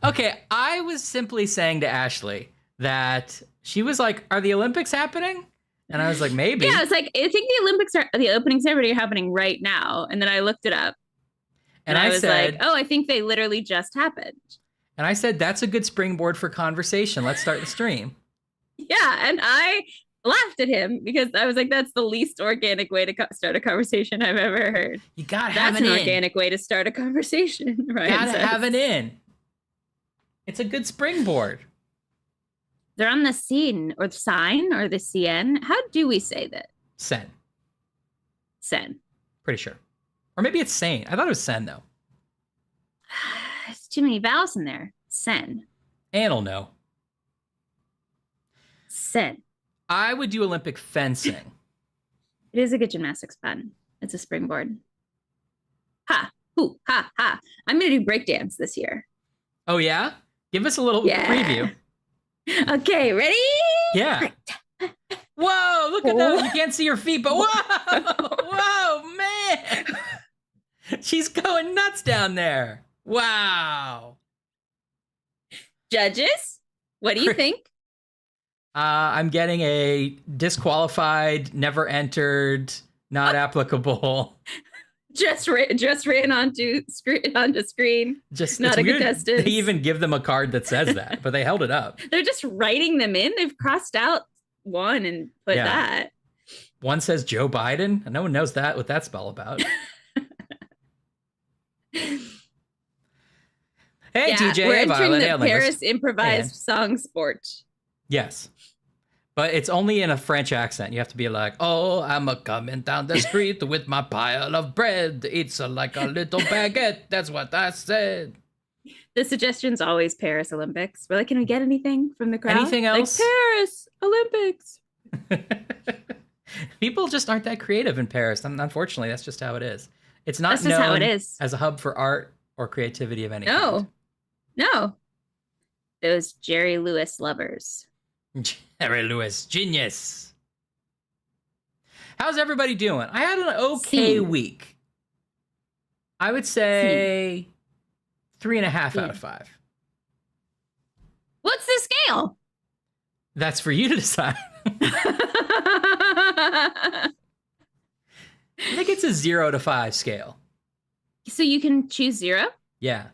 Okay, I was simply saying to Ashley that she was like, "Are the Olympics happening?" And I was like, Yeah, I "Maybe." was like, I think the Olympics are the opening ceremony are happening right now. And then I looked it up And and I I was like, said, oh, I think they literally just happened. "That's a good springboard for conversation. Let's start the stream." Yeah. And I laughed at him because I was like, that's the least organic way to start a conversation I've ever heard. You gotta have That's an an in. organic way to start a conversation, Ryan Gotta says. have an in. It's a good springboard. They're on the scene or the sign or the CN. How do we say that? Sen. Sen. Pretty sure. Or maybe it's sane. I thought it was sen though. There's too many vowels in there. Sen. An'll know. Sen. I would do Olympic fencing. It is a good gymnastics pun. It's a springboard. Ha. Hoo. Ha. Ha. I'm going to do breakdance this year. Oh, yeah? Give us a little Yeah. preview. Okay, ready? Yeah. Whoa, look at that. You can't see your feet, but whoa. Whoa, man. She's going nuts down there. Wow. Judges, what do you think? I'm getting a disqualified, never entered, not applicable. Just written onto screen. Just not a weird. contestant. They even give them a card that says that, but they held it up. They're just writing them in. They've crossed out one and put that. One says Joe Biden. No one knows what that's spell about. Hey, DJ. We're entering Violet, the Paris improvised song sport. Yes. But it's only in a French accent. You have to be like, oh, I'm a coming down the street with my pile of bread. It's like a little baguette. That's what I said. The suggestion's always Paris Olympics. We're like, can we get anything from the crowd? Anything else? Like, Paris Olympics. People just aren't that creative in Paris. Unfortunately, that's just how it is. It's not known how it is. As a hub for art or creativity of any kind. No. Those Jerry Lewis lovers. Jerry Lewis, genius. How's everybody doing? I had an okay week. I would say 3.5 out of 5. What's the scale? That's for you to decide. I think it's a 0 to 5 scale. So you can choose 0? Yeah.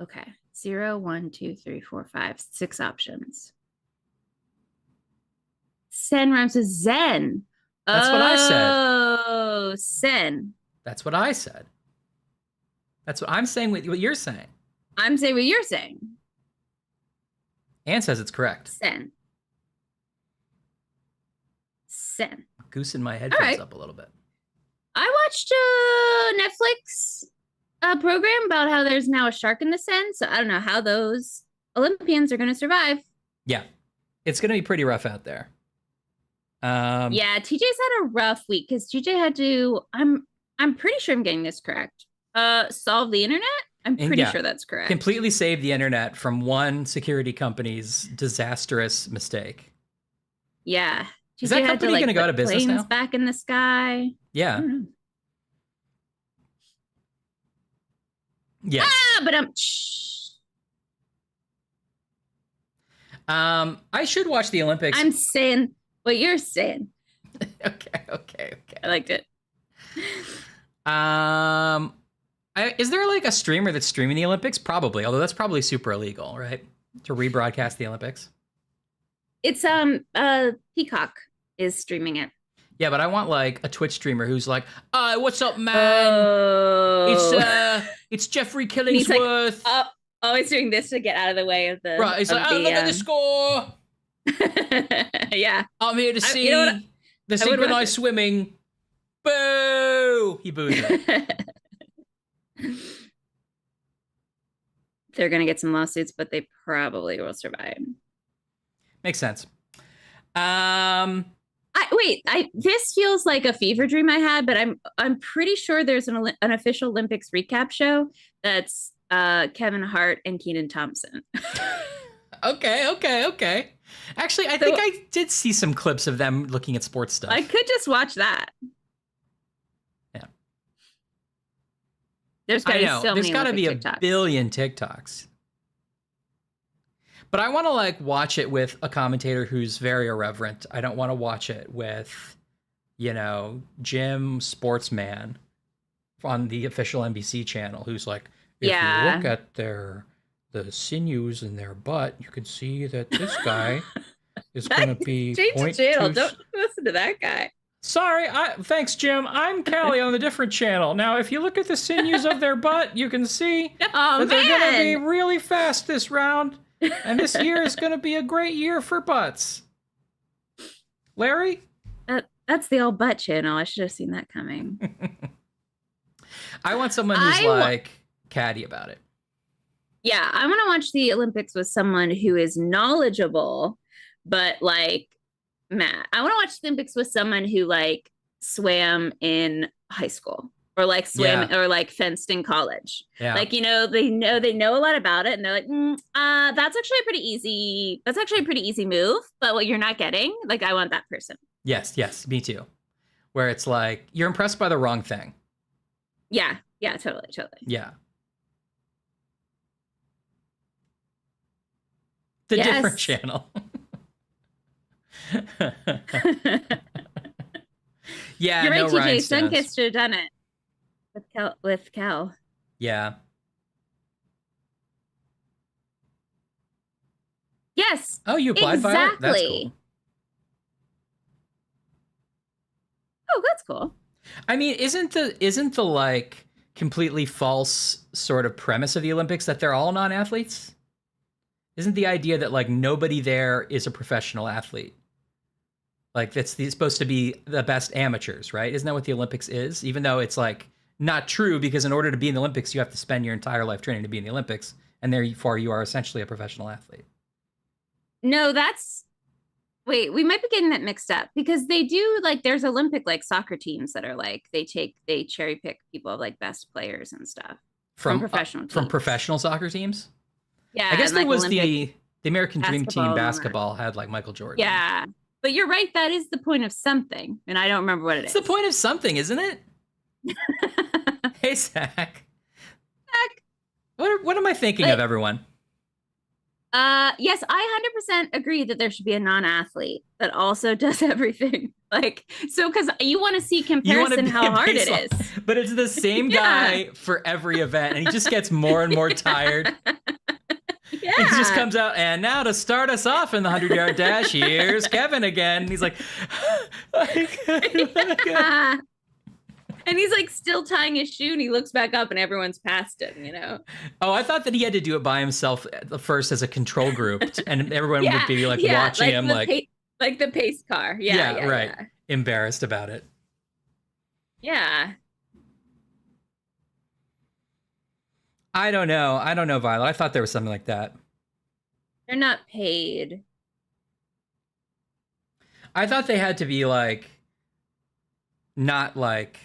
Okay. 0, 1, 2, 3, 4, 5, 6 options. Sen rhymes with Zen. That's what I said. Oh, Sen. That's what I said. That's what I'm saying. What you're saying. I'm saying what you're saying. Anne says it's correct. Sen. Goosing my headphones up a little bit. I watched a Netflix program about how there's now a shark in the Seine. So I don't know how those Olympians are going to survive. Yeah, it's going to be pretty rough out there. Yeah, TJ's had a rough week because TJ had to. I'm pretty sure I'm getting this correct. Solve the internet. I'm pretty sure that's correct. Completely save the internet from one security company's disastrous mistake. Yeah. TJ Is that company going to go out of business now? Back in the sky. Yeah. Yes. But I should watch the Olympics. I'm saying what you're saying. Okay. I liked it. Is there like a streamer that's streaming the Olympics? Probably, although that's probably super illegal, right? To rebroadcast the Olympics. It's Peacock is streaming it. Yeah, but I want like a Twitch streamer who's like, what's up, man? It's Jeffrey Killingsworth. Like, he's doing this to get out of the way of the. Right, he's like, look at the score. Yeah. I'm here to see the synchronized swimming. Boo! He boos it. They're gonna get some lawsuits, but they probably will survive. Makes sense. This feels like a fever dream I had, but I'm pretty sure there's an official Olympics recap show that's Kevin Hart and Kenan Thompson. Okay. Actually, I think I did see some clips of them looking at sports stuff. I could just watch that. Yeah. There's got to be so there's many got to be Olympic TikToks. a billion TikToks. But I want to like watch it with a commentator who's very irreverent. I don't want to watch it with, you know, Jim Sportsman on the official NBC channel, who's like, if you look at the sinews in their butt, you can see that this guy is going to be change the channel. Don't listen to that guy. Sorry, thanks, Jim. I'm Callie on a different channel. Now, if you look at the sinews of their butt, you can see that they're going to be really fast this round. And this year is going to be a great year for butts. Larry? That's the old butt channel. I should have seen that coming. I want someone who's like catty about it. Yeah, I want to watch the Olympics with someone who is knowledgeable, but like Matt. I want to watch the Olympics with someone who like swam in high school. Or like swim or like fenced in college. Yeah. Like, you know, they know a lot about it, and they're like, that's actually a pretty easy move, but what you're not getting, like, I want that person. Yes, me too. Where it's like, you're impressed by the wrong thing. Yeah, totally. Yeah. The different channel. Yeah, you're right, TJ. Sunkist should have done it. With Cal. Yeah. Yes. Oh, you applied Violet? That's cool. Oh, that's cool. I mean, isn't the like completely false sort of premise of the Olympics that they're all non-athletes? Isn't the idea that like nobody there is a professional athlete? Like that's supposed to be the best amateurs, right? Isn't that what the Olympics is? Even though it's like not true, because in order to be in the Olympics, you have to spend your entire life training to be in the Olympics, and therefore you are essentially a professional athlete. No, wait, we might be getting that mixed up, because they do like there's Olympic like soccer teams that are like they cherry pick people like best players and stuff from professional teams. From professional soccer teams. Yeah, I guess there like was the American Dream Team basketball had like Michael Jordan. Yeah, but you're right, that is the point of something, and I don't remember what it is. It's the point of something, isn't it? Hey, Zach. What am I thinking of, everyone? Yes, I 100% agree that there should be a non-athlete that also does everything. Like, so because you want to see comparison how hard it is. But it's the same guy for every event, and he just gets more and more tired. Yeah. He just comes out, and now to start us off in the 100-yard dash, here's Kevin again. And he's like, and he's like still tying his shoe, and he looks back up and everyone's past him, you know? Oh, I thought that he had to do it by himself first as a control group, and everyone would be like watching him like the pace car. Yeah, right. Yeah. Embarrassed about it. Yeah. I don't know, Violet. I thought there was something like that. They're not paid. I thought they had to be like not like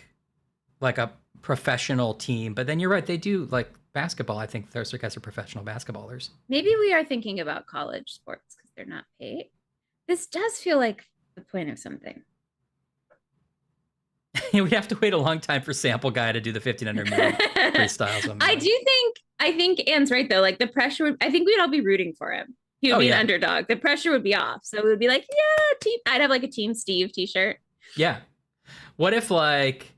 a professional team, but then you're right, they do like basketball. I think those guys are professional basketballers. Maybe we are thinking about college sports because they're not paid. This does feel like the point of something. We'd have to wait a long time for Sample Guy to do the 1500 meter freestyle somehow. I think Anne's right though. Like the pressure I think we'd all be rooting for him. He would be an underdog. The pressure would be off. So it would be like, I'd have like a Team Steve t-shirt. Yeah. What if like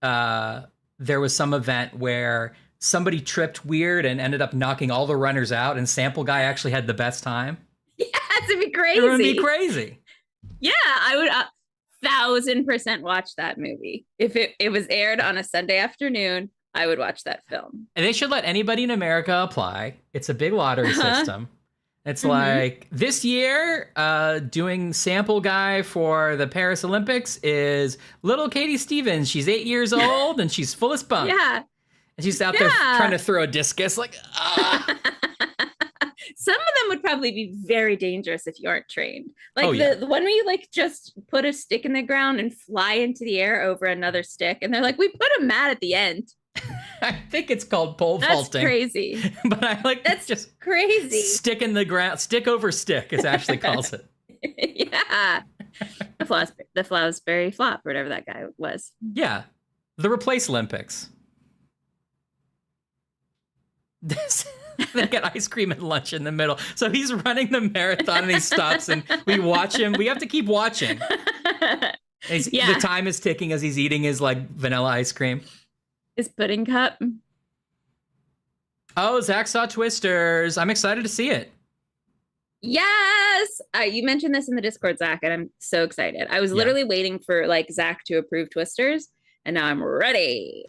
there was some event where somebody tripped weird and ended up knocking all the runners out, and Sample Guy actually had the best time? Yes, it'd be crazy. It would be crazy. Yeah, I would 1,000% watch that movie. If it was aired on a Sunday afternoon, I would watch that film. And they should let anybody in America apply. It's a big lottery system. It's like this year, doing Sample Guy for the Paris Olympics is little Katie Stevens. She's 8 years old and she's full of spunk. Yeah. And she's out there trying to throw a discus like, ah. Some of them would probably be very dangerous if you aren't trained. Like the one where you like just put a stick in the ground and fly into the air over another stick. And they're like, we put a mat at the end. I think it's called pole vaulting. That's crazy. But I like that's just crazy. Stick in the ground, stick over stick, it actually calls it. Yeah. The Flouseberry Flop, or whatever that guy was. Yeah. The Replace Olympics. This, they get ice cream and lunch in the middle. So he's running the marathon and he stops and we watch him. We have to keep watching. The time is ticking as he's eating his like vanilla ice cream. His pudding cup. Oh, Zach saw Twisters. I'm excited to see it. Yes. You mentioned this in the Discord, Zach, and I'm so excited. I was literally waiting for like Zach to approve Twisters, and now I'm ready.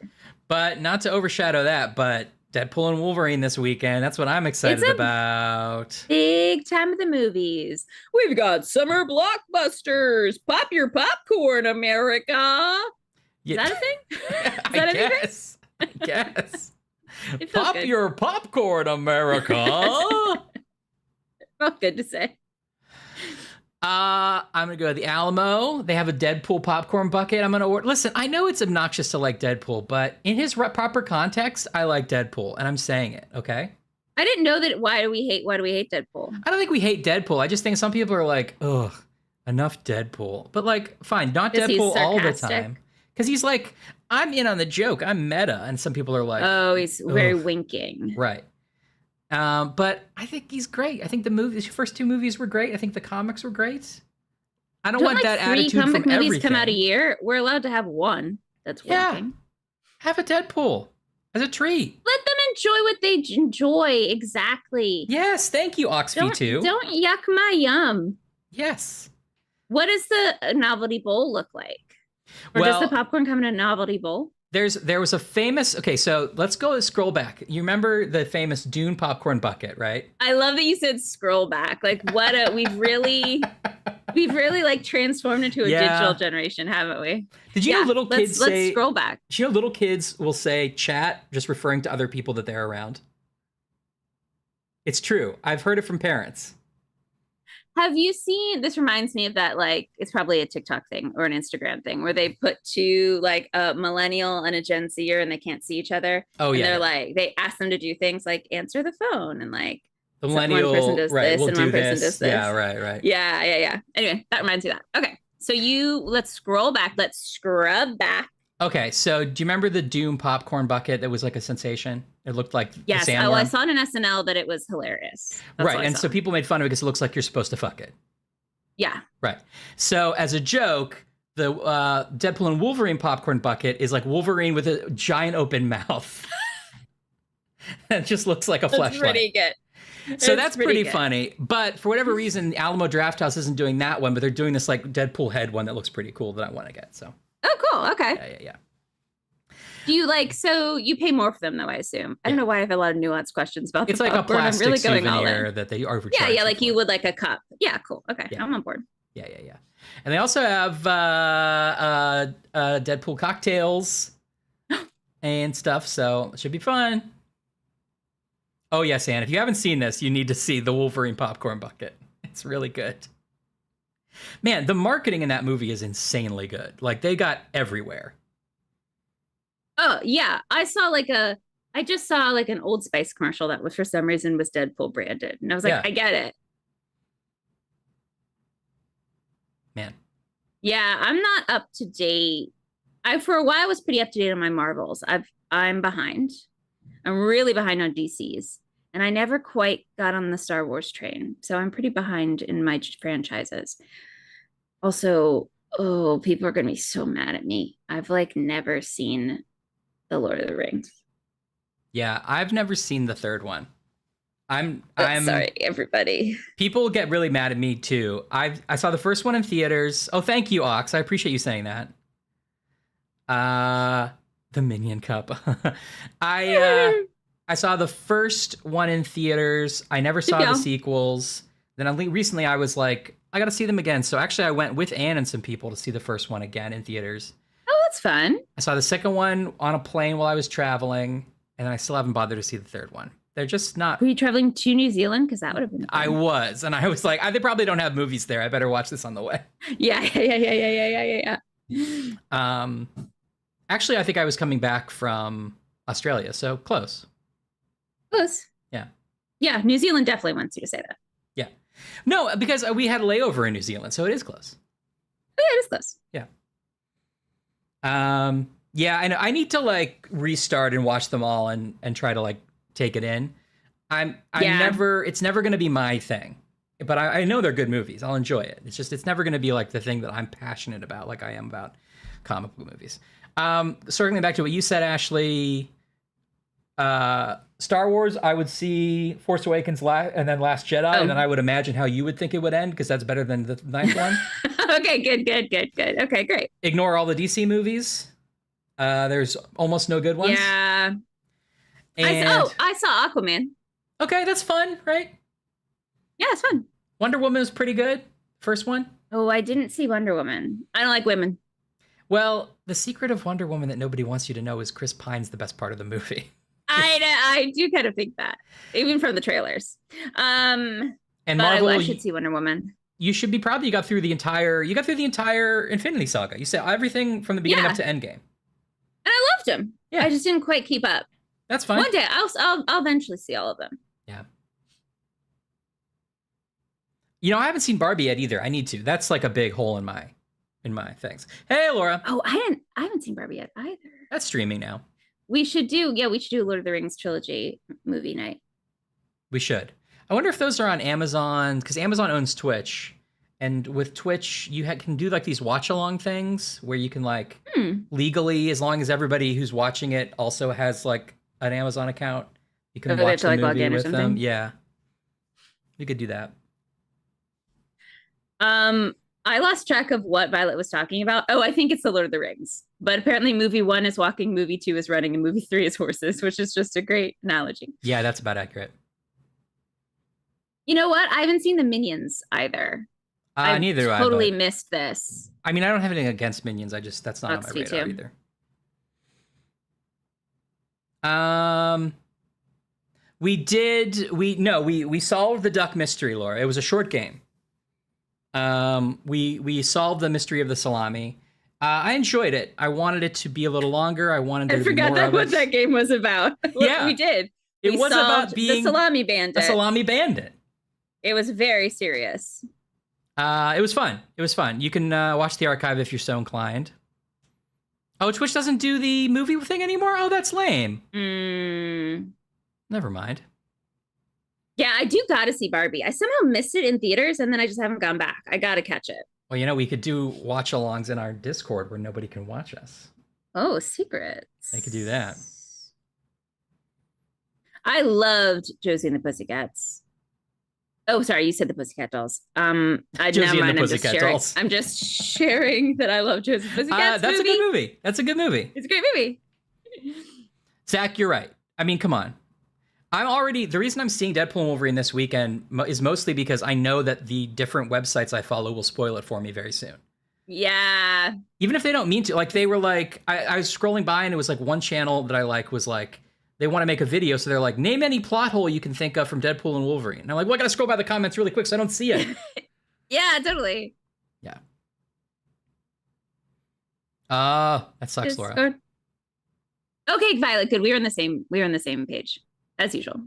But not to overshadow that, but Deadpool and Wolverine this weekend. That's what I'm excited about. Big time of the movies. We've got summer blockbusters. Pop your popcorn, America. Is that a thing? I guess. Pop good. Your popcorn, America. Felt good to say. I'm gonna go to the Alamo. They have a Deadpool popcorn bucket. I'm gonna order. Listen, I know it's obnoxious to like Deadpool, but in his proper context, I like Deadpool, and I'm saying it. Okay. I didn't know that. Why do we hate Deadpool? I don't think we hate Deadpool. I just think some people are like, ugh, enough Deadpool. But like, fine, not Deadpool all the time. Because he's like, I'm in on the joke. I'm meta, and some people are like, oh, he's very winking. Right. But I think he's great. I think the first two movies were great. I think the comics were great. I don't want that attitude from everything. 3 comic movies come out a year. We're allowed to have one that's working. Have a Deadpool as a treat. Let them enjoy what they enjoy. Exactly. Yes, thank you, OxV2. Don't yuck my yum. Yes. What does the novelty bowl look like? Or does the popcorn come in a novelty bowl? There was a famous, okay, so let's go scroll back. You remember the famous Dune popcorn bucket, right? I love that you said scroll back. Like we've really like transformed into a digital generation, haven't we? Did you know little kids let's scroll back. Did you know little kids will say chat just referring to other people that they're around? It's true. I've heard it from parents. Have you seen, this reminds me of that, like, it's probably a TikTok thing or an Instagram thing where they put two, like, a millennial and a Gen Zer and they can't see each other. Oh, and yeah. They're like, they ask them to do things like answer the phone and like, the millennial, one person does this we'll and do one person this. does this. Yeah, right. Yeah. Anyway, that reminds me of that. Okay. So let's scroll back. Let's scrub back. Okay. So do you remember the Doom popcorn bucket that was like a sensation? It looked like the sandworm. Oh, I saw it in SNL that it was hilarious. Right. And so people made fun of it because it looks like you're supposed to fuck it. Yeah. Right. So as a joke, the Deadpool and Wolverine popcorn bucket is like Wolverine with a giant open mouth. It just looks like a fleshlight. That's pretty good. So that's pretty funny. But for whatever reason, the Alamo Drafthouse isn't doing that one, but they're doing this like Deadpool head one that looks pretty cool that I want to get. So. Oh, cool. Okay. Yeah. Do you so you pay more for them though, I assume. I don't know why I have a lot of nuanced questions about it's the like popcorn. a plastic I'm really going all souvenir in. that they are Yeah, like you would like a cup. Yeah, cool. Okay, I'm on board. Yeah. And they also have Deadpool cocktails and stuff, so it should be fun. Oh yes, Anne, if you haven't seen this, you need to see the Wolverine popcorn bucket. It's really good. Man, the marketing in that movie is insanely good. Like they got everywhere. Oh yeah, I just saw like an Old Spice commercial that was for some reason was Deadpool branded, and I was like, I get it. Man. Yeah, I'm not up to date. For a while was pretty up to date on my Marvels. I'm behind. I'm really behind on DC's, and I never quite got on the Star Wars train, so I'm pretty behind in my franchises. Also, people are gonna be so mad at me. I've like never seen The Lord of the Rings. Yeah, I've never seen the third one. I'm sorry, everybody. People get really mad at me too. I saw the first one in theaters. Oh, thank you, Ox. I appreciate you saying that. The Minion Cup. I saw the first one in theaters. I never saw the sequels. Then recently I was like, I got to see them again. So actually I went with Anne and some people to see the first one again in theaters. Oh, that's fun. I saw the second one on a plane while I was traveling, and I still haven't bothered to see the third one. They're just not. Were you traveling to New Zealand? Because that would have been fun. I was, and I was like, they probably don't have movies there. I better watch this on the way. Yeah. Actually, I think I was coming back from Australia, so close. Close. Yeah. Yeah, New Zealand definitely wants you to say that. Yeah. No, because we had a layover in New Zealand, so it is close. Oh, yeah, it is close. Yeah. Yeah, I know. I need to like restart and watch them all and try to like take it in. I'm Yeah. never. It's never going to be my thing. But I know they're good movies. I'll enjoy it. It's just it's never going to be like the thing that I'm passionate about, like I am about comic book movies. Circling back to what you said, Ashley. Star Wars, I would see Force Awakens and then Last Jedi, and then I would imagine how you would think it would end, because that's better than the ninth one. Okay, good. Okay, great. Ignore all the DC movies. There's almost no good ones. Yeah. And, I saw Aquaman. Okay, that's fun, right? Yeah, it's fun. Wonder Woman is pretty good. First one. Oh, I didn't see Wonder Woman. I don't like women. Well, the secret of Wonder Woman that nobody wants you to know is Chris Pine's the best part of the movie. I do kind of think that, even from the trailers. And Marvel, I should see Wonder Woman. You should be proud that you got through the entire Infinity Saga. You said everything from the beginning up to Endgame. And I loved them. Yeah. I just didn't quite keep up. That's fine. One day I'll eventually see all of them. Yeah. I haven't seen Barbie yet either. I need to. That's like a big hole in my things. Hey, Laura. Oh, I haven't seen Barbie yet either. That's streaming now. We should do Lord of the Rings trilogy movie night. We should. I wonder if those are on Amazon, because Amazon owns Twitch. And with Twitch, you can do like these watch-along things where you can like legally, as long as everybody who's watching it also has like an Amazon account, you can watch the movie with them. Yeah. We could do that. I lost track of what Violet was talking about. Oh, I think it's the Lord of the Rings. But apparently movie 1 is walking, movie 2 is running, and movie 3 is horses, which is just a great analogy. Yeah, that's about accurate. You know what? I haven't seen the Minions either. Neither I totally missed this. I mean, I don't have anything against Minions. That's not on my radar either. We solved the duck mystery, Laura. It was a short game. We solved the mystery of the salami. I enjoyed it. I wanted it to be a little longer. I wanted there to be more of it. I forgot what that game was about. Yeah, we did. It was about being the salami bandit. A salami bandit. It was very serious. It was fun. You can watch the archive if you're so inclined. Oh, Twitch doesn't do the movie thing anymore? Oh, that's lame. Never mind. Yeah, I do gotta see Barbie. I somehow missed it in theaters, and then I just haven't gone back. I gotta catch it. Well, we could do watch-alongs in our Discord where nobody can watch us. Oh, secrets. I could do that. I loved Josie and the Pussycats. Oh, sorry, you said the Pussycat Dolls. Josie and the Pussycat Dolls. I'm just sharing that I love Josie and the Pussycats. That's a good movie. That's a good movie. It's a great movie. Zach, you're right. I mean, come on. The reason I'm seeing Deadpool and Wolverine this weekend is mostly because I know that the different websites I follow will spoil it for me very soon. Yeah. Even if they don't mean to. Like, they were like, I was scrolling by and it was like one channel that I like was like, they want to make a video. So they're like, name any plot hole you can think of from Deadpool and Wolverine. And I'm like, well, I got to scroll by the comments really quick so I don't see it. Yeah, totally. Yeah. That sucks, Laura. Okay, Violet, good. We were on the same page. As usual.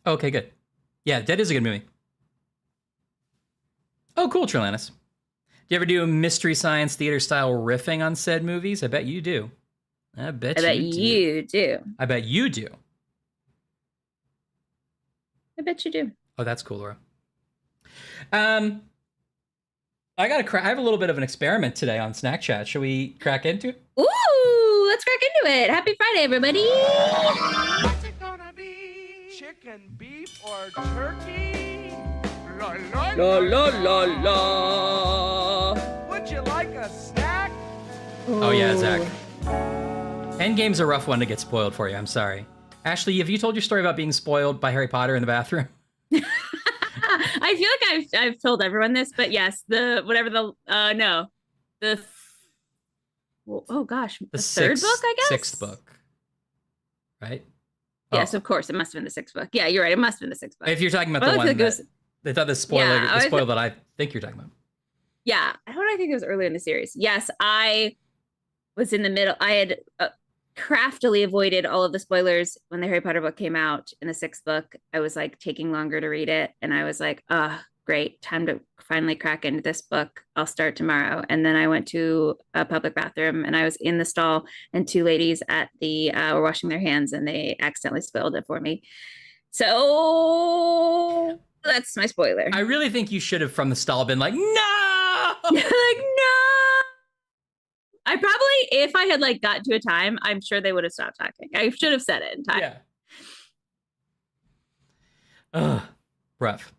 Okay, good. Yeah, that is a good movie. Oh, cool, Trillanis. Do you ever do a Mystery Science Theater style riffing on said movies? I bet you do. I bet you do. I bet you do. I bet you do. Oh, that's cool, Laura. I have a little bit of an experiment today on Snack Chat. Should we crack into it? Ooh, let's crack into it. Happy Friday, everybody. What's it gonna be? Chicken, beef, or turkey? La la la la la la. Would you like a snack? Oh yeah, Zach. Endgame's a rough one to get spoiled for you. I'm sorry. Ashley, have you told your story about being spoiled by Harry Potter in the bathroom? I feel like I've told everyone this, but yes, oh gosh, the third book, I guess. Sixth book, right? Yes, of course, it must have been the sixth book. Yeah, you're right. It must have been the sixth book. If you're talking about the one they thought the spoiler that I think you're talking about. Yeah, I think it was earlier in the series. Yes, I was in the middle. I had craftily avoided all of the spoilers when the Harry Potter book came out in the sixth book. I was like taking longer to read it, and I was like, great, time to finally crack into this book. I'll start tomorrow. And then I went to a public bathroom and I was in the stall and two ladies at the were washing their hands and they accidentally spoiled it for me. So that's my spoiler. I really think you should have from the stall been like, no! Like, no! I probably, if I had like got to a time, I'm sure they would have stopped talking. I should have said it in time. Yeah. Ugh, rough.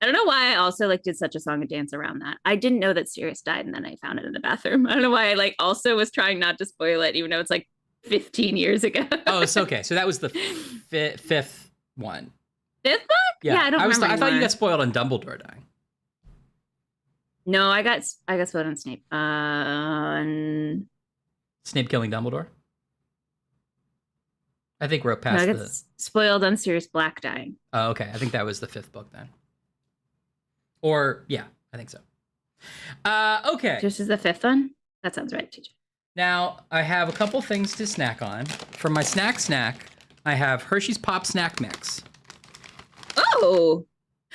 I don't know why I also like did such a song and dance around that. I didn't know that Sirius died and then I found it in the bathroom. I don't know why I like also was trying not to spoil it, even though it's like 15 years ago. Oh, it's okay. So that was the fifth one. Fifth book? Yeah, I don't remember. I thought you got spoiled on Dumbledore dying. No, I got spoiled on Snape. Snape killing Dumbledore? I think we're up past spoiled on Sirius Black dying. Oh, okay. I think that was the fifth book then. Or, yeah, I think so. Okay. This is the fifth one? That sounds right, TJ. Now, I have a couple things to snack on. For my snack, I have Hershey's Pop Snack Mix. Oh,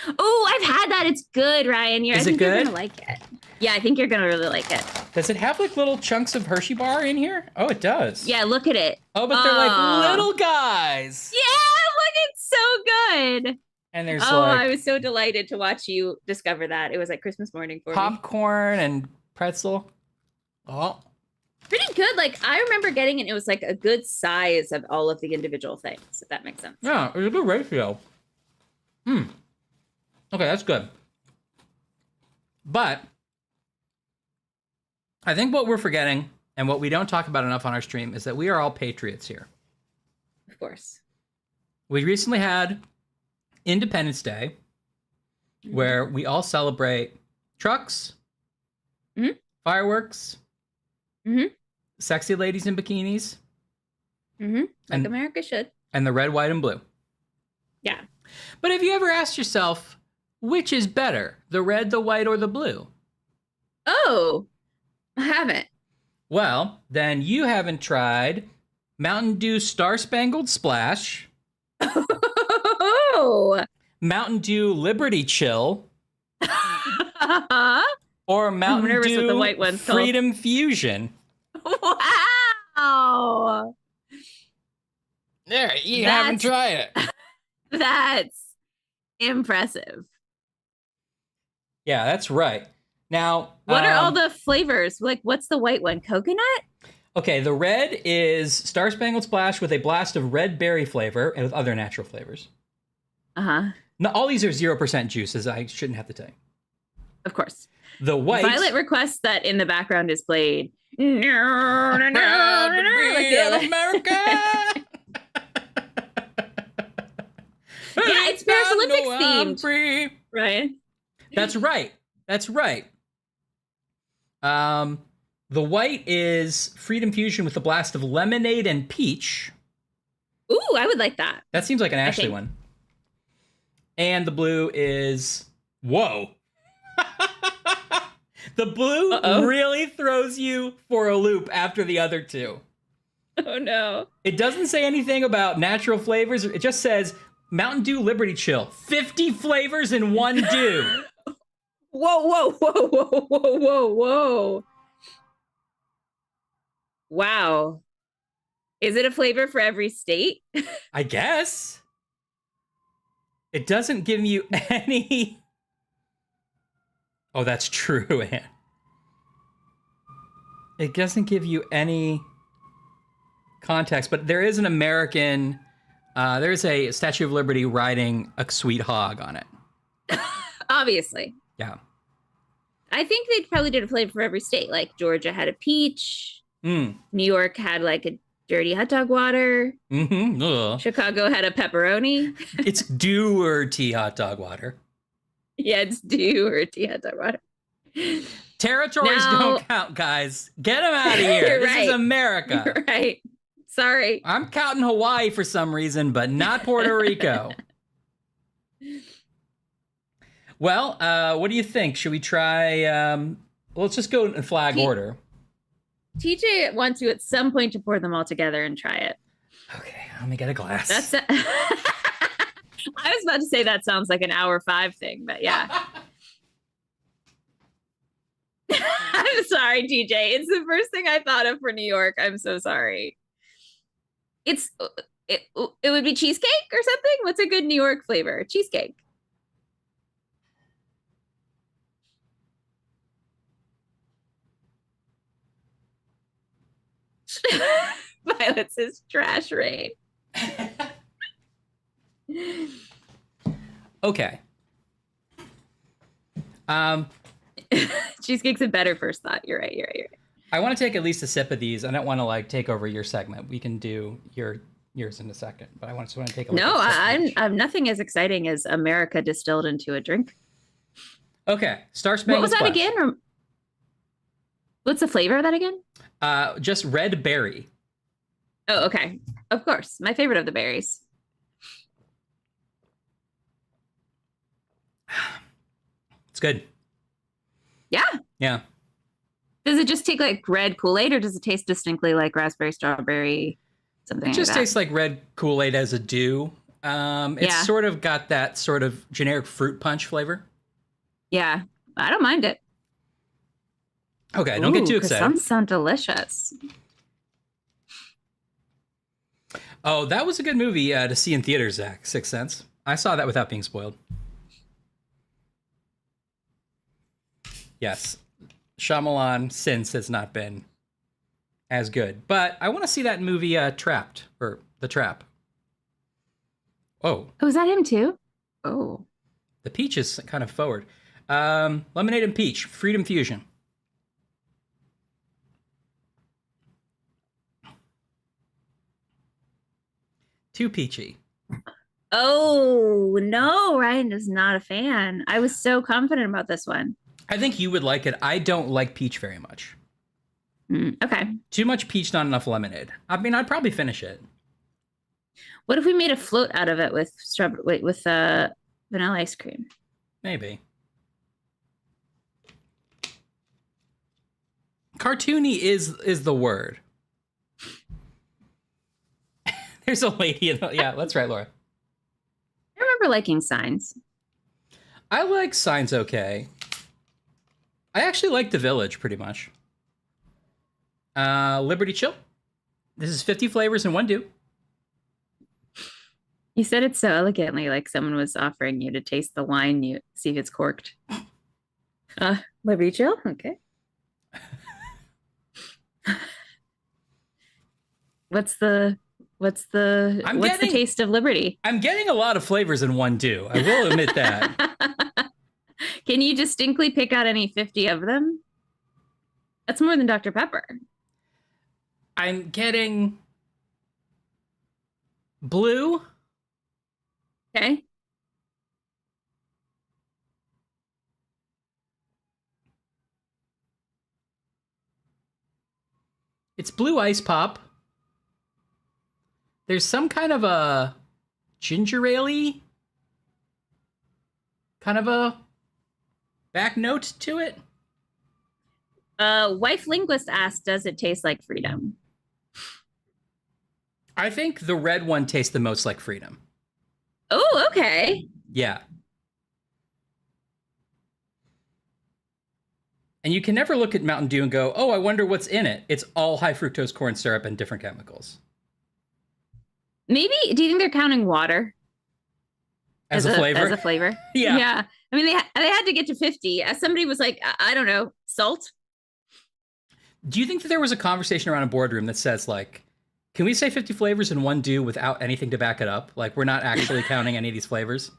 I've had that. It's good, Ryan. I think you're gonna like it. Yeah, I think you're gonna really like it. Does it have like little chunks of Hershey bar in here? Oh, it does. Yeah, look at it. Oh, but they're like little guys. Yeah, look, it's so good. And there's I was so delighted to watch you discover that. It was like Christmas morning for me. Popcorn and pretzel. Oh. Pretty good. Like, I remember getting it. It was like a good size of all of the individual things, if that makes sense. Yeah, it's a good ratio. Okay, that's good. But I think what we're forgetting and what we don't talk about enough on our stream is that we are all patriots here. Of course. We recently had Independence Day, where we all celebrate trucks, fireworks, sexy ladies in bikinis. Like and America should. And the red, white, and blue. Yeah. But have you ever asked yourself, which is better, the red, the white, or the blue? Oh, I haven't. Well, then you haven't tried Mountain Dew Star Spangled Splash. Oh. Mountain Dew Liberty Chill. Or Mountain Dew the white one's Freedom Fusion. Wow. There, you haven't tried it. That's impressive. Yeah, that's right. Now, what are all the flavors? Like, what's the white one? Coconut? Okay, the red is Star Spangled Splash with a blast of red berry flavor and with other natural flavors. Uh-huh. Now, all these are 0% juices. I shouldn't have to tell you. Of course. The white. Violet requests that in the background is played. America. Yeah, it's Paris Olympics themed. Right. That's right. That's right. The white is Freedom Fusion with a blast of lemonade and peach. Ooh, I would like that. That seems like an Ashley one. And the blue is whoa. The blue really throws you for a loop after the other two. Oh no. It doesn't say anything about natural flavors. It just says Mountain Dew Liberty Chill. 50 flavors in one dew. Whoa. Wow. Is it a flavor for every state? I guess. It doesn't give you any... Oh, that's true, Anne. It doesn't give you any context, but there is an American... there's a Statue of Liberty riding a sweet hog on it. Obviously. Yeah. I think they probably did a flavor for every state. Like Georgia had a peach. New York had like a dirty hot dog water. Chicago had a pepperoni. It's dew or tea hot dog water. Yeah, it's dew or tea hot dog water. Territories don't count, guys. Get them out of here. This is America. You're right. Sorry. I'm counting Hawaii for some reason, but not Puerto Rico. Well, what do you think? Should we try... let's just go in flag order. TJ wants you at some point to pour them all together and try it. Okay, let me get a glass. I was about to say that sounds like an hour 5 thing, but yeah. I'm sorry, TJ. It's the first thing I thought of for New York. I'm so sorry. It would be cheesecake or something. What's a good New York flavor? Cheesecake. Violet says trash rain. Okay. Cheesecake's a better first thought. You're right. I want to take at least a sip of these. I don't want to like take over your segment. We can do yours in a second, but I just want to take a look. No, I'm nothing as exciting as America distilled into a drink. Okay, Star Spangled What was that Splash. again? What's the flavor of that again? Just red berry. Oh, okay. Of course, my favorite of the berries. It's good. Yeah. Yeah. Does it just take like red Kool-Aid, or does it taste distinctly like raspberry, strawberry, something? It just like that? tastes like red Kool-Aid as a dew. It's sort of got that sort of generic fruit punch flavor. Yeah, I don't mind it. Okay, don't get too excited. Croissants sound delicious. Oh, that was a good movie to see in theaters, Zach. Sixth Sense. I saw that without being spoiled. Yes. Shyamalan since has not been as good. But I want to see that movie Trapped, or The Trap. Oh. Oh, is that him too? Oh. The peach is kind of forward. Lemonade and peach. Freedom Fusion. Too peachy. Oh, no, Ryan is not a fan. I was so confident about this one. I think you would like it. I don't like peach very much. Okay. Too much peach, not enough lemonade. I mean, I'd probably finish it. What if we made a float out of it with vanilla ice cream? Maybe. Cartoony is the word. There's a lady in the... Yeah, that's right, Laura. I remember liking Signs. I like Signs okay. I actually like The Village pretty much. Liberty Chill. This is 50 flavors in one do. You said it so elegantly, like someone was offering you to taste the wine, you see if it's corked. Liberty Chill? Okay. What's the taste of Liberty? I'm getting a lot of flavors in one do. I will admit that. Can you distinctly pick out any 50 of them? That's more than Dr. Pepper. I'm getting blue. Okay. It's blue ice pop. There's some kind of a ginger ale-y kind of a back note to it. Wife Linguist asked, does it taste like freedom? I think the red one tastes the most like freedom. Oh, okay. Yeah. And you can never look at Mountain Dew and go, oh, I wonder what's in it. It's all high fructose corn syrup and different chemicals. Maybe, do you think they're counting water? As a flavor? As a flavor? Yeah. Yeah. I mean, they had to get to 50. As somebody was like, I don't know, salt? Do you think that there was a conversation around a boardroom that says, like, can we say 50 flavors in one do without anything to back it up? Like, we're not actually counting any of these flavors?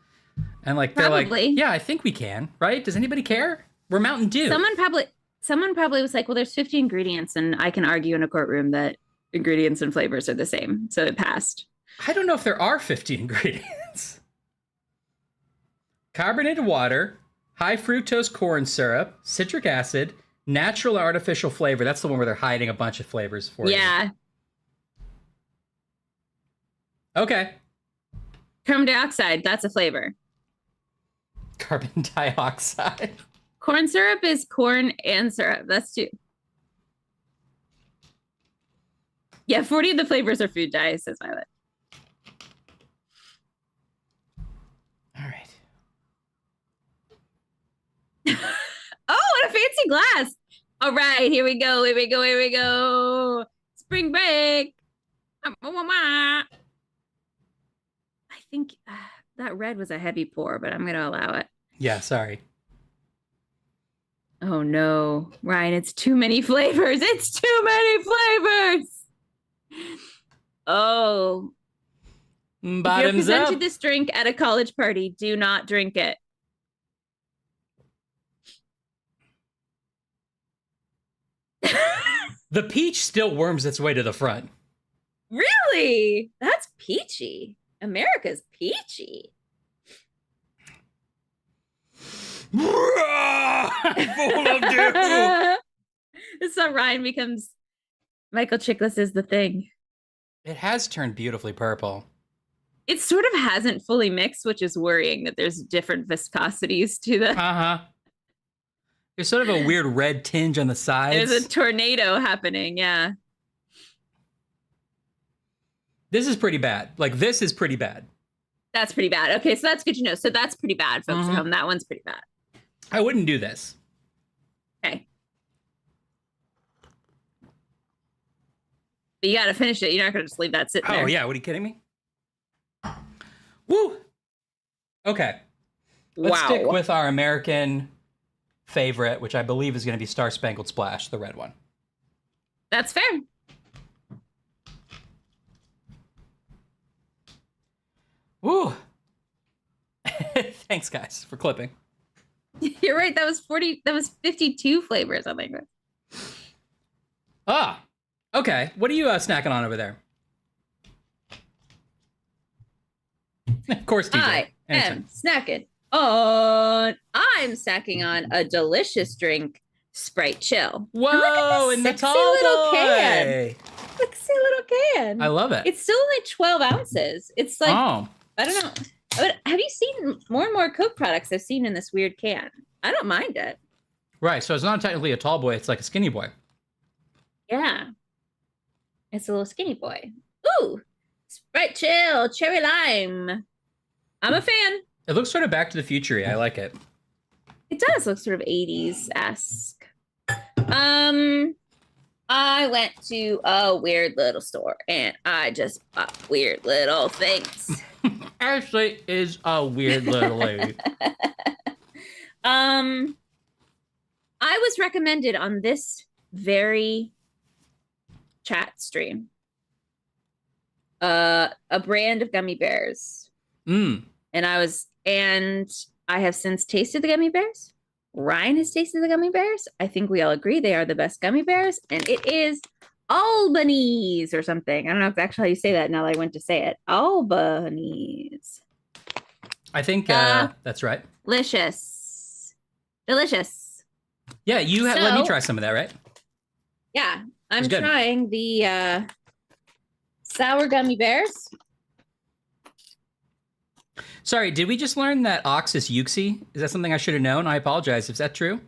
And, like, they're Probably. like, yeah, I think we can, right? Does anybody care? We're Mountain Dew. Someone probably was like, well, there's 50 ingredients, and I can argue in a courtroom that ingredients and flavors are the same. So it passed. I don't know if there are 50 ingredients. Carbonated water, high fructose corn syrup, citric acid, natural or artificial flavor. That's the one where they're hiding a bunch of flavors for you. Yeah. Okay. Carbon dioxide, that's a flavor. Carbon dioxide. Corn syrup is corn and syrup. That's two. Yeah, 40 of the flavors are food dye, says Violet. All right. Oh, what a fancy glass. All right, here we go. Here we go. Here we go. Spring break. I think that red was a heavy pour, but I'm going to allow it. Yeah, sorry. Oh no, Ryan, it's too many flavors. It's too many flavors. Oh. If you're Bottoms presented up. this drink at a college party, do not drink it. The peach still worms its way to the front. Really? That's peachy. America's peachy. Full of dew. This is how Ryan becomes Michael Chiklis is the thing. It has turned beautifully purple. It sort of hasn't fully mixed, which is worrying that there's different viscosities to the. Uh-huh. There's sort of a weird red tinge on the sides. There's a tornado happening, yeah. This is pretty bad. Like, this is pretty bad. That's pretty bad. Okay, so that's good to know. So that's pretty bad, folks at home. That one's pretty bad. I wouldn't do this. Okay. But you got to finish it. You're not going to just leave that sitting there. Oh, yeah. What, are you kidding me? Woo! Okay. Let's stick with our American favorite, which I believe is going to be Star Spangled Splash, the red one. That's fair. Woo! Thanks, guys, for clipping. You're right. That was 52 flavors, I think. Ah, okay. What are you snacking on over there? Of course, DJ. I am snacking on. I'm snacking on a delicious drink, Sprite Chill. Whoa! In the tall little boy. can. Sexy little can. I love it. It's still only 12 ounces. It's like Oh, I don't know. But have you seen more and more Coke products I've seen in this weird can? I don't mind it. right. So it's not technically a tall boy. It's like a skinny boy. Yeah. It's a little skinny boy. Ooh. Sprite Chill, cherry lime. I'm a fan. It looks sort of Back to the Future-y. I like it. It does look sort of 80s-esque. I went to a weird little store and I just bought weird little things. Ashley is a weird little lady. I was recommended on this very chat stream a brand of gummy bears. Mm. And I have since tasted the gummy bears. Ryan has tasted the gummy bears. I think we all agree they are the best gummy bears. And it is Albanese or something. I don't know if actually how you say that now that I went to say it. Albanese. I think that's right. Delicious. Delicious. Yeah, you let me try some of that, right? Yeah, I'm trying the sour gummy bears. Sorry, did we just learn that ox is Yuxi? Is that something I should have known? I apologize. Is that true?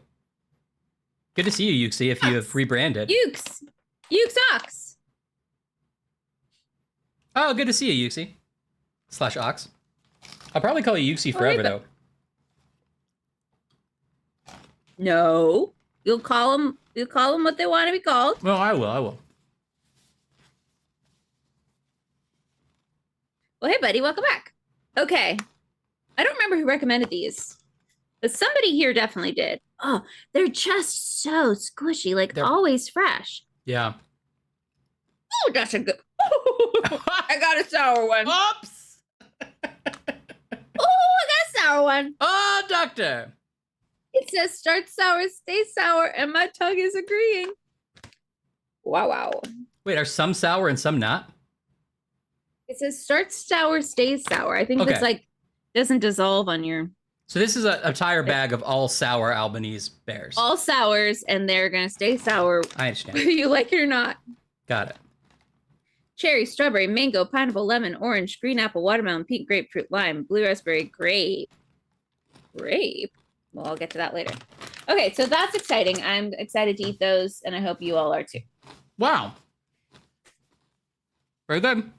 Good to see you, Yuxi, if you have rebranded. Yux Ox. Oh, good to see you, Yuxi. / ox. I'll probably call you Yuxi forever, though. No. You'll call them what they want to be called. Well, I will. Well, hey, buddy, welcome back. Okay. I don't remember who recommended these, but somebody here definitely did. Oh, they're just so squishy, like they're always fresh. Yeah. Oh, that's a good. I got a sour one. Oops! Oh, I got a sour one. Oh, doctor! It says start sour, stay sour, and my tongue is agreeing. Wow. Wait, are some sour and some not? It says start sour, stay sour. I think it's like doesn't dissolve on your. So this is a tire bag of all sour Albanese bears. All sours, and they're gonna stay sour. I understand. Whether you like it or not. Got it. Cherry, strawberry, mango, pineapple, lemon, orange, green apple, watermelon, pink grapefruit, lime, blue raspberry, grape. Well, I'll get to that later. Okay, so that's exciting. I'm excited to eat those, and I hope you all are too. Wow. Very good.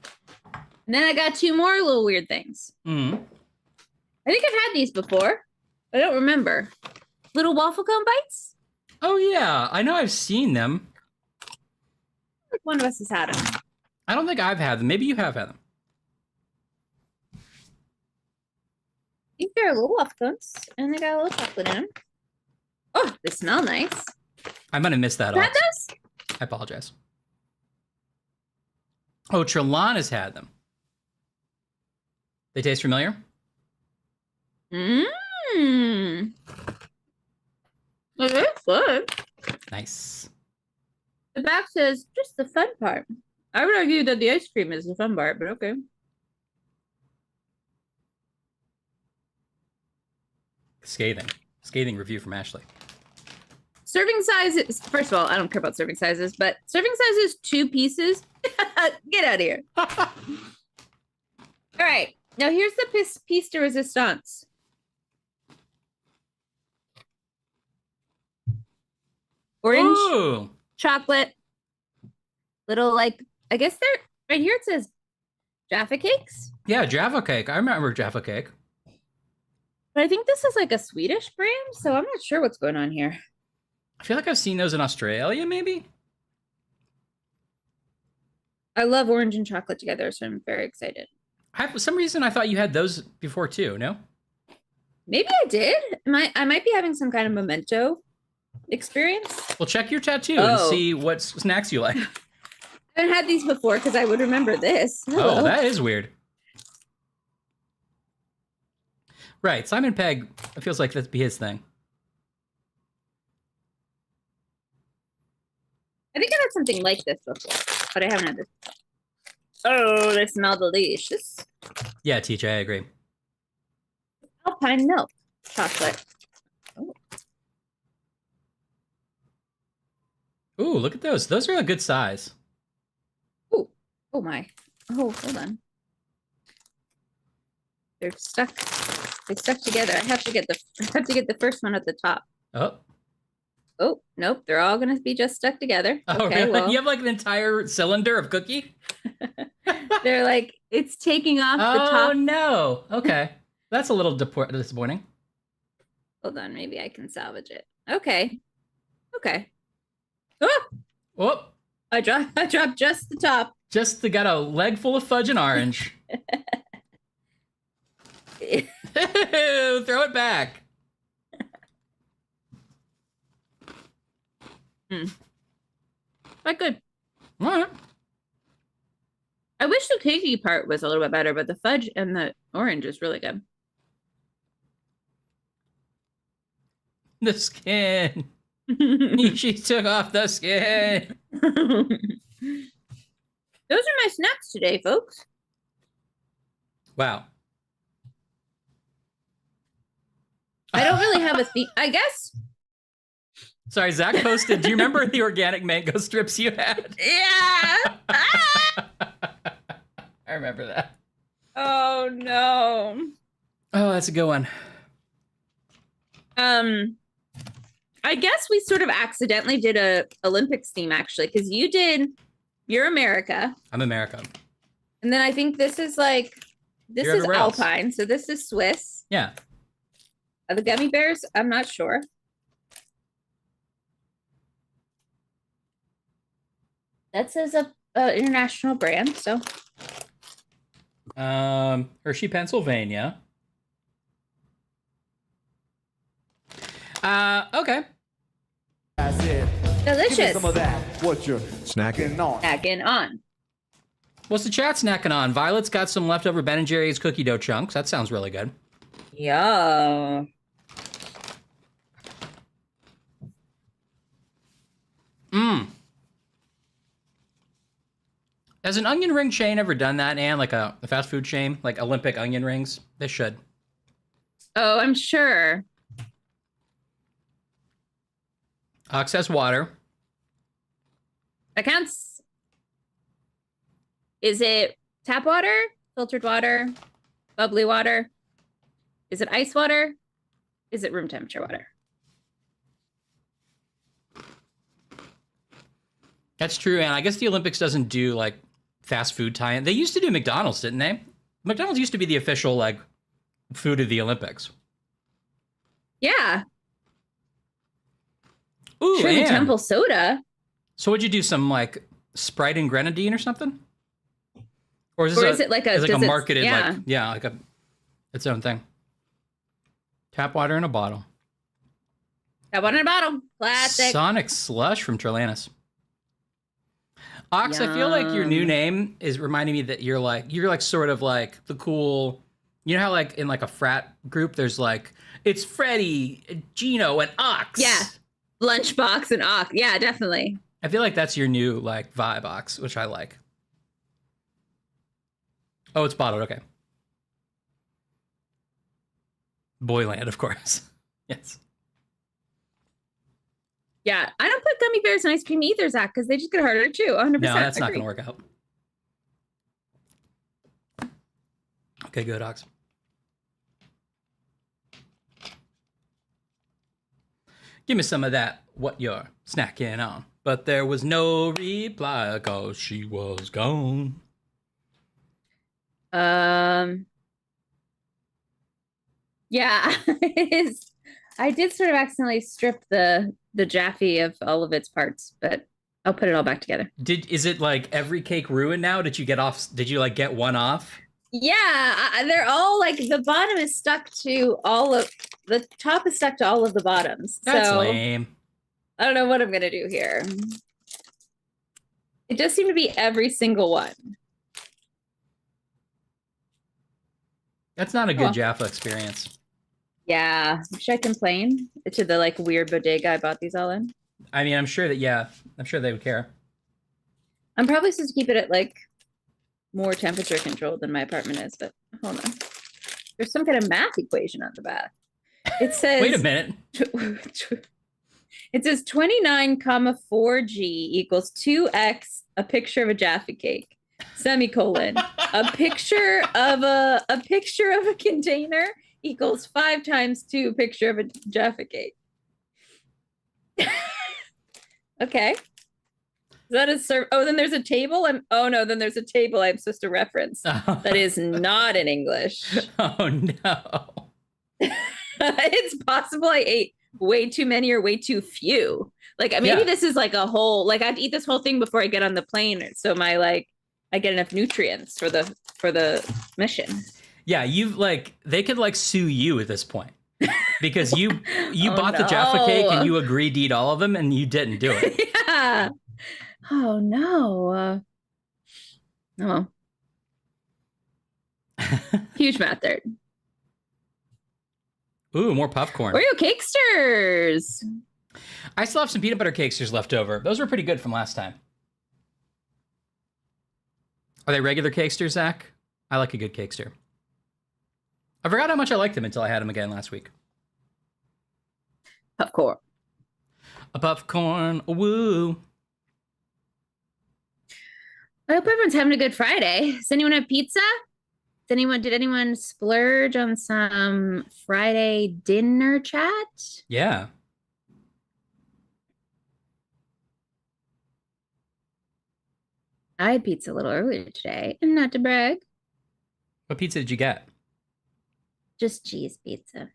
And then I got two more little weird things. Mm-hmm. I think I've had these before, but I don't remember. Little waffle cone bites? Oh yeah, I know I've seen them. Like one of us has had them. I don't think I've had them. Maybe you have had them. I think they're little waffles, and they got a little chocolate in them. Oh, they smell nice. I might have missed that. Had those? I apologize. Oh, Trelawn had them. They taste familiar? Mmm. It is good. Nice. The back says just the fun part. I would argue that the ice cream is the fun part, but okay. Scathing review from Ashley. Serving size is, first of all, I don't care about serving sizes, but serving size is 2 pieces. Get out of here. All right. Now here's the piece de resistance. Orange, Ooh. chocolate, little like, I guess they're, right here it says Jaffa cakes. Yeah, Jaffa cake. I remember Jaffa cake. But I think this is like a Swedish brand, so I'm not sure what's going on here. I feel like I've seen those in Australia, maybe? I love orange and chocolate together, so I'm very excited. For some reason, I thought you had those before too, no? Maybe I did. I might be having some kind of memento experience. Well, check your tattoo and see what snacks you like. I haven't had these before because I would remember this. Hello. Oh, that is weird. Right, Simon Pegg, it feels like that'd be his thing. I think I had something like this before, but I haven't had this before. Oh, they smell delicious. Yeah, TJ, I agree. Alpine milk chocolate. Oh. Ooh, look at those. Those are a good size. Ooh. Oh my. Oh, hold on. They're stuck. They stuck together. I have to get the first one at the top. Oh. Oh, nope. They're all gonna be just stuck together. Oh, okay, really? well. You have like an entire cylinder of cookie? They're like, it's taking off the top. Oh, no. Okay. That's a little disappointing. Hold on, maybe I can salvage it. Okay. Okay. Oh, Whoop. I dropped just the top. Got a leg full of fudge and orange. Throw it back. Quite good. All right. I wish the cakey part was a little bit better, but the fudge and the orange is really good. The skin. She took off the skin. Those are my snacks today, folks. Wow. I don't really have a theme. I guess. Sorry, Zach posted. Do you remember the organic mango strips you had? Yeah. I remember that. Oh no. Oh, that's a good one. I guess we sort of accidentally did a Olympics theme actually, because you're America. I'm America. And then I think this is like, this You're is everywhere else. Alpine, so this is Swiss. Yeah. Are the gummy bears? I'm not sure. That says a international brand, so. Hershey, Pennsylvania. Okay. That's it. Delicious. Give me some of that. What you're Snacking. on. Snacking on. What's the chat snacking on? Violet's got some leftover Ben & Jerry's cookie dough chunks. That sounds really good. Yeah. Has an onion ring chain ever done that, Anne? Like a fast food chain? Like Olympic onion rings? They should. Oh, I'm sure. Ox has water. That counts. Is it tap water, filtered water, bubbly water? Is it ice water? Is it room temperature water? That's true, and I guess the Olympics doesn't do like fast food tie-in. They used to do McDonald's, didn't they? McDonald's used to be the official like food of the Olympics. Yeah. Ooh, Shirley and Temple soda. so would you do some like Sprite and grenadine or something? Or is it like a, is it like does a it- marketed yeah. like its own thing? Tap water in a bottle. Got one in a bottle. Classic. Sonic Slush from Trolanus. Ox, I feel like your new Yum. name is reminding me that you're like sort of like the cool, you know how like in like a frat group there's like it's Freddie, Gino, and Ox. Yeah. Lunchbox and Ock. Yeah, definitely. I feel like that's your new like vibe, Ox, which I like. Oh, it's bottled. Okay. Boyland, of course. Yes. Yeah, I don't put gummy bears in ice cream either, Zach, because they just get harder to chew. 100%. No, that's not agree. going to work out. Okay, good, Ox. Give me some of that, what you're snacking on. But there was no reply because she was gone. Yeah, it is. I did sort of accidentally strip the Jaffe of all of its parts, but I'll put it all back together. Is it like every cake ruined now? Did you like get one off? Yeah, they're all like the bottom is stuck to all of the top is stuck to all of the bottoms. That's so lame. I don't know what I'm gonna do here. It does seem to be every single one. That's not a good Jaffa experience. Yeah. Should I complain to the like weird bodega I bought these all in? I mean, I'm sure they would care. I'm probably supposed to keep it at like more temperature controlled than my apartment is, but hold on. There's some kind of math equation on the back. It says Wait a minute. It says 29, 4G equals 2x a picture of a Jaffa cake. Semicolon. A picture of a container equals 5 times 2 picture of a Jaffa cake. Okay. Is that a then there's a table. Then there's a table I'm supposed to reference. That is not in English. Oh no. It's possible I ate way too many or way too few. Like maybe this is like a whole, like I'd eat this whole thing before I get on the plane. So I get enough nutrients for the mission. Yeah, they could like sue you at this point because you bought the Jaffa cake and you agreed to eat all of them and you didn't do it. Yeah. Oh no. Oh. Huge math there. Ooh, more popcorn. Oreo Cakesters. I still have some peanut butter cakesters left over. Those were pretty good from last time. Are they regular cakesters, Zach? I like a good cakester. I forgot how much I liked them until I had them again last week. Popcorn. A popcorn, woo. I hope everyone's having a good Friday. Does anyone have pizza? Did anyone splurge on some Friday dinner chat? Yeah. I had pizza a little earlier today, and not to brag. What pizza did you get? Just cheese pizza.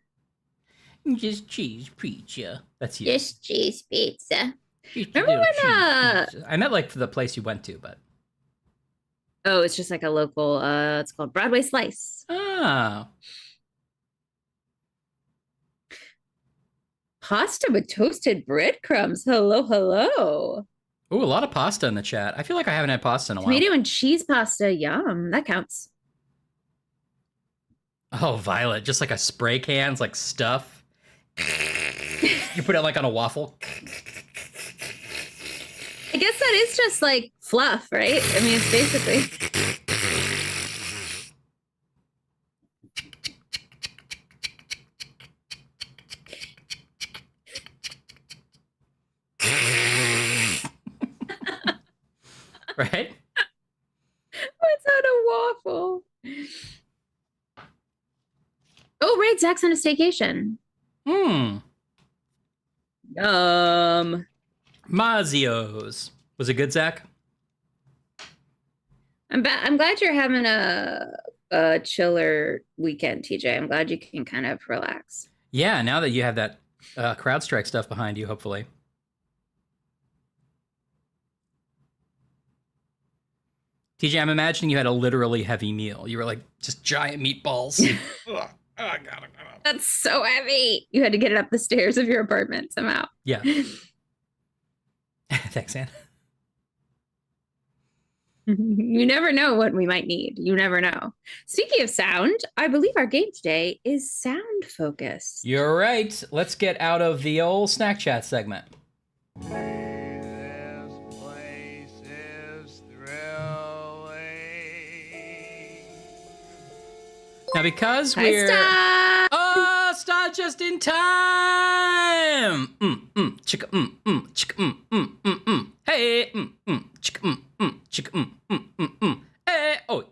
Just cheese pizza. That's you. Just cheese pizza. Just Remember when pizza. I meant like for the place you went to, but oh, it's just like a local it's called Broadway Slice. oh. Pasta with toasted breadcrumbs. Hello, hello. Ooh, a lot of pasta in the chat. I feel like I haven't had pasta in a while. Tomato and cheese pasta. Yum. That counts. Oh, Violet, just like a spray can, it's like stuff. You put it like on a waffle. I guess that is just like fluff, right? I mean, it's basically. Right? What's on a waffle? Oh, right. Zach's on a staycation. Mazio's. Was it good, Zach? I'm glad you're having a chiller weekend, TJ. I'm glad you can kind of relax. Yeah, now that you have that CrowdStrike stuff behind you, hopefully. TJ, I'm imagining you had a literally heavy meal. You were like just giant meatballs. Ugh. Oh, God. That's so heavy. You had to get it up the stairs of your apartment somehow. Yeah. Thanks, Anne. You never know what we might need. You never know. Speaking of sound, I believe our game today is sound focused. You're right. Let's get out of the old snack chat segment. This place is thrilling. Now, because Hi, we're... Star. Oh, start just in time! Chicka, chicka, hey, chicka, chicka, hey, oi,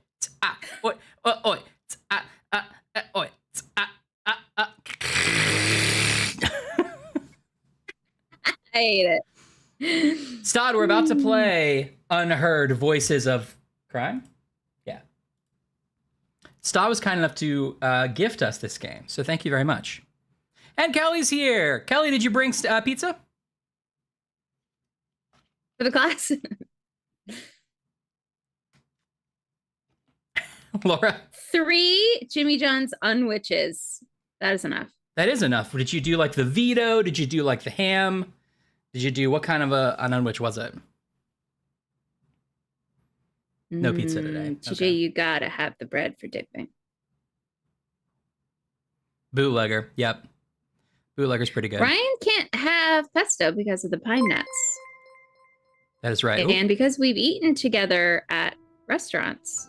oi, oi, oi, I hate it. Stod, we're about to play Unheard Voices of Crime. Yeah. Stod was kind enough to gift us this game, so thank you very much. And Kelly's here. Kelly, did you bring pizza? For the class. Laura? 3 Jimmy John's Unwitches. That is enough. That is enough. Did you do like the Vito? Did you do like the ham? Did you do, what kind of an unwitch was it? No pizza today. TJ, Okay. you gotta have the bread for dipping. Bootlegger. Yep. Bootlegger's pretty good. Ryan can't have pesto because of the pine nuts. That is right. And because we've eaten together at restaurants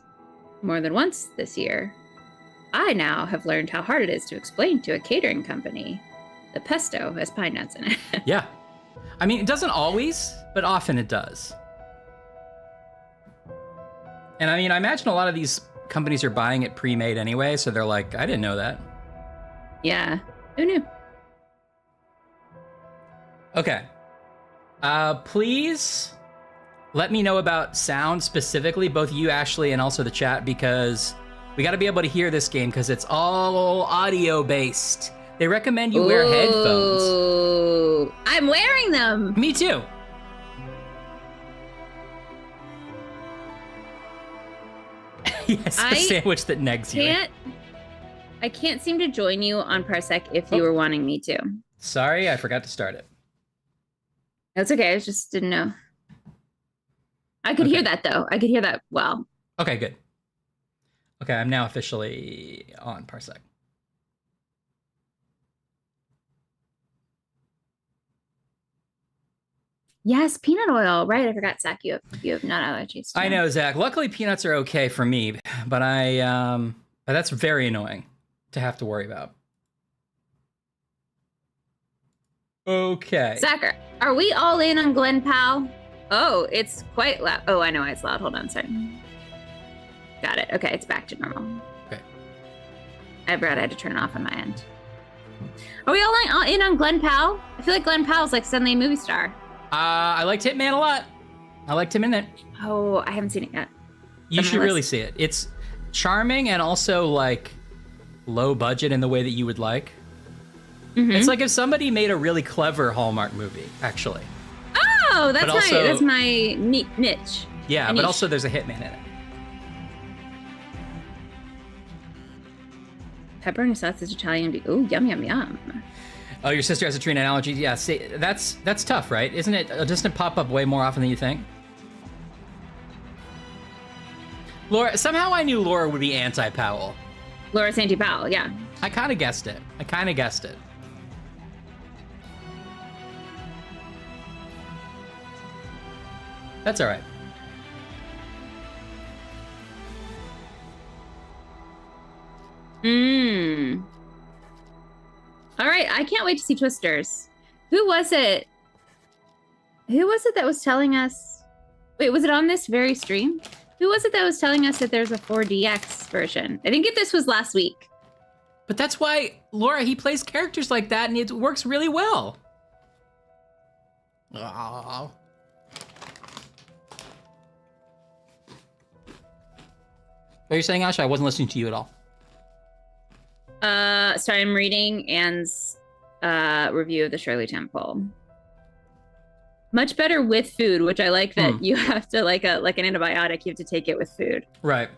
more than once this year, I now have learned how hard it is to explain to a catering company the pesto has pine nuts in it. Yeah. I mean, it doesn't always, but often it does. And I mean, I imagine a lot of these companies are buying it pre-made anyway, so they're like, I didn't know that. Yeah. Who knew? Okay. Please let me know about sound specifically, both you, Ashley, and also the chat, because we got to be able to hear this game because it's all audio based. They recommend you wear headphones. Oh, I'm wearing them. Me too. Yes, a sandwich that negs you. I can't seem to join you on Parsec if you were wanting me to. Sorry, I forgot to start it. That's okay. I just didn't know. I could hear that though. I could hear that well. Okay, good. Okay, I'm now officially on Parsec. Yes, peanut oil. Right. I forgot, Zach. You have nut allergies. I know, Zach. Luckily, peanuts are okay for me, but but that's very annoying to have to worry about. Okay. Zach, are we all in on Glen Powell? Oh, it's quite loud. Oh, I know it's loud. Hold on, sorry. Got it. Okay, it's back to normal. Okay. I had to turn it off on my end. Are we all in on Glen Powell? I feel like Glen Powell's like suddenly a movie star. I liked Hitman a lot. I liked him in it. Oh, I haven't seen it yet. You should really see it. It's charming and also like low budget in the way that you would like. Mm-hmm. It's like if somebody made a really clever Hallmark movie, actually. Oh, that's my niche. Yeah, but also there's a hitman in it. Pepperoni sausage Italian beef. Oh, yum yum yum. Oh, your sister has a tree nut allergy. Yeah, see, that's tough, right? Isn't it? Doesn't it pop up way more often than you think? Laura, somehow I knew Laura would be anti-Powell. Laura's anti-Powell, yeah. I kind of guessed it. That's all right. All right, I can't wait to see Twisters. Who was it? Who was it that was telling us? Wait, was it on this very stream? Who was it that was telling us that there's a 4DX version? I think this was last week. But that's why, Laura, he plays characters like that and it works really well. Aww. What are you saying, Asha? I wasn't listening to you at all. Sorry, I'm reading Anne's review of the Shirley Temple. Much better with food, which I like that you have to, like an antibiotic, you have to take it with food. Right.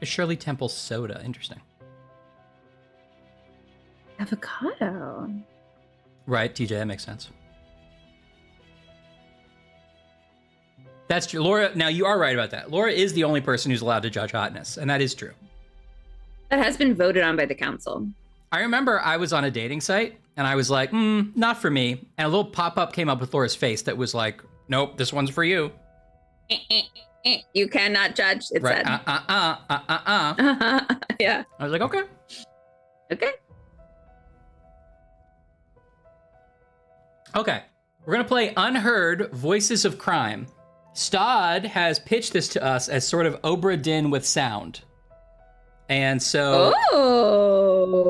A Shirley Temple soda. Interesting. Avocado. Right, TJ, that makes sense. That's true. Laura, now you are right about that. Laura is the only person who's allowed to judge hotness, and that is true. That has been voted on by the council. I remember I was on a dating site, and I was like, not for me. And a little pop-up came up with Laura's face that was like, nope, this one's for you. You cannot judge, it right. said. Yeah. I was like, okay. Okay. Okay. We're going to play Unheard, Voices of Crime. Stod has pitched this to us as sort of Obra Dinn with sound. And so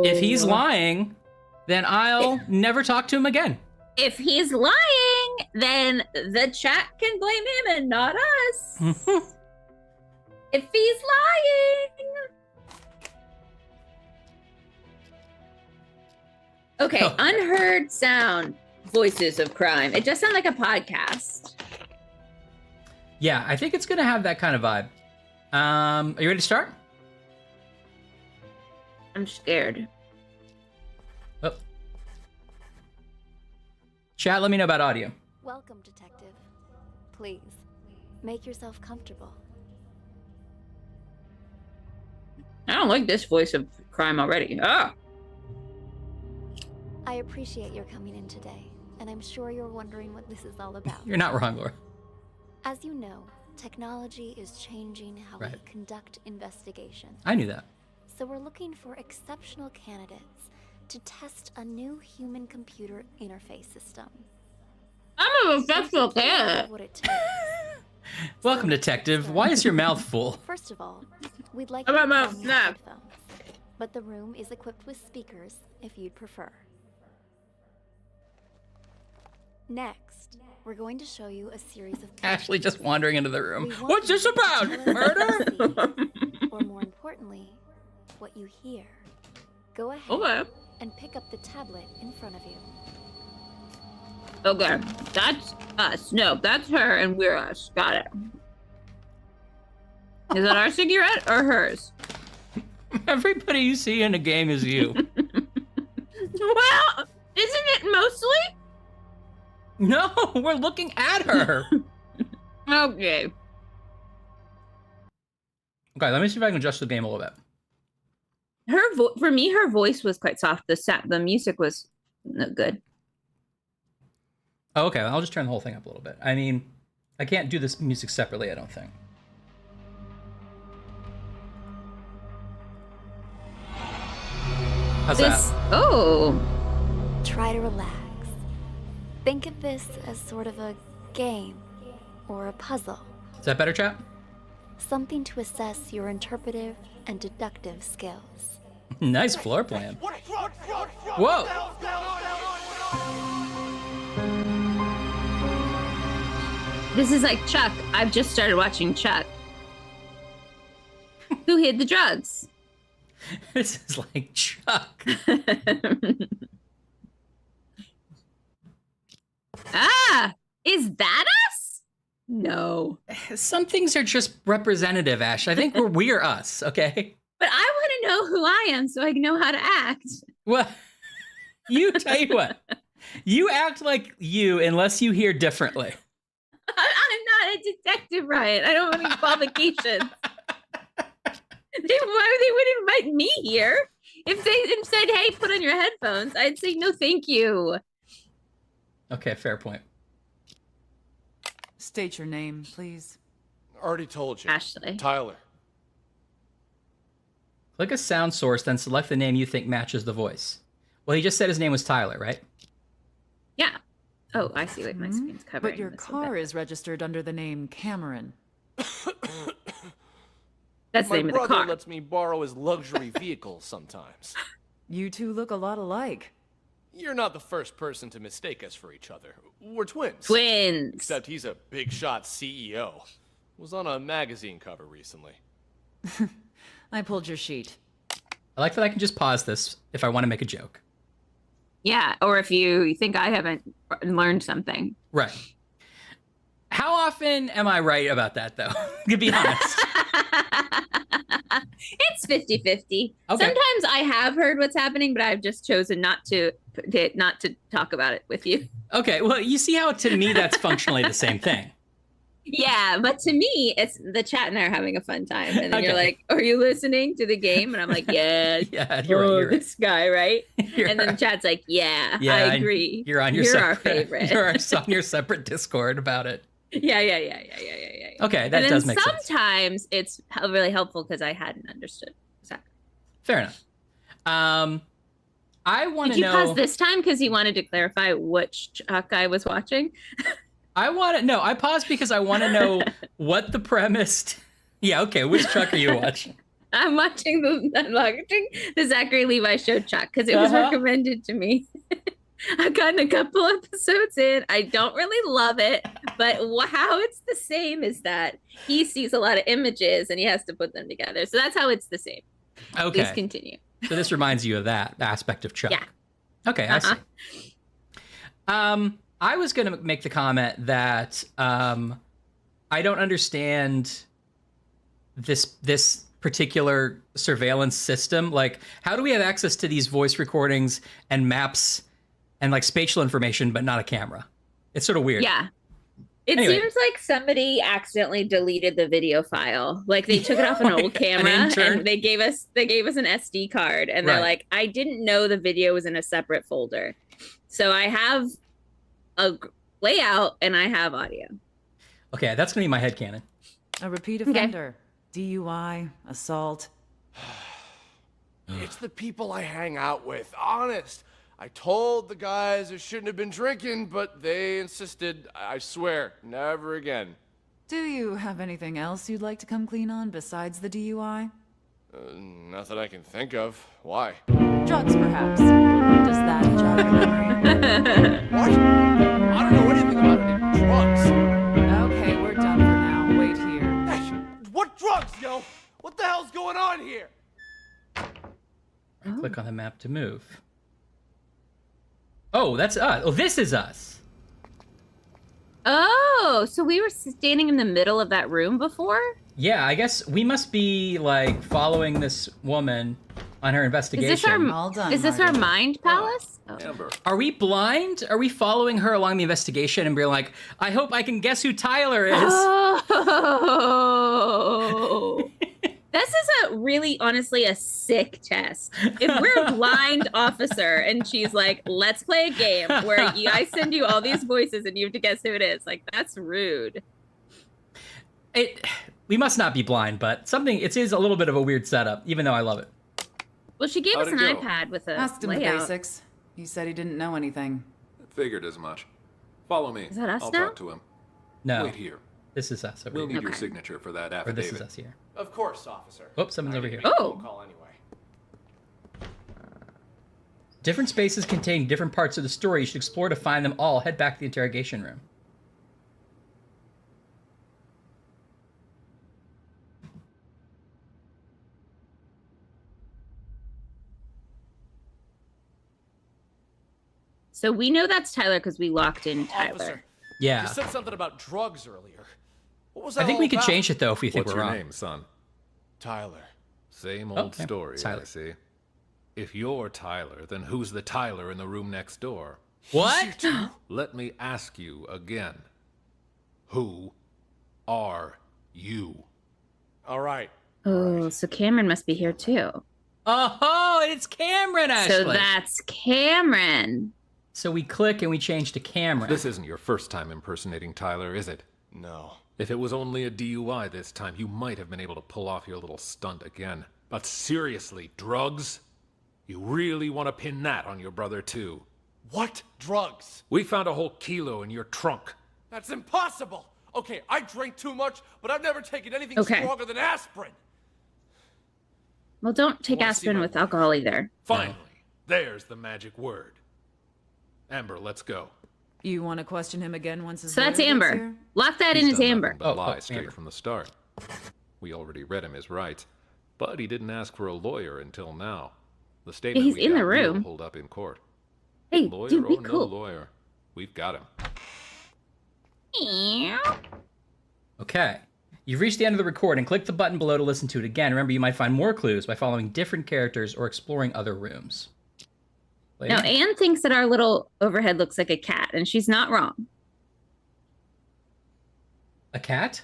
if he's lying, then I'll never talk to him again. If he's lying, then the chat can blame him and not us. If he's lying. Okay, Unheard sound, Voices of Crime. It does sound like a podcast. Yeah, I think it's going to have that kind of vibe. Are you ready to start? I'm scared. Oh. Chat, let me know about audio. Welcome, detective. Please, make yourself comfortable. I don't like this voice of crime already. Ah! I appreciate your coming in today, and I'm sure you're wondering what this is all about. You're not wrong, Laura. As you know, technology is changing how we Right. conduct investigations. I knew that. So we're looking for exceptional candidates to test a new human-computer interface system. I'm a professional cat. What it takes. Welcome, detective. Why is your mouth full? First of all, we'd like How you to about put on my your snap? headphones, but the room is equipped with speakers if you'd prefer. Next, we're going to show you a series of Ashley just wandering into the room. We want What's you this to about? tell us Murder? what you see, or more importantly, what you hear. Go ahead Okay. and pick up the tablet in front of you. Okay. That's us. No, that's her and we're us. Got it. Is that our cigarette or hers? Everybody you see in a game is you. Well, isn't it mostly? No, we're looking at her. Okay. Okay, let me see if I can adjust the game a little bit. For me, her voice was quite soft. The music was no good. Oh, okay, I'll just turn the whole thing up a little bit. I mean, I can't do this music separately, I don't think. How's that? Oh. Try to relax. Think of this as sort of a game or a puzzle. Is that better, chat? Something to assess your interpretive and deductive skills. Nice floor plan. Whoa! This is like Chuck. I've just started watching Chuck. Who hid the drugs? This is like Chuck. Ah, is that us? No. Some things are just representative, Ash. I think we're us, okay? But I want to know who I am so I can know how to act. Well, tell you what. You act like you unless you hear differently. I'm not a detective, Ryan. I don't have any qualifications. Why they would invite me here? If they said, hey, put on your headphones, I'd say, no, thank you. Okay, fair point. State your name, please. Already told you. Ashley. Tyler. Click a sound source, then select the name you think matches the voice. Well, he just said his name was Tyler, right? Yeah. Oh, I see what my screen's covering. But your this a little car bit. is registered under the name Cameron. That's the My name of the brother car. lets me borrow his luxury vehicles sometimes. You two look a lot alike. You're not the first person to mistake us for each other. We're twins. Twins. Except he's a big shot CEO. Was on a magazine cover recently. I pulled your sheet. I like that I can just pause this if I want to make a joke. Yeah, or if you think I haven't learned something. Right. How often am I right about that, though? To be honest. It's 50-50. Okay. Sometimes I have heard what's happening, but I've just chosen not to talk about it with you. Okay, well, you see how to me that's functionally the same thing. Yeah, but to me, it's the chat and I are having a fun time. And then you're Okay. like, are you listening to the game? And I'm like, yeah. Yeah, you're right. You're right. This guy, right? You're And then right. chat's like, yeah, Yeah, I agree. You're on your You're separate, our favorite. You're on your separate Discord about it. Yeah. Okay, that And does then make sense. sometimes it's really helpful because I hadn't understood. Exactly. Fair enough. I want Did to you know. pause this time because you wanted to clarify which Chuck I was watching? I paused because I want to know what the premise. Yeah, okay. Which Chuck are you watching? I'm watching the Zachary Levi show, Chuck, because it was recommended to me. I've gotten a couple episodes in. I don't really love it, but how it's the same is that he sees a lot of images and he has to put them together. So that's how it's the same. Okay. Please continue. So this reminds you of that aspect of Chuck. Yeah. Okay, I see. I was going to make the comment that I don't understand this particular surveillance system. Like, how do we have access to these voice recordings and maps and like spatial information, but not a camera? It's sort of weird. Yeah. It Anyway. seems like somebody accidentally deleted the video file. Like they took it off an old camera and they gave us an SD card and they're like, I didn't know the video was in a separate folder. So I have a layout and I have audio. Okay, that's going to be my headcanon. A repeat offender. DUI, assault. It's the people I hang out with, honest. I told the guys I shouldn't have been drinking, but they insisted. I swear, never again. Do you have anything else you'd like to come clean on besides the DUI? Not that I can think of. Why? Drugs, perhaps. Does that jog your memory? What? I don't know anything about any drugs. Okay, we're done for now. Wait here. Hey, what drugs, yo? What the hell's going on here? Click on the map to move. Oh, that's us. Oh, this is us. Oh, so we were standing in the middle of that room before? Yeah, I guess we must be like following this woman on her investigation. All done, Is this our Marty. mind palace? Oh. Amber. Are we blind? Are we following her along the investigation and being like, I hope I can guess who Tyler is? Oh. This is honestly a sick test. If we're a blind officer and she's like, let's play a game where I send you all these voices and you have to guess who it is. Like, that's rude. We must not be blind, but it is a little bit of a weird setup, even though I love it. Well, she gave How'd us an it go? iPad with a Asked him the layout. basics. He said he didn't know anything. Figured as much. Follow me. Is that us I'll now? talk to him. No, Wait here. this is us over We'll here. need your Okay. signature for that Or affidavit. this is us here. Of course, officer. Oops, someone's over here. Oh. Call anyway. Different spaces contain different parts of the story. You should explore to find them all. Head back to the interrogation room. So we know that's Tyler because we locked in Tyler. Officer, Yeah. you said something about drugs earlier. What was that I think all we could about? change it, though, if we think What's we're your wrong. name, son? Tyler. Same Oh, old yeah. story, Tyler. I see. If you're Tyler, then who's the Tyler in the room next door? What? Let me ask you again. Who are you? All right. Oh, so Cameron must be here too. Oh, it's Cameron, Ashley. So that's Cameron. So we click and we change to Cameron. This isn't your first time impersonating Tyler, is it? No. If it was only a DUI this time, you might have been able to pull off your little stunt again. But seriously, drugs? You really want to pin that on your brother, too? What drugs? We found a whole kilo in your trunk. That's impossible. Okay, I drink too much, but I've never taken anything Okay. stronger than aspirin. Well, don't take wanna see aspirin my with wife? alcohol either. Finally, there's the magic word. Amber, let's go. You want to question him again once his So that's lawyer gets Amber. here? Lock that He's in as done Amber. nothing but lie Oh, straight Amber. from the start. We already read him his rights, but he didn't ask for a lawyer until now. The statement he's we in got the will room. hold up in court. Hey, Lawyer dude, be or no cool. lawyer, we've got him. Okay. You've reached the end of the recording. Click the button below to listen to it again. Remember, you might find more clues by following different characters or exploring other rooms. Later. Now, Anne thinks that our little overhead looks like a cat, and she's not wrong. A cat?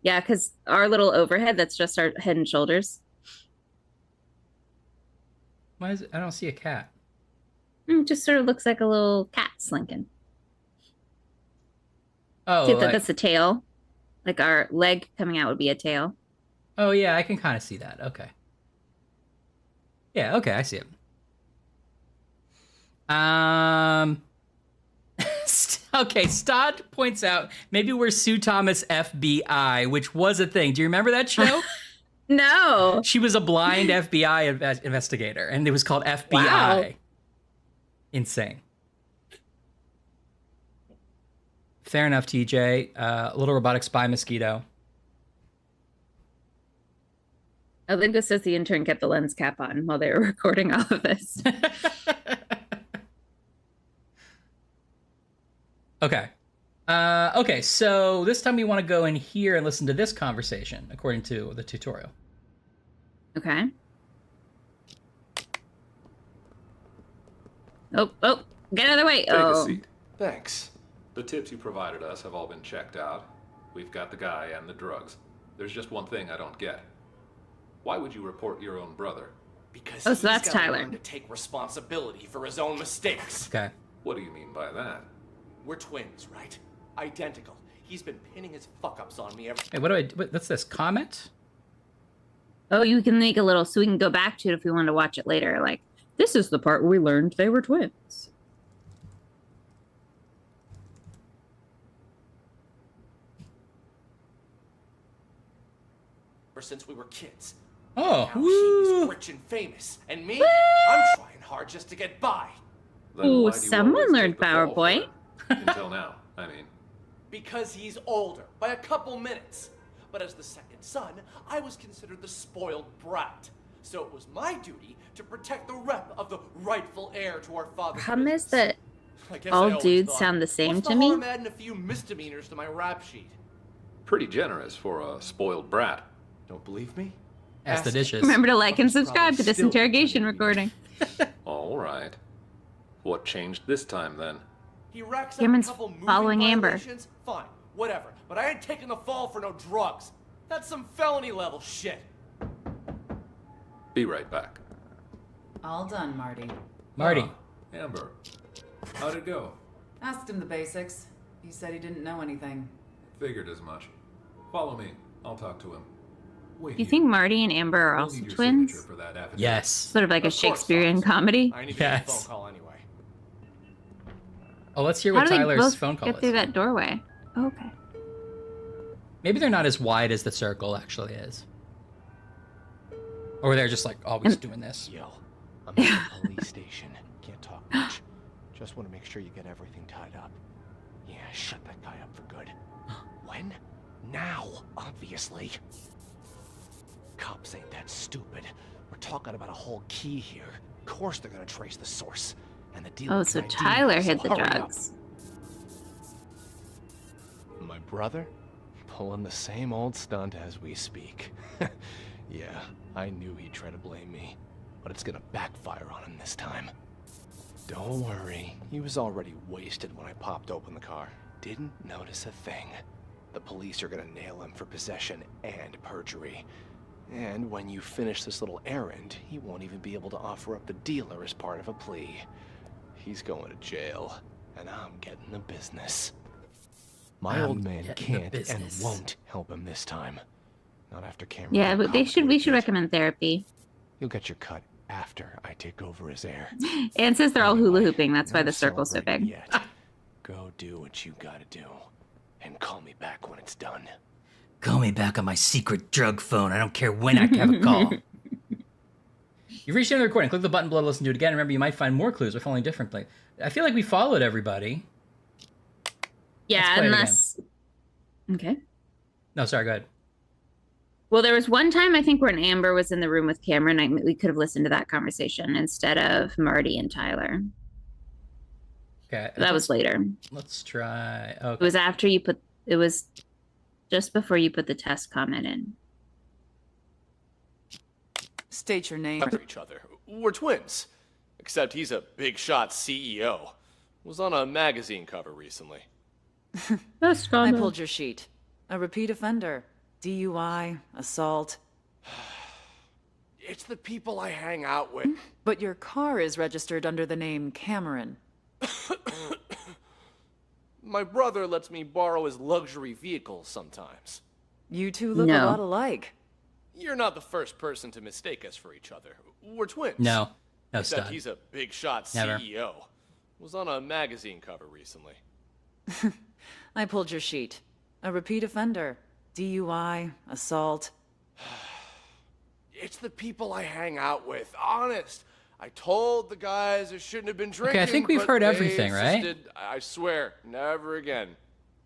Yeah, because our little overhead, that's just our head and shoulders. Why is it? I don't see a cat. Just sort of looks like a little cat slinking. Oh, See, like, that's the tail. Like our leg coming out would be a tail. oh yeah, I can kind of see that. Okay. Yeah, okay, I see it. Okay, Stod points out maybe we're Sue Thomas FBI, which was a thing. Do you remember that show? No. She was a blind FBI investigator, and it was called FBI. Wow. Insane. Fair enough, TJ. Little robotic spy mosquito. Olingo says the intern kept the lens cap on while they were recording all of this. Okay. Okay, so this time we want to go in here and listen to this conversation, according to the tutorial. Okay. Oh, get out of the way. Take a Oh, seat. Thanks. The tips you provided us have all been checked out. We've got the guy and the drugs. There's just one thing I don't get. Why would you report your own brother? Because Oh, so he's that's gotta Tyler. learn to take responsibility for his own mistakes. Okay. What do you mean by that? We're twins, right? Identical. He's been pinning his fuck-ups on me ever. Hey, what's this? Comment? oh, you can make a little so we can go back to it if we want to watch it later. Like, this is the part where we learned they were twins. since we were kids. Oh, Now woo. he's rich and famous, and me, I'm trying hard just to get by. Then Ooh, why do you someone always learned take the fall for PowerPoint. it? Until now, I mean. Because he's older, by a couple minutes. But as the second son, I was considered the spoiled brat. So it was my duty to protect the rep of the rightful heir to our father's Problem is business. that I guess all I always dudes thought, sound the same what's to the me? harm adding a few misdemeanors to my rap sheet? Pretty generous for a spoiled brat. Don't believe me? Ask the Ask- dishes. remember to like and Fucker's subscribe to probably this still interrogation pretending recording. All right. What changed this time then? He racks up Cameron's a couple moving following Amber. violations? Fine, whatever. But I ain't taking the fall for no drugs. That's some felony level shit. Be right back. All done, Marty. Marty. Ah, Amber. How'd it go? Asked him the basics. He said he didn't know anything. Figured as much. Follow me. I'll talk to him. Wait. Do you think Marty and Amber are We'll also need your twins? signature for that affidavit. Yes. Sort of like a Of course, Shakespearean officer. comedy. I need to get a Yes. phone call anyway. Oh, let's hear How what do they Tyler's both phone call get through is. that doorway? Okay. Maybe they're not as wide as the circle actually is. Or they're just like always doing this. Yo, I'm at the police station. Can't talk much. Just want to make sure you get everything tied up. Yeah, shut that guy up for good. When? Now, obviously. Cops ain't that stupid. We're talking about a whole key here. Of course they're gonna trace the source. And the deal Oh, with so the ID, Tyler hid the hurry up. drugs. My brother? Pulling the same old stunt as we speak. Yeah, I knew he'd try to blame me, but it's gonna backfire on him this time. Don't worry, he was already wasted when I popped open the car. Didn't notice a thing. The police are gonna nail him for possession and perjury. And when you finish this little errand, he won't even be able to offer up the dealer as part of a plea. He's going to jail, and I'm getting the business. My I'm old man getting the can't and business. won't help him this time. Not after Cameron. Yeah, got but we should complicated. recommend therapy. You'll get your cut after I take over as heir. Anne says they're all hula Anyway, hooping. That's why no the circle's so celebrating big. yet. Go do what you gotta do, and call me back when it's done. Call me back on my secret drug phone. I don't care when I have a call. You've reached the end of the recording. Click the button below to listen to it again. Remember, you might find more clues by following different places. I feel like we followed everybody. Yeah, play it unless. Okay. No, sorry, go ahead. Well, there was one time I think when Amber was in the room with Cameron, we could have listened to that conversation instead of Marty and Tyler. Okay. That was later. Let's try. It Okay. was after you put. It was just before you put the test comment in. State your name. For each other. We're twins. Except he's a big shot CEO. Was on a magazine cover recently. I pulled your sheet. A repeat offender. DUI, assault. It's the people I hang out with. But your car is registered under the name Cameron. My brother lets me borrow his luxury vehicles sometimes. You two look a No. lot alike. You're not the first person to mistake us for each other. We're twins. No. No Except stud. he's a big shot Never. CEO. Was on a magazine cover recently. I pulled your sheet. A repeat offender. DUI, assault. It's the people I hang out with, honest. I told the guys I shouldn't have been drinking. I think we've but heard they everything, right? insisted. I swear, never again.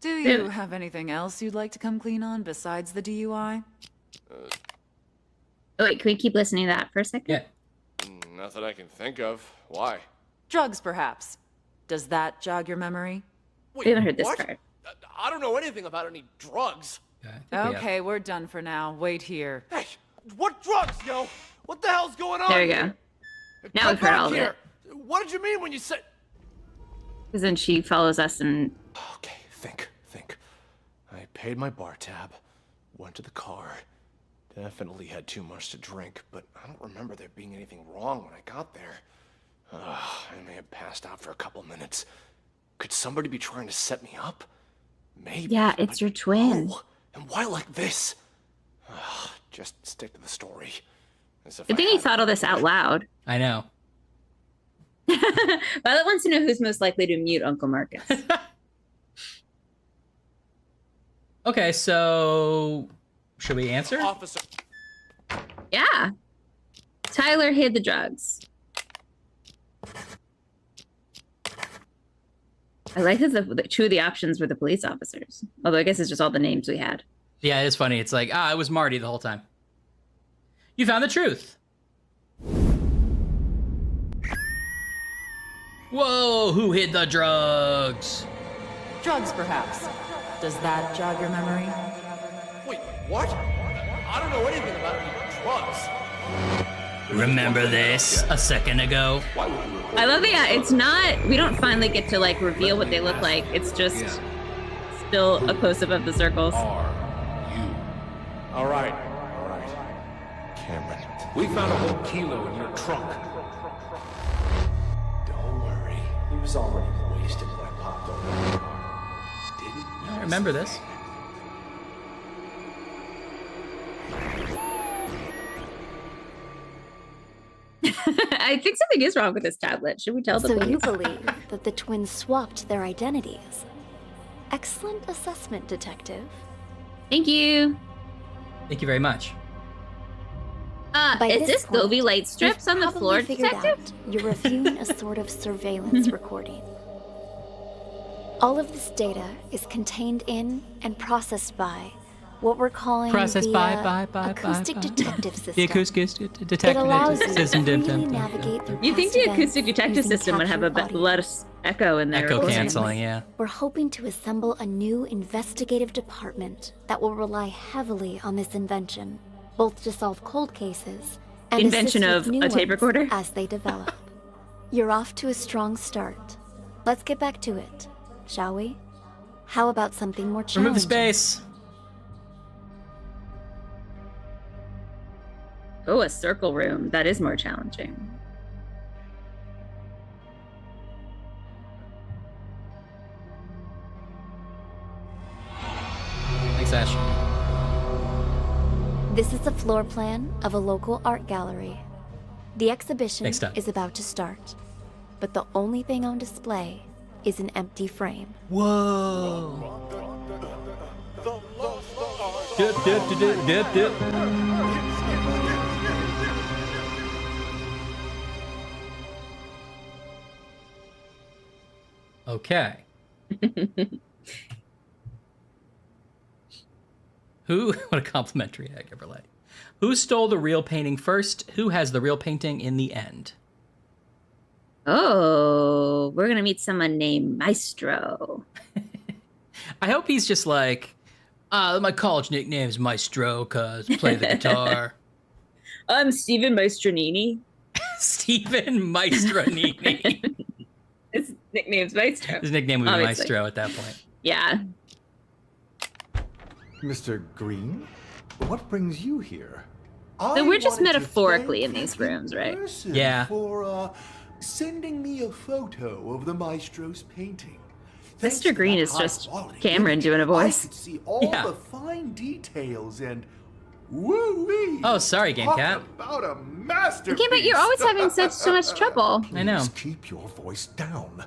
Do you have anything else you'd like to come clean on besides the DUI? Oh, wait, can we keep listening to that for a second? Yeah. Not that I can think of. Why? Drugs, perhaps. Does that jog your memory? Wait, We haven't heard this what? part. I don't know anything about any drugs. I think we have- Okay, we're done for now. Wait here. Hey, what drugs, yo? What the hell's going on? There we go. here? Now Come we've heard back all of here. What did you mean when you said? Because then she follows us and Okay, think. I paid my bar tab, went to the car. Definitely had too much to drink, but I don't remember there being anything wrong when I got there. I may have passed out for a couple minutes. Could somebody be trying to set me up? Maybe. yeah, it's but your twin. who? And why like this? Just stick to the story. As if Good I thing he hadn't thought all this out already. loud. I know. Violet wants to know who's most likely to mute Uncle Marcus. Okay, so should we answer? Officer. Yeah. Tyler hid the drugs. I like that the two of the options were the police officers. Although I guess it's just all the names we had. Yeah, it's funny. It's like, it was Marty the whole time. You found the truth. Whoa, who hid the drugs? Drugs, perhaps. Does that jog your memory? Wait, what? I don't know anything about any drugs. Remember this a second ago? I love that it's not, we don't finally get to like reveal what they look like. It's just still a close up of the circles. Are you? All right. Cameron. We found a whole kilo in your trunk. Don't worry. He was already wasted when I popped over the car. Didn't I remember this. I think something is wrong with this tablet. Should we tell the So police? you believe that the twins swapped their identities? Excellent assessment, detective. Thank you. Thank you very much. By Is this point, Gobi light strips you've on the probably floor, figured detective? out you're reviewing a sort of surveillance recording. All of this data is contained in and processed by what we're calling Processed the by acoustic detective system. The acoustic It detective allows you to system. freely navigate through You think past the acoustic events detective using system would have a captured audio. less echo in there? Echo recording. canceling, yeah. We're hoping to assemble a new investigative department that will rely heavily on this invention, both to solve cold cases and Invention assist with of new a tape ones recorder? as they develop. You're off to a strong start. Let's get back to it, shall we? How about something more challenging? Remove the space. Oh, a circle room. That is more challenging. Thanks, Ash. This is the floor plan of a local art gallery. The exhibition Next up. is about to start, but the only thing on display is an empty frame. Whoa. Dip, dip, dip, dip, dip. Okay. What a complimentary egg, Everlay. Who stole the real painting first? Who has the real painting in the end? Oh, we're gonna meet someone named Maestro. I hope he's just like, my college nickname's Maestro, cause play the guitar. I'm Steven Maestronini. Steven Maestronini. His nickname's Maestro. His nickname would be Obviously. Maestro at that point. Yeah. Mr. Green, what brings you here? So we're just metaphorically in these rooms, right? Yeah. For sending me a photo of the maestro's painting. Thanks Mr. to Green that is just high-quality Cameron image, doing a voice. I could see all Yeah. the fine details and woo-wee. Oh, sorry, Game Talk Cat. about a masterpiece. Okay, but you're always having so much trouble. I know. Please keep your voice down.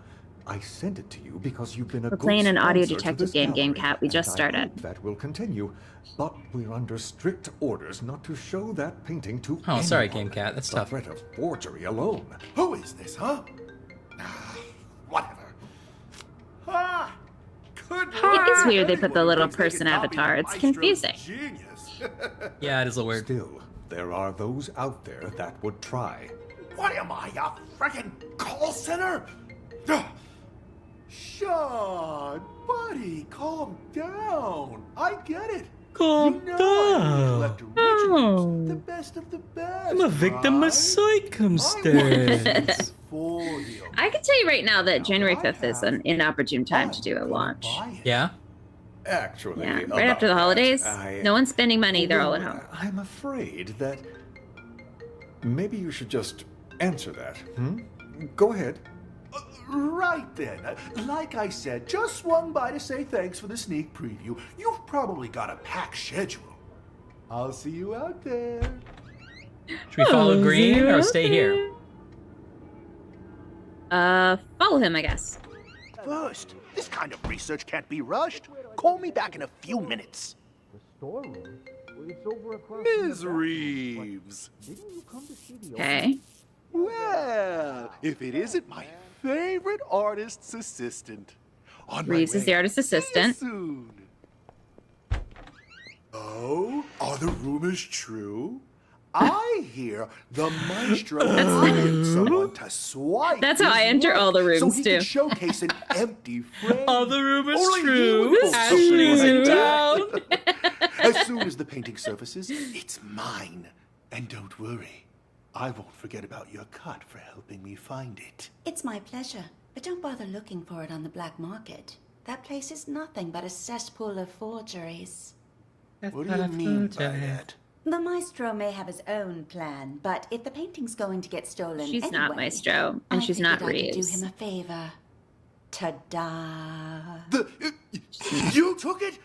I sent it to you because you've been a We're good playing an audio sponsor to detective this game, Game gallery, Cat. We just and started. I hope that will continue, but we're under strict orders not to show that painting to Oh, sorry, anyone. Game Cat. That's The tough. threat of forgery alone. Who is this, huh? Whatever. Ah, good It is work. weird they put the Anyone little thinks they person can copy avatar. the It's maestro's confusing. Genius. Yeah, it is a little weird. Still, there are those out there that would try. What am I, a freaking call center? Ugh. Sean, buddy, calm down. I get it. Calm you know down. I collect originals, the best of the best. I'm a victim right? of circumstance. For you. I can tell you right now that Now, January I 5th is an inopportune time to do a launch. Yeah. Actually, Yeah, right about after the that, holidays. I- No one's spending money. They're all at home. I'm afraid that maybe you should just answer that. Go ahead. Right then. Like I said, just swung by to say thanks for the sneak preview. You've probably got a packed schedule. I'll see you out there. Should we follow Green or stay here? Follow him, I guess. First, this kind of research can't be rushed. Call me back in a few minutes. Ms. Reeves. Okay. Well, if it isn't my favorite artist's assistant. On my Reeves is way. the artist assistant. See you soon. Oh, are the rumors true? I hear the maestro hired someone to swipe. That's how his I enter work all the rooms, so he too. Can showcase an empty frame. All the rumors Only he true. would pull Ashley's something in like town. that. As soon as the painting surfaces, it's mine. And don't worry, I won't forget about your cut for helping me find it. It's my pleasure, but don't bother looking for it on the black market. That place is nothing but a cesspool of forgeries. What do you mean by that? The maestro may have his own plan, but if the painting's going to get stolen She's anyway, not Maestro, and she's not I could do Reeves. him a favor. Ta-da! You took it?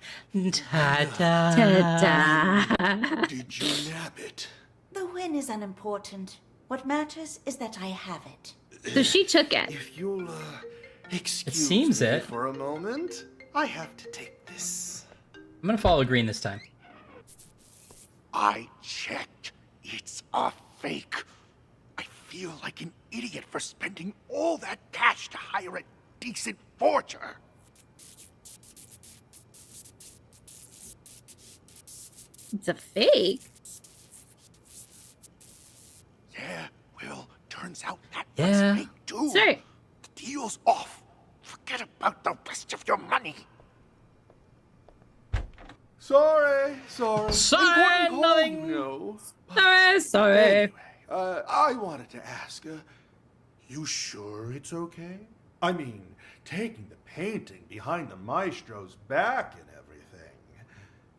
Ta-da. Ta-da. Did you nab it? The win is unimportant. What matters is that I have it. So she took it. If you'll excuse seems me it. for a moment, I have to take this. I'm gonna follow Green this time. I checked. It's a fake. I feel like an idiot for spending all that cash to hire a decent forger. It's a fake. Yeah, well, turns out that Yeah. was fake too. Sorry. The deal's off. Forget about the rest of your money. Sorry. Sorry, Important call, nothing. No. Sorry. Anyway, I wanted to ask, you sure it's okay? I mean, taking the painting behind the maestro's back and everything.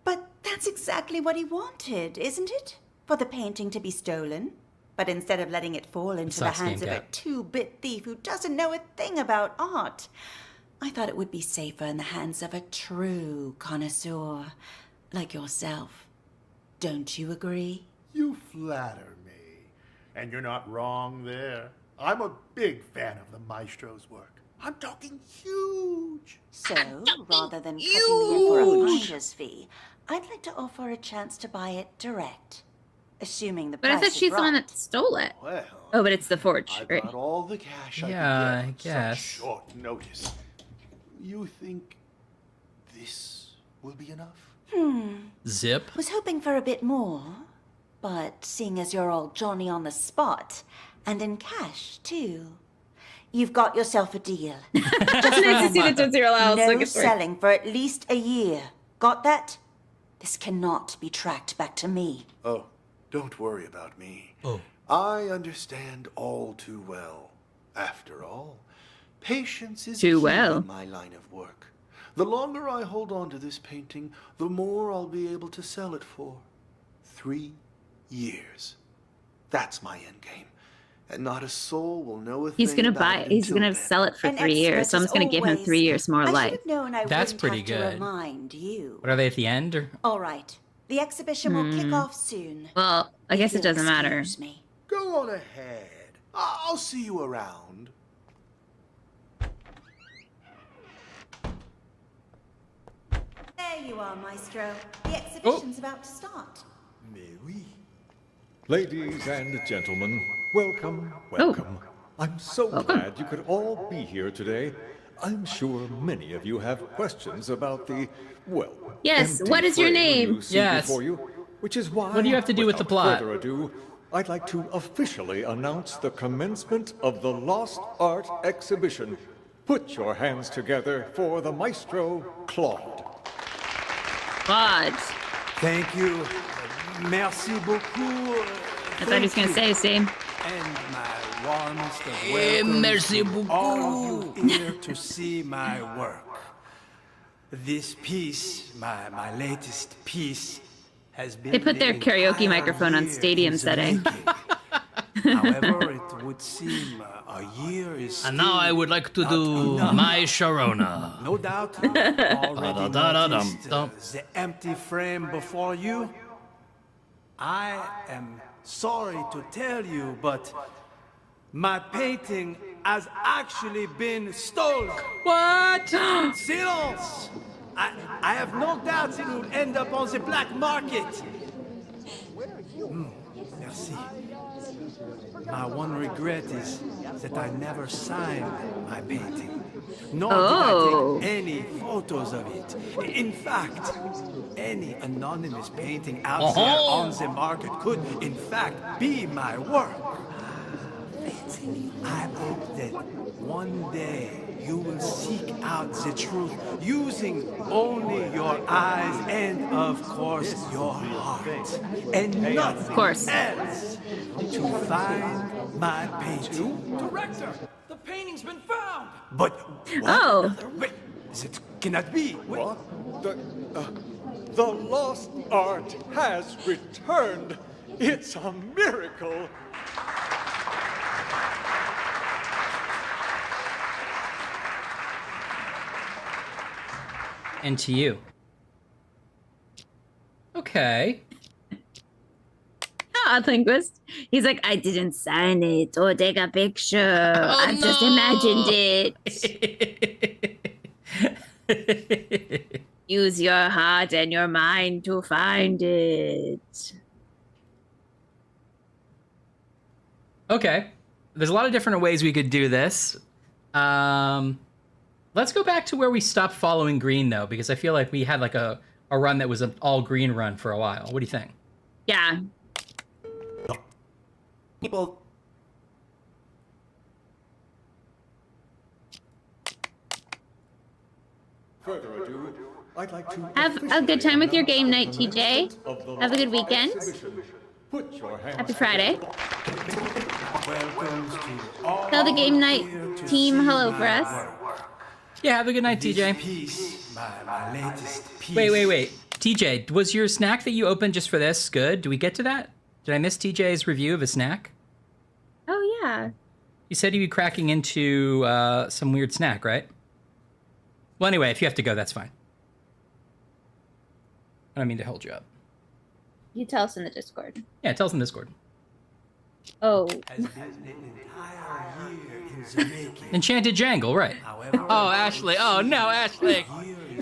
But that's exactly what he wanted, isn't it? For the painting to be stolen. But instead of letting it fall into the sucks, hands of Game a Cat. two-bit thief who doesn't know a thing about art, I thought it would be safer in the hands of a true connoisseur like yourself. Don't you agree? You flatter me. And you're not wrong there. I'm a big fan of the maestro's work. I'm talking huge. So, rather than cutting me in for a finder's fee, I'd like to offer a chance to buy it direct. Assuming the But I price thought she's is the one right. that stole it. Well, Oh, but it's the forge. I Right. got all the cash Yeah, I I could get on guess. such short notice. You think this will be enough? Zip. Was hoping for a bit more, but seeing as you're all Johnny on the spot, and in cash, too, you've got yourself a deal. Just nice to see the Tootsie Roll House. No Like it's selling for at least a year. Got that? This cannot be tracked back to me. Oh, don't worry about me. Oh. I understand all too well. After all, patience is Too key well. in my line of work. The longer I hold on to this painting, the more I'll be able to sell it for. 3 years. That's my end game. And not a soul will know a He's thing gonna about buy. it He's until gonna then. sell it for An 3 years. So I'm just expert gonna give him as 3 years more always. I life. should have known I That's wouldn't pretty have good. to remind you. What are they at the end? Or All right. The exhibition will kick off soon. Well, I guess it You'll doesn't matter. excuse me. Go on ahead. I'll see you around. There you are, Maestro. The exhibition's about to start. Mais oui. Ladies and gentlemen, welcome, welcome. I'm so glad you could all be here today. I'm sure many of you have questions about the, well, Yes, empty what is your frame name? you see Yes. before you, which is why, What do you have to do with the without plot? further ado, I'd like to officially announce the commencement of the Lost Art Exhibition. Put your hands together for the Maestro, Claude. God. Thank you. Merci beaucoup. I thought he was gonna say same. And my warmest of welcomes merci to all of you here to see my work. This piece, my latest piece, has been They put their the karaoke entire microphone on year stadium in the setting. making. However, it would seem a year is And now I would like to do enough. my Sharona. No doubt you already Da-da-da-da-dum, noticed dum. the empty frame before you. I am sorry to tell you, but my painting has actually been stolen. What? Silence! I have no doubts it will end up on the black market. Merci. My one regret is that I never signed my painting. Nor did I take any photos of it. In fact, any anonymous painting out there on the market could, in fact, be my work. I hope that one day you will seek out the truth using only your eyes and, of course, your heart. And nothing else to find my painting. Director, the painting's been found! But what? Oh. Wait, it cannot be. Wait. What? The lost art has returned. It's a miracle. And to you. Okay. Ah, linguist. He's like, I didn't sign it or take a picture. I just imagined it. Use your heart and your mind to find it. Okay. There's a lot of different ways we could do this. Let's go back to where we stopped following green, though, because I feel like we had like a run that was an all green run for a while. What do you think? Yeah. People. Further ado, I'd like to Have a good time with your game night, TJ. Have a good weekend. Put your hands Happy Friday. Welcome to all Tell the game night here to team see hello my for us. work. Yeah, have a good night, This TJ. piece, my latest piece. Wait. TJ, was your snack that you opened just for this good? Do we get to that? Did I miss TJ's review of a snack? Oh, yeah. You said you'd be cracking into some weird snack, right? Well, anyway, if you have to go, that's fine. I don't mean to hold you up. You tell us in the Discord. Yeah, tell us in Discord. Oh. Has been an entire year in the making. Enchanted Jangle, right. However, Oh, Ashley. Oh, no, Ashley.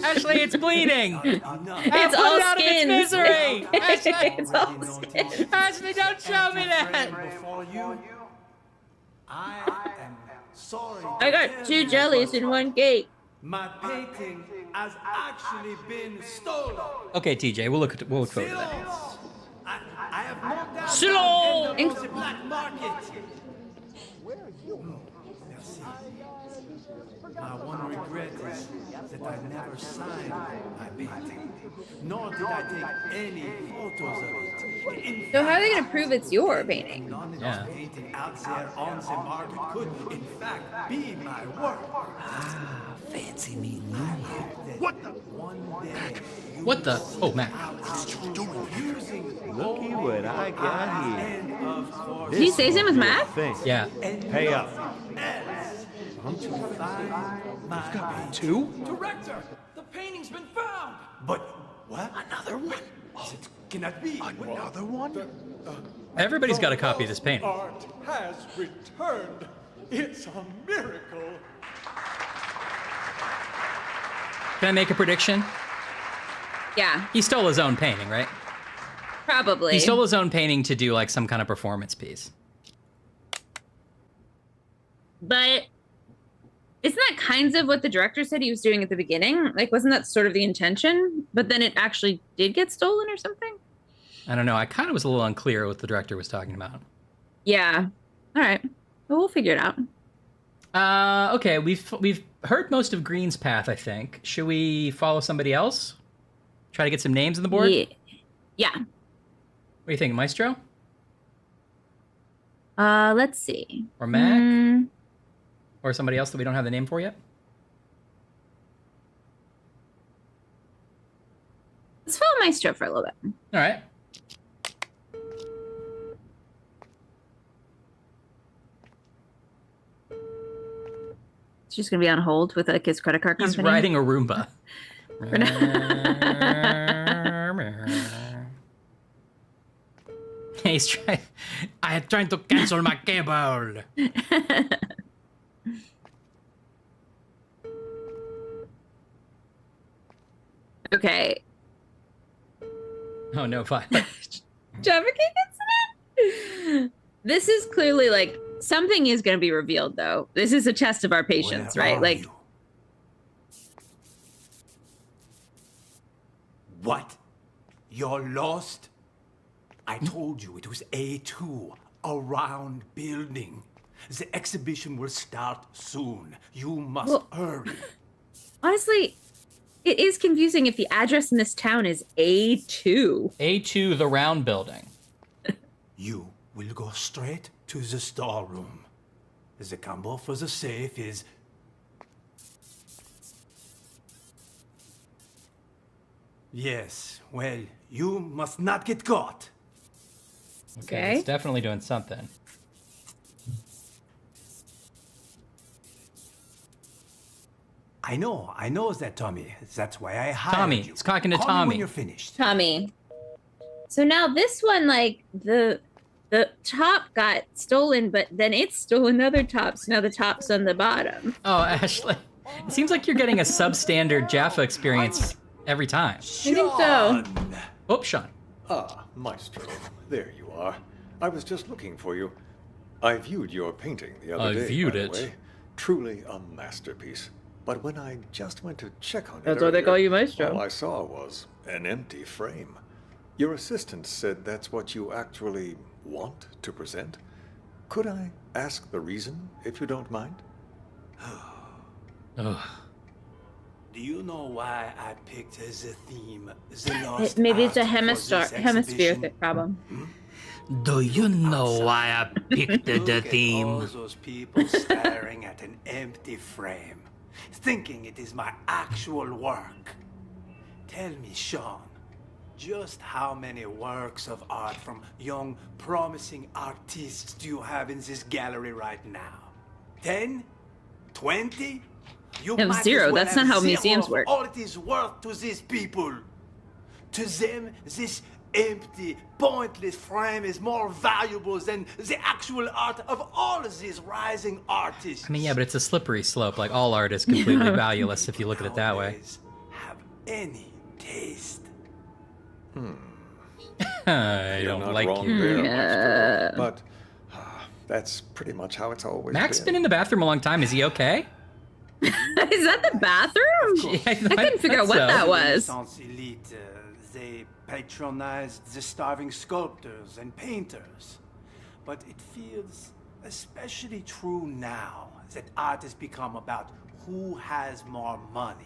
Ashley, it's bleeding. It's Put all it out of its skins. misery. Ashley, It's all skins. Ashley, don't show me that. Before you, I am sorry. I to got tell 2 you, jellies but in 1 cake. My painting has actually been stolen. Okay, TJ, we'll look forward to that. Silence! I have no doubt. Silence! It will end up on the black market. Merci. see. My one regret is that I never signed my painting, nor did I take any photos of it. So how are they going to prove it's your painting? Anonymous painting out there on the market could, in fact, be my work. Ah, fancy meeting you. What the? One day. What the? Oh, Matt. Looky what I got here. Did he say his name was Matt? Yeah. Pay up. You've got 2? Director, the painting's been found. But what? Another one? It cannot be. Another one? Everybody's got a copy of this painting. Art has returned. It's a miracle. Can I make a prediction? Yeah, He stole his own painting, right? probably. He stole his own painting to do like some kind of performance piece. But isn't that kinds of what the director said he was doing at the beginning? Like, wasn't that sort of the intention? But then it actually did get stolen or something? I don't know. I kind of was a little unclear what the director was talking about. Yeah. All right. Well, we'll figure it out. Okay, we've heard most of Green's path, I think. Should we follow somebody else? Try to get some names on the board? Yeah. What do you think, Maestro? Let's see. Or Mac? Or somebody else that we don't have the name for yet? Let's follow Maestro for a little bit. All right. It's just gonna be on hold with like his credit card company. He's riding a Roomba. He's trying. I am trying to cancel my cable. Okay. Oh no, fine. Trafficking incident? This is clearly like something is going to be revealed, though. This is a test of our patience, Where right? are Like, you? What? You're lost? I told you it was A2, a round building. The exhibition will start soon. You must hurry. honestly, it is confusing if the address in this town is A2. A2, the round building. You will go straight to the storeroom. The combo for the safe is... Yes, well, you must not get caught. Okay. It's definitely doing something. I know that, Tommy. That's why I hired Tommy, you. it's talking to Call me Tommy. when you're finished. Tommy. So now this one, like, the top got stolen, but then it stole another top, so now the top's on the bottom. Oh, Ashley. It seems like you're getting a substandard Jaffa experience every time. I think so. Oh, Sean. Ah, Maestro. There you are. I was just looking for you. I viewed your painting the other day. I viewed by the it. way. Truly a masterpiece. But when I just went to check on it That's why they call you Maestro. all I saw was an empty frame. Your assistant said that's what you actually want to present. Could I ask the reason, if you don't mind? Ugh. Do you know why I picked as a theme the lost Maybe it's a art for hemisphere this exhibition? problem. Do you know why I picked the Look at all theme? those people staring at an empty frame, thinking it is my actual work. Tell me, Sean, just how many works of art from young, promising artists do you have in this gallery right now? 10? 20? You No, might as zero. well That's have not how zero museums of work. all it is worth to these people. To them, this empty, pointless frame is more valuable than the actual art of all of these rising artists. I mean, yeah, but it's a slippery slope. Like, all art is completely valueless if you look at it that way. Nowadays, have any taste. I You're don't not like wrong you. there, Yeah. Maestro. But that's pretty much how it's always Mac's been. been in the bathroom a long time. Is he okay? Is that the bathroom? I couldn't figure out what that was. Renaissance elite, they patronized the starving sculptors and painters. But it feels especially true now that art has become about who has more money,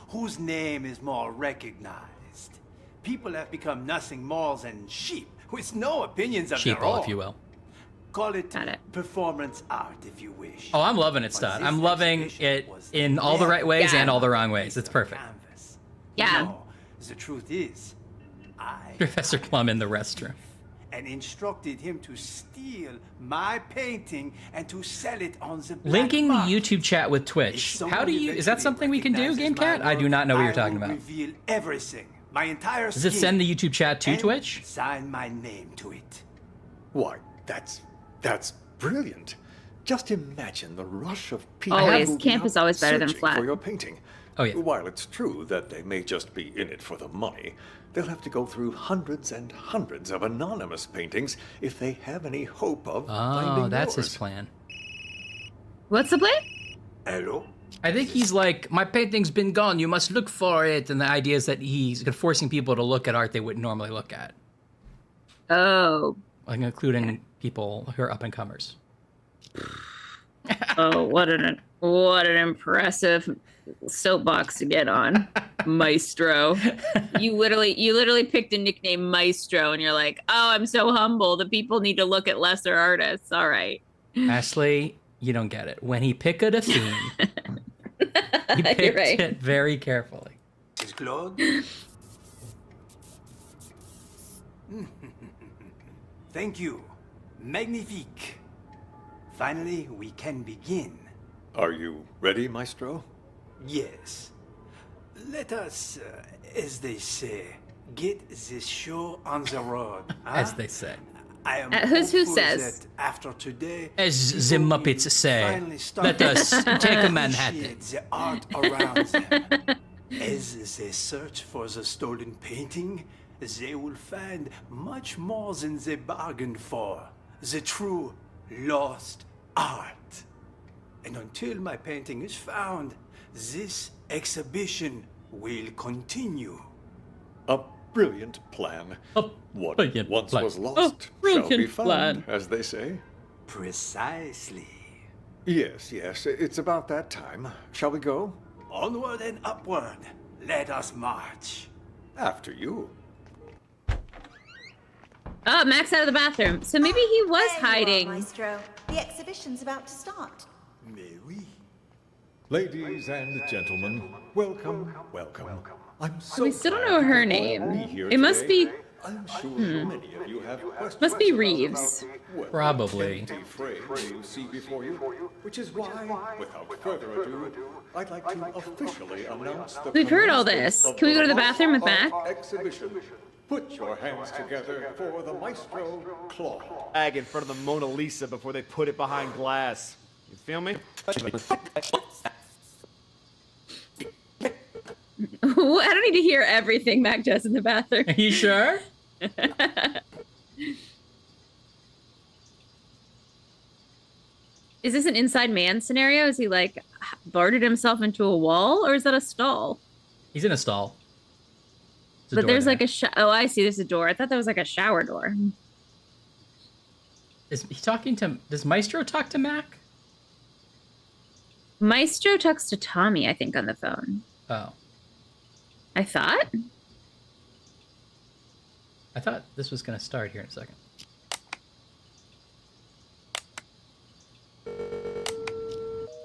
whose name is more recognized. People have become nothing more than sheep with no opinions of their Sheeple, own. if you will. Call it performance art, if you wish. Oh, I'm loving it, Stud. I'm loving it in all the right ways and all the wrong ways. It's perfect. Yeah. No, the truth is, I Professor Plum in the restroom. and instructed him to steal my painting and to sell it on the black Linking the market. YouTube chat with Twitch. How do you? Is that something we can do, GameCat? I do not know what you're talking about. Reveal everything. My entire Does it scheme, send the YouTube chat to and Twitch? Sign my name to it. Why, that's brilliant. Just imagine the rush of people. Always. who Camp is always better than searching flat. for your painting. Oh, yeah. While it's true that they may just be in it for the money, they'll have to go through hundreds and hundreds of anonymous paintings if they have any hope of finding Oh, that's yours. his plan. What's the plan? Hello? I think he's like, my painting's been gone. You must look for it. And the idea is that he's forcing people to look at art they wouldn't normally look at, Oh. like including people who are up and comers. Oh, what an impressive soapbox to get on. Maestro. You literally picked a nickname Maestro and you're like, "Oh, I'm so humble. The people need to look at lesser artists." All right. Ashley, you don't get it. When he picked a theme, he picked right. it very carefully. Is Claude? Thank you. Magnifique. Finally, we can begin. Are you ready, Maestro? Yes. Let us, as they say, get this show on the road. As they say. I am Who hopeful says? that after today, As the people will Muppets say, finally start let us to take a Manhattan. appreciate the art around them. As they search for the stolen painting, they will find much more than they bargained for. The true lost art. And until my painting is found, this exhibition will continue. A brilliant plan. What brilliant once plan. was lost shall brilliant be found, plan. as they say. Precisely. Yes, it's about that time. Shall we go? Onward and upward. Let us march. After you. Oh, Max out of the bathroom. So maybe he was hiding. Maestro. The exhibition's about to start. Mais oui. Ladies and gentlemen, welcome. I'm so We still don't glad know you her could all name. be here It must today. be. I'm sure many of you have questions Must be about Reeves. well, Probably. empty frame you see before you, which is why, without further ado, I'd like to officially announce the We've heard all commencement this. of Can we go to the Lost bathroom with Art Mac? Exhibition. Put your hands together for the Maestro Claw. Ag in front of the Mona Lisa before they put it behind glass. You feel me? I don't need to hear everything Mac does in the bathroom. Are you sure? Is this an inside man scenario? Is he like boarded himself into a wall, or is that a stall? He's in a stall. There's a But door there's there. like a oh, I see. There's a door. I thought that was like a shower door. Is he talking to? Does Maestro talk to Mac? Maestro talks to Tommy, I think, on the phone. Oh, I thought. I thought this was gonna start here in a second.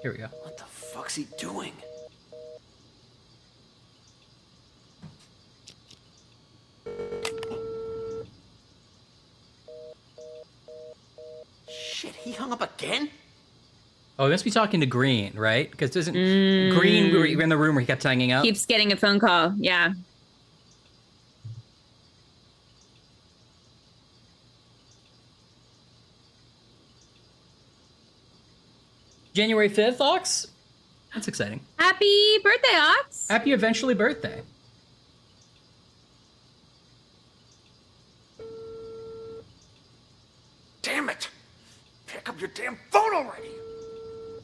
Here we go. What the fuck's he doing? Shit, he hung up again? Oh, he must be talking to Green, right? Because doesn't Green? We were in the room where he kept hanging out. Keeps getting a phone call. Yeah. January 5th, Ox. That's exciting. Happy birthday, Ox. Happy eventually birthday. Damn it! Pick up your damn phone already! There's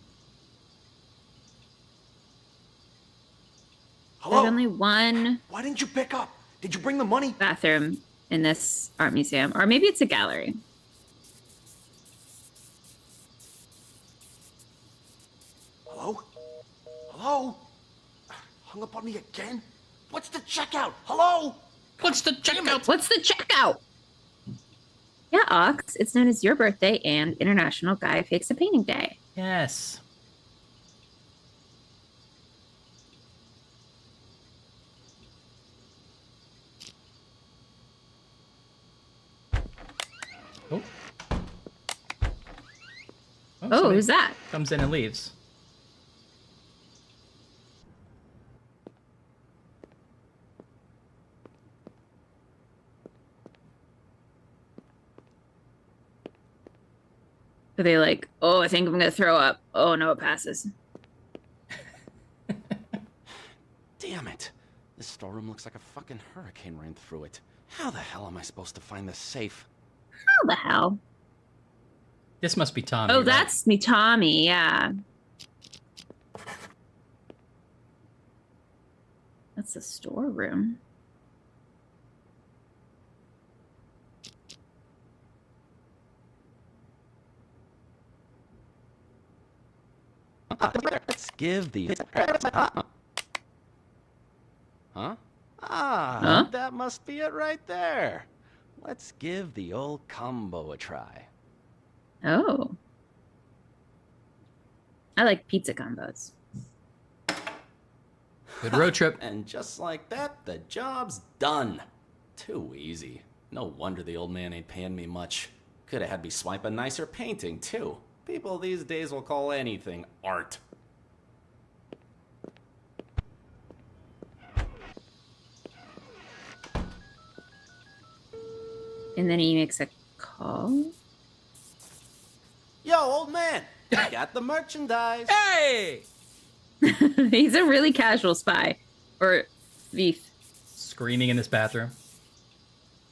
Hello? only one Why didn't you pick up? Did you bring the money? bathroom in this art museum, or maybe it's a gallery. Hello? Hung up on me again? What's the checkout? Hello? What's the checkout? What's the checkout? Yeah, Ox. It's known as your birthday and International Guy Fakes a Painting Day. Yes. Oh. Oh, who's that? Comes in and leaves. Are they like, oh, I think I'm gonna throw up. Oh no, it passes. Damn it. This storeroom looks like a fucking hurricane ran through it. How the hell am I supposed to find this safe? How the hell? This must be Tommy. Oh, right? that's me, Tommy. Yeah. That's the storeroom. Let's give the... Huh? Huh? That must be it right there. Let's give the old combo a try. Oh. I like pizza combos. Good road trip. And just like that, the job's done. Too easy. No wonder the old man ain't paying me much. Could have had me swipe a nicer painting, too. People these days will call anything art. And then he makes a call. Yo, old man! Got the merchandise! Hey! He's a really casual spy. Or thief. Screaming in this bathroom.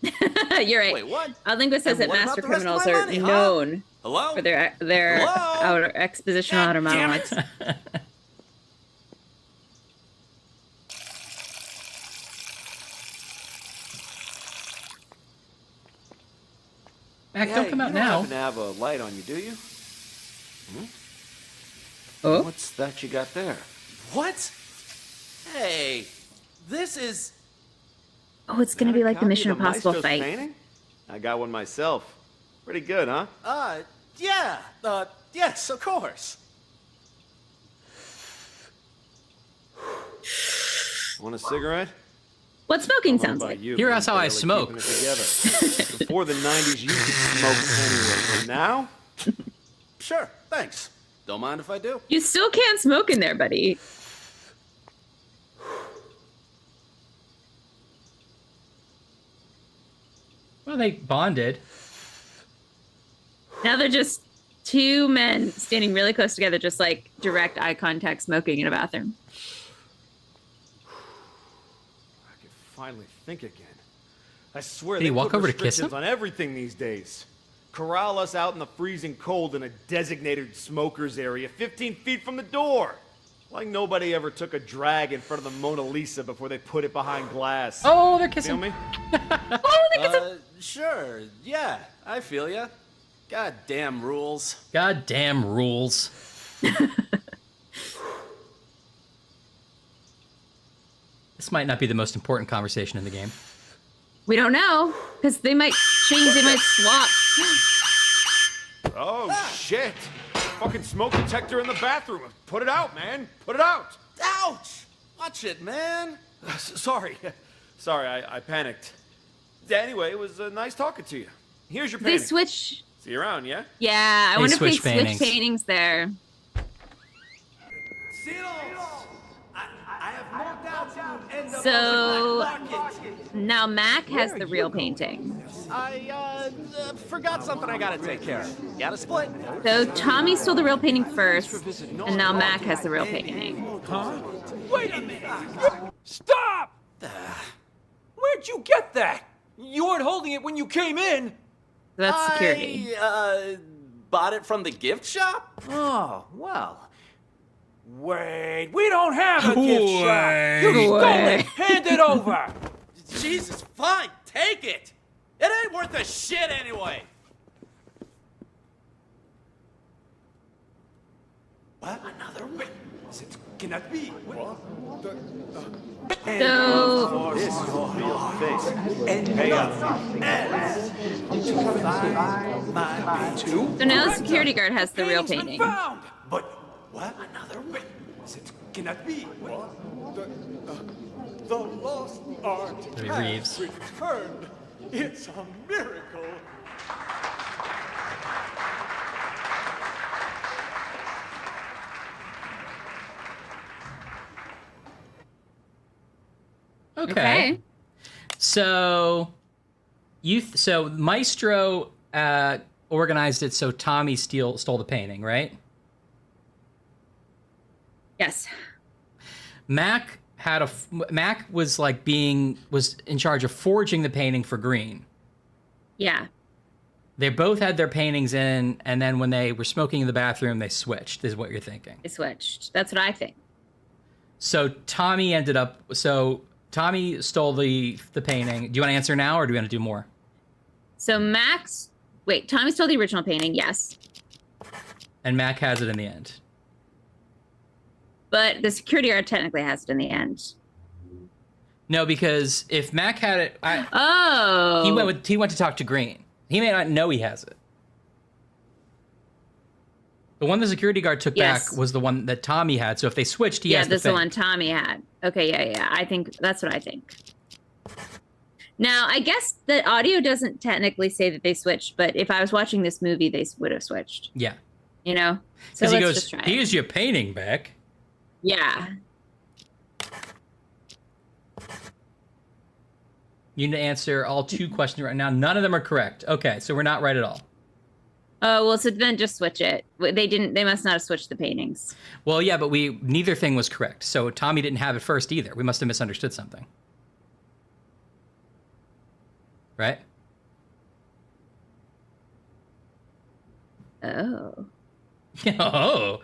You're right. Wait, what? Linguist says And that what about master the rest of criminals my are money, huh? known Hello? for their Hello? outer expositional outer damn monologues. Mac, don't come out you now. Don't happen to have a light on you, do you? Oh, What's that you got there? What? Hey, this is... oh, it's gonna be like the Mission Impossible Maestro's fight. painting? I got one myself. Pretty good, huh? Yeah, yes, of course. Want a cigarette? What smoking I don't know sounds about like. you, Hear but us I'm how I barely smoke. keeping it together. Before the 90s, you could smoke anyway. But now? Sure, thanks. Don't mind if I do. You still can't smoke in there, buddy. Well, they bonded. Now they're just two men standing really close together, just like direct eye contact, smoking in a bathroom. I can finally think again. I swear Did they he walk put over to kiss restrictions him? on everything these days. Corral us out in the freezing cold in a designated smokers area 15 feet from the door. Like nobody ever took a drag in front of the Mona Lisa before they put it behind glass. Oh, they're Feel kissing. me? Oh, they get Sure, yeah, I feel ya. Goddamn rules. Goddamn rules. This might not be the most important conversation in the game. We don't know, because they might change, they might swap. Oh, shit. Fucking smoke detector in the bathroom. Put it out, man. Put it out. Ouch! Watch it, man. Sorry. Sorry, I panicked. Anyway, it was nice talking to you. Here's your They painting. switch. See you around, yeah? Yeah, I They wonder if they switch switch paintings. paintings there. So now Mac has the real painting. I forgot something I gotta take care of. Gotta split. So Tommy stole the real painting first, and now Mac has the real painting. Huh? Wait a minute! Stop! Where'd you get that? You weren't holding it when you came in. So that's security. I bought it from the gift shop. Oh, well. Wait, we don't have a gift shop. You Wait. stole it. Hand it over. Jesus, fine, take it. It ain't worth a shit anyway. What? Another one? Is it Can that be? What? And of course, your real face. And nothing else. To find my painting. So now the security guard has the real Painting's painting. been found. But what? Another way. Can that be? What? The lost art Reeves. has returned. It's a miracle. Okay. So so Maestro organized it so Tommy stole the painting, right? Yes. Mac was in charge of forging the painting for Green. Yeah. They both had their paintings in, and then when they were smoking in the bathroom, they switched, is what you're thinking. They switched. That's what I think. So Tommy stole the painting. Do you want to answer now, or do we want to do more? So Tommy stole the original painting, yes. And Mac has it in the end. But the security guard technically has it in the end. No, because if Mac had it, Oh. he went to talk to Green. He may not know he has it. The one the security guard took back was the one that Tommy had. So if they switched, he has the this is the thing. one Tommy had. Okay, yeah. I think that's what I think. Now, I guess the audio doesn't technically say that they switched, but if I was watching this movie, they would have switched. Yeah. You know? So Because let's he goes, just try it. here's your painting back. Yeah. You need to answer all 2 questions right now. None of them are correct. Okay, so we're not right at all. Oh, well, so then just switch it. They must not have switched the paintings. Well, yeah, but neither thing was correct. So Tommy didn't have it first either. We must have misunderstood something. Right? Oh. Oh.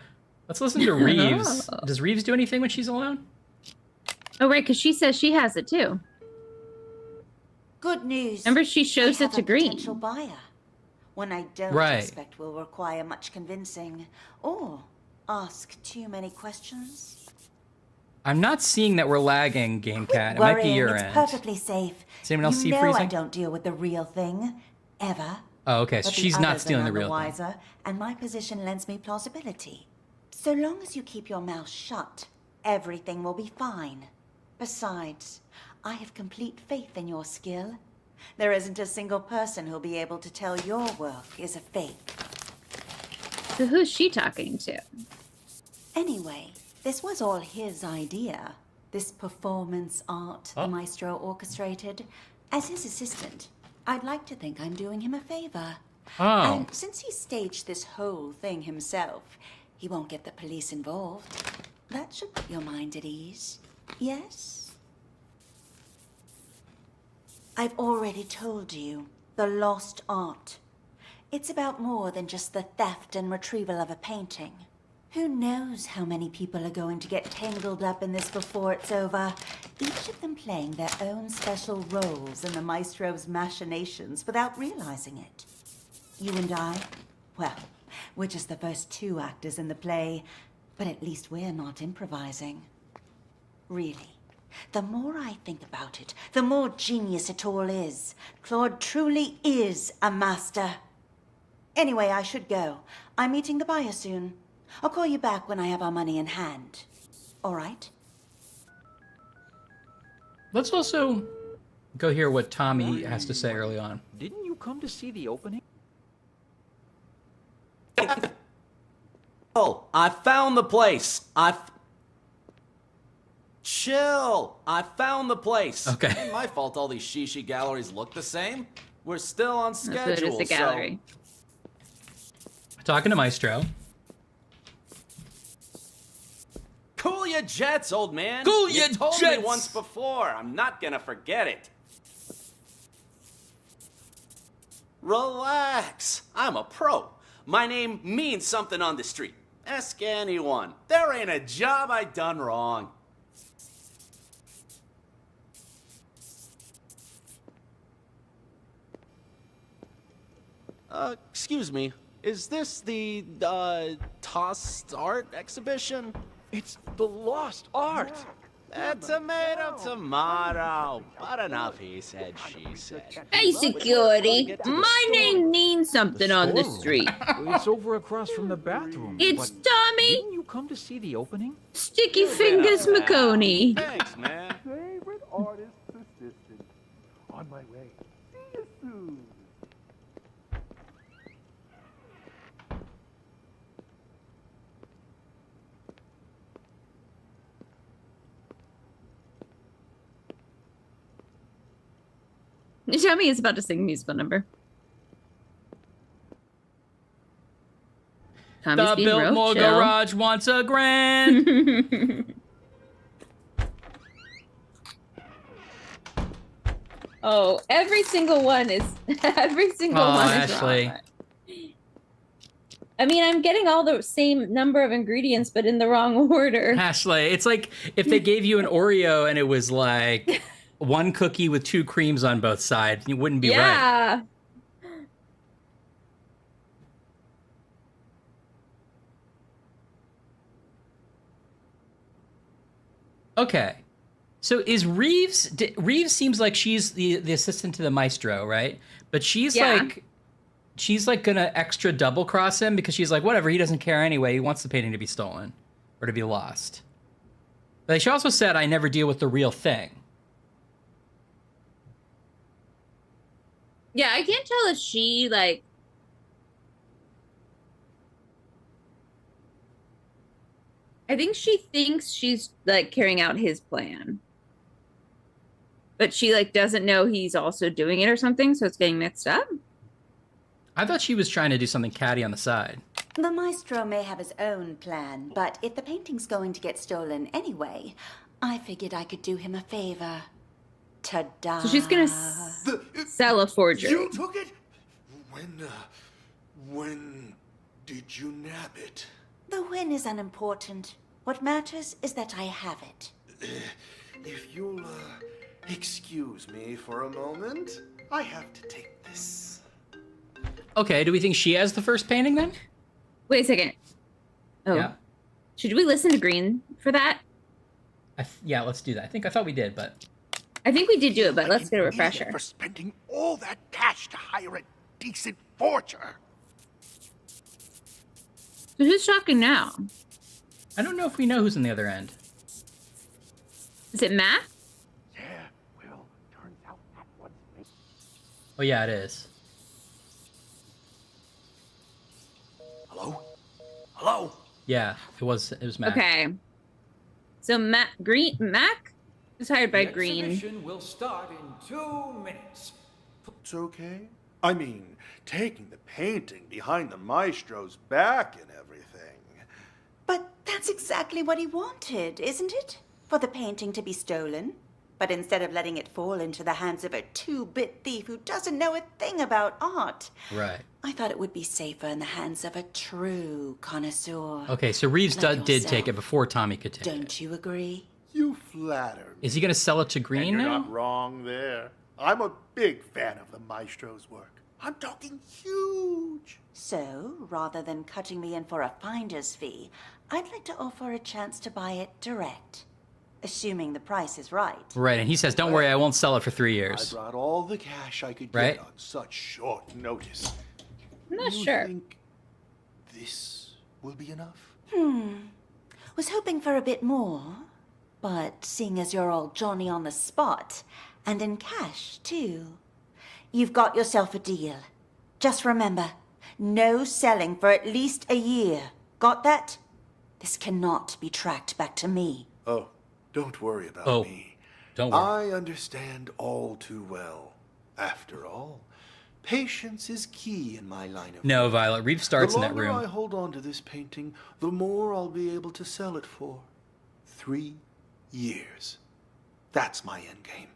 Let's listen to Reeves. Does Reeves do anything when she's alone? Oh, right, because she says she has it too. Good news. Remember, she shows I it have to a Green. potential buyer. One I don't Right. expect will require much convincing or ask too many questions. I'm not seeing that we're lagging, GameCat. It might be Worrying, your it's end. perfectly safe. Does anyone else see You know freezing? I don't deal with the real thing, ever. Oh, okay, so But the she's not others are stealing the none real thing. wiser, and my position lends me plausibility. So long as you keep your mouth shut, everything will be fine. Besides, I have complete faith in your skill. There isn't a single person who'll be able to tell your work is a fake. So who's she talking to? Anyway, this was all his idea. This performance art the maestro orchestrated. As his assistant, I'd like to think I'm doing him a favor. Oh. And since he staged this whole thing himself, he won't get the police involved. That should put your mind at ease. Yes? I've already told you, the lost art. It's about more than just the theft and retrieval of a painting. Who knows how many people are going to get tangled up in this before it's over, each of them playing their own special roles in the maestro's machinations without realizing it. You and I, well, we're just the first 2 actors in the play, but at least we're not improvising. Really. The more I think about it, the more genius it all is. Claude truly is a master. Anyway, I should go. I'm meeting the buyer soon. I'll call you back when I have our money in hand. All right? Let's also go hear what Tommy has to say early on. Didn't you come to see the opening? Oh, I found the place. Chill. I found the place. Okay. Ain't my fault all these shishi galleries look the same. We're still on So schedule. it is the gallery. Talking to Maestro. Cool your jets, old man. Cool you your told jets. me once before. I'm not gonna forget it. Relax. I'm a pro. My name means something on the street. Ask anyone. There ain't a job I done wrong. Excuse me. Is this the, tossed art exhibition? It's the lost art. Tomato. But enough he said, she said. Hey, security. My name means something on the street. It's over across from the bathroom. It's but Tommy. Didn't you come to see the opening? Sticky Fingers McConey. Thanks, man. Favorite artist assistant. On my way. See you soon. Tommy is about to sing a musical number. Tommy's The being real Biltmore chill. Garage wants a grand. Oh, every single one is every single one is Ashley. wrong. I mean, I'm getting all the same number of ingredients, but in the wrong order. Ashley, it's like if they gave you an Oreo and it was like one cookie with 2 creams on both sides, you wouldn't be right. Yeah. Okay. So is Reeves Reeves seems like she's the assistant to the maestro, right? But she's like gonna extra double cross him because she's like, whatever, he doesn't care anyway. He wants the painting to be stolen or to be lost. But she also said, I never deal with the real thing. Yeah, I can't tell if she like I think she thinks she's like carrying out his plan. But she like doesn't know he's also doing it or something, so it's getting mixed up. I thought she was trying to do something catty on the side. The maestro may have his own plan, but if the painting's going to get stolen anyway, I figured I could do him a favor. Ta-da! So she's gonna sell a forgery. You took it? When did you nab it? The win is unimportant. What matters is that I have it. If you'll excuse me for a moment, I have to take this. Okay, do we think she has the first painting then? Wait a second. Oh. Yeah. Should we listen to Green for that? Yeah, let's do that. I thought we did, but... I think we did do it, but let's get a refresher. For spending all that cash to hire a decent forger. So who's talking now? I don't know if we know who's on the other end. Is it Matt? Yeah, well, turns out that one's me. Oh yeah, it is. Hello? Hello? Yeah, it was Matt. Okay. So Mac is hired by Green. Exhibition will start in 2 minutes. It's okay. I mean, taking the painting behind the maestro's back and everything. But that's exactly what he wanted, isn't it? For the painting to be stolen. But instead of letting it fall into the hands of a 2-bit thief who doesn't know a thing about art, Right. I thought it would be safer in the hands of a true connoisseur. Okay, so Reeves like did yourself. take it before Tommy could take it. Don't you agree? You flatter me. Is he going to sell it to Green And you're now? not wrong there. I'm a big fan of the maestro's work. I'm talking huge. So, rather than cutting me in for a finder's fee, I'd like to offer a chance to buy it direct. Assuming the price is right. Right, and he says, don't worry, I won't sell it for 3 I years. brought all the cash I could Right? get on such short notice. I'm not You sure. think this will be enough? Was hoping for a bit more. But seeing as you're all Johnny on the spot, and in cash, too, you've got yourself a deal. Just remember, no selling for at least a year. Got that? This cannot be tracked back to me. Oh, don't worry about me. Don't worry. I understand all too well. After all, patience is key in my line of No, Violet, Reeves starts in that The longer I room. hold on to this painting, the more I'll be able to sell it for. 3 years. That's my end game.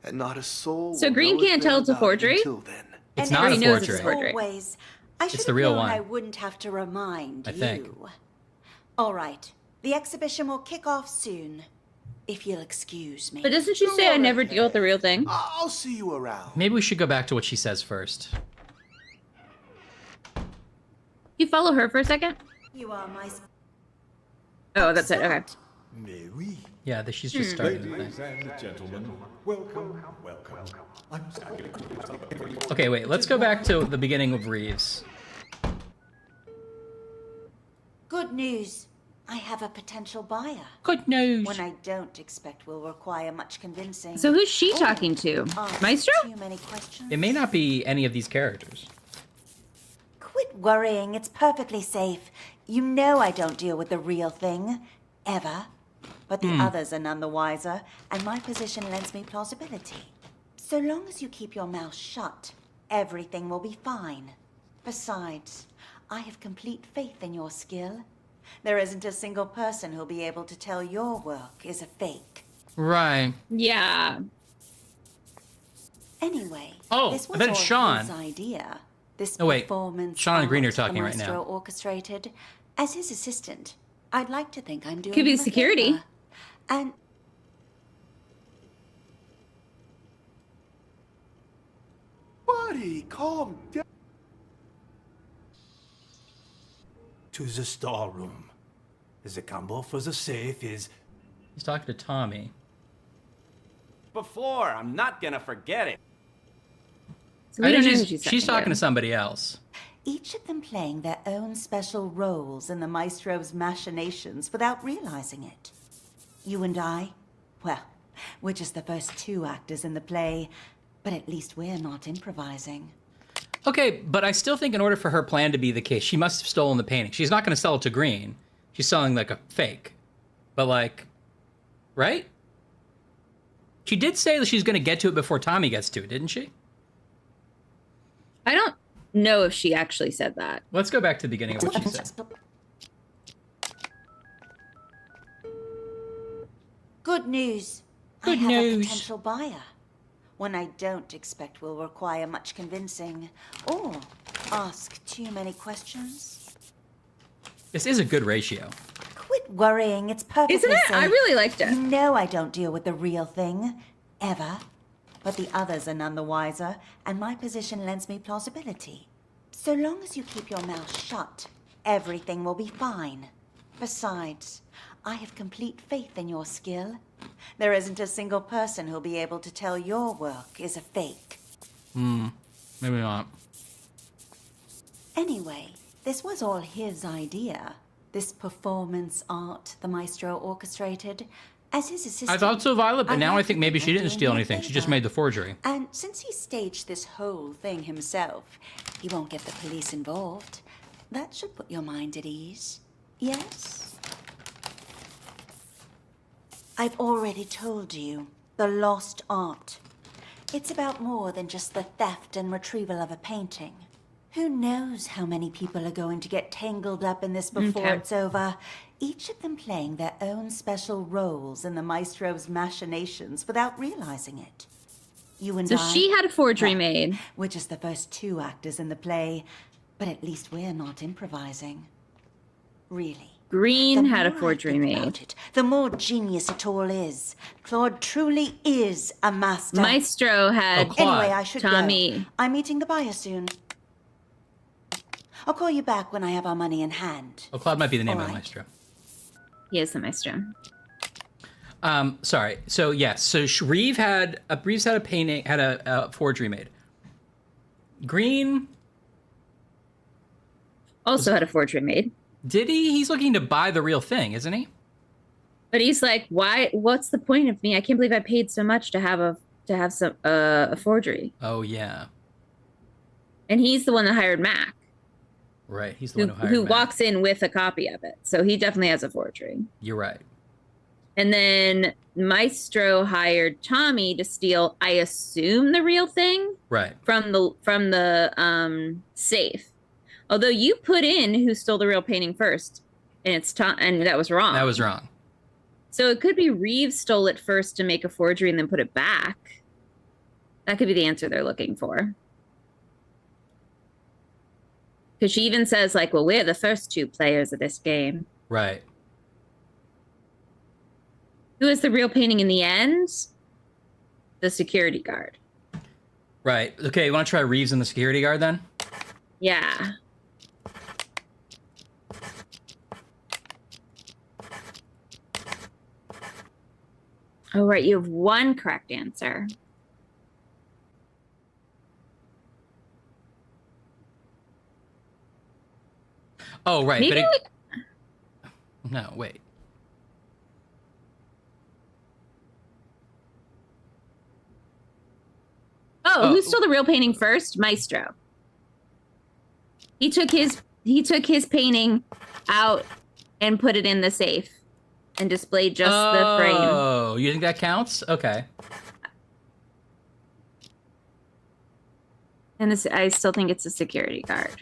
And not a soul So will Green know can't been tell it's a about forgery? Until then. It's And not a everyone knows forgery. as always, I should the have real known one. I wouldn't have to remind I you. think. All right. The exhibition will kick off soon. If you'll excuse me. But doesn't she say I never deal with the real thing? I'll see you around. Maybe we should go back to what she says first. You follow her for a second? You are my... Oh, that's it. Okay. Mais oui. Yeah, she's just starting the Ladies thing. and gentlemen, welcome, welcome. I'm sorry. Okay, wait. Let's go back to the beginning of Reeves. Good news. I have a potential buyer. Good news. One I don't expect will require much convincing. So who's she talking to? Maestro? Too many questions. It may not be any of these characters. Quit worrying. It's perfectly safe. You know I don't deal with the real thing. Ever. But the others are none the wiser, and my position lends me plausibility. So long as you keep your mouth shut, everything will be fine. Besides, I have complete faith in your skill. There isn't a single person who'll be able to tell your work is a fake. Right. Yeah. Anyway, Oh, this I was bet all it's Sean. his idea. This Oh, wait. performance Sean and Green are art the talking right maestro now. orchestrated. As his assistant, I'd like to think I'm doing Could be him a security. favor. And Buddy, calm down. To the storeroom. The combo for the safe is... He's talking to Tommy. Before, I'm not gonna forget it. So we I don't think know who she's talking to somebody else. each of them playing their own special roles in the maestro's machinations without realizing it. You and I, well, we're just the first two actors in the play, but at least we're not improvising. Okay, but I still think in order for her plan to be the case, she must have stolen the painting. She's not going to sell it to Green. She's selling like a fake. But like, right? She did say that she's going to get to it before Tommy gets to it, didn't she? I don't know if she actually said that. Let's go back to the beginning of what she said. Good news. Good I have news. a potential buyer. One I don't expect will require much convincing or ask too many questions. This is a good ratio. Quit worrying. It's perfectly Isn't it? safe. I really liked it. You know I don't deal with the real thing. Ever. But the others are none the wiser, and my position lends me plausibility. So long as you keep your mouth shut, everything will be fine. Besides, I have complete faith in your skill. There isn't a single person who'll be able to tell your work is a fake. Maybe not. Anyway, this was all his idea. This performance art the maestro orchestrated. As his assistant, I thought so, Violet, but I'd now like I to think maybe she I'm didn't doing steal you a anything. She just favor. made the forgery. And since he staged this whole thing himself, he won't get the police involved. That should put your mind at ease. Yes? I've already told you, the lost art. It's about more than just the theft and retrieval of a painting. Who knows how many people are going to get tangled up in this before it's over, each of them playing their own special roles in the maestro's machinations without realizing it. You and So I, she had a forgery well, made. we're just the first two actors in the play, but at least we're not improvising. Really. Green The had a more I forgery think made. about it, the more genius it all is. Claude truly is a master. Maestro had Anyway, I should Tommy. go. I'm meeting the buyer soon. I'll call you back when I have our money in hand. Oh, Claude might be the name All of the right. maestro. He is the maestro. Sorry. So yes. So Reeves had a painting, had a forgery made. Green Also had a forgery made. did he? He's looking to buy the real thing, isn't he? But he's like, why? What's the point of me? I can't believe I paid so much to have a forgery. Oh yeah. And he's the one that hired Mac, Right. He's the one who hired Matt. walks in with a copy of it. So he definitely has a forgery. You're right. And then Maestro hired Tommy to steal, I assume, the real thing Right. from the safe. Although you put in who stole the real painting first, and it's and that was wrong. That was wrong. So it could be Reeves stole it first to make a forgery and then put it back. That could be the answer they're looking for. Because she even says, like, well, we're the first two players of this game. Right. Who is the real painting in the end? The security guard. Right. Okay. You want to try Reeves and the security guard then? Yeah. Oh, right. You have one correct answer. Oh, right. Maybe No, wait. Oh, who stole the real painting first? Maestro. He took his painting out and put it in the safe and displayed just the frame. Oh, you think that counts? Okay. And this, I still think it's a security guard.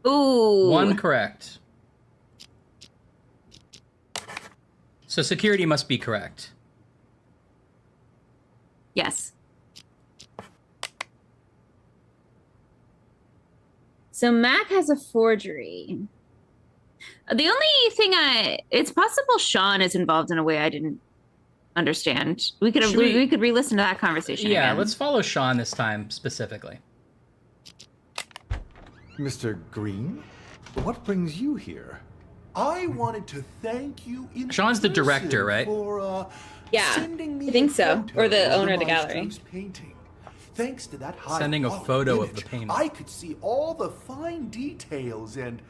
Ooh. One correct. So security must be correct. Yes. So Mac has a forgery. The only thing it's possible Sean is involved in a way I didn't understand. We could re-listen to that conversation Yeah, again. let's follow Sean this time specifically. Mr. Green, what brings you here? I wanted to thank you in Sean's the director, person right? For, Yeah, sending me I think a so. photo Or the of owner of the gallery. Maestro's painting. Thanks to that high Sending a quality photo of image, the painting. I could see all the fine details and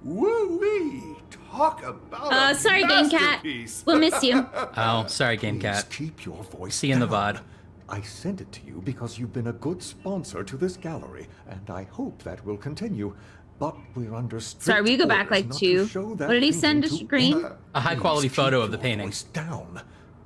woo-wee, talk about a sorry, Game Cat. masterpiece. We'll miss you. Oh, sorry, Game Please Cat. keep your voice See you in the down. VOD. I sent it to you because you've been a good sponsor to this gallery, and I hope that will continue. But we're under strict Sorry, will you go back orders like not two? to show that What did he painting send to to Green? any- A high-quality Please photo keep of the your painting. voice down.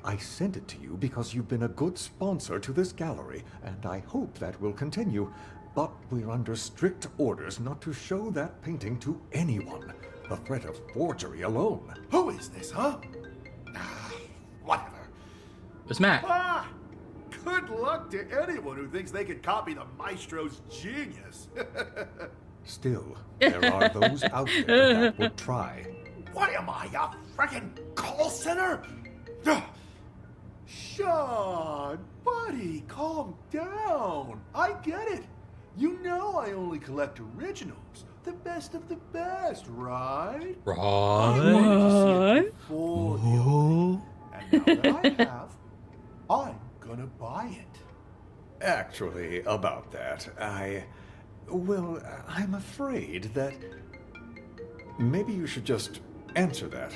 I sent it to you because you've been a good sponsor to this gallery, and I hope that will continue. But we're under strict orders not to show that painting to anyone. The threat of forgery alone. Who is this, huh? Whatever. It was Mac. Ah, good luck to anyone who thinks they could copy the maestro's genius. Still, there are those out there that would try. What am I, a frickin' call center? Ugh. Sean, buddy, calm down. I get it. You know I only collect originals. The best of the best, right? I wanted to see it before the opening. And now that I have, I'm gonna buy it. Actually, about that, well, I'm afraid that maybe you should just answer that,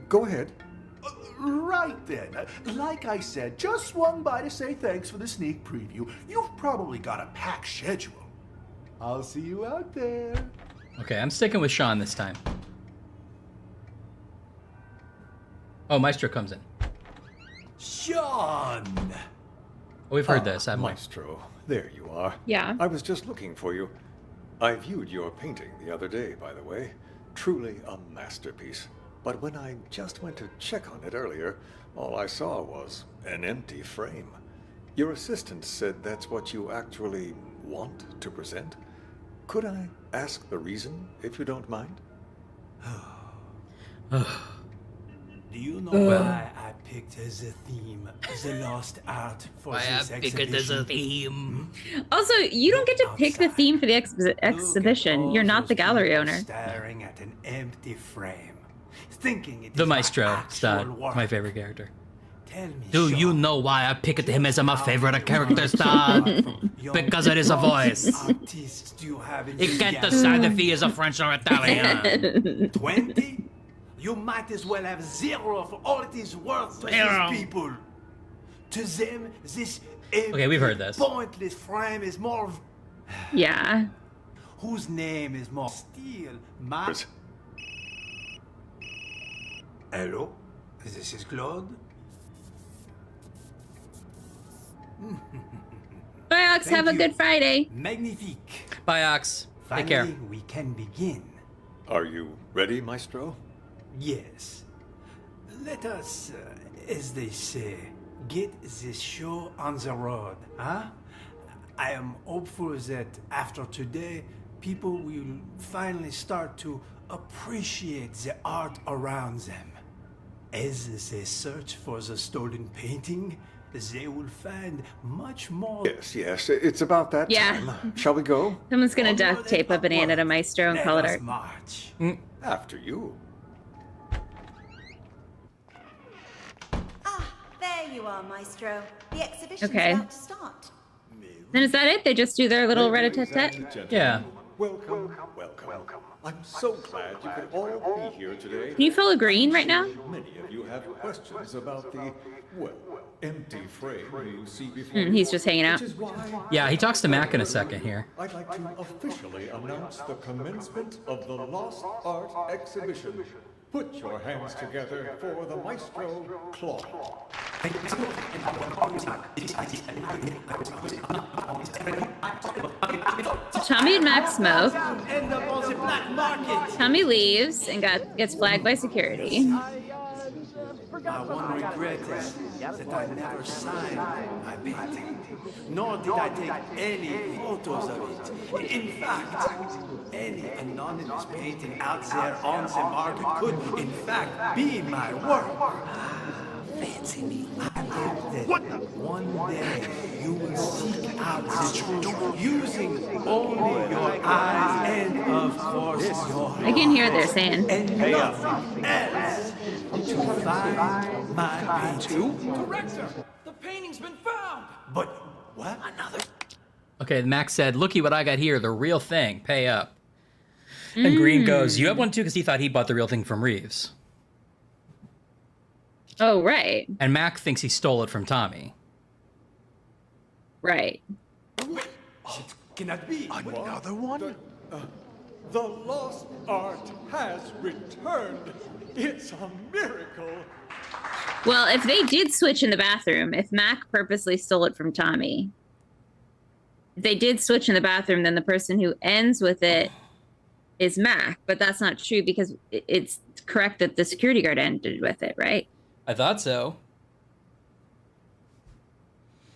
Go ahead. Right then. Like I said, just swung by to say thanks for the sneak preview. You've probably got a packed schedule. I'll see you out there. Okay, I'm sticking with Sean this time. Oh, Maestro comes in. Sean! Oh, we've heard this, haven't we? Maestro, there you are. Yeah. I was just looking for you. I viewed your painting the other day, by the way. Truly a masterpiece. But when I just went to check on it earlier, all I saw was an empty frame. Your assistant said that's what you actually want to present. Could I ask the reason, if you don't mind? Do you know why I picked as a theme the lost art for this exhibition? theme. Also, you don't get to pick the theme for the exhibition. You're not the gallery owner. Staring at an empty frame, thinking it The is my Maestro, actual work. my favorite character. Tell me, Do you Sean, know why I picked him as my favorite character star? Because it is a voice. artists do you have in He this can't gallery? decide if he is a French or Italian. 20? You might as well have 0 for all it is worth to Zero. these people. To them, this empty, Okay, we've heard this. pointless frame is more... Yeah. Whose name is more steel? My... Hello? This is Claude? Bye, Ox. Thank Have a you. good Friday. Magnifique. Bye, Ox. Take Finally, care. we can begin. Are you ready, Maestro? Yes. Let us, as they say, get this show on the road, huh? I am hopeful that after today, people will finally start to appreciate the art around them. As they search for the stolen painting, they will find much more. Yes, it's about that Yeah. time. Shall we go? Someone's gonna duct tape a banana to Maestro and Let call it us art. march. After you. There you are, Maestro. The exhibition's Okay. about to start. Then is that it? They just do their little Ladies rat-a-tat-tat? and gentlemen, Yeah. Welcome, welcome. I'm so glad you could all be here today. Can you follow green right now? Many of you have questions about the, well, empty frame you see before you. He's just hanging out. Which is why Yeah, he talks to Mac in a second here. I'd like to officially announce the commencement of the Lost Art Exhibition. Put your hands together for the Maestro Claw. Tommy and Mac smoke. End up on the black market. Tommy leaves and gets flagged by security. My one regret is that I never signed my painting, nor did I take any photos of it. In fact, any anonymous painting out there on the market could, in fact, be my work. Fancy me. I hope that one day you will seek out the truth using only your eyes and, of course, your I can hear what they're saying. and nothing else to find my painting. Director, the painting's been found. But what? Another? Okay, Mac said, looky what I got here, the real thing, pay up. And Green goes, you have one too, because he thought he bought the real thing from Reeves. Oh, right. And Mac thinks he stole it from Tommy. Right. Can that be? Another one? The Lost Art has returned. It's a miracle. Well, if they did switch in the bathroom, if Mac purposely stole it from Tommy, if they did switch in the bathroom, then the person who ends with it is Mac. But that's not true because it's correct that the security guard ended with it, right? I thought so.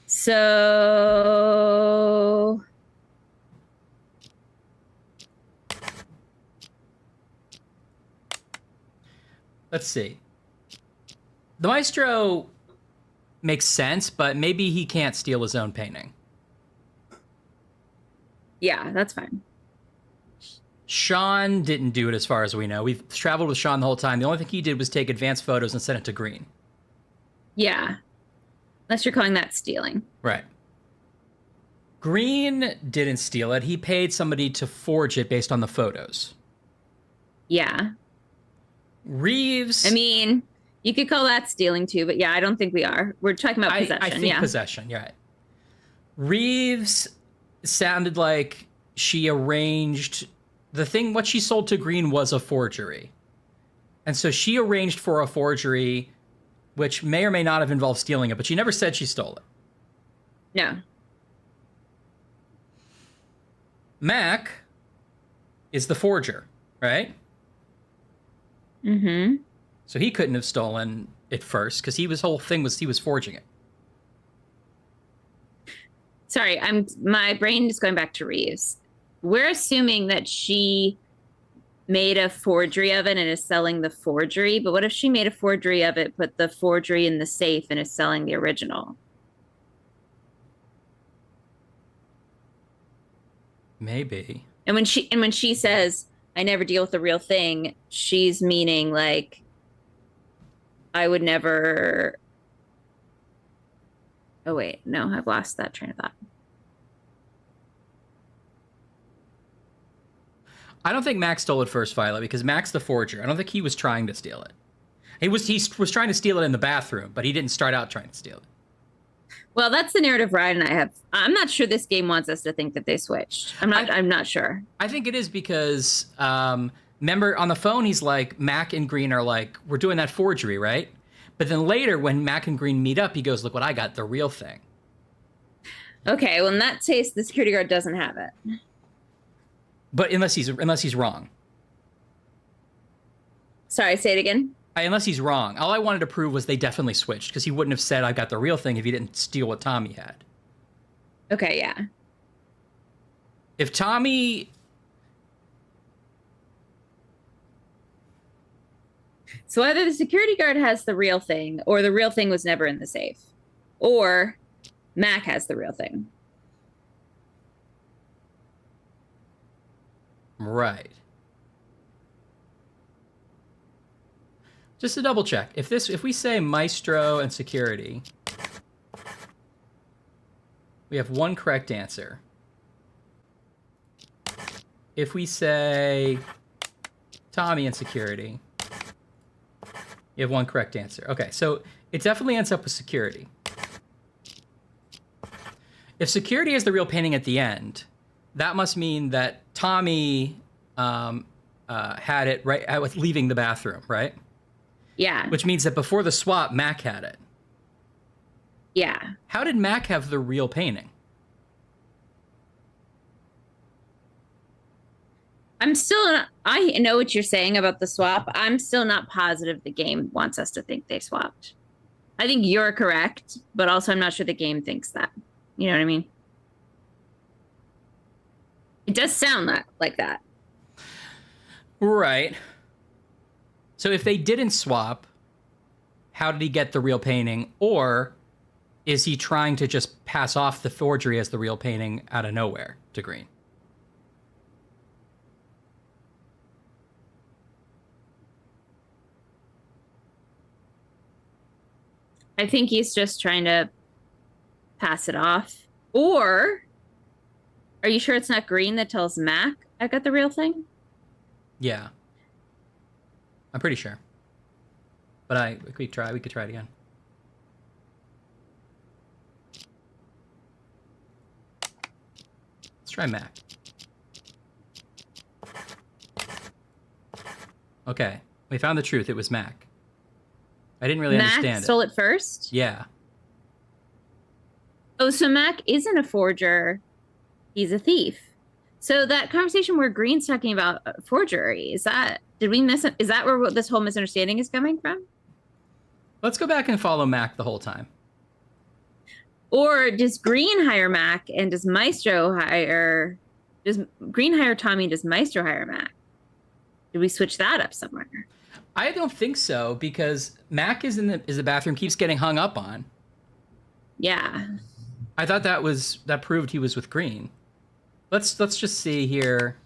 So... Let's see. The Maestro makes sense, but maybe he can't steal his own painting. Yeah, that's fine. Sean didn't do it as far as we know. We've traveled with Sean the whole time. The only thing he did was take advanced photos and send it to Green. Yeah. Unless you're calling that stealing. Right. Green didn't steal it. He paid somebody to forge it based on the photos. Yeah. Reeves... I mean, you could call that stealing too, but yeah, I don't think we are. We're talking about possession, I think possession, yeah. Reeves sounded like she arranged... The thing, what she sold to Green was a forgery. And so she arranged for a forgery, which may or may not have involved stealing it, but she never said she stole it. No. Mac is the forger, right? Mm-hmm. So he couldn't have stolen it first, because his whole thing was he was forging it. Sorry, my brain is going back to Reeves. We're assuming that she made a forgery of it and is selling the forgery, but what if she made a forgery of it, put the forgery in the safe and is selling the original? Maybe. And when she says, I never deal with the real thing, she's meaning like, I would never... Oh, wait, no, I've lost that train of thought. I don't think Max stole it first, Violet, because Mac's the forger. I don't think he was trying to steal it. He was trying to steal it in the bathroom, but he didn't start out trying to steal it. Well, that's the narrative Ryan and I have. I'm not sure this game wants us to think that they switched. I'm not sure. I think it is because, remember, on the phone, he's like, Mac and Green are like, we're doing that forgery, right? But then later, when Mac and Green meet up, he goes, look what I got, the real thing. Okay, well, in that case, the security guard doesn't have it. But unless he's wrong. Sorry, say it again. Unless he's wrong. All I wanted to prove was they definitely switched, because he wouldn't have said I got the real thing if he didn't steal what Tommy had. Okay, yeah. If Tommy... So either the security guard has the real thing, or the real thing was never in the safe. Or Mac has the real thing. Right. Just to double check, if we say Maestro and security, We have one correct answer. If we say Tommy in security, you have one correct answer. Okay, so it definitely ends up with security. If security is the real painting at the end, that must mean that Tommy had it right with leaving the bathroom, right? Yeah. Which means that before the swap, Mac had it. Yeah. How did Mac have the real painting? I know what you're saying about the swap. I'm still not positive the game wants us to think they swapped. I think you're correct, but also I'm not sure the game thinks that. You know what I mean? It does sound like that. Right. So if they didn't swap, how did he get the real painting? Or is he trying to just pass off the forgery as the real painting out of nowhere to Green? I think he's just trying to pass it off. Or are you sure it's not Green that tells Mac I got the real thing? Yeah. I'm pretty sure. But we could try it again. Let's try Mac. Okay. We found the truth. It was Mac. I didn't really understand it. Mac stole it first? Yeah. Oh, so Mac isn't a forger. He's a thief. So that conversation where Green's talking about forgery, did we miss it? Is that where this whole misunderstanding is coming from? Let's go back and follow Mac the whole time. Or does Green hire Mac and does Green hire Tommy and does Maestro hire Mac? Did we switch that up somewhere? I don't think so, because Mac is in the bathroom, keeps getting hung up on. Yeah. I thought that proved he was with Green. Let's just see here.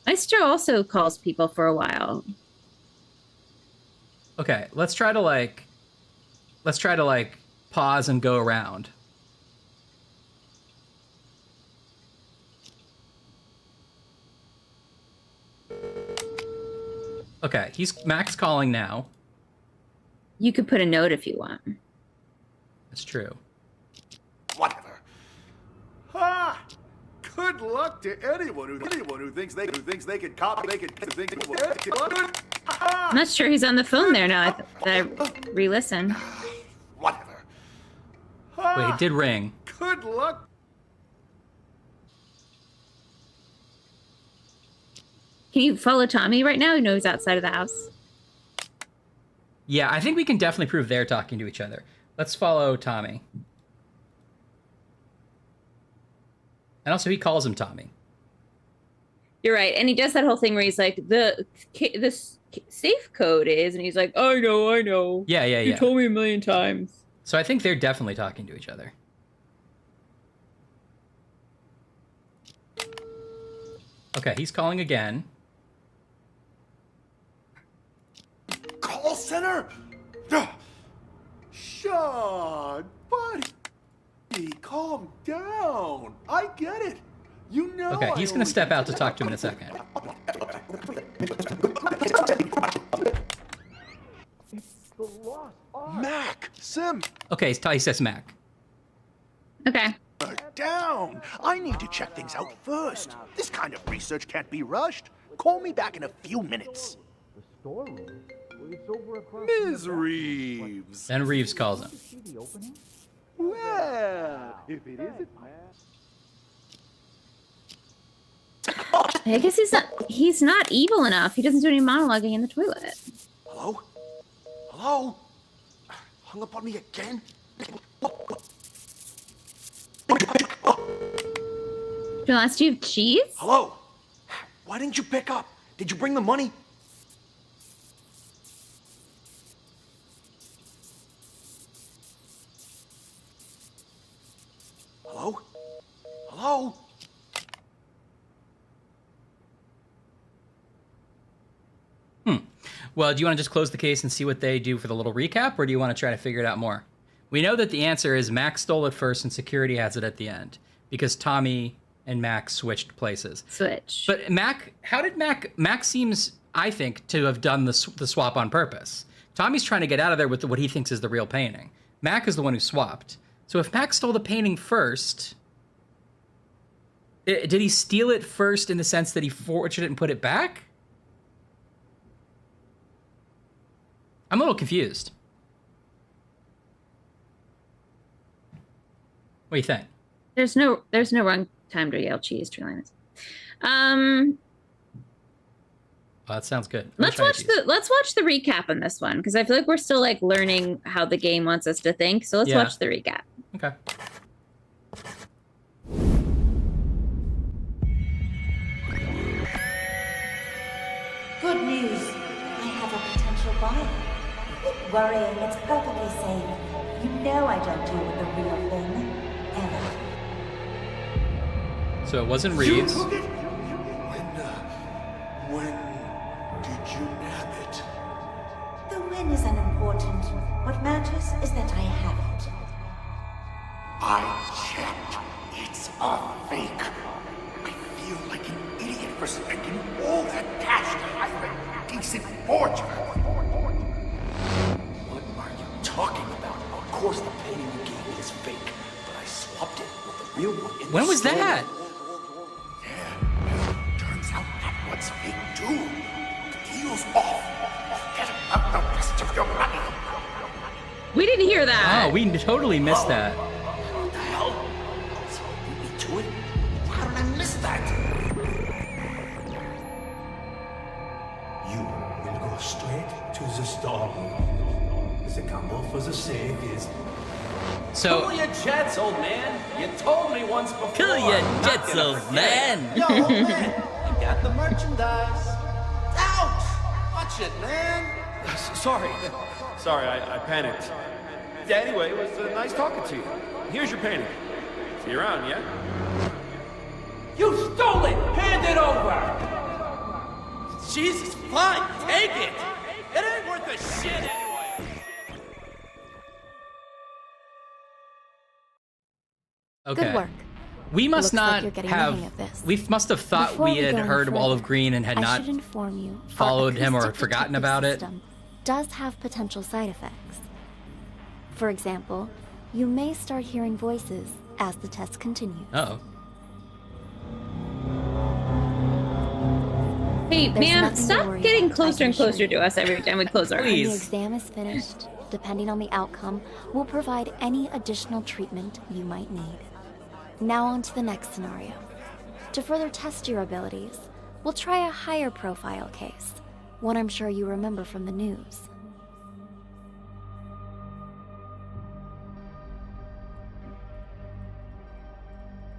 Maestro also calls people for a while. Okay, let's try to pause and go around. Okay, Mac's calling now. You could put a note if you want. That's true. Whatever. Ha! Good luck to anyone who thinks they can copy. I'm not sure he's on the phone there now that I re-listen. Whatever. Wait, it did ring. Good luck. Can you follow Tommy right now? You know he's outside of the house. Yeah, I think we can definitely prove they're talking to each other. Let's follow Tommy. And also, he calls him Tommy. You're right, and he does that whole thing where he's like, the safe code is, and he's like, I know. Yeah. You told me a million times. So I think they're definitely talking to each other. Okay, he's calling again. Call center? Sean, buddy, calm down. I get it. You know. Okay, he's gonna step out to talk to him in a second. Mac, Sim. Okay, he says Mac. Okay. Down. I need to check things out first. This kind of research can't be rushed. Call me back in a few minutes. The storeroom? It's over across Ms. Reeves. Then Reeves calls him. Well, if it isn't I guess he's not evil enough. He doesn't do any monologuing in the toilet. Hello? Hello? Hung up on me again? Joel asked you have cheese? Hello? Why didn't you pick up? Did you bring the money? Hello? Hello? Well, do you want to just close the case and see what they do for the little recap, or do you want to try to figure it out more? We know that the answer is Mac stole it first and security has it at the end because Tommy and Mac switched places. But Mac, how did Mac seems, I think, to have done the swap on purpose. Tommy's trying to get out of there with what he thinks is the real painting. Mac is the one who swapped. So if Mac stole the painting first, did he steal it first in the sense that he forged it and put it back? I'm a little confused. What do you think? There's no wrong time to yell cheese, Trilinas. Oh, that sounds good. Let's watch the recap on this one because I feel like we're still like learning how the game wants us to think. So let's watch the recap. Okay. Good news. I have a potential buyer. Quit worrying. It's perfectly safe. You know I don't deal with the real thing. Ever. So it wasn't Reeves. When did you nab it? The win is unimportant. What matters is that I have it. I checked. It's a fake. I feel like an idiot for spending all that cash to hire a decent forger. What are you talking about? Of course the painting you gave me is fake, but I swapped it with the real one in When the was store. that? Turns out that one's fake too. The deal's off. Forget about the rest of your money. We didn't hear that. Oh, we totally missed that. What the hell? So beat me to it? How did I miss that? You will go straight to the storeroom. The combo for the safe is... So... Cool your jets, old man. You told me once before. Cool your I'm not jets, gonna old forget. man. Yo, old man, you got the merchandise. Ouch! Watch it, man. Sorry, I panicked. Yeah, anyway, it was nice talking to you. Here's your painting. See you around, yeah? You stole it! Hand it over! Jesus, fine, take it. It ain't worth a shit anyway. Okay. Good work. We must Looks like not you're getting the have. hang of this. We must have thought Before we we had go any heard of further, Olive Green and had I not should inform you, our followed him or acoustic forgotten detective about it. system does have potential side effects. For example, you may start hearing voices as the test continues. Uh-oh. Hey, There's ma'am, nothing to stop worry getting about, I closer can and assure closer you. to us every time we close our When the eyes. exam is finished, depending on the outcome, we'll provide any additional treatment you might need. Now on to the next scenario. To further test your abilities, we'll try a higher profile case, one I'm sure you remember from the news.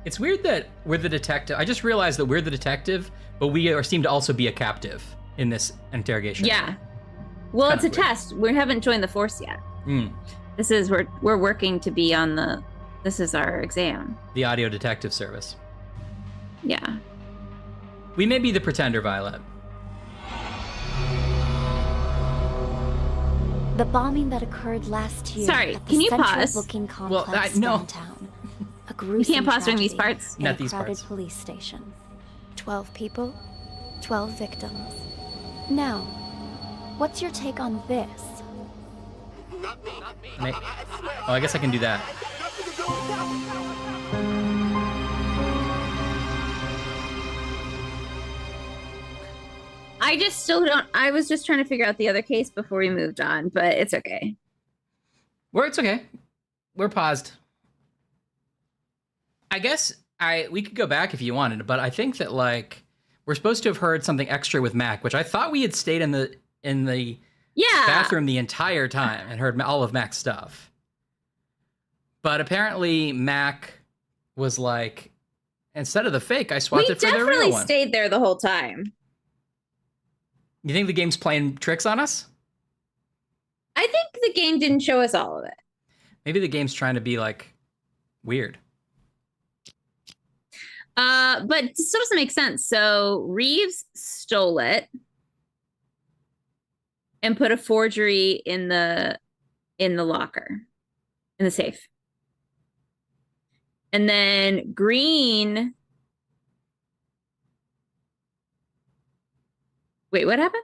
It's weird that we're the detective. I just realized that we're the detective, but we seem to also be a captive in this interrogation. Yeah. Well, Kind it's a of weird. test. We haven't joined the force yet. This is we're working to be on the. This is our exam. The audio detective service. Yeah. We may be the pretender, Violet. The bombing that occurred last year Sorry, at the can you central pause? booking Well, complex no. downtown. A gruesome can't pause during these tragedy parts? in Not a these crowded parts. police station. 12 people, 12 victims. Now, what's your take on this? Oh, I guess I can do that. I just still don't. I was just trying to figure out the other case before we moved on, but it's okay. It's okay. We're paused. I guess we could go back if you wanted, but I think that like we're supposed to have heard something extra with Mac, which I thought we had stayed in the bathroom the entire time and heard all of Mac's stuff. But apparently Mac was like, instead of the fake, I swapped it for the real definitely one. stayed there the whole time. You think the game's playing tricks on us? I think the game didn't show us all of it. Maybe the game's trying to be like weird. But it still doesn't make sense. So Reeves stole it and put a forgery in the locker. in the safe. And then Green. Wait, what happened?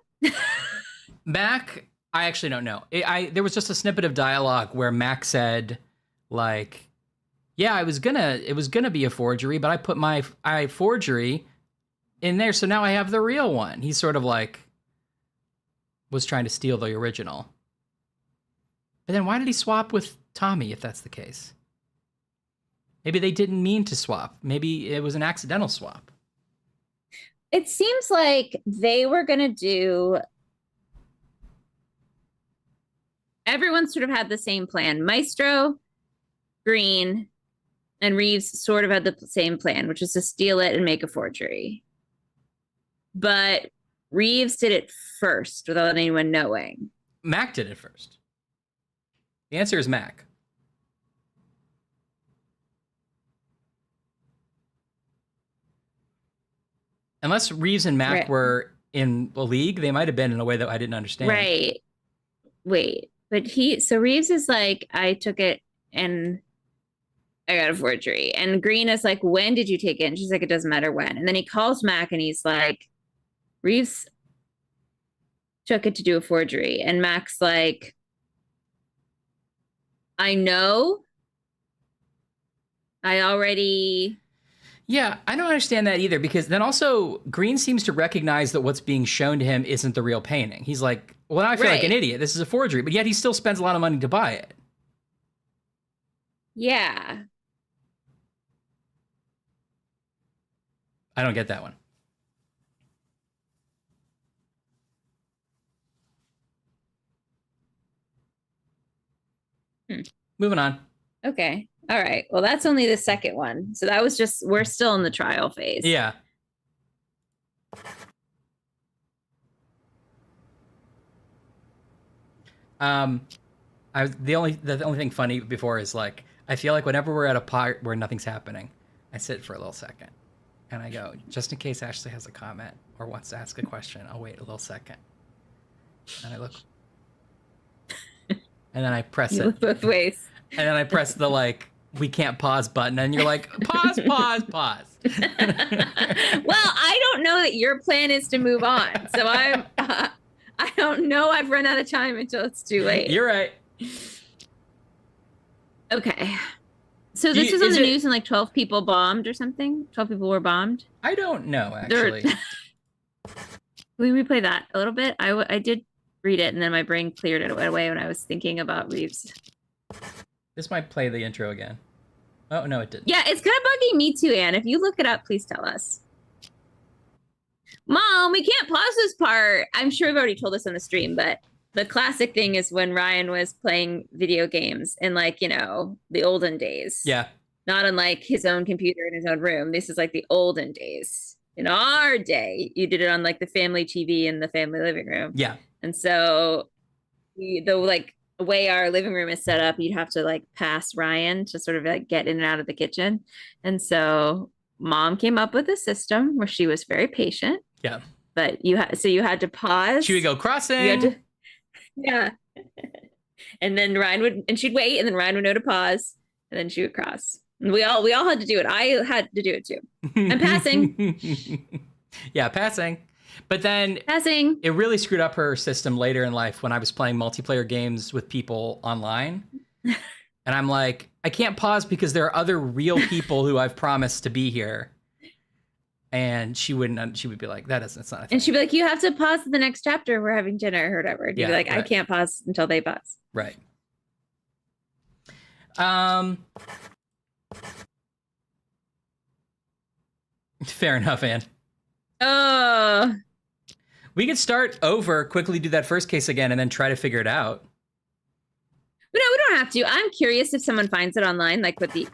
Mac, I actually don't know. There was just a snippet of dialogue where Mac said, like, yeah, it was gonna be a forgery, but I put my forgery in there, so now I have the real one. He sort of like was trying to steal the original. But then why did he swap with Tommy if that's the case? Maybe they didn't mean to swap. Maybe it was an accidental swap. It seems like they were going to do... Everyone sort of had the same plan. Maestro, Green, and Reeves sort of had the same plan, which is to steal it and make a forgery. But Reeves did it first without anyone knowing. Mac did it first. The answer is Mac. Unless Reeves and Mac were in a league, they might have been in a way that I didn't understand. Right. Wait, but so Reeves is like, I took it and I got a forgery. And Green is like, when did you take it? And she's like, it doesn't matter when. And then he calls Mac and he's like, Reeves took it to do a forgery. And Mac's like, I know. I already... Yeah, I don't understand that either, because then also Green seems to recognize that what's being shown to him isn't the real painting. He's like, well, I feel like an idiot. This is a forgery, but yet he still spends a lot of money to buy it. Yeah. I don't get that one. Moving on. Okay. All right. Well, that's only the second one. So that was just, we're still in the trial phase. Yeah. The only thing funny before is like, I feel like whenever we're at a part where nothing's happening, I sit for a little second and I go, just in case Ashley has a comment or wants to ask a question, I'll wait a little second. And I look. And then I press it. Look both ways. And then I press the like, we can't pause button. And you're like, pause. Well, I don't know that your plan is to move on. So I don't know. I've run out of time until it's too late. You're right. Okay. So this was on the news and like 12 people bombed or something? 12 people were bombed? I don't know, actually. Can we replay that a little bit? I did read it and then my brain cleared it away when I was thinking about Reeves. This might play the intro again. Oh, no, it didn't. Yeah, it's kind of bugging me too, Anne. If you look it up, please tell us. Mom, we can't pause this part. I'm sure we've already told us on the stream, but the classic thing is when Ryan was playing video games in like, you know, the olden days. Yeah. Not on like his own computer in his own room. This is like the olden days. In our day, you did it on like the family TV in the family living room. Yeah. And so the way our living room is set up, you'd have to like pass Ryan to sort of like get in and out of the kitchen. And so Mom came up with a system where she was very patient. Yeah. But you had to pause. She would go crossing. Yeah. And then she'd wait, and then Ryan would know to pause, and then she would cross. And we all had to do it. I had to do it too. I'm passing. Yeah, passing. But then it really screwed up her system later in life when I was playing multiplayer games with people online. And I'm like, I can't pause because there are other real people who I've promised to be here. And she would be like, it's not a thing. And she'd be like, you have to pause the next chapter. We're having dinner or whatever. And you'd be like, I can't pause until they pause. Right. Fair enough, Anne. We could start over, quickly do that first case again, and then try to figure it out. No, we don't have to. I'm curious if someone finds it online, like with the...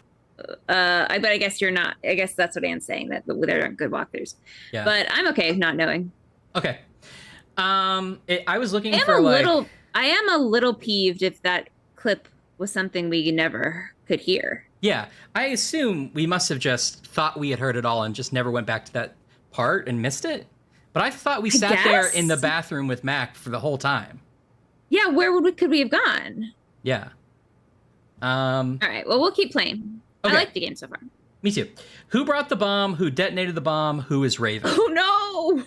but I guess you're not. I guess that's what Anne's saying, that there aren't good walkthroughs. Yeah. But I'm okay not knowing. Okay. I was looking for like... I am a little peeved if that clip was something we never could hear. Yeah. I assume we must have just thought we had heard it all and just never went back to that part and missed it. But I thought we sat there in the bathroom with Mac for the whole time. Yeah, where could we have gone? Yeah. All right. Well, we'll keep playing. Okay. I like the game so far. Me too. Who brought the bomb? Who detonated the bomb? Who is Raven? Oh no!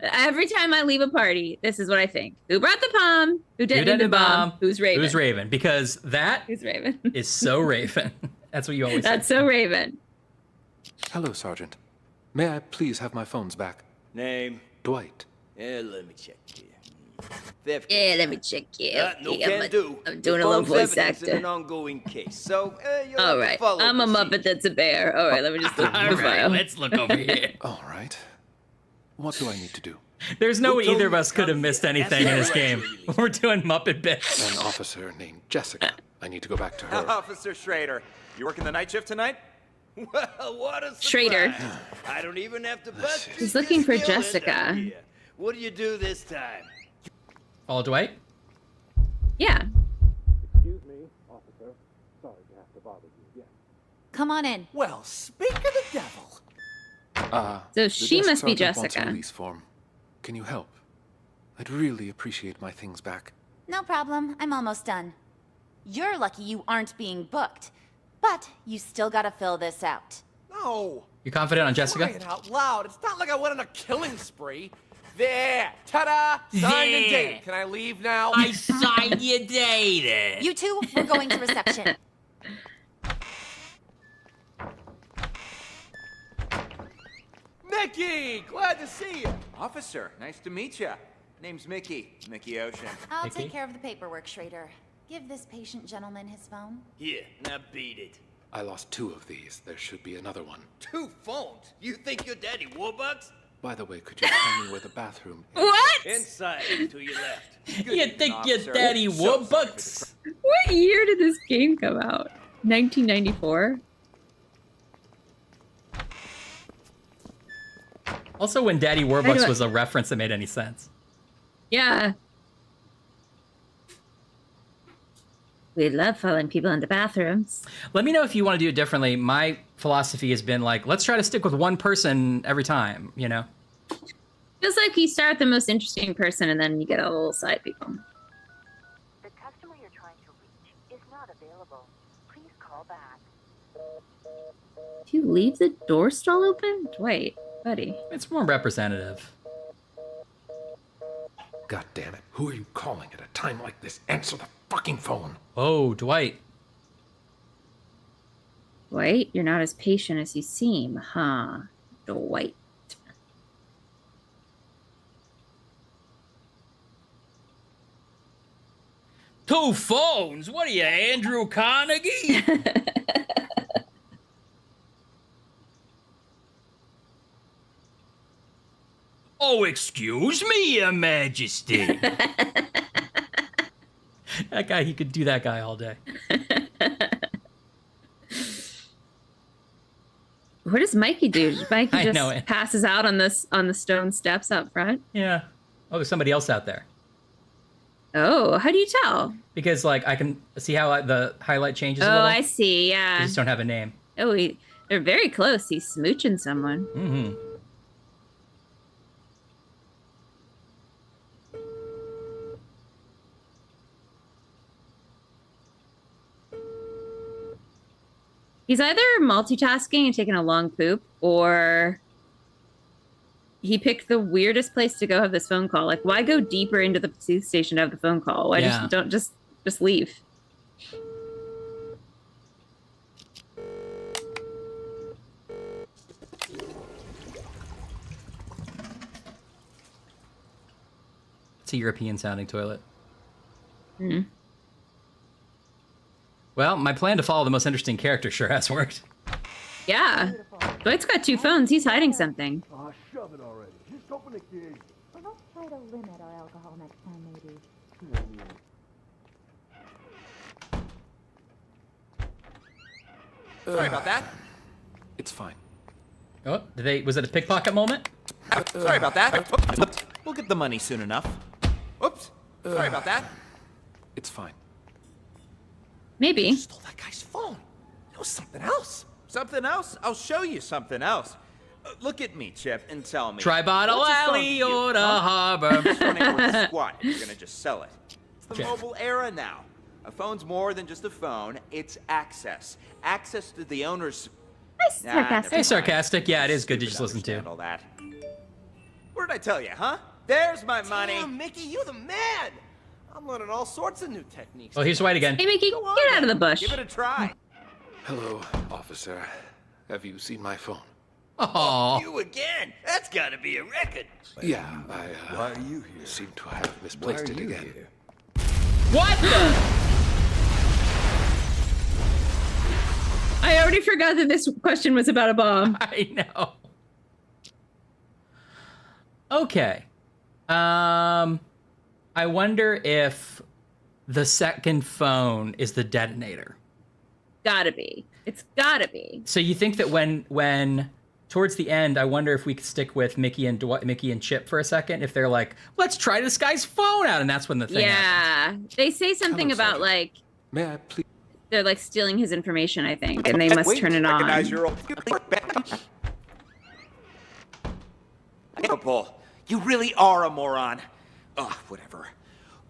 Every time I leave a party, this is what I think. Who brought the bomb? Who detonated the bomb? Who's Raven? Who's Raven? Because that Who's Raven? is so Raven. That's what you always say. That's so Raven. Hello, Sergeant. May I please have my phones back? Name? Dwight. Let me check here. Theft Yeah, let me check here. no Yeah, can do. I'm doing The a little phone's voice evidence in actor. an ongoing case. So, you'll All have to right. follow I'm a Muppet that's a bear. All right, let me just look at the file. Let's look over here. All right. What do I need to do? There's no way either of us could have missed anything in this game. We're doing Muppet bits. An officer named Jessica. I need to go back to her. Officer Schrader, you working the night shift tonight? Well, what a surprise. Schrader. I don't even have to bust. He's looking for Jessica. What do you do this time? Follow Dwight? Yeah. Excuse me, officer. Sorry to have to bother you. Yes. Come on in. Well, speak of the devil. So The she desk must be sergeant wants a Jessica. release form. Can you help? I'd really appreciate my things back. No problem. I'm almost done. You're lucky you aren't being booked. But you still gotta fill this out. No. You confident on Jessica? Crying out loud. It's not like I went on a killing spree. There. Ta-da. Signed and There. dated. Can I leave now? I signed you dated. You two, we're going to reception. Mickey, glad to see you. Officer, nice to meet you. Name's Mickey. Mickey Ocean. I'll Mickey? take care of the paperwork, Schrader. Give this patient gentleman his phone. Here, now beat it. I lost 2 of these. There should be another one. 2 phones? You think you're Daddy Warbucks? By the way, could you tell me where the bathroom is? What? Inside, to your left. You think your officer. daddy So Warbucks? What year did this game come out? 1994? Also, when Daddy How do Warbucks I- was a reference that made any sense. Yeah. We love following people into bathrooms. Let me know if you want to do it differently. My philosophy has been like, let's try to stick with one person every time, you know? Feels like you start with the most interesting person and then you get all the little side people. The customer you're trying to reach is not available. Please call back. Did you leave the door stall open? Wait, buddy. It's more representative. God damn it. Who are you calling at a time like this? Answer the fucking phone. Oh, Dwight. Dwight, you're not as patient as you seem, huh? Dwight. Two phones? What are you, Andrew Carnegie? Oh, excuse me, Your Majesty. That guy, he could do that guy all day. What does Mikey do? Mikey I just know it. passes out on the stone steps out front. Yeah. Oh, there's somebody else out there. Oh, how do you tell? Because, like, I can see how the highlight changes a Oh, little. I see. They Yeah. just don't have a name. Oh, they're very close. He's smooching someone. Mm-hmm. He's either multitasking and taking a long poop, or he picked the weirdest place to go have this phone call. Like, why go deeper into the police station to have the phone call? Why Yeah. just leave? It's a European sounding toilet. Hmm. Well, my plan to follow the most interesting character sure has worked. Yeah. Dwight's got 2 phones. He's hiding something. Oh, shove it already. Just open the gate. Well, let's try to limit our alcohol next time, maybe. Sorry about that. It's fine. Oh, was it a pickpocket moment? Sorry about that. We'll get the money soon enough. Oops. Sorry about that. It's fine. Maybe. Stole that guy's phone. It was something else. Something else? I'll show you something else. Look at me, Chip, and tell me. Tri-Bottle what's this phone Alley to you, or the huh? harbor. This phone ain't worth squat if you're gonna just sell it. It's the Chip. mobile era now. A phone's more than just a phone. It's access. Access to the owner's... Sarcastic. Hey, sarcastic. Yeah, it is good to just listen to. All that. What did I tell you, huh? There's my money. Damn, Mickey, you the man! I'm learning all sorts of new techniques. Oh, here's White again. Hey, Mickey, get out of the bush. Give it a try. Hello, officer. Have you seen my phone? Oh. You again? That's gotta be a record. Yeah, I Why are you here? seem to have misplaced it again. What the? I already forgot that this question was about a bomb. I know. Okay. I wonder if the second phone is the detonator. Gotta be. It's gotta be. So you think that when towards the end, I wonder if we could stick with Mickey and Chip for a second, if they're like, let's try this guy's phone out, and that's when the thing happens. They say something about like, may I please? They're like stealing his information, I think, and they must turn it on. Recognize your old... Paul, you really are a moron. Ugh, whatever.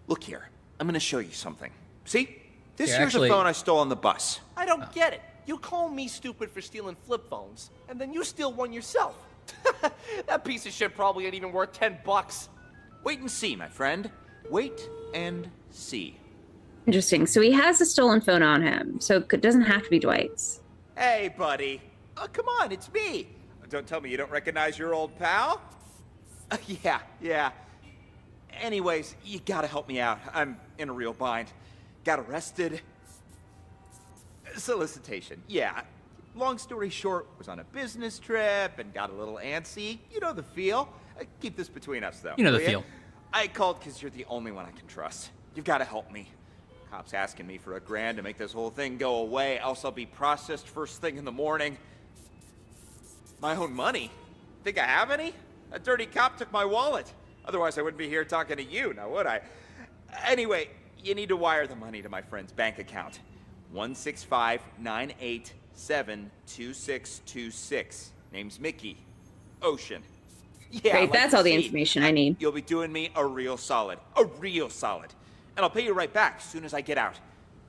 Look here, I'm gonna show you something. See? This here's a phone I stole on the bus. I don't get it. You call me stupid for stealing flip phones, and then you steal one yourself. That piece of shit probably ain't even worth $10. Wait and see, my friend. Wait and see. Interesting. So he has a stolen phone on him, so it doesn't have to be Dwight's. Hey, buddy. Oh, come on, it's me. Don't tell me you don't recognize your old pal. Yeah. Anyways, you gotta help me out. I'm in a real bind. Got arrested. Solicitation, yeah. Long story short, was on a business trip and got a little antsy. You know the feel. Keep this between us, though. You know the feel. I called because you're the only one I can trust. You've got to help me. Cops asking me for $1,000 to make this whole thing go away, else I'll be processed first thing in the morning. My own money? Think I have any? A dirty cop took my wallet. Otherwise, I wouldn't be here talking to you, now would I? Anyway, you need to wire the money to my friend's bank account. 165-987-2626. Name's Mickey. Ocean. Yeah, Great, like that's the all the sea. information I need. You'll be doing me a real solid. A real solid. And I'll pay you right back as soon as I get out.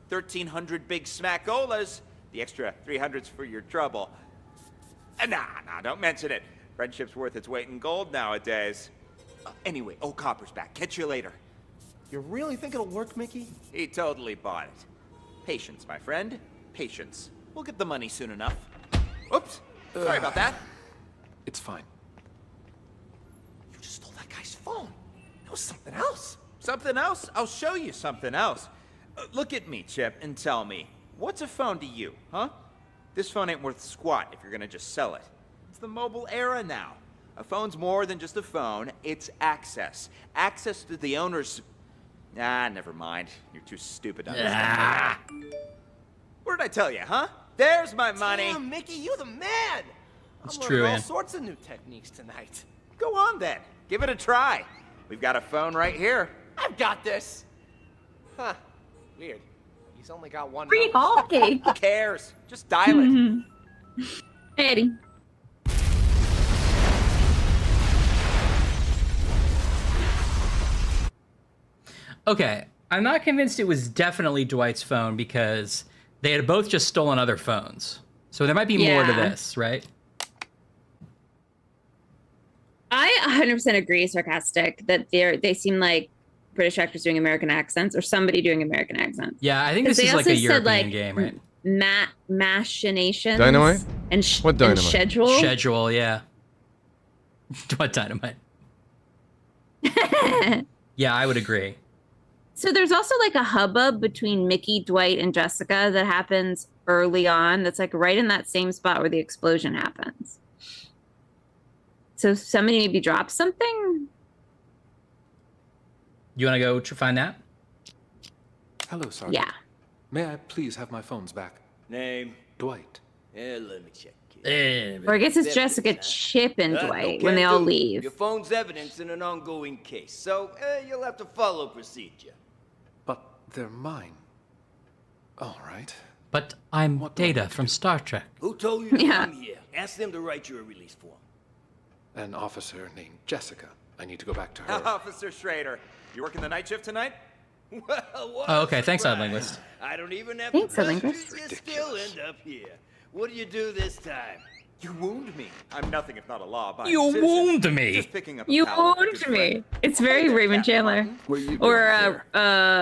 1,300 big smackolas. The extra 300's for your trouble. Nah, don't mention it. Friendship's worth its weight in gold nowadays. Anyway, old Copper's back. Catch you later. You really think it'll work, Mickey? He totally bought it. Patience, my friend. Patience. We'll get the money soon enough. Oops. Sorry about that. It's fine. You just stole that guy's phone. It was something else. Something else? I'll show you something else. Look at me, Chip, and tell me, what's a phone to you, huh? This phone ain't worth squat if you're gonna just sell it. It's the mobile era now. A phone's more than just a phone. It's access. Access to the owner's... never mind. You're too stupid to understand. What did I tell you, huh? There's my money. Damn, Mickey, you the man! It's I'm true, learning all Ann. sorts of new techniques tonight. Go on, then. Give it a try. We've got a phone right here. I've got this. Huh. Weird. He's only got one. Free number. hockey. Who cares? Just dial it. Hey, Eddie. Okay, I'm not convinced it was definitely Dwight's phone because they had both just stolen other phones. So there might be more to this, right? I 100% agree, sarcastic, that they seem like British actors doing American accents or somebody doing American accents. Yeah, I think this is like a European game, right? Machinations. Dynamite? And What dynamite? And schedule. Schedule, yeah. What dynamite? Yeah, I would agree. So there's also like a hubbub between Mickey, Dwight, and Jessica that happens early on. That's like right in that same spot where the explosion happens. So somebody maybe dropped something? You want to go find that? Hello, Sergeant. Yeah. May I please have my phones back? Name? Dwight. Yeah, let me check. Or I guess it's Jessica, Chip, and Dwight when they all leave. Your phone's evidence in an ongoing case, so you'll have to follow procedure. But they're mine. All right. But I'm Data from Star Trek. Who told you to come here? Ask them to write you a release form. An officer named Jessica. I need to go back to her. Officer Schrader, you working the night shift tonight? Well, what Oh, a okay. Thanks, Odd surprise. Linguist. I don't even have Thanks, to Odd touch Linguist. it. You still end up here. What do you do this time? You wound me. I'm nothing if not a law-abiding You citizen. wound me. Just picking up a You pallet like a wound good me. friend. It's Well, hey very there, Raymond Captain Chandler. Martin. What are you Or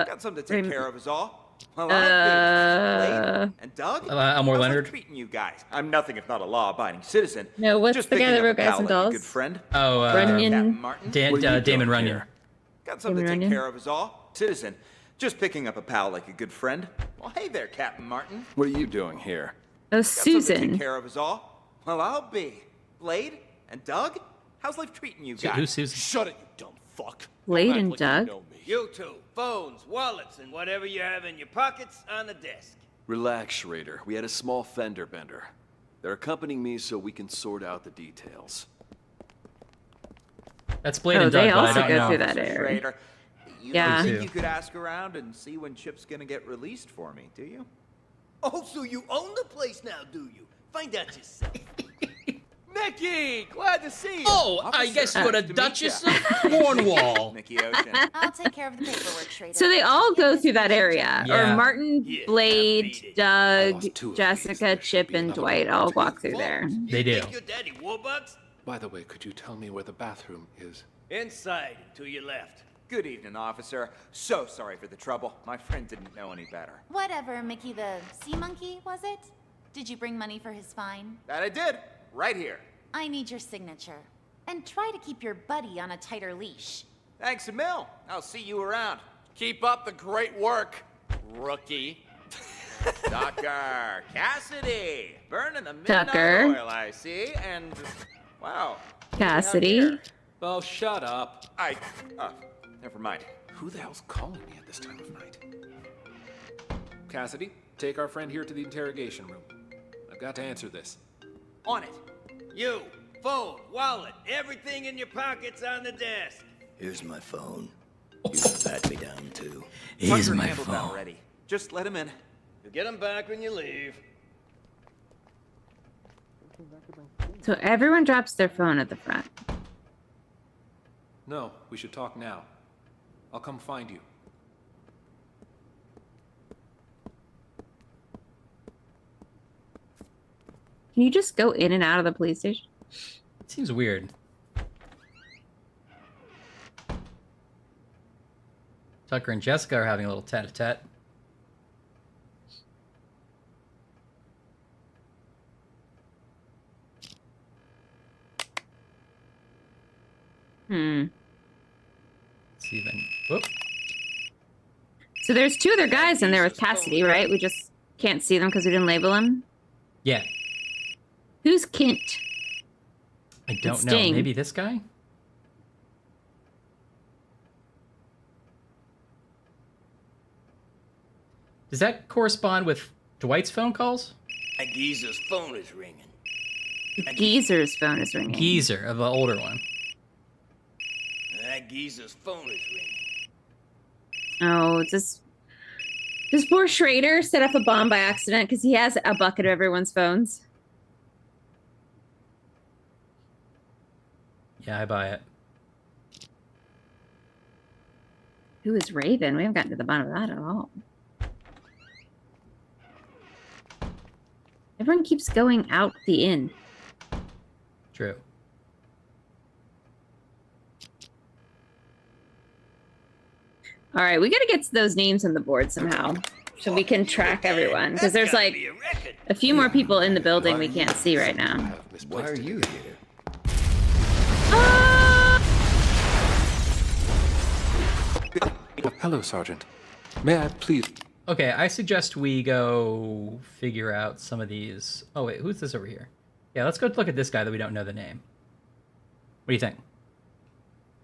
Got something to take care of is all. Well, Blade and Doug? Elmore How's Leonard. life treating you guys? I'm nothing if not a law-abiding citizen. No, what's Just the guy picking that up wrote a Guys and pallet, you Dolls? good friend. Oh, Runyon. Captain Martin. Dan, What are you Damon doing Runyon. here? Got something to Damon take Runyon. care of is all. Citizen. Just picking up a pal like a good friend. Well, hey there, Captain Martin. What are you doing here? Oh, Got something to Susan. take care of is all. Well, I'll be. Blade and Doug? How's life treating you guys? Who's Susan? Shut it, you dumb fuck. Blade Act and like Doug. You know me. You two, phones, wallets, and whatever you have in your pockets on the desk. Relax, Schrader. We had a small fender bender. They're accompanying me so we can sort out the details. That's Blade Oh, and Doug, they but I also don't go know. through that Mr. area. Schrader, you Yeah. don't Me think too. you could ask around and see when Chip's gonna get released for me, do you? Oh, so you own the place now, do you? Find out yourself. Mickey, glad to see you. Oh, I guess you're the Duchess of Cornwall. Mickey Ocean. I'll take care of the paperwork, Schrader. So they all go through that area. Yeah. Or Martin, Yeah, Blade, I Doug, lost 2 of these. Jessica, There should Chip, be and another Dwight one. all walk through there. They do. Think your daddy Warbucks? By the way, could you tell me where the bathroom is? Inside, to your left. Good evening, officer. So sorry for the trouble. My friend didn't know any better. Whatever, Mickey the sea monkey, was it? Did you bring money for his fine? That I did. Right here. I need your signature. And try to keep your buddy on a tighter leash. Thanks a mil. I'll see you around. Keep up the great work, rookie. Tucker. Cassidy. Burning the Tucker. midnight oil, I see. And, wow. what do we have Cassidy. here? Oh, shut up. Never mind. Who the hell's calling me at this time of night? Cassidy, take our friend here to the interrogation room. I've got to answer this. On it. You, phone, wallet, everything in your pockets on the desk. Here's my phone. You can pat me down, too. Tucker handled that already. Just let him in. You'll get them back when you leave. So everyone drops their phone at the front. No, we should talk now. I'll come find you. Can you just go in and out of the police station? Seems weird. Tucker and Jessica are having a little tete-a-tete. Steven. Whoop. So there's 2 other guys in there with Cassidy, right? We just can't see them because we didn't label them. Yeah. Who's Kint? I don't know. Sting. Maybe this guy? Does that correspond with Dwight's phone calls? That geezer's phone is ringing. Geezer's phone is ringing. Geezer, of the older one. That geezer's phone is ringing. Oh, does poor Schrader set off a bomb by accident because he has a bucket of everyone's phones? Yeah, I buy it. Who is Raven? We haven't gotten to the bottom of that at all. Everyone keeps going out the inn. True. All right, we got to get to those names on the board somehow so we can track everyone because there's like a few more people in the building we can't see right now. Why are you here? Hello, Sergeant. May I please... Okay, I suggest we go figure out some of these. Oh, wait, who's this over here? Yeah, let's go look at this guy that we don't know the name. What do you think?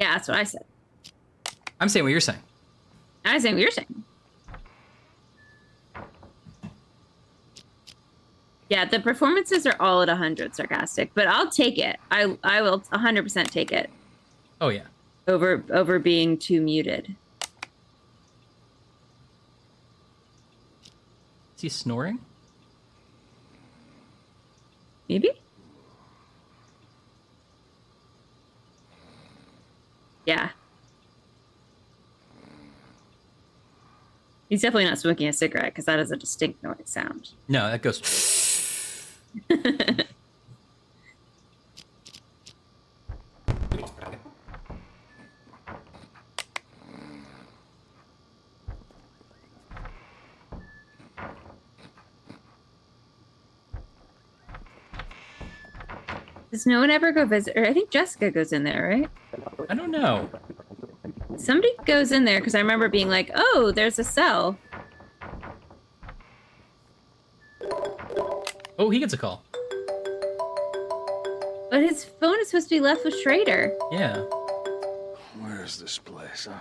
Yeah, that's what I said. I'm saying what you're saying. I was saying what you're saying. Yeah, the performances are all at 100 sarcastic, but I'll take it. I will 100% take it. Oh, yeah. Over being too muted. Is he snoring? Maybe? Yeah. He's definitely not smoking a cigarette because that is a distinct noise sound. No, that goes. Does no one ever go visit? Or I think Jessica goes in there, right? I don't know. Somebody goes in there because I remember being like, oh, there's a cell. Oh, he gets a call. But his phone is supposed to be left with Schrader. Yeah. Where's this place, huh?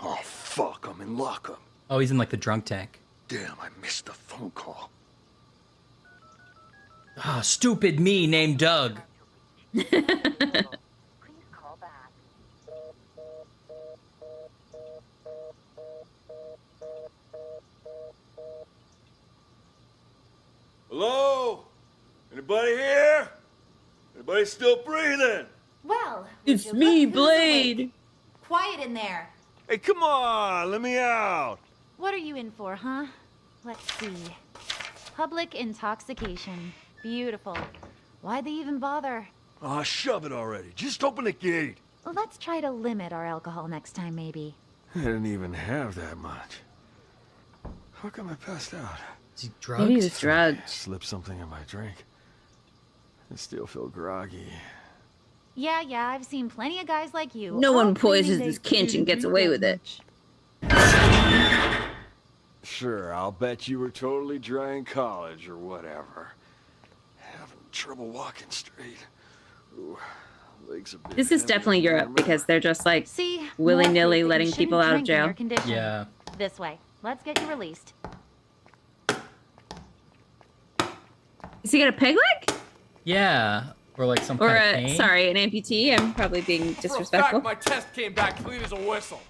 Oh, fuck, I'm in lockup. Oh, he's in like the drunk tank. Damn, I missed the phone call. Ah, stupid me named Doug. Hello? Anybody here? Anybody still breathing? Well, it's me, Blade. Quiet in there. Hey, come on, let me out. What are you in for, huh? Let's see. Public intoxication. Beautiful. Why'd they even bother? Aw, shove it already. Just open the gate. Let's try to limit our alcohol next time, maybe. I didn't even have that much. How come I passed out? Is he drugged? Maybe he was drugged. Slipped something in my drink. I still feel groggy. Yeah, I've seen plenty of guys like you. No all one claiming poisons they his kinch and didn't gets drink away that with it. much. Sure, I'll bet you were totally dry in college or whatever. Having trouble walking straight. Ooh, legs a bit This is heavy. definitely Europe because they're just like See, willy-nilly more proof that letting you people shouldn't out of drink in jail. your condition. Yeah. This way. Let's get you released. Is he got a peg leg? Yeah. Or like some Or kind of pain. sorry, an amputee? I'm probably being For a disrespectful. fact, my test came back clean as a whistle.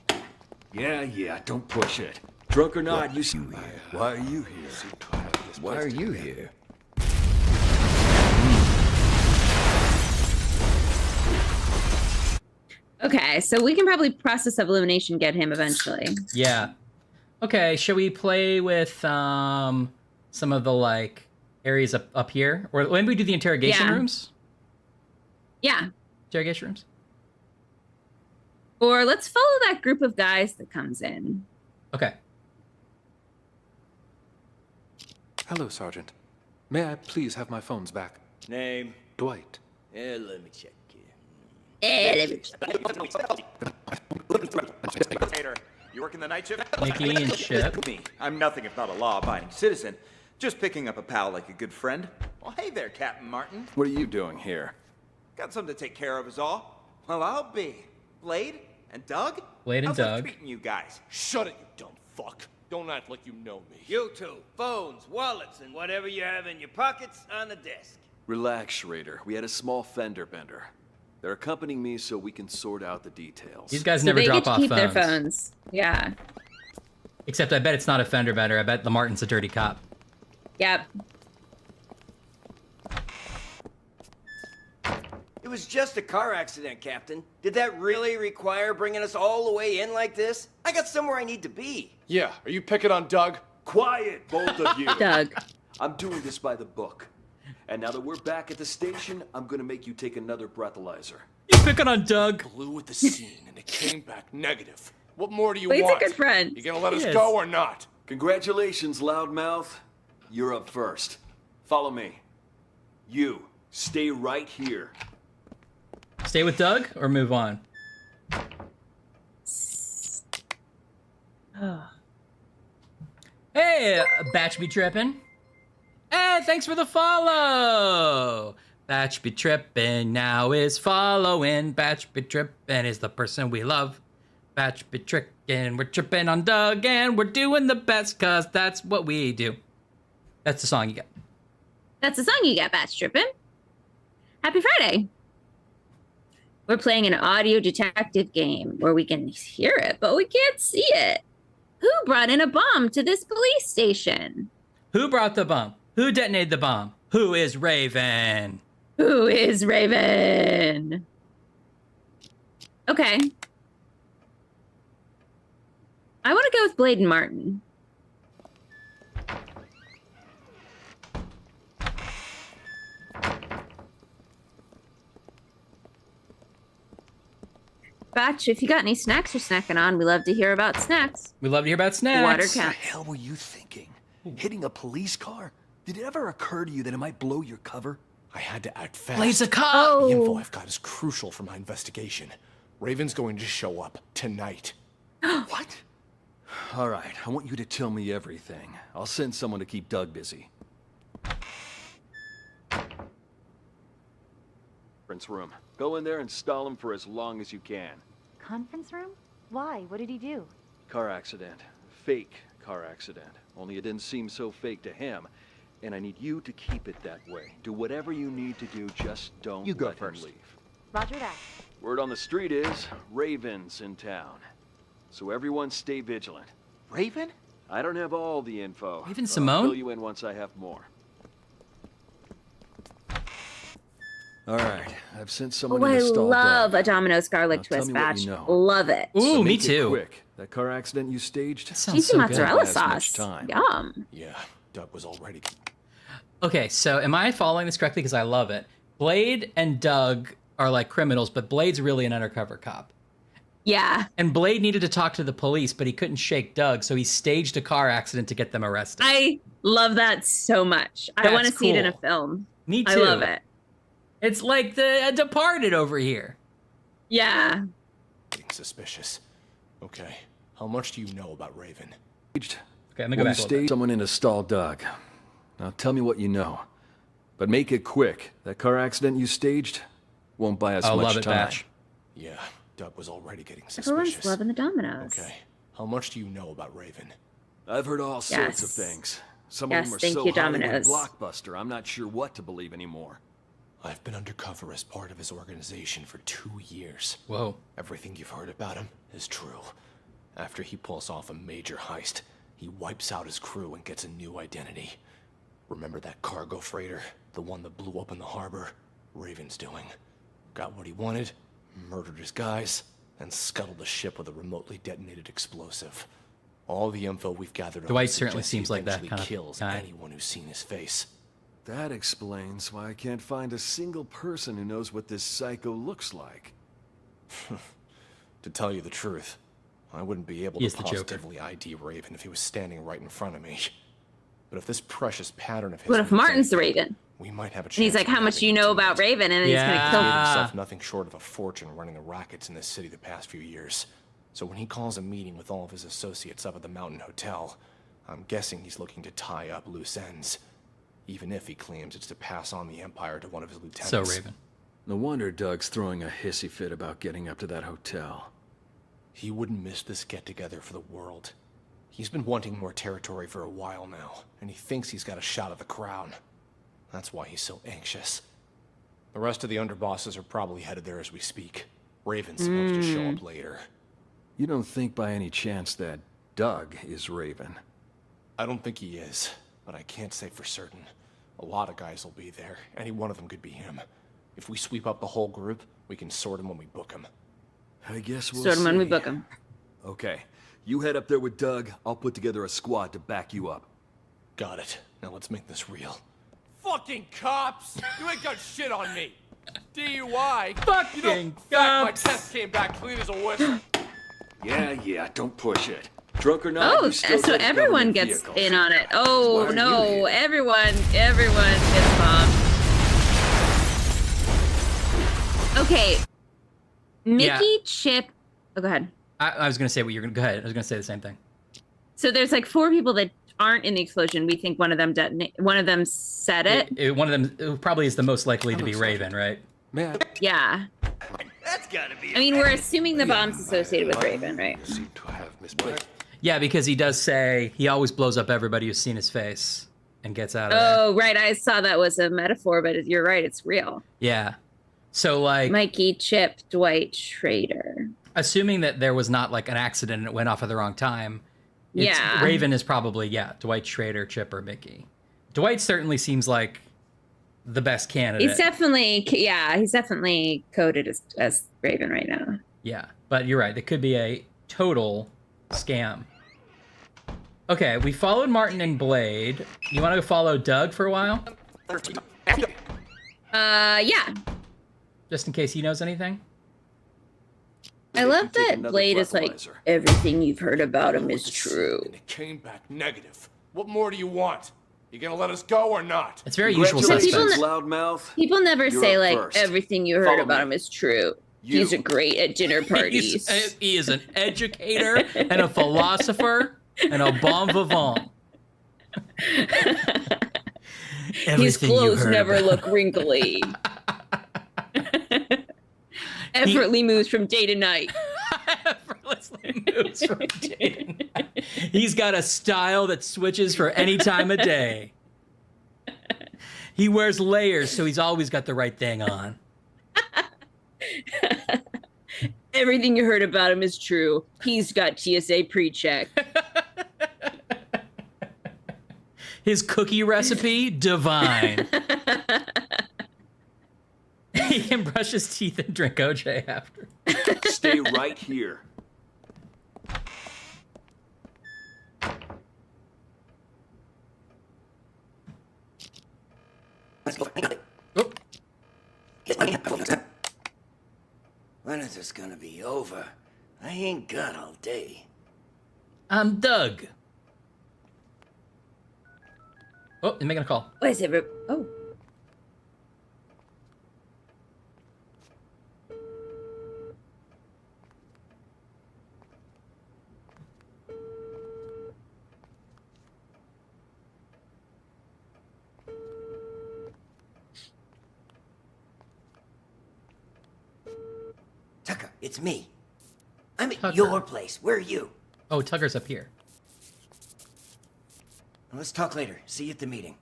Yeah, don't push it. Drunk or not, you see. Why are you here? Why are you here? Okay, so we can probably process of elimination get him eventually. Yeah. Okay, shall we play with some of the like areas up here? Or when we do the interrogation Yeah. rooms? Yeah. Interrogation rooms? Or let's follow that group of guys that comes in. Okay. Hello, Sergeant. May I please have my phones back? Name? Dwight. Yeah, let me check. You working the night shift? Nikki and Chip. Me. I'm nothing if not a law-abiding citizen. Just picking up a pal like a good friend. Well, hey there, Captain Martin. What are you doing here? Got something to take care of is all. Well, I'll be. Blade and Doug? Blade and How's life Doug. treating you guys? Shut it, you dumb fuck. Don't act like you know me. You two, phones, wallets, and whatever you have in your pockets on the desk. Relax, Schrader. We had a small fender bender. They're accompanying me so we can sort out the details. These guys So never they drop get to off keep phones. their phones. Yeah. Except I bet it's not a fender bender. I bet the Martin's a dirty cop. Yep. It was just a car accident, Captain. Did that really require bringing us all the way in like this? I got somewhere I need to be. Yeah, are you picking on Doug? Quiet, both of you. Doug. I'm doing this by the book. And now that we're back at the station, I'm gonna make you take another breathalyzer. You picking on Doug? Blew at the scene and it came back negative. What more do you Blade's want? a good friend. You gonna let He us is. go or not? Congratulations, loudmouth. You're up first. Follow me. You, stay right here. Stay with Doug or move on? Hey, Batch be trippin'. Hey, thanks for the follow. Batch be trippin' now is following. Batch be trippin' is the person we love. Batch be trickin', we're trippin' on Doug and we're doing the best cause that's what we do. That's the song you get. That's the song you got, Batch Trippin'. Happy Friday. We're playing an audio detective game where we can hear it, but we can't see it. Who brought in a bomb to this police station? Who brought the bomb? Who detonated the bomb? Who is Raven? Who is Raven? Okay. I want to go with Blade and Martin. Batch, if you got any snacks you're snacking on, we love to hear about snacks. We love to hear about snacks. Water What the counts. hell were you thinking? Hitting a police car? Did it ever occur to you that it might blow your cover? I had to act fast. Blade's a cop! The info I've got is crucial for my investigation. Raven's going to show up tonight. What? All right, I want you to tell me everything. I'll send someone to keep Doug busy. Conference room. Go in there and stall him for as long as you can. Conference room? Why? What did he do? Car accident. Fake car accident. Only it didn't seem so fake to him. And I need you to keep it that way. Do whatever you need to do, just don't let him leave. Roger that. Word on the street is, Raven's in town. So everyone stay vigilant. Raven? I don't have all the info. Raven but Simone? I'll fill you in once I have more. All right, I've sent someone Oh, to I install love Doug. a Domino's garlic Now, tell twist me what batch. you know. Love it. Ooh, So me make it too. quick. That car accident you staged? Cheesy mozzarella Don't pass much sauce. time. Yum. Yeah, Doug was already... Okay, so am I following this correctly? Because I love it. Blade and Doug are like criminals, but Blade's really an undercover cop. Yeah. And Blade needed to talk to the police, but he couldn't shake Doug, so he staged a car accident to get them arrested. I love that so much. I That's want to see it in a cool. film. Me too. I love it. It's like the Departed over here. Yeah. Getting suspicious. Okay, how much do you know about Raven? Okay, let me go back a little bit. Someone in to stall Doug. Now tell me what you know. But make it quick. That car accident you staged won't buy us I'll much love it, time. Batch. Yeah, Doug was already getting Everyone's suspicious. loving the Domino's. Okay, how much do you know about Raven? I've heard all sorts of Yes. things. Some Yes, of them are thank so you, Hollywood Domino's. blockbuster, I'm not sure what to believe anymore. I've been undercover as part of his organization for 2 years. Whoa. Everything you've heard about him is true. After he pulls off a major heist, he wipes out his crew and gets a new identity. Remember that cargo freighter? The one that blew up in the harbor? Raven's doing. Got what he wanted, murdered his guys, and scuttled the ship with a remotely detonated explosive. All the info we've gathered Dwight on him certainly suggests he seems like that eventually kind of kills guy. anyone who's seen his face. That explains why I can't find a single person who knows what this psycho looks like. To tell you the truth, I wouldn't be able He to is the Joker. positively ID Raven if he was standing right in front of me. But if this precious pattern of his... What if was Martin's the anything, Raven? We might have a chance. And he's like, of how much having do you him know tonight. about Raven? And then he's going to He's kill made him. himself nothing short of a fortune running the rackets in this city the past few years. So when he calls a meeting with all of his associates up at the Mountain Hotel, I'm guessing he's looking to tie up loose ends. Even if he claims it's to pass on the Empire to one of his lieutenants. So Raven. No wonder Doug's throwing a hissy fit about getting up to that hotel. He wouldn't miss this get-together for the world. He's been wanting more territory for a while now, and he thinks he's got a shot at the crown. That's why he's so anxious. The rest of the underbosses are probably headed there as we speak. Raven's supposed to show up later. You don't think by any chance that Doug is Raven? I don't think he is, but I can't say for certain. A lot of guys will be there. Any one of them could be him. If we sweep up the whole group, we can sort him when we book him. I guess we'll Sort him when we see. book him. Okay, you head up there with Doug. I'll put together a squad to back you up. Got it. Now let's make this real. Fucking cops! You ain't got shit on me. DUI. Fucking you know, in fact, my test came back clean as a whistle. Yeah, don't push it. Drunk or not, Oh, you still so get to everyone government gets vehicles. in on it. Why Oh, are you no. here? Everyone gets bombed. Okay. Mickey, Yeah. Chip. Oh, go ahead. I was going to say what you're going to... Go ahead. I was going to say the same thing. So there's like 4 people that aren't in the explosion. We think one of them said it. One of them probably is the most likely to be Raven, right? Man. Yeah. That's gotta be. I mean, we're assuming the bomb's associated with Raven, right? Yeah, because he does say he always blows up everybody who's seen his face and gets out of there. Oh, right. I saw that was a metaphor, but you're right. It's real. Yeah. So, like... Mikey, Chip, Dwight, Schrader. Assuming that there was not, like, an accident and it went off at the wrong time, Yeah. Raven is probably, Dwight, Schrader, Chip, or Mickey. Dwight certainly seems like the best candidate. He's definitely coded as Raven right now. Yeah, but you're right. It could be a total scam. Okay, we followed Martin and Blade. You want to follow Doug for a while? Yeah. Just in case he knows anything? I love that Blade is like, everything you've heard about him is true. And it came back negative. What more do you want? You gonna let us go or not? It's very usual suspects. Loudmouth. People never say, up like, first. everything you heard Follow about me. him is true. He's great at dinner parties. He is an educator and a philosopher and a bon vivant. His clothes never look wrinkly. Effortlessly moves from day to night. Effortlessly moves from day to night. He's got a style that switches for any time of day. He wears layers, so he's always got the right thing on. Everything you heard about him is true. He's got TSA pre-check. His cookie recipe, divine. He can brush his teeth and drink OJ after. Stay right here. When is this gonna be over? I ain't got all day. I'm Doug. Oh, you're making a call. What is it? Oh. Tucker, it's me. I'm at your place. Where are you? Oh, Tucker's up here. Let's talk later. See you at the meeting.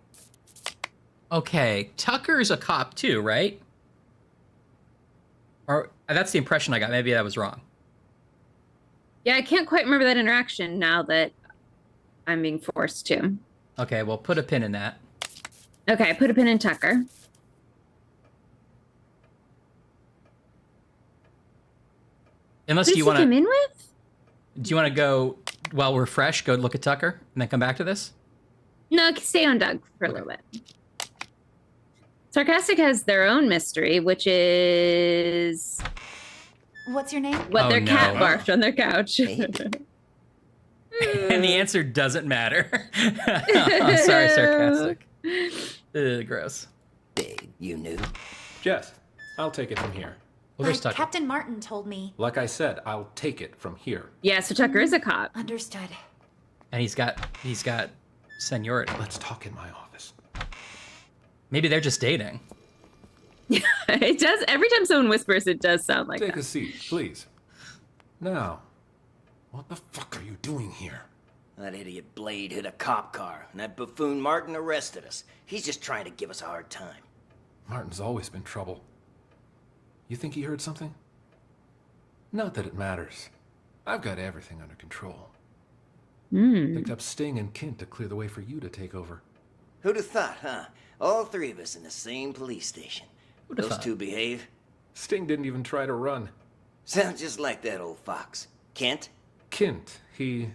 Okay, Tucker's a cop too, right? Or that's the impression I got. Maybe I was wrong. Yeah, I can't quite remember that interaction now that I'm being forced to. Okay, well, put a pin in that. Okay, put a pin in Tucker. Unless Who's you want to come in with? Do you want to go while we're fresh? Go look at Tucker and then come back to this. No, stay on Doug for a little bit. Sarcastic has their own mystery, which is What's your name? what their cat barfed on their couch. And the answer doesn't matter. Oh, sorry, Sarcastic. Gross. Babe, you knew. Jess, I'll take it from here. Well, there's Tucker. Captain Martin told me. Like I said, I'll take it from here. Yeah, so Tucker is a cop. Understood. And he's got seniority. Let's talk in my office. Maybe they're just dating. It does. Every time someone whispers, it does sound like Take that. a seat, please. Now, what the fuck are you doing here? That idiot Blade hit a cop car, and that buffoon Martin arrested us. He's just trying to give us a hard time. Martin's always been trouble. You think he heard something? Not that it matters. I've got everything under control. Picked up Sting and Kint to clear the way for you to take over. Who'd have thought, huh? All three of us in the same police station. Who'da Those thought? two behave. Sting didn't even try to run. Sounds just like that old fox. Kent? Kint, he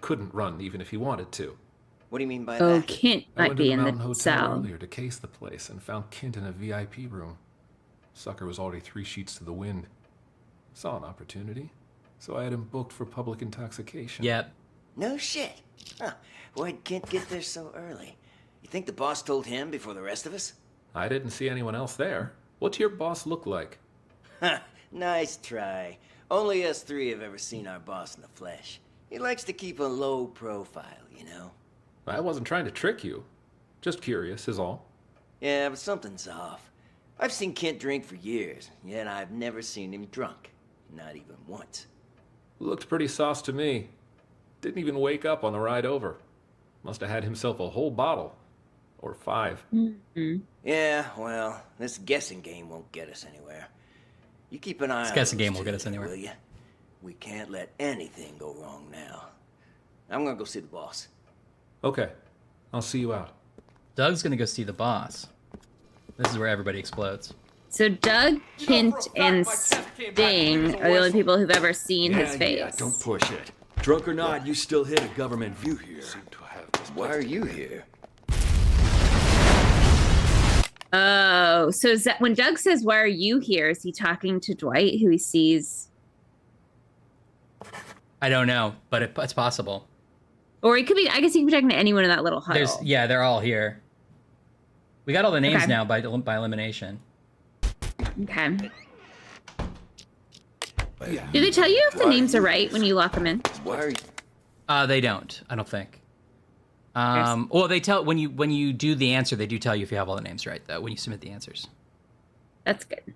couldn't run even if he wanted to. What do you mean by Oh, that? Kent I might went to be the in Mountain the Hotel cell. earlier to case the place and found Kint in a VIP room. Sucker was already 3 sheets to the wind. Saw an opportunity, so I had him booked for public intoxication. Yep. No shit. Huh. Why'd Kent get there so early? You think the boss told him before the rest of us? I didn't see anyone else there. What's your boss look like? Nice try. Only us three have ever seen our boss in the flesh. He likes to keep a low profile, you know? I wasn't trying to trick you. Just curious, is all. Yeah, but something's off. I've seen Kent drink for years, yet I've never seen him drunk. Not even once. Looked pretty sauce to me. Didn't even wake up on the ride over. Must have had himself a whole bottle. Or 5. Yeah, well, this guessing game won't get us anywhere. You keep an eye on This guessing those game will get two, us anywhere. will you? We can't let anything go wrong now. I'm gonna go see the boss. Okay, I'll see you out. Doug's gonna go see the boss. This is where everybody explodes. So Doug, Kent, and Sting are the only people who've ever seen his face. Yeah, don't push it. Drunk or not, you still hit a government view here. Why are you here? Oh, so is that when Doug says, "Why are you here?" Is he talking to Dwight, who he sees? I don't know, but it's possible. Or he could be. I guess he could be talking to anyone in that little huddle. Yeah, they're all here. We got all the names now by elimination. Okay. Do they tell you if the names are right when you lock them in? Why are you? They don't. I don't think. Well, they tell when you do the answer, they do tell you if you have all the names right, though, when you submit the answers. That's good.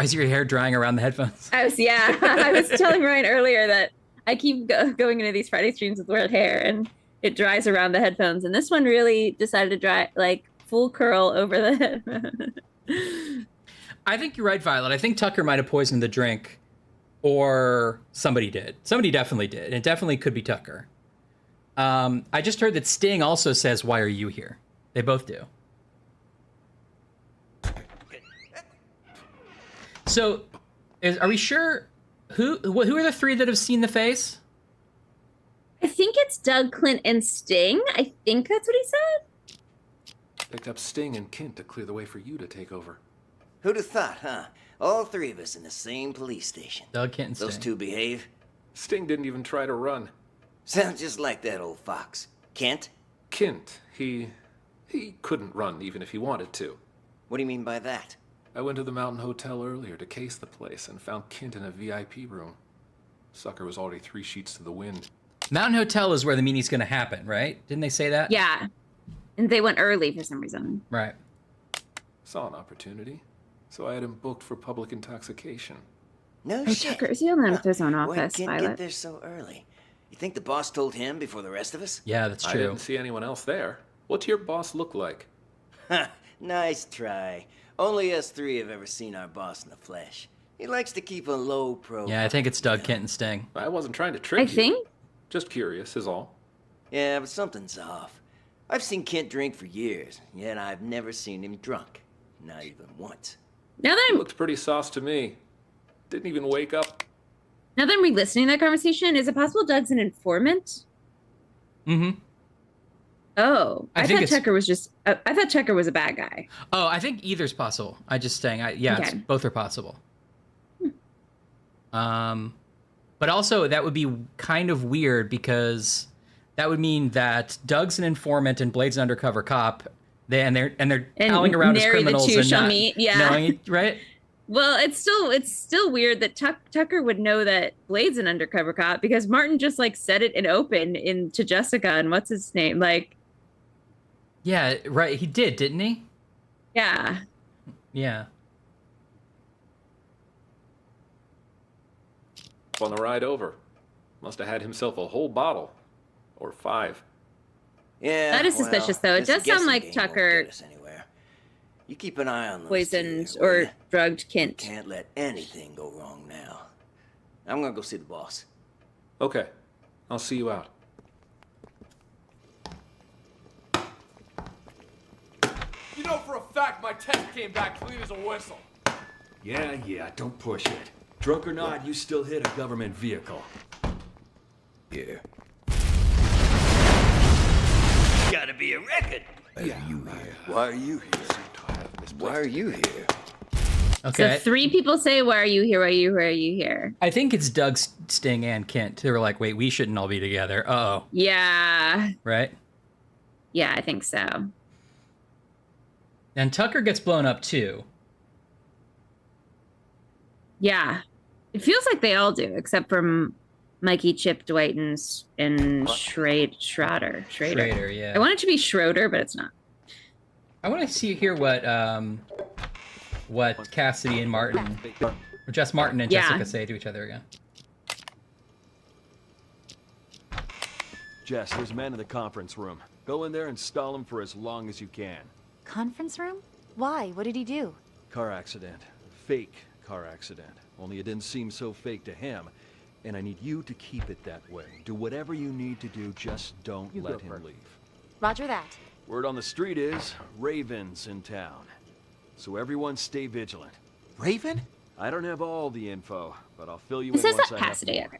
Is your hair drying around the headphones? I was telling Ryan earlier that I keep going into these Friday streams with wet hair, and it dries around the headphones. And this one really decided to dry like full curl over the head. I think you're right, Violet. I think Tucker might have poisoned the drink, or somebody did. Somebody definitely did. It definitely could be Tucker. I just heard that Sting also says, "Why are you here?" They both do. So, are we sure? Who are the three that have seen the face? I think it's Doug, Clint, and Sting. I think that's what he said. Picked up Sting and Kent to clear the way for you to take over. Who'd have thought, huh? All three of us in the same police station. Doug, Kent, and Sting. Those two behave? Sting didn't even try to run. Sounds just like that old fox. Kent? Kent, he couldn't run even if he wanted to. What do you mean by that? I went to the Mountain Hotel earlier to case the place and found Kent in a VIP room. Sucker was already 3 sheets to the wind. Mountain Hotel is where the meeting's going to happen, right? Didn't they say that? Yeah. And they went early for some reason. Right. Saw an opportunity, so I had him booked for public intoxication. No Oh, shit. Tucker, is he alone with his own Why'd office, Kent Violet? get there so early? You think the boss told him before the rest of us? Yeah, that's I true. didn't see anyone else there. What's your boss look like? Nice try. Only us three have ever seen our boss in the flesh. He likes to keep a low profile. Yeah, I think it's Doug, Kent, and Sting. I wasn't trying to trick I you. think. Just curious is all. Yeah, but something's off. I've seen Kent drink for years, yet I've never seen him drunk. Not even once. Now that I'm Looked pretty sauce to me. Didn't even wake up. Now that I'm re-listening to that conversation, is it possible Doug's an informant? Mm-hmm. Oh, I think thought it's- Tucker was just. I thought Tucker was a bad guy. Oh, I think either's possible. I just saying. Okay. Both are possible. But also that would be kind of weird because that would mean that Doug's an informant and Blade's an undercover cop. They're palling around as nary the criminals two and shall not meet. Yeah. knowing, right? Well, it's still weird that Tucker would know that Blade's an undercover cop because Martin just like said it in open to Jessica and what's his name, like. Yeah, right. He did, didn't he? Yeah. Yeah. On the ride over. Must have had himself a whole bottle. Or 5. Yeah, That is suspicious, though. It this does sound guessing like game won't Tucker get us anywhere. You keep an eye on those poisoned two, will or ya? drugged Kent. Can't let anything go wrong now. I'm gonna go see the boss. Okay. I'll see you out. You know for a fact my test came back clean as a whistle. Yeah, don't push it. Drunk or not, you still hit a government vehicle. Here. Gotta be a record. Why are you here? Why are you here? Okay. So 3 people say, "Why are you here? Why are you? Why are you here?" I think it's Doug, Sting, and Kent. They were like, wait, we shouldn't all be together. Uh-oh. Yeah. Right? Yeah, I think so. And Tucker gets blown up too. Yeah. It feels like they all do, except for Mikey, Chip, Dwight, and Schrader. Schrader, yeah. I want it to be Schroeder, but it's not. I want to hear what Cassidy and Martin, or Jess Martin and Yeah. Jessica say to each other again. Jess, there's men in the conference room. Go in there and stall him for as long as you can. Conference room? Why? What did he do? Car accident. Fake car accident. Only it didn't seem so fake to him. And I need you to keep it that way. Do whatever you need to do, just don't let him leave. Roger that. Word on the street is, Raven's in town. So everyone stay vigilant. Raven? I don't have all the info, but I'll fill you It in says once that I have Cassidy. more. Okay.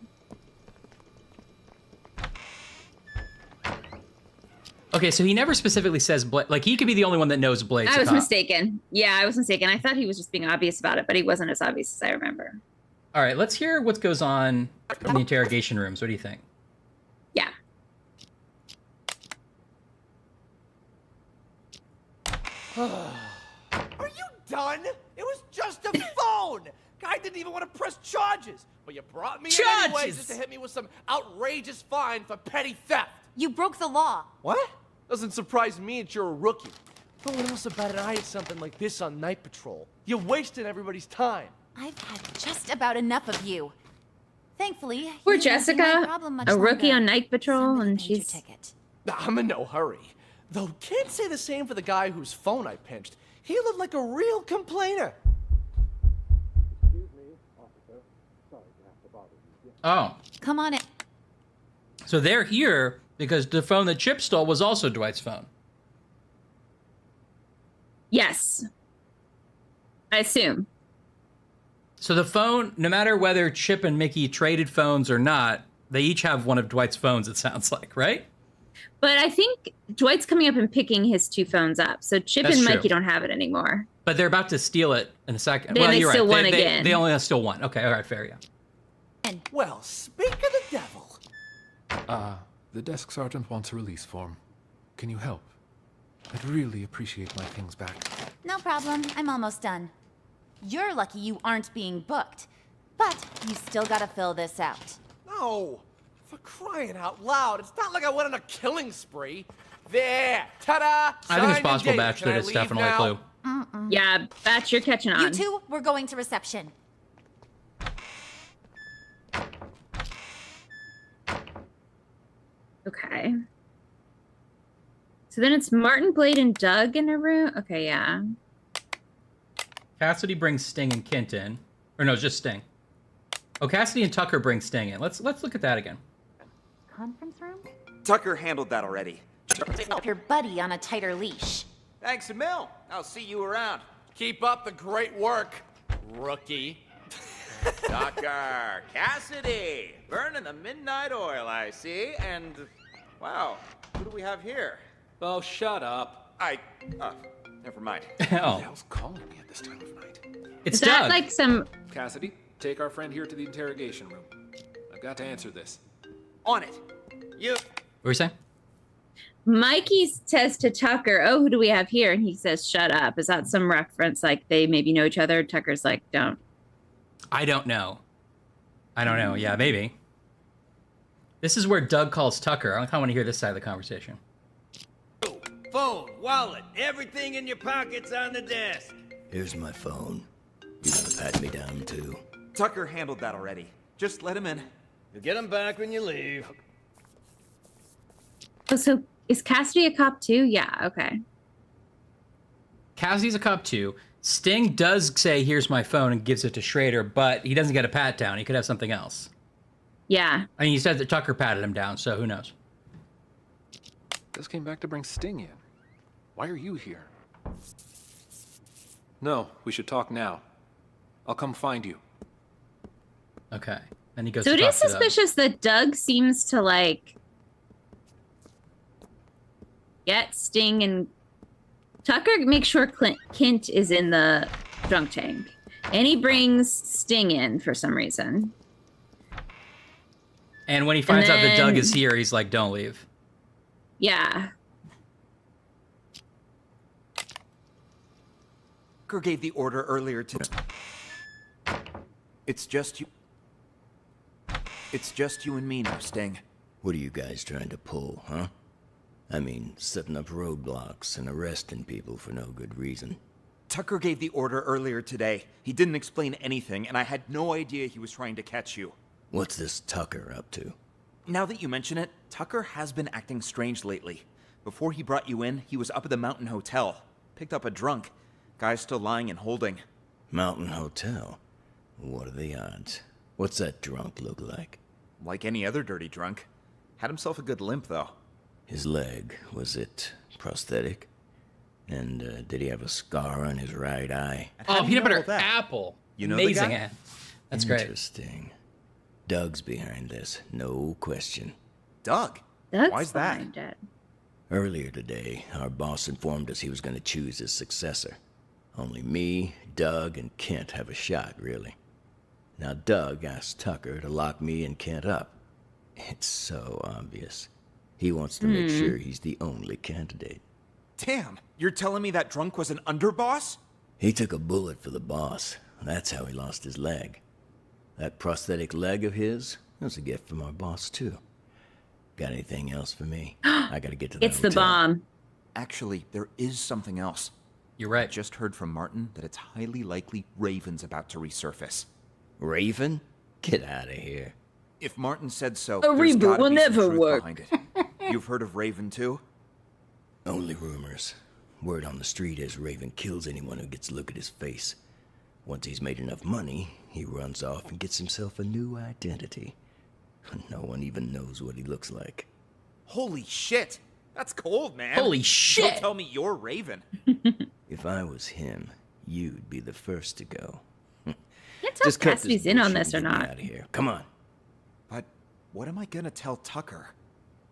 Okay, so he never specifically says Blake. Like, he could be the only one that knows Blake's I was a cop. mistaken. Yeah, I was mistaken. I thought he was just being obvious about it, but he wasn't as obvious as I remember. All right, let's hear what goes on in the interrogation rooms. What do you think? Yeah. Are you done? It was just a phone. Guy didn't even want to press charges, but you brought me in anyways just to hit me with some outrageous fine for petty theft. You broke the law. What? Doesn't surprise me that you're a rookie. No one else about it. I had something like this on night patrol. You're wasting everybody's time. I've had just about enough of you. Thankfully, Poor you won't be my Jessica, problem much a rookie longer. on night patrol, and she's... I'm in no hurry. Though can't say the same for the guy whose phone I pinched. He looked like a real complainer. Oh. Come on in. So they're here because the phone that Chip stole was also Dwight's phone. Yes. I assume. So the phone, no matter whether Chip and Mickey traded phones or not, they each have one of Dwight's phones, it sounds like, right? But I think Dwight's coming up and picking his 2 phones up. So Chip That's and true. Mikey don't have it anymore. But they're about to steal it in a second. Then they you're steal right. one again. They only steal one. Okay, all right, fair, yeah. Well, speak of the devil. The desk sergeant wants a release form. Can you help? I'd really appreciate my things back. No problem. I'm almost done. You're lucky you aren't being booked. But you still gotta fill this out. No, for crying out loud. It's not like I went on a killing spree. There, ta-da! I think it's signed and possible, dated. Batch, Can that I it's leave definitely a now? clue. Yeah, Batch, you're catching on. You two, we're going to reception. Okay. So then it's Martin, Blade, and Doug in a room? Okay, yeah. Cassidy brings Sting and Kent in. Or no, just Sting. Oh, Cassidy and Tucker bring Sting in. Let's look at that again. Conference room? Tucker handled that already. Your buddy on a tighter leash. Thanks a mil. I'll see you around. Keep up the great work, rookie. Tucker, Cassidy, burning the midnight oil, I see. And, wow, who do we have here? Oh, shut up. Never mind. Oh. Who the hell's calling me at this time of night? It's Is that Doug. like some... Cassidy, take our friend here to the interrogation room. I've got to answer this. On it. You. What were you saying? Mikey says to Tucker, oh, who do we have here? And he says, shut up. Is that some reference like they maybe know each other? Tucker's like, don't. I don't know. Yeah, maybe. This is where Doug calls Tucker. I kind of want to hear this side of the conversation. Phone, wallet, everything in your pockets on the desk. Here's my phone. You gonna pat me down too? Tucker handled that already. Just let him in. You'll get them back when you leave. Oh, so is Cassidy a cop too? Yeah, okay. Cassidy's a cop too. Sting does say, here's my phone, and gives it to Schrader, but he doesn't get a pat down. He could have something else. Yeah. I mean, he said that Tucker patted him down, so who knows? Just came back to bring Sting in. Why are you here? No, we should talk now. I'll come find you. Okay. And he goes So to it talk is to Doug. suspicious that Doug seems to like get Sting and Tucker makes sure Kent is in the drunk tank. And he brings Sting in for some reason. And when he finds out that Doug then- is here, he's like, don't leave. Yeah. Tucker gave the order earlier today. It's just you. It's just you and me now, Sting. What are you guys trying to pull, huh? I mean, setting up roadblocks and arresting people for no good reason. Tucker gave the order earlier today. He didn't explain anything, and I had no idea he was trying to catch you. What's this Tucker up to? Now that you mention it, Tucker has been acting strange lately. Before he brought you in, he was up at the Mountain Hotel. Picked up a drunk. Guy's still lying and holding. Mountain Hotel? What are the odds? What's that drunk look like? Like any other dirty drunk. Had himself a good limp, though. His leg, was it prosthetic? And did he have a scar on his right eye? Oh, peanut butter apple. You know the Amazing. guy? That's great. Interesting. Doug's behind this, no question. Doug? Doug's Why's that? behind it. Earlier today, our boss informed us he was going to choose his successor. Only me, Doug, and Kent have a shot, really. Now Doug asked Tucker to lock me and Kent up. It's so obvious. He wants to make sure he's the only candidate. Damn, you're telling me that drunk was an underboss? He took a bullet for the boss. That's how he lost his leg. That prosthetic leg of his was a gift from our boss, too. Got anything else for me? I gotta get to the It's the bomb. Actually, there is something else. You're right. I just heard from Martin that it's highly likely Raven's about to resurface. Raven? Get out of here. If Martin said so, A there's reboot gotta will be some never truth work. behind it. You've heard of Raven too? Only rumors. Word on the street is Raven kills anyone who gets a look at his face. Once he's made enough money, he runs off and gets himself a new identity. No one even knows what he looks like. Holy shit! That's cold, man. Holy shit! Don't tell me you're Raven. If I was him, you'd be the first to go. Can't tell if Cassidy's in on this or Get me not. out of here. Come on. But what am I gonna tell Tucker?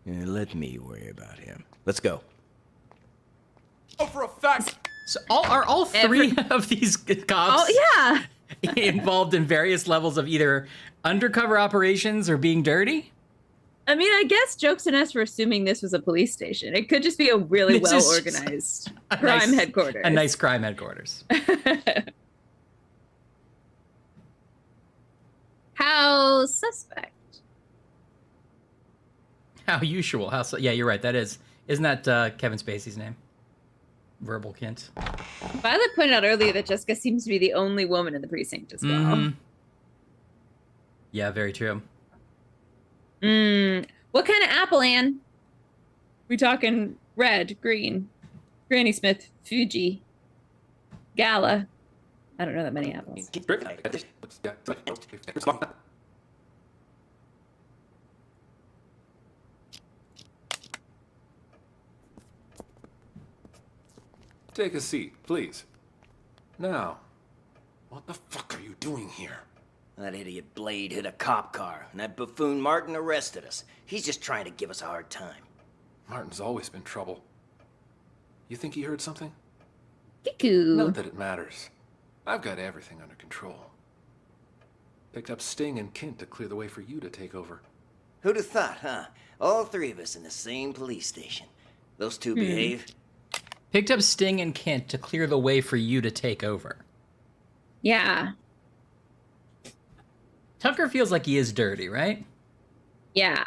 Let me worry about him. Let's go. Oh, for a fact! So are all three of these cops involved in various levels of either undercover operations or being dirty? I mean, I guess jokes on us for assuming this was a police station. It could just be a really This is well-organized crime headquarters. A nice crime headquarters. How suspect. How usual. Yeah, you're right. That is. Isn't that Kevin Spacey's name? Verbal Kint. Violet pointed out earlier that Jessica seems to be the only woman in the precinct as well. Mhm. Yeah, very true. What kind of apple, Anne? We talking red, green, Granny Smith, Fuji, Gala. I don't know that many apples. Take a seat, please. Now, what the fuck are you doing here? That idiot Blade hit a cop car, and that buffoon Martin arrested us. He's just trying to give us a hard time. Martin's always been trouble. You think he heard something? Kiku. Not that it matters. I've got everything under control. Picked up Sting and Kint to clear the way for you to take over. Who'd have thought, huh? All three of us in the same police station. Those two behave. Picked up Sting and Kent to clear the way for you to take over. Yeah. Tucker feels like he is dirty, right? Yeah.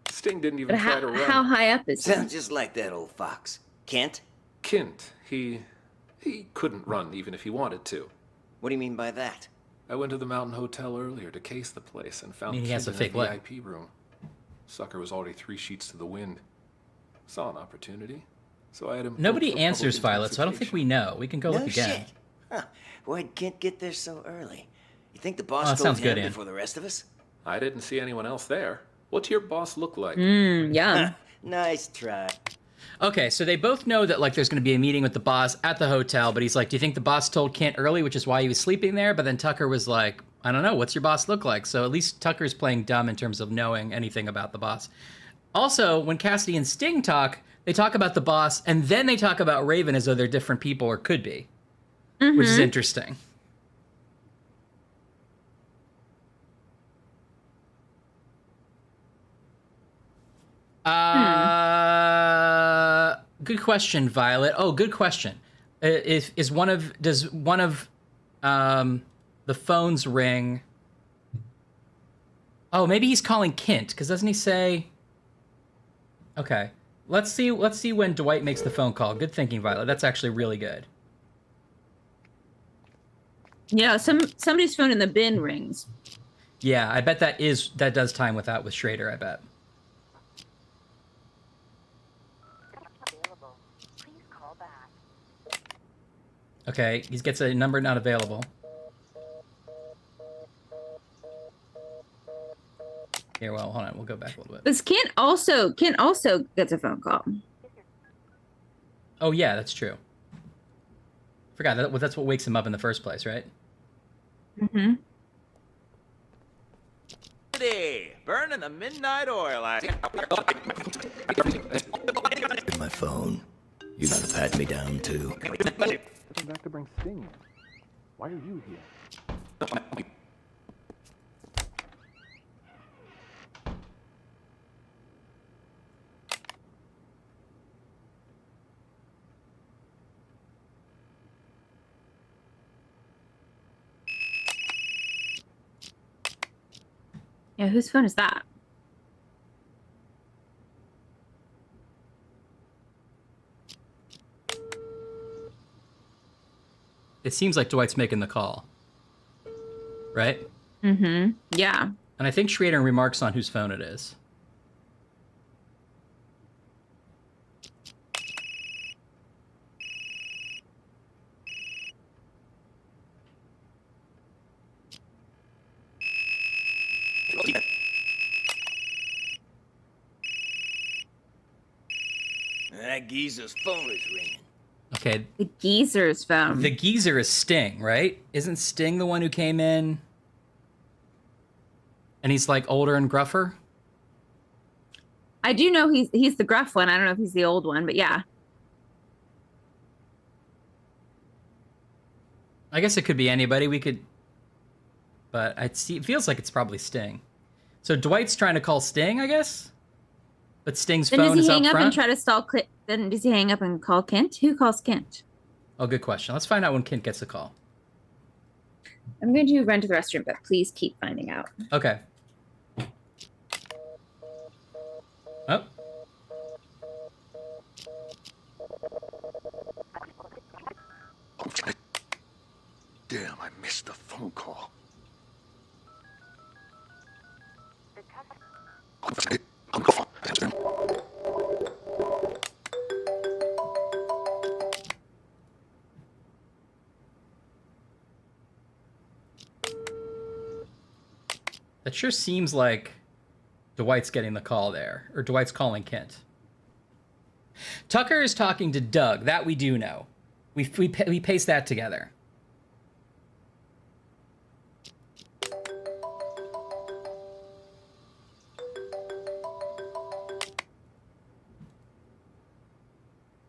Sting didn't even But try to run. how high up is he? Sounds just like that old fox. Kent? Kint, he couldn't run even if he wanted to. What do you mean by that? I went to the Mountain Hotel earlier to case the place and found I mean, he Kint has a in fake the leg. VIP room. Sucker was already 3 sheets to the wind. Saw an opportunity, so I had him. Nobody booked for answers, public Violet, so I don't think we know. We can go No look again. shit. Huh. Why'd Kent get there so early? You think the boss Oh, told sounds him good, Ann. before the rest of us? I didn't see anyone else there. What's your boss look like? Yum. Nice try. Okay, so they both know that like there's going to be a meeting with the boss at the hotel, but he's like, "Do you think the boss told Kent early, which is why he was sleeping there?" But then Tucker was like, "I don't know. What's your boss look like?" So at least Tucker's playing dumb in terms of knowing anything about the boss. Also, when Cassidy and Sting talk, they talk about the boss, and then they talk about Raven as though they're different people or could be, which is interesting. Good question, Violet. Oh, good question. Does one of the phones ring? Oh, maybe he's calling Kent, because doesn't he say? Okay, let's see when Dwight makes the phone call. Good thinking, Violet. That's actually really good. Yeah, somebody's phone in the bin rings. Yeah, I bet that does time with Schrader. I bet. Okay, he gets a number not available. Here, well, hold on. We'll go back a little bit. This Kent also gets a phone call. Oh, yeah, that's true. Forgot that's what wakes him up in the first place, right? Electricity! Burning the midnight oil. My phone. You gonna pat me down too? I came back to bring Sting in. Why are you here? Yeah, whose phone is that? It seems like Dwight's making the call. Right? Mm-hmm. Yeah. And I think Schrader remarks on whose phone it is. That geezer's phone is ringing. Okay. The geezer's phone. The geezer is Sting, right? Isn't Sting the one who came in? And he's like older and gruffer? I do know he's the gruff one. I don't know if he's the old one, but yeah. I guess it could be anybody. We could, but it feels like it's probably Sting. So Dwight's trying to call Sting, I guess? But Sting's Then phone does is he up hang up front? and try to stall Clint? Then does he hang up and call Kent? Who calls Kent? Oh, good question. Let's find out when Kent gets a call. I'm going to run to the restroom, but please keep finding out. Okay. Oh. Damn, I missed the phone call. That sure seems like Dwight's getting the call there, or Dwight's calling Kent. Tucker is talking to Doug. That we do know. We paste that together.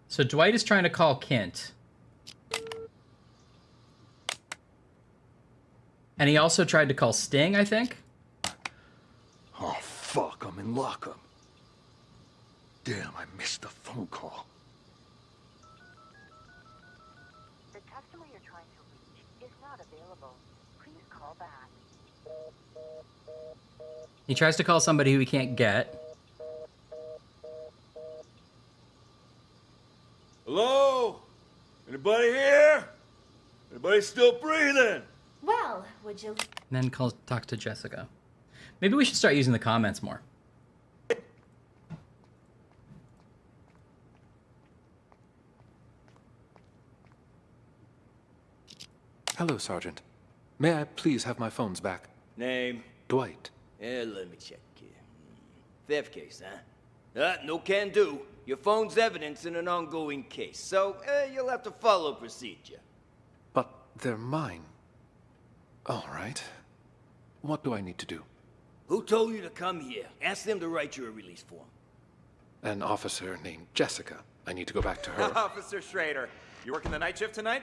So Dwight is trying to call Kent. And he also tried to call Sting, I think. Oh, fuck, I'm in lockup. Damn, I missed the phone call. The customer you're trying to reach is not available. Please call back. He tries to call somebody who he can't get. Hello? Anybody here? Anybody still breathing? Well, would you... And then talk to Jessica. Maybe we should start using the comments more. Hello, Sergeant. May I please have my phones back? Name? Dwight. Let me check here. Theft case, huh? No can do. Your phone's evidence in an ongoing case, so you'll have to follow procedure. But they're mine. All right. What do I need to do? Who told you to come here? Ask them to write you a release form. An officer named Jessica. I need to go back to her. Officer Schrader, you working the night shift tonight?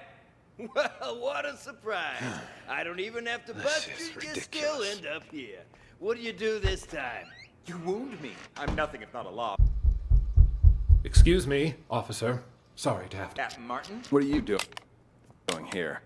Well, what a surprise. I don't even have to bust you, you still end up here. What do you do this time? You wound me. I'm nothing if not a law. Excuse me, officer. Sorry to have to... Captain Martin? What are you doing here?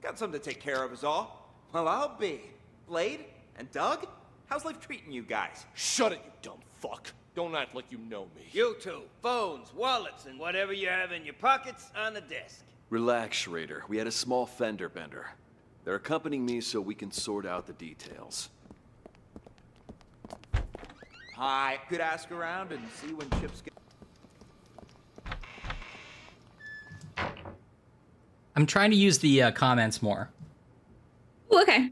Got something to take care of is all. Well, I'll be. Blade and Doug? How's life treating you guys? Shut it, you dumb fuck. Don't act like you know me. You two, phones, wallets, and whatever you have in your pockets on the desk. Relax, Schrader. We had a small fender bender. They're accompanying me so we can sort out the details. I could ask around and see when chips get... I'm trying to use the comments more. Ooh, okay.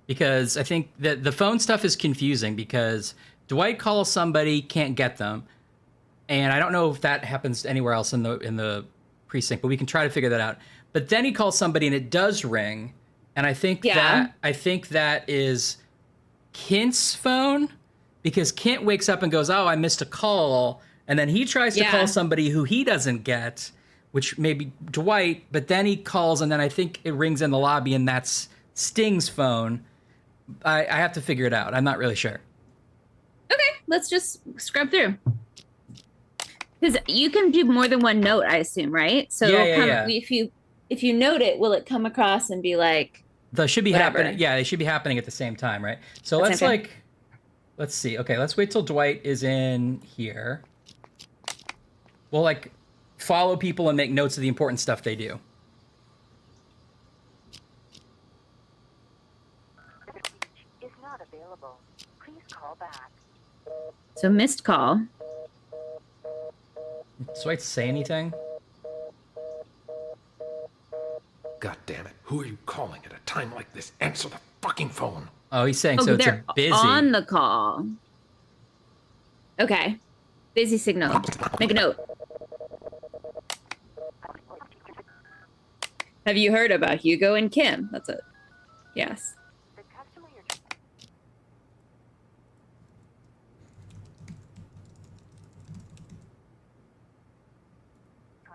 Because I think that the phone stuff is confusing because Dwight calls somebody, can't get them. And I don't know if that happens anywhere else in the precinct, but we can try to figure that out. But then he calls somebody and it does ring. And I think that is Kent's phone, because Kent wakes up and goes, "Oh, I missed a call." And then he tries to call somebody who he doesn't get, which may be Dwight, but then he calls and then I think it rings in the lobby and that's Sting's phone. I have to figure it out. I'm not really sure. Okay, let's just scrub through. Because you can do more than one note, I assume, right? So if you note it, will it come across and be like, they should be happening? Yeah, they should be happening at the same time, right? So let's see. Okay, let's wait till Dwight is in here. We'll like follow people and make notes of the important stuff they do. Is not available. Please call back. So missed call. Does Dwight say anything? God damn it. Who are you calling at a time like this? Answer the fucking phone. Oh, he's saying so it's a busy. On the call. Okay. Busy signal. Make a note. Have you heard about Hugo and Kim? That's it. Yes.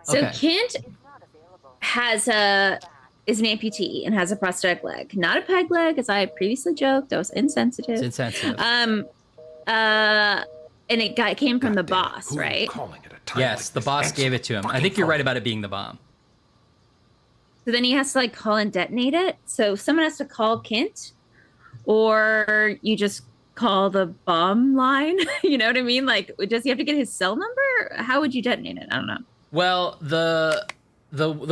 So Kent is an amputee and has a prosthetic leg, not a peg leg, as I previously joked. That was insensitive. It's insensitive. And it came from the boss, right? Yes, the boss gave it to him. I think you're right about it being the bomb. So then he has to like call and detonate it. So someone has to call Kent, or you just call the bomb line. You know what I mean? Like, does he have to get his cell number? How would you detonate it? I don't know. Well, the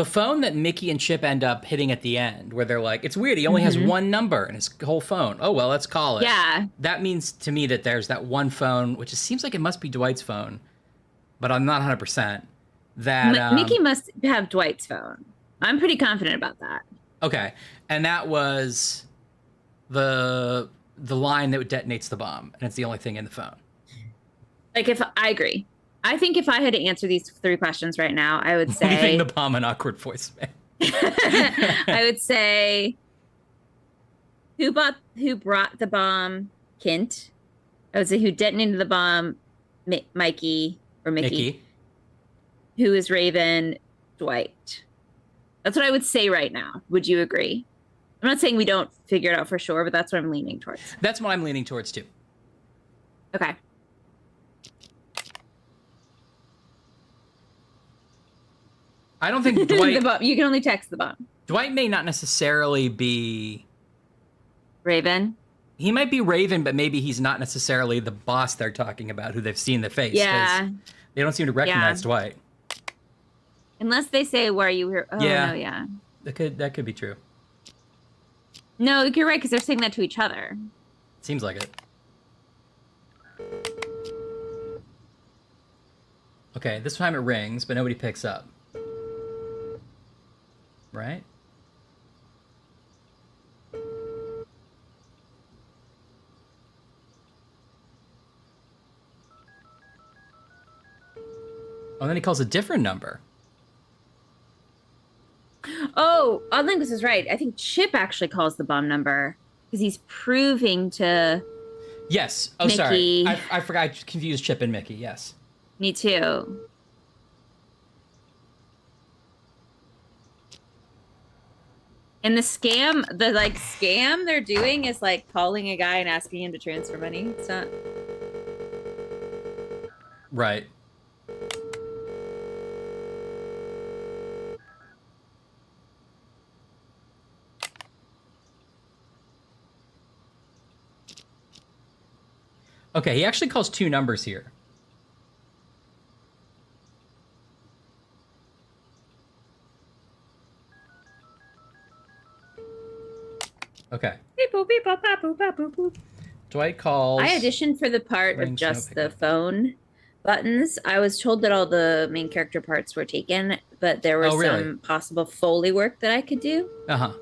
phone that Mickey and Chip end up hitting at the end, where they're like, it's weird, he only has one number in his whole phone. Oh, well, let's call it. Yeah. That means to me that there's that one phone, which seems like it must be Dwight's phone, but I'm not 100%. That Mickey must have Dwight's phone. I'm pretty confident about that. Okay. And that was the line that detonates the bomb, and it's the only thing in the phone. Like, I agree. I think if I had to answer these 3 questions right now, I would say... Leaving the bomb an awkward voicemail. I would say, who brought the bomb? Kent. I would say, who detonated the bomb? Mikey or Mickey. Who is Raven? Dwight. That's what I would say right now. Would you agree? I'm not saying we don't figure it out for sure, but that's what I'm leaning towards. That's what I'm leaning towards, too. Okay. I don't think Dwight... You can only text the bomb. Dwight may not necessarily be... Raven? He might be Raven, but maybe he's not necessarily the boss they're talking about, who they've seen the face. Yeah. They don't seem to recognize Dwight. Unless they say, where are you here? Oh, yeah. No, yeah. That could be true. No, you're right, because they're saying that to each other. Seems like it. Okay, this time it rings, but nobody picks up. Right? Oh, then he calls a different number. Oh, Oddlingus is right. I think Chip actually calls the bomb number because he's proving to... Yes. Oh, Mickey. Sorry. I forgot. I confused Chip and Mickey. Yes. Me too. And the scam they're doing is like calling a guy and asking him to transfer money. It's not... Right. Okay, he actually calls 2 numbers here. Okay. Beep, boop, beep, boop, boop, boop, boop, boop. Dwight calls... I auditioned for the part of just the phone buttons. I was told that all the main character parts were taken, but there was some possible Foley work that I could do. Uh-huh.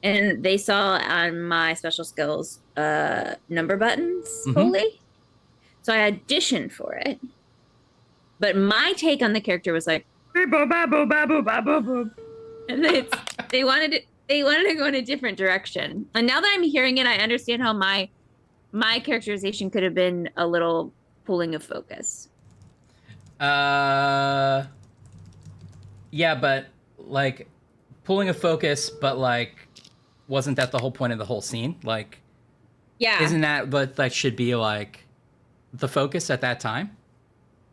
And they saw on my special skills number buttons Foley. So I auditioned for it. But my take on the character was like, and they wanted to go in a different direction. And now that I'm hearing it, I understand how my characterization could have been a little pulling of focus. Yeah, but like pulling a focus, but like, wasn't that the whole point of the whole scene? Like, yeah, isn't that what that should be like the focus at that time?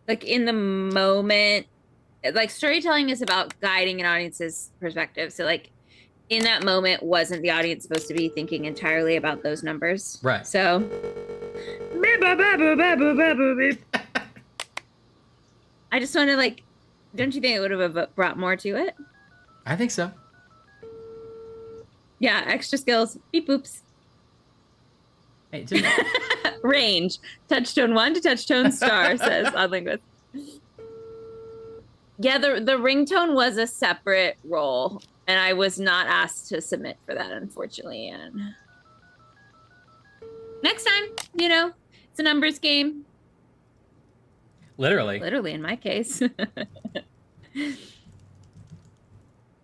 Like in the moment, like storytelling is about guiding an audience's perspective. So like in that moment, wasn't the audience supposed to be thinking entirely about those numbers? Right. So I just want to like, don't you think it would have brought more to it? I think so. Yeah, extra skills. Beep boops. Hey, range. Touchtone 1 to touchtone star, says Oddlinguist. Yeah, the ringtone was a separate role, and I was not asked to submit for that, unfortunately. And next time, you know, it's a numbers game. Literally. Literally, in my case.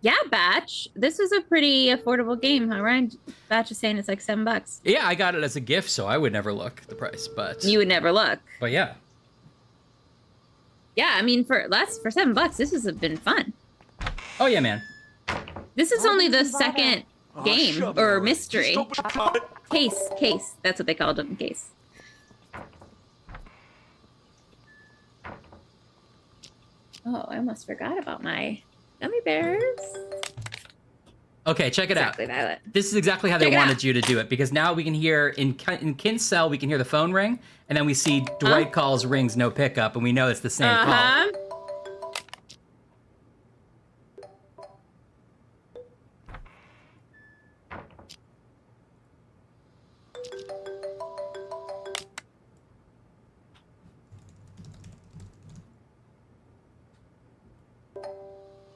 Yeah, Batch. This was a pretty affordable game. Ryan Batch is saying it's like $7. Yeah, I got it as a gift, so I would never look the price, but you would never look. But yeah. Yeah, I mean for $7, this has been fun. Oh yeah, man. This is only the second game or mystery. Case. That's what they called it in case. Oh, I almost forgot about my gummy bears. Okay, check it exactly out. Violet. This is exactly how they wanted you to do it, because now we can hear in Kint's cell, we can hear the phone ring, and then we see Dwight calls rings no pickup, and we know it's the same call.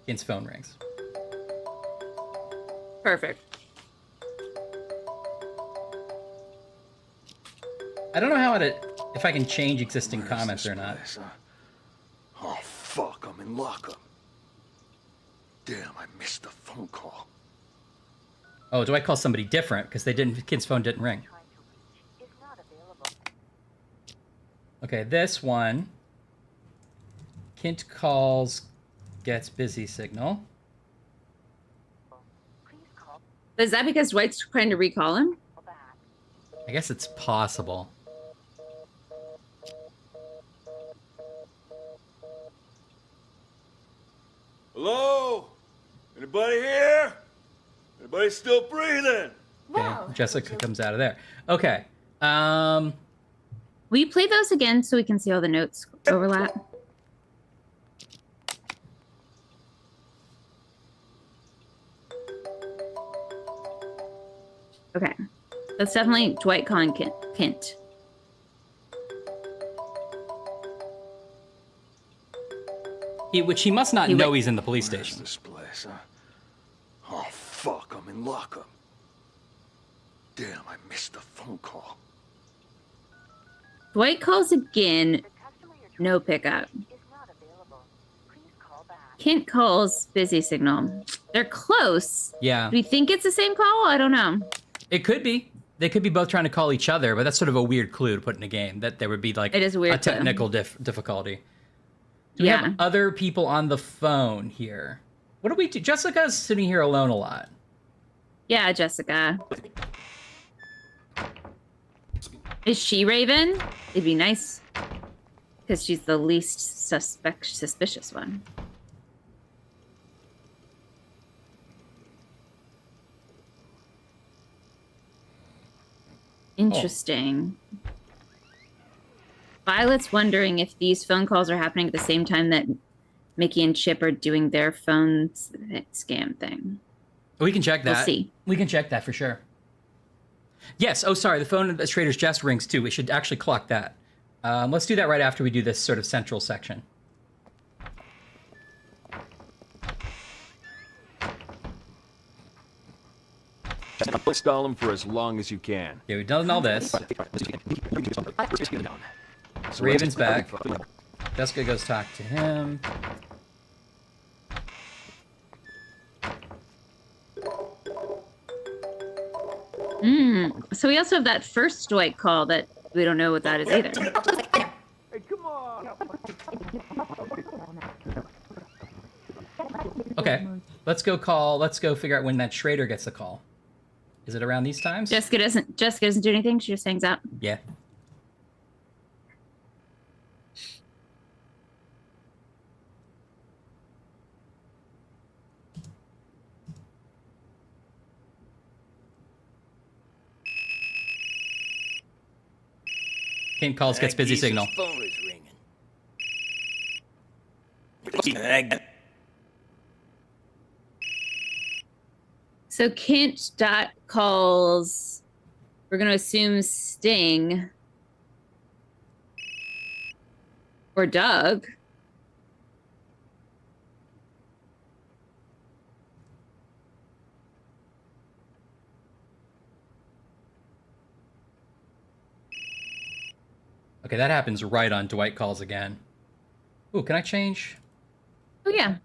Kint's phone rings. Perfect. I don't know how if I can change existing comments or not. Oh, fuck, I'm in lockup. Damn, I missed the phone call. Oh, do I call somebody different? Because Kint's phone didn't ring. Okay, this one. Kint calls, gets busy signal. Is that because Dwight's trying to recall him? I guess it's possible. Hello? Anybody here? Anybody still breathing? Okay, Jessica comes out of there. Okay. Will you play those again so we can see all the notes overlap? Okay. That's definitely Dwight calling Kint. Which he must not know he's in the police station. This place, huh? Oh, fuck, I'm in lockup. Damn, I missed the phone call. Dwight calls again. No pickup. Kint calls busy signal. They're close. Yeah. Do we think it's the same call? I don't know. It could be. They could be both trying to call each other, but that's sort of a weird clue to put in a game, that there would be like it is a weird technical difficulty. Do we have other people on the phone here? What do we do? Jessica's sitting here alone a lot. Yeah, Jessica. Is she Raven? It'd be nice. Because she's the least suspicious one. Interesting. Violet's wondering if these phone calls are happening at the same time that Mickey and Chip are doing their phone scam thing. We can check that. We'll see. We can check that for sure. Yes. Oh, sorry. The phone at Trader's Chest rings too. We should actually clock that. Let's do that right after we do this sort of central section. Stall him for as long as you can. Yeah, we've done all this. Raven's back. Jessica goes talk to him. So we also have that first Dwight call that we don't know what that is either. Hey, come on! Okay, let's go figure out when that Schrader gets the call. Is it around these times? Jessica doesn't do anything. She just hangs out. Yeah. Kent calls, gets busy signal. Phone is ringing. So Kent calls. We're gonna assume Sting or Doug. Okay, that happens right on Dwight calls again. Ooh, can I change? Oh yeah.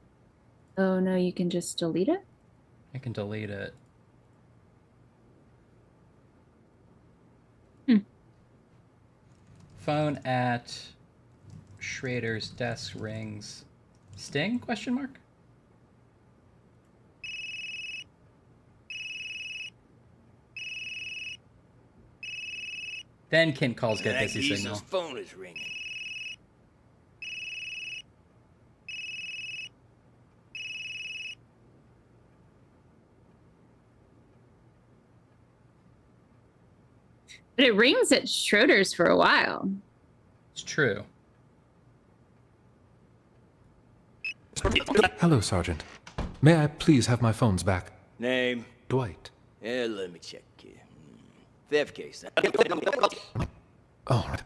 Oh no, you can just delete it? I can delete it. Phone at Schrader's desk rings. Sting? Question mark? Then Kent calls get busy signal. Phone is ringing. But it rings at Schroeder's for a while. It's true. Hello, Sergeant. May I please have my phones back? Name? Dwight. Yeah, let me check. Theft case. Oh, right.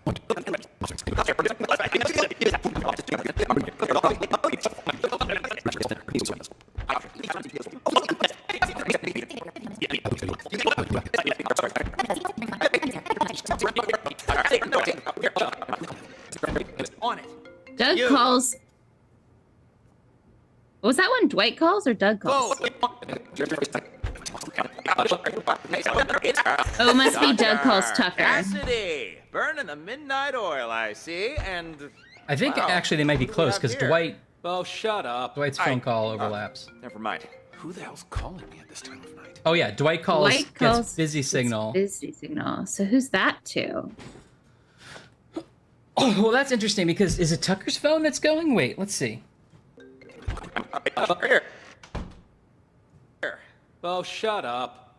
On it. Doug calls. Was that when Dwight calls or Doug calls? Oh, it must be Doug calls Tucker. Cassidy, burning the midnight oil, I see, and I think actually they might be close because Dwight. Oh, shut up. Dwight's phone call overlaps. Never mind. Who the hell's calling me at this time of night? Oh yeah, Dwight calls, gets busy signal. Busy signal. So who's that to? Oh, well, that's interesting because is it Tucker's phone that's going? Wait, let's see. Here. Oh, shut up.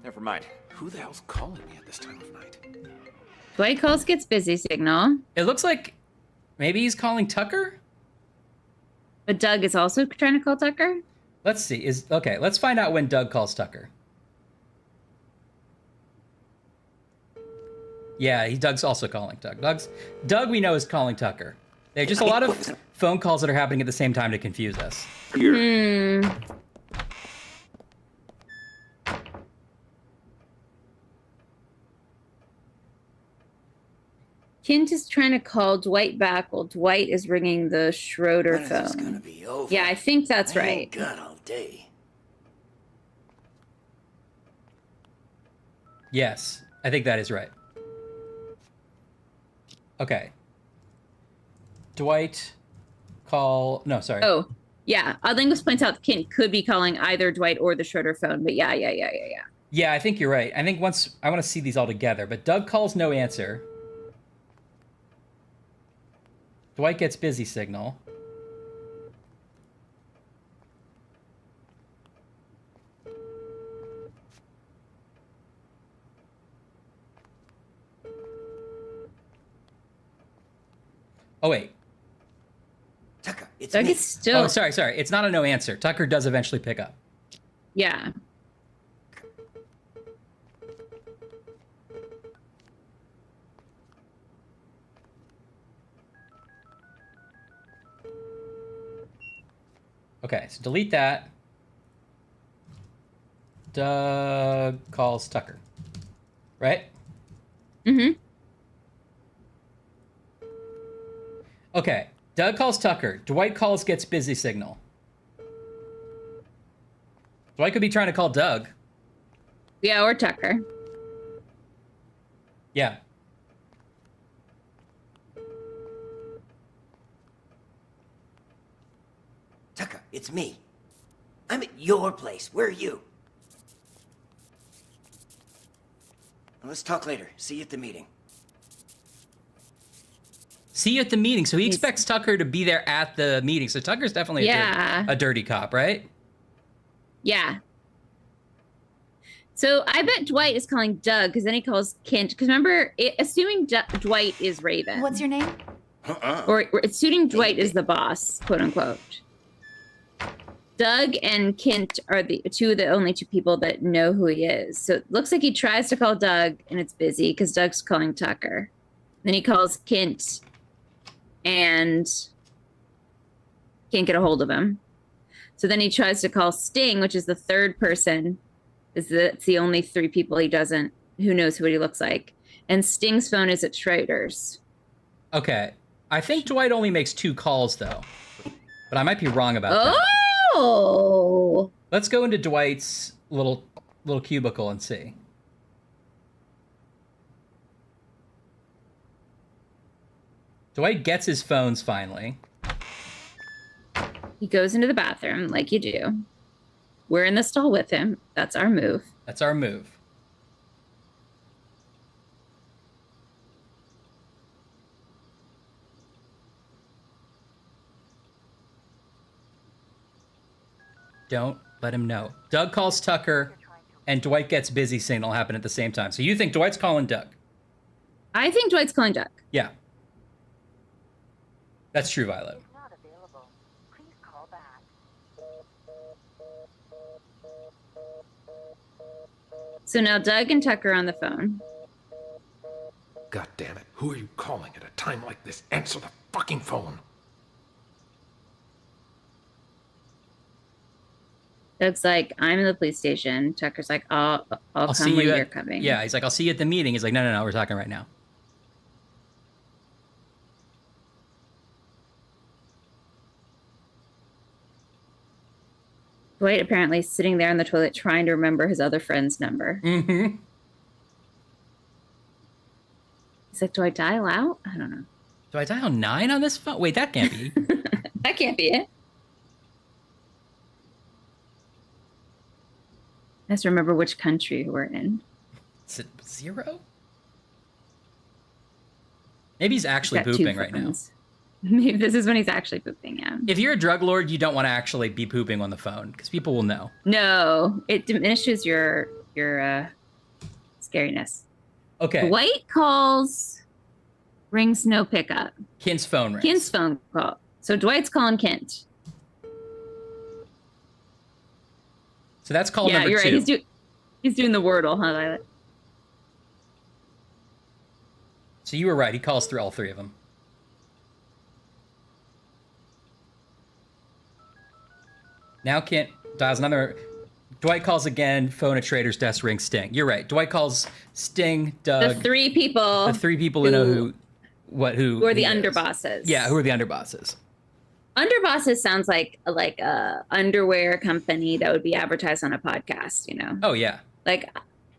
Never mind. Who the hell's calling me at this time of night? Dwight calls gets busy signal. It looks like maybe he's calling Tucker? But Doug is also trying to call Tucker? Let's see. Okay, let's find out when Doug calls Tucker. Yeah, Doug's also calling Doug. Doug we know is calling Tucker. There are just a lot of phone calls that are happening at the same time to confuse us. Kent is trying to call Dwight back while Dwight is ringing the Schroeder phone. It's gonna be over. Yeah, I think that's I right. ain't got all day. Yes, I think that is right. Okay. Dwight call... No, sorry. Oh, yeah. Linguist points out Kent could be calling either Dwight or the Schroeder phone, but yeah. Yeah, I think you're right. I think once... I want to see these all together, but Doug calls no answer. Dwight gets busy signal. Oh, wait. Tucker, it's Doug me. is still... Oh, sorry. It's not a no answer. Tucker does eventually pick up. Yeah. Okay, so delete that. Doug calls Tucker. Right? Mm-hmm. Okay. Doug calls Tucker. Dwight calls gets busy signal. Dwight could be trying to call Doug. Yeah, or Tucker. Yeah. Tucker, it's me. I'm at your place. Where are you? Let's talk later. See you at the meeting. See you at the meeting. So he expects Tucker to be there at the meeting. So Tucker's definitely a dirty cop, right? Yeah. So I bet Dwight is calling Doug because then he calls Kent. Because remember, assuming Dwight is Raven. What's your name? Or assuming Dwight is the boss, quote unquote. Doug and Kent are the only two people that know who he is. So it looks like he tries to call Doug and it's busy because Doug's calling Tucker. Then he calls Kent and can't get a hold of him. So then he tries to call Sting, which is the third person. It's the only three people who knows what he looks like. And Sting's phone is at Schroeder's. Okay. I think Dwight only makes 2 calls though. But I might be wrong about that. Oh! Let's go into Dwight's little cubicle and see. Dwight gets his phones finally. He goes into the bathroom like you do. We're in the stall with him. That's our move. That's our move. Don't let him know. Doug calls Tucker, and Dwight gets busy signal happen at the same time. So you think Dwight's calling Doug? I think Dwight's calling Doug. Yeah. That's true, Violet. So now Doug and Tucker are on the phone. God damn it. Who are you calling at a time like this? Answer the fucking phone. Doug's like, I'm in the police station. Tucker's like, I'll come see when you you're coming. Yeah, he's like, I'll see you at the meeting. He's like, no, we're talking right now. Dwight apparently is sitting there on the toilet trying to remember his other friend's number. Mm-hmm. He's like, do I dial out? I don't know. Do I dial 9 on this phone? Wait, that can't be. That can't be it. I have to remember which country we're in. Is it 0? Maybe he's actually pooping right now. Maybe this is when he's actually pooping, yeah. If you're a drug lord, you don't want to actually be pooping on the phone because people will know. No, it diminishes your scariness. Okay. Dwight calls, rings, no pickup. Kent's phone rings. Kent's phone call. So Dwight's calling Kent. So that's call number 2. Yeah, you're right. He's doing the Wordle, huh, Violet? So you were right. He calls through all 3 of them. Now Kent dials another. Dwight calls again. Phone at Trader's desk rings. Sting. You're right. Dwight calls Sting, Doug. The 3 people. The 3 people who know who are the underbosses. Yeah, who are the underbosses? Underbosses sounds like a underwear company that would be advertised on a podcast, you know? Oh, yeah. Like,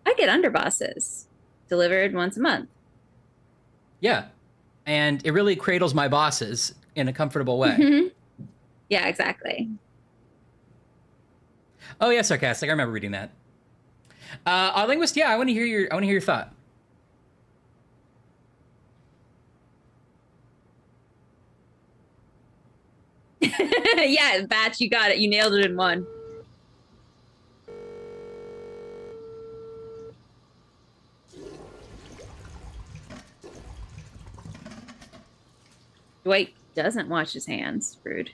I get underbosses delivered once a month. Yeah. And it really cradles my bosses in a comfortable way. Mm-hmm. Yeah, exactly. Oh, yeah, sarcastic. I remember reading that. Our linguist, yeah, I want to hear your thought. Yeah, Batch, you got it. You nailed it in one. Dwight doesn't wash his hands. Rude.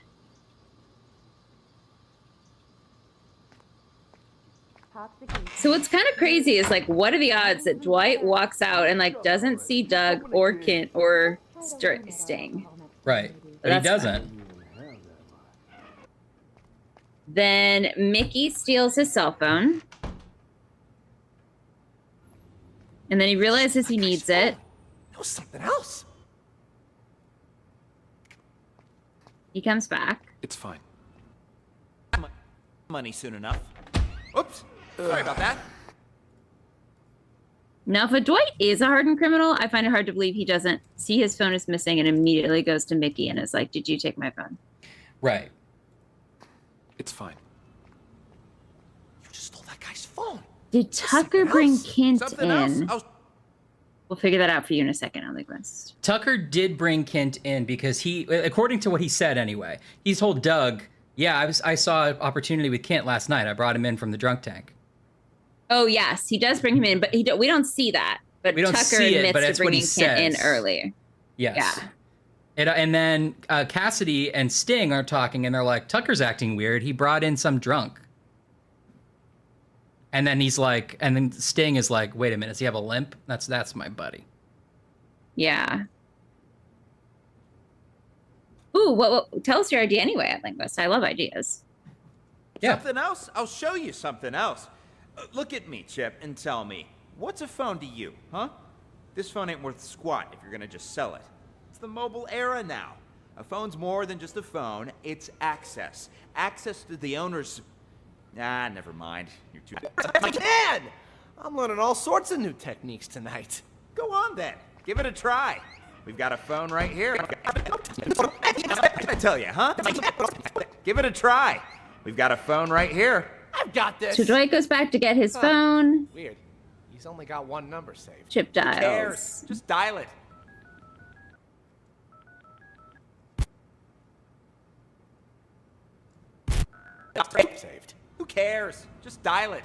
So what's kind of crazy is like, what are the odds that Dwight walks out and like doesn't see Doug or Kent or Sting? Right, but he doesn't. Fine. Then Mickey steals his cell phone. And then he realizes he needs it. That was something else. He comes back. It's fine. Money soon enough. Oops. Sorry about that. Now, if a Dwight is a hardened criminal, I find it hard to believe he doesn't see his phone is missing and immediately goes to Mickey and is like, "Did you take my phone?" Right. It's fine. You just stole that guy's phone. Did Tucker bring Kent Something in? else. We'll figure that out for you in a second on the quest. Tucker did bring Kent in because he, according to what he said anyway, he told Doug, "Yeah, I saw an opportunity with Kent last night. I brought him in from the drunk tank." Oh yes, he does bring him in, but we don't see that. But We don't Tucker see it, admits but to that's what he bringing Kent in says. earlier. Yes. Yeah. And then Cassidy and Sting are talking, and they're like, "Tucker's acting weird. He brought in some drunk." And then he's like, and then Sting is like, "Wait a minute, does he have a limp? That's my buddy." Yeah. Ooh, what? Tell us your idea anyway at Linguist. I love ideas. Something else? I'll show you something else. Look at me, Chip, and tell me, what's a phone to you, huh? This phone ain't worth squat if you're gonna just sell it. It's the mobile era now. A phone's more than just a phone, it's access. Access to the owner's... Ah, never mind. You're too... Man! I'm learning all sorts of new techniques tonight. Go on then. Give it a try. We've got a phone right here. I tell you, huh? Give it a try. We've got a phone right here. I've got this. So Dwight goes back to get his phone. Weird. He's only got one number saved. Chip Who dials. cares? Just dial it. Saved. Who cares? Just dial it.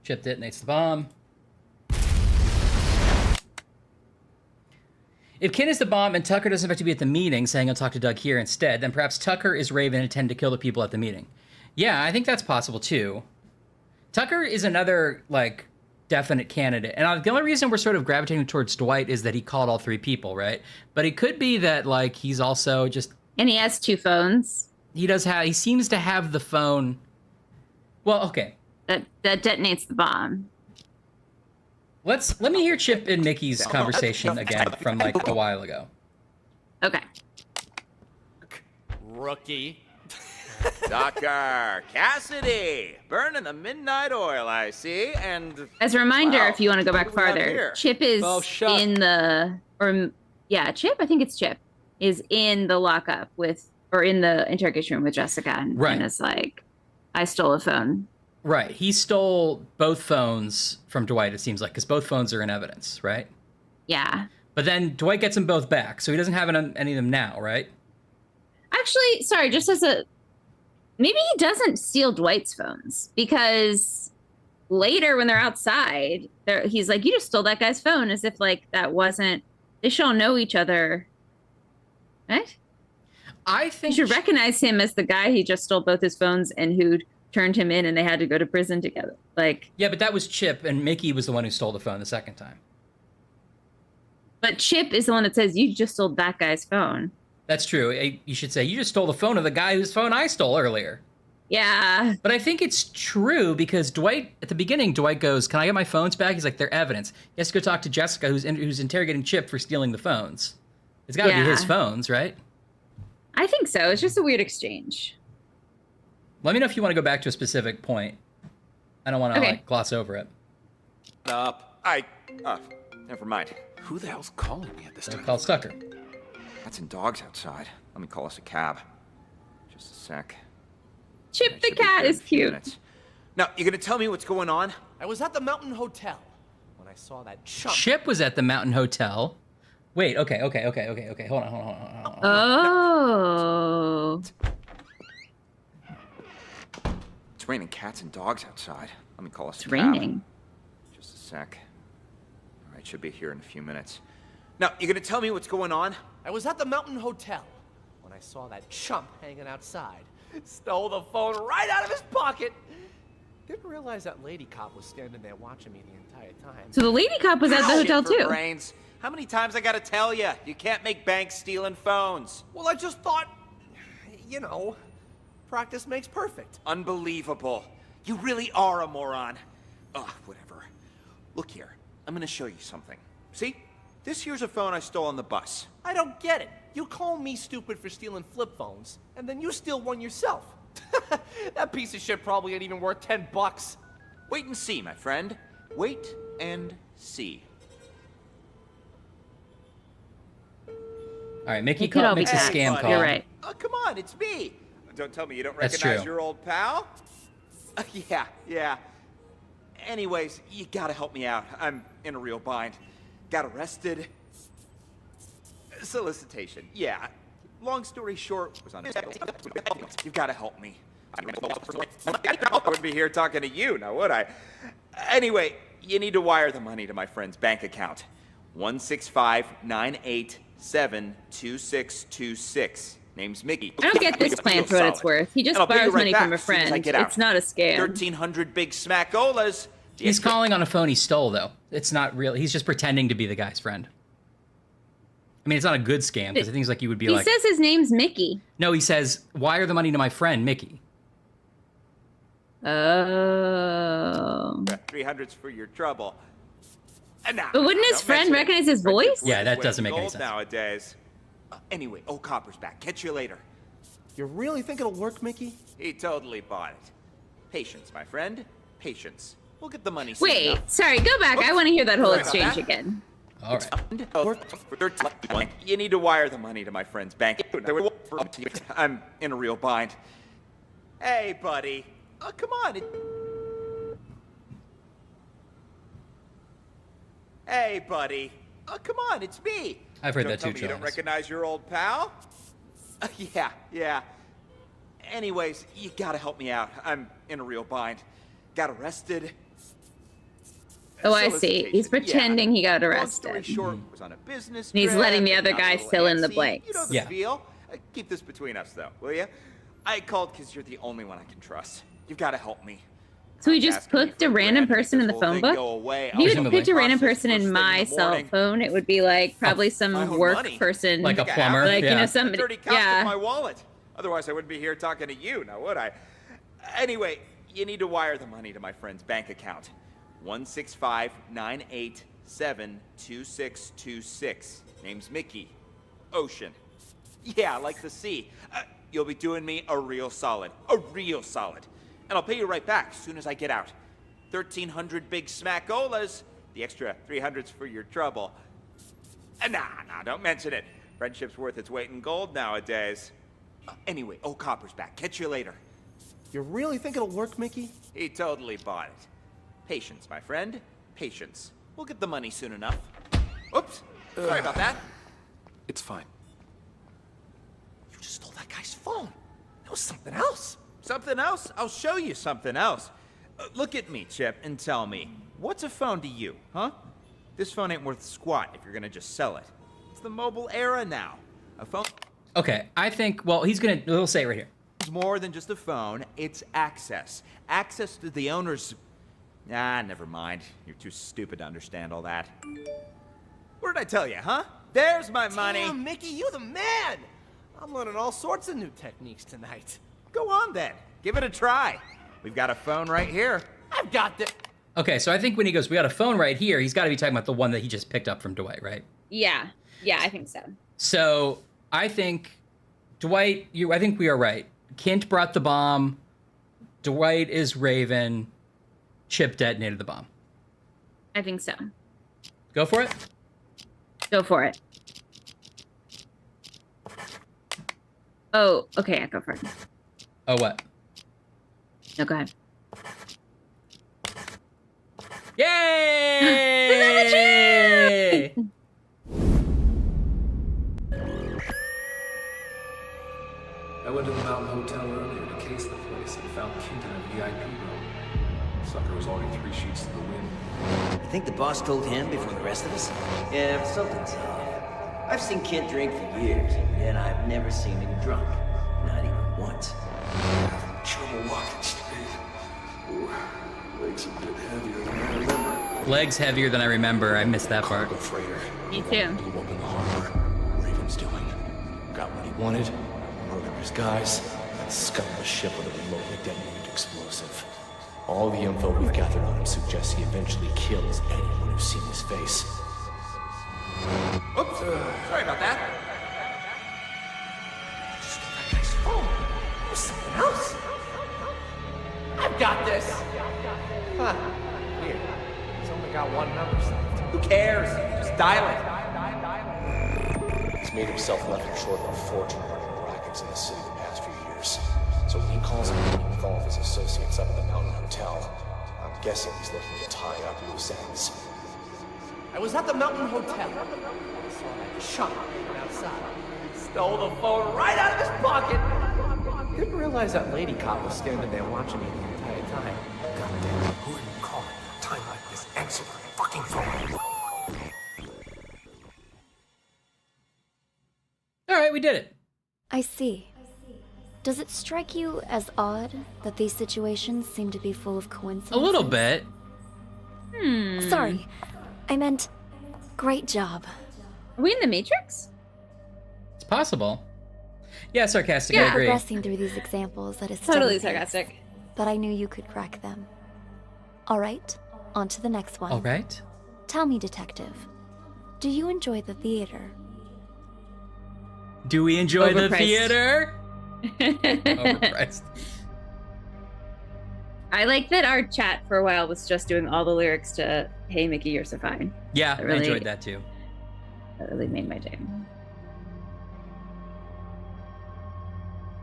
Chip detonates the bomb. If Kent is the bomb and Tucker doesn't have to be at the meeting saying he'll talk to Doug here instead, then perhaps Tucker is Raven and intend to kill the people at the meeting. Yeah, I think that's possible too. Tucker is another, like, definite candidate. And the only reason we're sort of gravitating towards Dwight is that he called all three people, right? But it could be that, like, he's also just... And he has two phones. He seems to have the phone... Well, okay. That detonates the bomb. Let me hear Chip and Mickey's conversation again from, like, a while ago. Okay. Rookie. Tucker, Cassidy, burning the midnight oil, I see, and... As a reminder, Wow, if you want to go back what do we have farther, here? Chip is in the... Chip? I think it's Chip. Is in the lockup with... Or in the interrogation room with Jessica. And is like, I stole a phone. Right. He stole both phones from Dwight, it seems like, because both phones are in evidence, right? Yeah. But then Dwight gets them both back, so he doesn't have any of them now, right? Actually, sorry, just as a... Maybe he doesn't steal Dwight's phones, because later when they're outside, he's like, you just stole that guy's phone, as if, like, that wasn't... They should all know each other. Right? I think... You should recognize him as the guy who just stole both his phones and who turned him in and they had to go to prison together. Like... Yeah, but that was Chip, and Mickey was the one who stole the phone the second time. But Chip is the one that says, you just stole that guy's phone. That's true. You should say, you just stole the phone of the guy whose phone I stole earlier. Yeah. But I think it's true because Dwight, at the beginning, Dwight goes, can I get my phones back? He's like, they're evidence. He has to go talk to Jessica, who's interrogating Chip for stealing the phones. It's got to be his phones, right? I think so. It's just a weird exchange. Let me know if you want to go back to a specific point. I don't want to like gloss over it. Never mind. Who the hell's calling me at this time? Call Tucker. That's in dogs outside. Let me call us a cab. Just a sec. Chip the cat is cute. Now, you gonna tell me what's going on? I was at the Mountain Hotel when I saw that chump. Chip was at the Mountain Hotel. Wait, okay. Hold on. Oh. It's raining cats and dogs outside. Let me call us a cab. Raining. Just a sec. All right, should be here in a few minutes. Now, you gonna tell me what's going on? I was at the Mountain Hotel when I saw that chump hanging outside. Stole the phone right out of his pocket. Didn't realize that lady cop was standing there watching me the entire time. So the lady cop was at the hotel too. Brains. How many times I gotta tell you? You can't make bank stealing phones. Well, I just thought, you know, practice makes perfect. Unbelievable. You really are a moron. Ugh, whatever. Look here, I'm gonna show you something. See? This here's a phone I stole on the bus. I don't get it. You call me stupid for stealing flip phones, and then you steal one yourself. That piece of shit probably ain't even worth $10. Wait and see, my friend. Wait and see. All right, Mickey makes a scam call. You're right. Oh, come on, it's me. Don't tell me you don't That's recognize true. your old pal? Yeah. Anyways, you gotta help me out. I'm in a real bind. Got arrested. Solicitation. Yeah. Long story short, was on a You've gotta help me. I wouldn't be here talking to you, now would I? Anyway, you need to wire the money to my friend's bank account. 165-987-2626. Name's Mickey. I don't get this plan for what it's worth. He just borrows money from a friend. It's not a scam. 1,300 big smackolas. He's calling on a phone he stole, though. It's not real. He's just pretending to be the guy's friend. I mean, it's not a good scam, because it seems like you would be like... He says his name's Mickey. No, he says, wire the money to my friend, Mickey. Oh. 300's for your trouble. But wouldn't his friend recognize his voice? Yeah, that doesn't make any sense. Nowadays. Anyway, old Copper's back. Catch you later. You really think it'll work, Mickey? He totally bought it. Patience, my friend. Patience. We'll get the money soon Wait, enough. sorry, go back. I want to hear that whole Sorry about exchange that. again. All right. You need to wire the money to my friend's bank. I'm in a real bind. Hey, buddy. Oh, come on. Hey, buddy. Oh, come on. It's me. I've heard Don't that tell too, me you don't Travis. recognize your old pal? Yeah. Anyways, you gotta help me out. I'm in a real bind. Got arrested. Oh, I see. He's pretending he got arrested. Long story short, was on a business And he's trip, letting the other got a guy little fill in the antsy. blanks. You know the feel. Keep this between us, though, will you? I called because you're the only one I can trust. You've got to help me. So he just picked a random person in the phone book? If he would picked a random person in my cell phone, it would be like probably some work person. Like a plumber. Like, you know, Dirty somebody. cops in my Yeah. wallet. Otherwise, I wouldn't be here talking to you, now would I? Anyway, you need to wire the money to my friend's bank account. 165-987-2626. Name's Mickey. Ocean. Yeah, like the sea. You'll be doing me a real solid. A real solid. And I'll pay you right back as soon as I get out. 1,300 big smackolas. The extra 300's for your trouble. Nah, don't mention it. Friendship's worth its weight in gold nowadays. Anyway, old Copper's back. Catch you later. You really think it'll work, Mickey? He totally bought it. Patience, my friend. Patience. We'll get the money soon enough. Oops. Sorry about that. It's fine. You just stole that guy's phone. That was something else. Something else? I'll show you something else. Look at me, Chip, and tell me, what's a phone to you, huh? This phone ain't worth squat if you're gonna just sell it. It's the mobile era now. A phone... Okay, I think, well, he'll say it right here. It's more than just a phone, it's access. Access to the owner's... never mind. You're too stupid to understand all that. What did I tell you, huh? There's my money. Damn, Mickey, you the man! I'm learning all sorts of new techniques tonight. Go on, then. Give it a try. We've got a phone right here. I've got the... Okay, so I think when he goes, we got a phone right here, he's got to be talking about the one that he just picked up from Dwight, right? Yeah, I think so. So I think, Dwight, I think we are right. Kint brought the bomb. Dwight is Raven. Chip detonated the bomb. I think so. Go for it. Go for it. Oh, okay, go for it. Oh, what? No, go ahead. Yay! I went to the Mountain Hotel earlier to case the place and found Kint in a VIP room. Sucker was already 3 sheets to the wind. I think the boss told him before the rest of us? Yeah, but something's off. I've seen Kent drink for years, yet I've never seen him drunk. Not even once. Trouble walking straight. Ooh, legs a bit heavier than I remember. Legs heavier than I remember. I missed that part. Me too. Blew up in the harbor. Raven's doing. Got what he wanted. Murdered his guys. And scuttled the ship with a remotely detonated explosive. All the info we've gathered on him suggests he eventually kills anyone who's seen his face. Oops, sorry about that. Just stole that guy's phone. There's something else. I've got this. Huh. Weird. He's only got one number saved. Who cares? Just dial it. He's made himself nothing short of a fortune running rackets in the city the past few years. So when he calls a meeting with all of his associates up at the Mountain Hotel, I'm guessing he's looking to tie up loose ends. I was at the Mountain Hotel. I saw that chump outside. Stole the phone right out of his pocket. Didn't realize that lady cop was standing there watching me the entire time. Goddamn, who are you calling at a time like this? Answer the fucking phone. All right, we did it. I see. Does it strike you as odd that these situations seem to be full of coincidences? A little bit. Sorry. I meant, great job. Are we in the Matrix? It's possible. Yeah, sarcastic, I You're agree. progressing through these examples at a Totally steady pace, sarcastic. but I knew you could crack them. All right, on to the next one. All right. Tell me, detective, do you enjoy the theater? Do we enjoy the Overpriced. theater? Overpriced. I like that our chat for a while was just doing all the lyrics to Hey Mickey, You're So Fine. Yeah, That I really- enjoyed that too. That really made my day.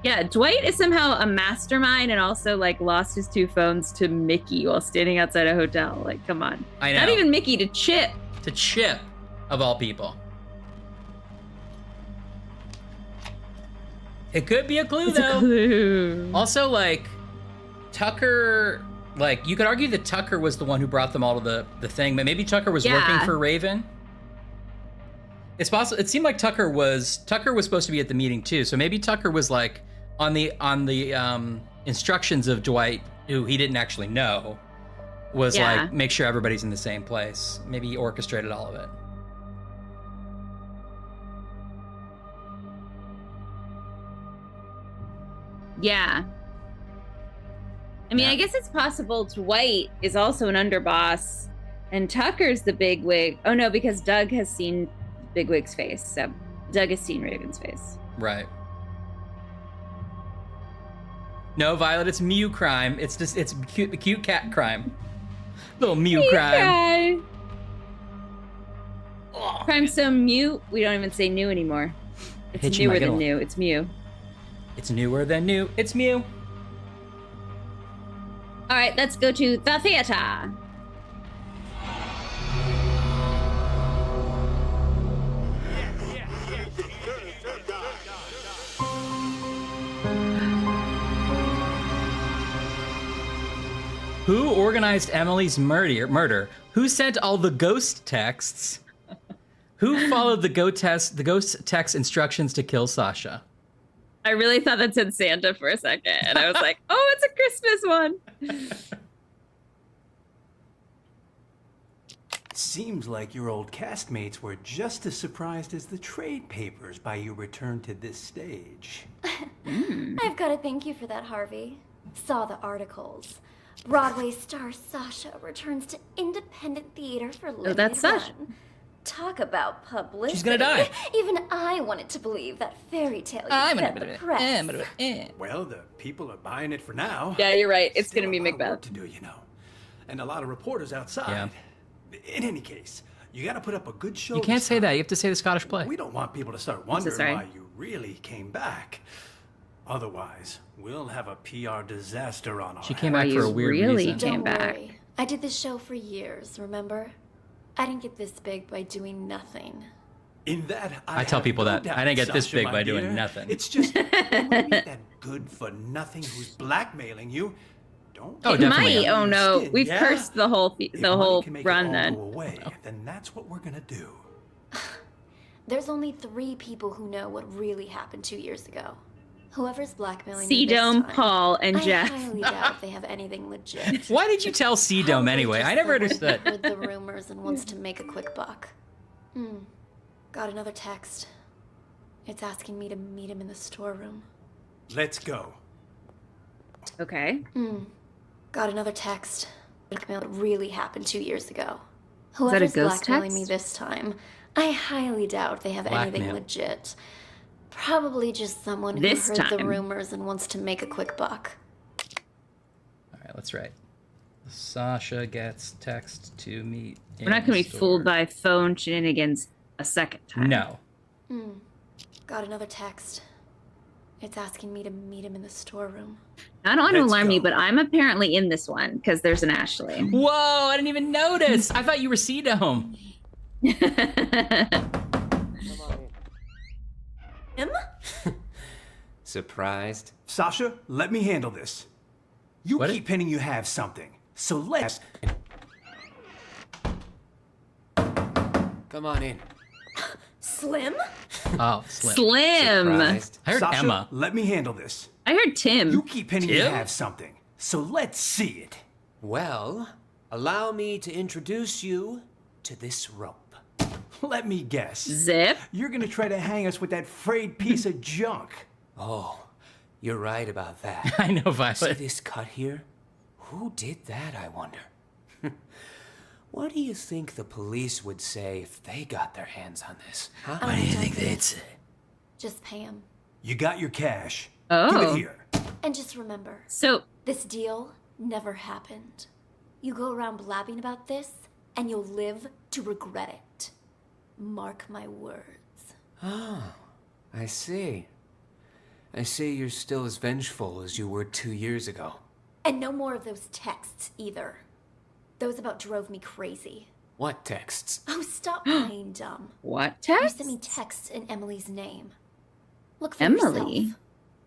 Yeah, Dwight is somehow a mastermind and also like lost his 2 phones to Mickey while standing outside a hotel. Like, come on. I know. Not even Mickey, to Chip. To Chip, of all people. It could be a clue, It's a though. clue. Also, like, Tucker, like, you could argue that Tucker was the one who brought them all to the thing, but maybe Tucker was working for Raven. It's possible. It seemed like Tucker was supposed to be at the meeting too, so maybe Tucker was like on the instructions of Dwight, who he didn't actually know, was like, make sure everybody's in the same place. Maybe he orchestrated all of it. Yeah. I mean, I guess it's possible Dwight is also an underboss and Tucker's the bigwig. Oh no, because Doug has seen Bigwig's face. So Doug has seen Raven's face. Right. No, Violet, it's Mew crime. It's cute cat crime. Little Mew crime. Crime's so mute, we don't even say new anymore. It's Hit you, newer than Michael. new. It's Mew. It's newer than new. It's Mew. All right, let's go to the theater. Who organized Emily's murder? Who sent all the ghost texts? Who followed the ghost text instructions to kill Sasha? I really thought that said Santa for a second, and I was like, "Oh, it's a Christmas one." Seems like your old castmates were just as surprised as the trade papers by your return to this stage. I've got to thank you for that, Harvey. Saw the articles. Broadway star Sasha returns to independent theater for limited that's Sasha. run. Talk about publicity. She's gonna die. Even I wanted to believe that fairy tale you I'm fed gonna the press. Well, the people are buying it for now. Yeah, you're right. It's Still gonna be a lot of Macbeth. work to do, you know, and a lot of reporters outside. In any case, you got to put up a good show. You can't this say time. that. You have to say the Scottish play. We don't want people to start so wondering sorry. why you really came back. Otherwise, we'll have a PR disaster on our She came hands. back for a weird reason. Don't worry. I did this show for years, remember? I didn't get this big by doing nothing. In that, I tell have people no that. doubt, I didn't get this Sasha, big my by doing dear. nothing. It's just that good for nothing who's blackmailing you. Don't. Oh, It definitely. might. Oh no, Skin, we've yeah? cursed the whole If the money whole can make it run. all Then go away, then that's what we're gonna do. There's only 3 people who know what really happened 2 years ago. Whoever's blackmailing me C this Dome, time, Paul, and I Jeff. highly doubt if they have anything legit. Why did you tell C-Dome anyway? I never understood. Heard the rumors and wants to make a quick buck. Got another text. It's asking me to meet him in the storeroom. Let's go. Okay. Got another text. It really happened 2 years ago. Is that a Whoever's ghost blackmailing text? me this time, I highly doubt they have anything Blackmail. legit. Probably just someone who This heard the time. rumors and wants to make a quick buck. All right, let's write. Sasha gets text to meet. We're not going to be fooled by phone shenanigans a second time. No. Got another text. It's asking me to meet him in the storeroom. I don't want to Let's alarm go. you, but I'm apparently in this one because there's an Ashley. Whoa, I didn't even notice. I thought you were C-Dome. Him? Surprised? Sasha, let me handle this. You keep hinting you have something, so let's... Come on in. Slim? Oh, Slim. Slim. Surprised? I heard Sasha, Emma. let me handle this. I heard Tim. You keep hinting you Tim? have something, so let's see it. Well, allow me to introduce you to this rope. Let me guess. Zip. You're gonna try to hang us with that frayed piece of junk. Oh, you're right about that. I know, See Violet. this cut here? Who did that, I wonder? What do you think the police would say if they got their hands on this? Huh? What do you think they'd say? Just pay him. You got your cash. Oh. Give it here. And just remember, So, this deal never happened. You go around blabbing about this, and you'll live to regret it. Mark my words. Oh, I see. I see you're still as vengeful as you were 2 years ago. And no more of those texts either. Those about drove me crazy. What texts? Oh, stop playing dumb. what You text? sent me texts in Emily's name. Look for yourself. Emily.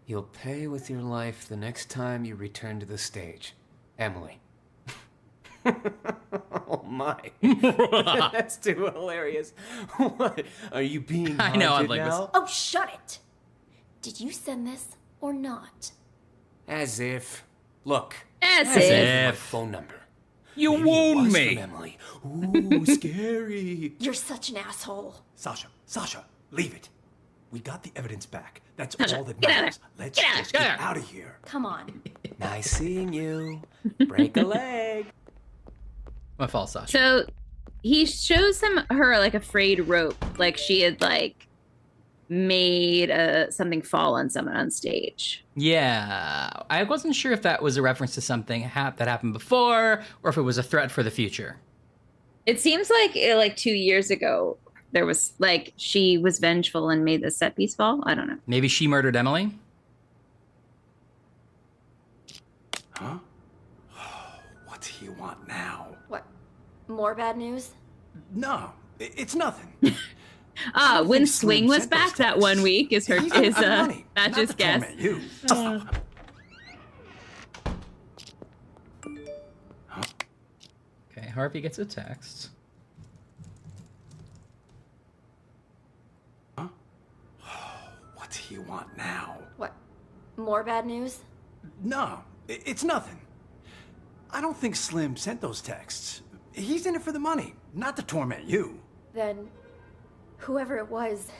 You'll pay with your life the next time you return to the stage. Emily. Oh my. That's too hilarious. What? Are you being I know, I'm haunted like this. now? Oh, shut it! Did you send this or not? As if. Look. As As if. My phone number. You Maybe it wound was me. from Emily. Ooh, scary. You're such an asshole. Sasha, leave it. We got the evidence back. That's Sasha, all that get out of matters. there. Let's Get out. just get out of here. Come on. Nice seeing you. Break a leg. My fault, Sasha. So he shows her like a frayed rope, like she had like made something fall on someone on stage. Yeah, I wasn't sure if that was a reference to something that happened before, or if it was a threat for the future. It seems like 2 years ago there was like she was vengeful and made the set piece fall. I don't know. Maybe she murdered Emily? Huh? What do you want now? What? More bad news? No, it's nothing. When think Swing Slim was sent those back that texts. one week is He's in it for the money, That's not just to guess. torment you. Okay, Harvey gets a text. What do you want now? What? More bad news? No, it's nothing. I don't think Slim sent those texts. He's in it for the money, not to torment you. Then, whoever it was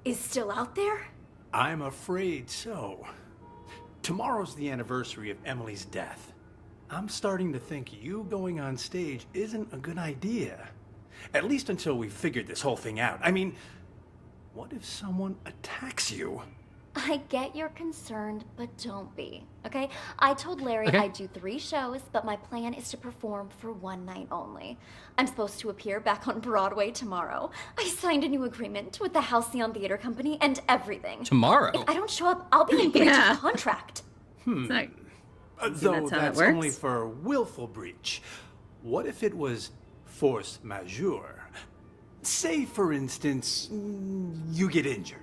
is still out there? I'm afraid so. Tomorrow's the anniversary of Emily's death. I'm starting to think you going on stage isn't a good idea. At least until we've figured this whole thing out. I mean, what if someone attacks you? I get you're concerned, but don't be, okay? I told Larry Okay. I'd do 3 shows, but my plan is to perform for 1 night only. I'm supposed to appear back on Broadway tomorrow. I signed a new agreement with the Halcyon Theater Company and everything. Tomorrow? If I don't show up, I'll be in breach Yeah. of contract. It's like, Though that's how it that's works. only for willful breach. What if it was force majeure? Say, for instance, you get injured.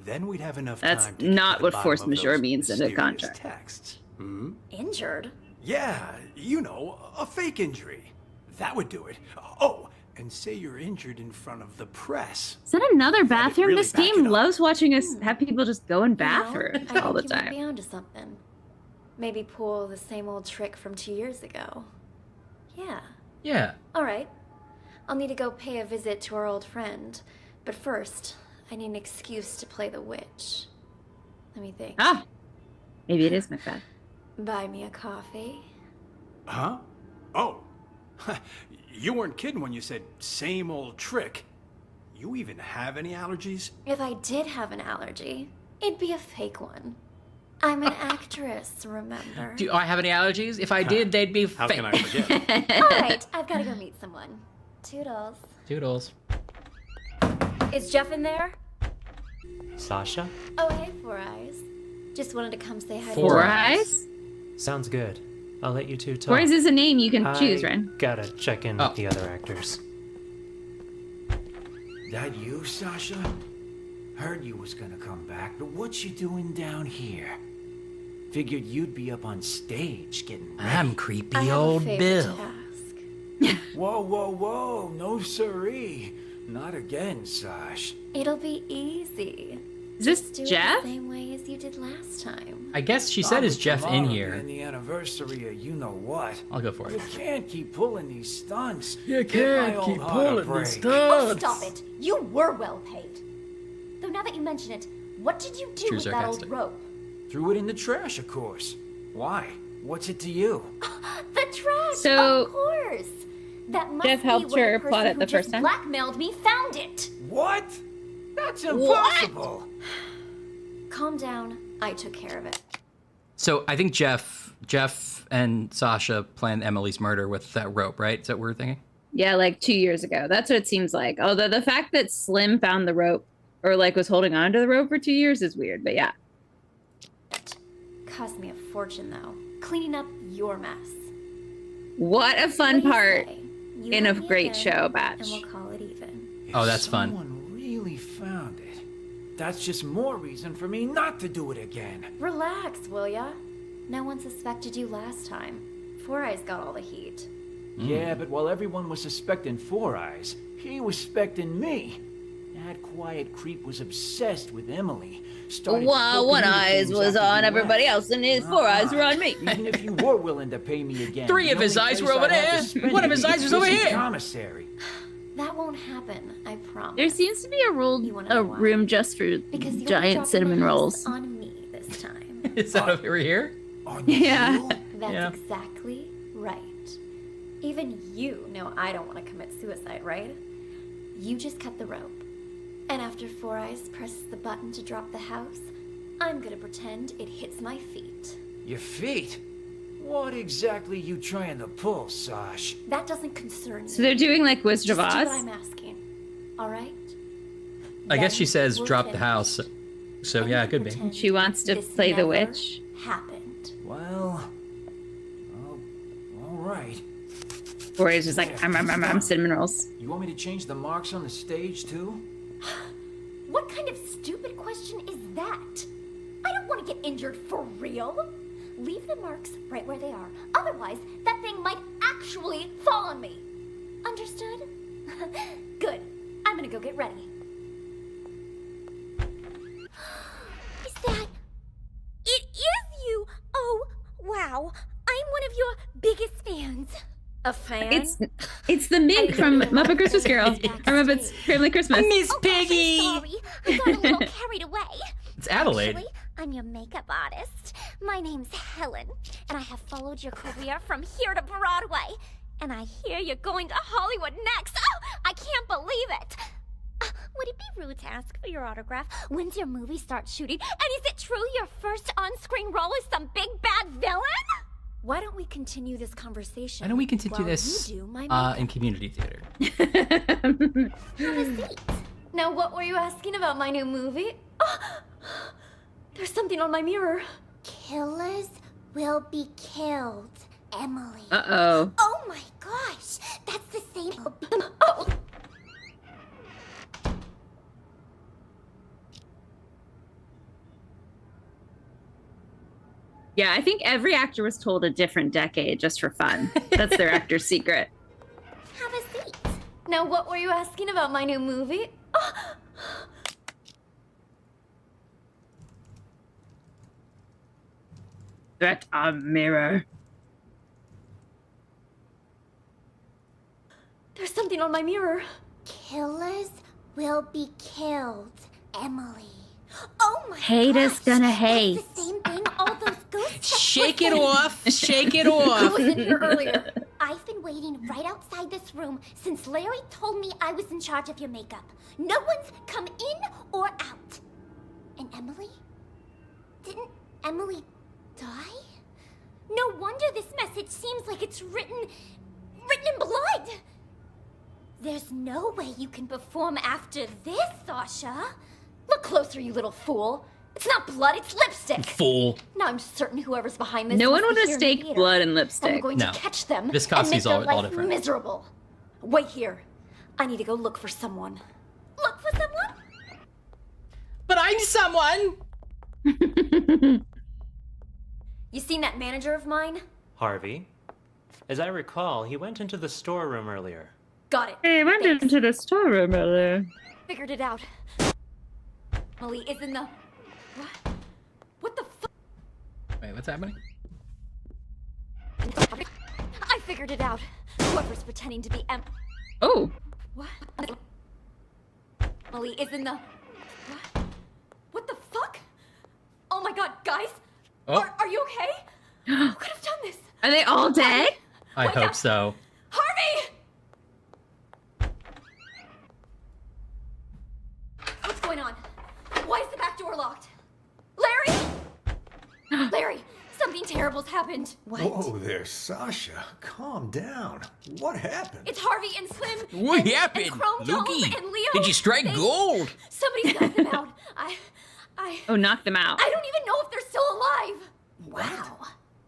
Then we'd have enough That's time to get to not the what bottom force of majeure those means in a mysterious contract. Texts. Hmm? Injured? Yeah, you know, a fake injury. That would do it. Oh, and say you're injured in front of the press. is that another bathroom? really This back game it up. loves watching us have people just go in You know, bathrooms I all the think you might time. be onto something. Maybe pull the same old trick from 2 years ago. Yeah. Yeah. All right. I'll need to go pay a visit to our old friend. But first, I need an excuse to play the witch. Let me think. Ah, maybe it is Macbeth. Buy me a coffee. Huh? Oh. You weren't kidding when you said same old trick. You even have any allergies? If I did have an allergy, it'd be a fake one. I'm an actress, remember? Do I have any allergies? If I did, they'd be fake. How can I forget? All right, I've got to go meet someone. Toodles. Toodles. Is Jeff in there? Sasha? Oh, hey, Four Eyes. Just wanted to come say hi. Four Eyes? Sounds good. I'll let you two talk. Four Eyes is a name you can choose, I Ren. gotta check in with the other actors. That you, Sasha? Heard you was gonna come back, but what you doing down here? Figured you'd be up on stage getting ready. I'm creepy old Bill. Whoa, whoa, whoa, no siree. Not again, Sash. It'll be easy. Is this Just do it Jeff? the same way as you did last time. I guess she said, is Jeff in here? And the anniversary of you know what. I'll go for it. You can't keep pulling these stunts. You Give my can't old keep heart a pulling break. these Oh, stunts. stop it. You were well paid. Though now that you mention it, what did you do True with that sarcastic. old rope? Threw it in the trash, of course. Why? What's it to you? The trash, So, of course. That must Jeff be helped where her the plot person it who the just first time? blackmailed me found it. What? That's impossible. Calm down. I took care of it. So I think Jeff and Sasha planned Emily's murder with that rope, right? Is that what we're thinking? Yeah, like 2 years ago. That's what it seems like. Although the fact that Slim found the rope or like was holding on to the rope for 2 years is weird, but yeah. Cost me a fortune, though. Cleaning up your mess. What a fun What do you part say? You in a let me great in, show, Batch. And we'll call it even. Oh, that's fun. Someone really found it. That's just more reason for me not to do it again. Relax, will ya? No one suspected you last time. Four Eyes got all the heat. Yeah, but while everyone was suspecting Four Eyes, he was suspecting me. That quiet creep was obsessed with Emily. While One Eyes was on everybody else and his Four Eyes were on me. Even if you were willing to pay me again. Three of his eyes were over there. One of his eyes was over here. Commissary. That won't happen, I promise. There seems to be a room just for Because you'll be giant dropping cinnamon the house rolls. on me this time. Is that over here? Yeah. That's Yeah. exactly right. Even you know I don't want to commit suicide, right? You just cut the rope. And after Four Eyes presses the button to drop the house, I'm gonna pretend it hits my feet. Your feet? What exactly you trying to pull, Sash? That doesn't concern you. So they're doing like Wizard of Just do Oz? what I'm asking. All right? I guess she Then says we'll drop the finish. house. So yeah, it could be. Pretend She wants to this play the never witch. Happened. Well, all right. Four Eyes is like, I'm cinnamon rolls. You want me to change the marks on the stage too? What kind of stupid question is that? I don't want to get injured for real. Leave the marks right where they are. Otherwise, that thing might actually fall on me. Understood? Good. I'm gonna go get ready. Is that... It is you! Oh, wow. I'm one of your biggest fans. A fan? It's the Mink from Muppet Christmas Carol. Or Muppet's Family Christmas. Miss Piggy! Sorry, I got a little carried away. It's Adelaide. Actually, I'm your makeup artist. My name's Helen, and I have followed your career from here to Broadway. And I hear you're going to Hollywood next. Oh, I can't believe it. Would it be rude to ask for your autograph? When's your movie start shooting? And is it true your first on-screen role is some big bad villain? Why don't we continue this conversation? Why don't we continue while this you do my in community theater? Have a seat. Now, what were you asking about my new movie? Oh, there's something on my mirror. Killers will be killed, Emily. Uh-oh. Oh my gosh, that's the same. Oh. Yeah, I think every actor was told a different decade just for fun. That's their actor's secret. Have a seat. Now, what were you asking about my new movie? Oh. Threat a mirror. There's something on my mirror. Killers will be killed, Emily. Oh my Haters gonna hate. That's the same thing all those ghosts have Shake it written. off. Shake it I off. was in here earlier. I've been waiting right outside this room since Larry told me I was in charge of your makeup. No one's come in or out. And Emily? Didn't Emily die? No wonder this message seems like it's written in blood. There's no way you can perform after this, Sasha. Look closer, you little fool. It's not blood, it's lipstick. Fool. Now I'm certain whoever's behind this No must one be would here in mistake the theater. blood and I'm lipstick. going No. to catch them and Viscosity's make their all life different. miserable. Wait here. I need to go look for someone. Look for someone? But I'm someone. You seen that manager of mine? Harvey? As I recall, he went into the storeroom earlier. Got it. Hey, went into the storeroom earlier. Figured it out. Emily is in the... What? What the fuck? Wait, what's happening? I figured it out. Whoever's pretending to be Oh. What? Emily is in the... What? What the fuck? Oh my god, guys! Oh. Are you okay? Who could have done this? Are they all dead? I hope so. Harvey! What's going on? Why is the back door locked? Larry! Larry, something terrible's happened. Whoa there, Sasha. Calm down. What happened? It's Harvey and Slim. What and, happened? And Chrome Dome Lukey, and Leo. did you strike gold? Somebody's knocked them out. Oh, knock them out. I don't even know if they're still alive. Wow.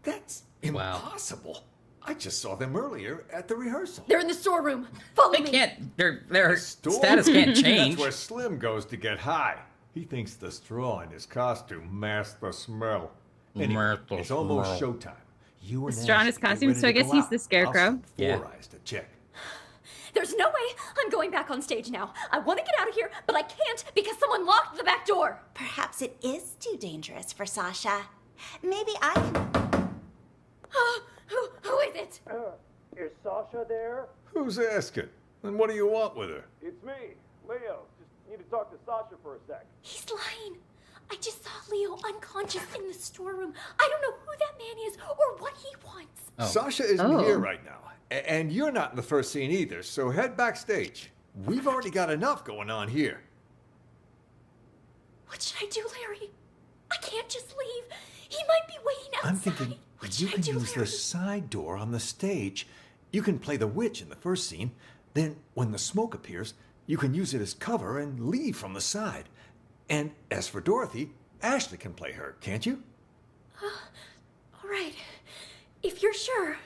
That's impossible. I just saw them earlier at the rehearsal. They're in the storeroom. Follow me. Their status can't change. That's where Slim goes to get high. He thinks the straw in his costume masks the smell. Anyway, it's almost showtime. You and The straw in his Ashley get costume, ready so I to guess go he's out. the Scarecrow. I'll send Yeah. Four Eyes to check. There's no way I'm going back on stage now. I want to get out of here, but I can't because someone locked the back door. Perhaps it is too dangerous for Sasha. Maybe I can... Who is it? Is Sasha there? Who's asking? And what do you want with her? It's me, Leo. Just need to talk to Sasha for a sec. He's lying. I just saw Leo unconscious in the storeroom. I don't know who that man is or what he wants. Sasha isn't here right now. And you're not in the first scene either, so head backstage. We've already got enough going on here. What should I do, Larry? I can't just leave. He might be waiting outside. I'm thinking you can use the side door on the stage. You can play the witch in the first scene. Then, when the smoke appears, you can use it as cover and leave from the side. And as for Dorothy, Ashley can play her, can't you? All right. If you're sure.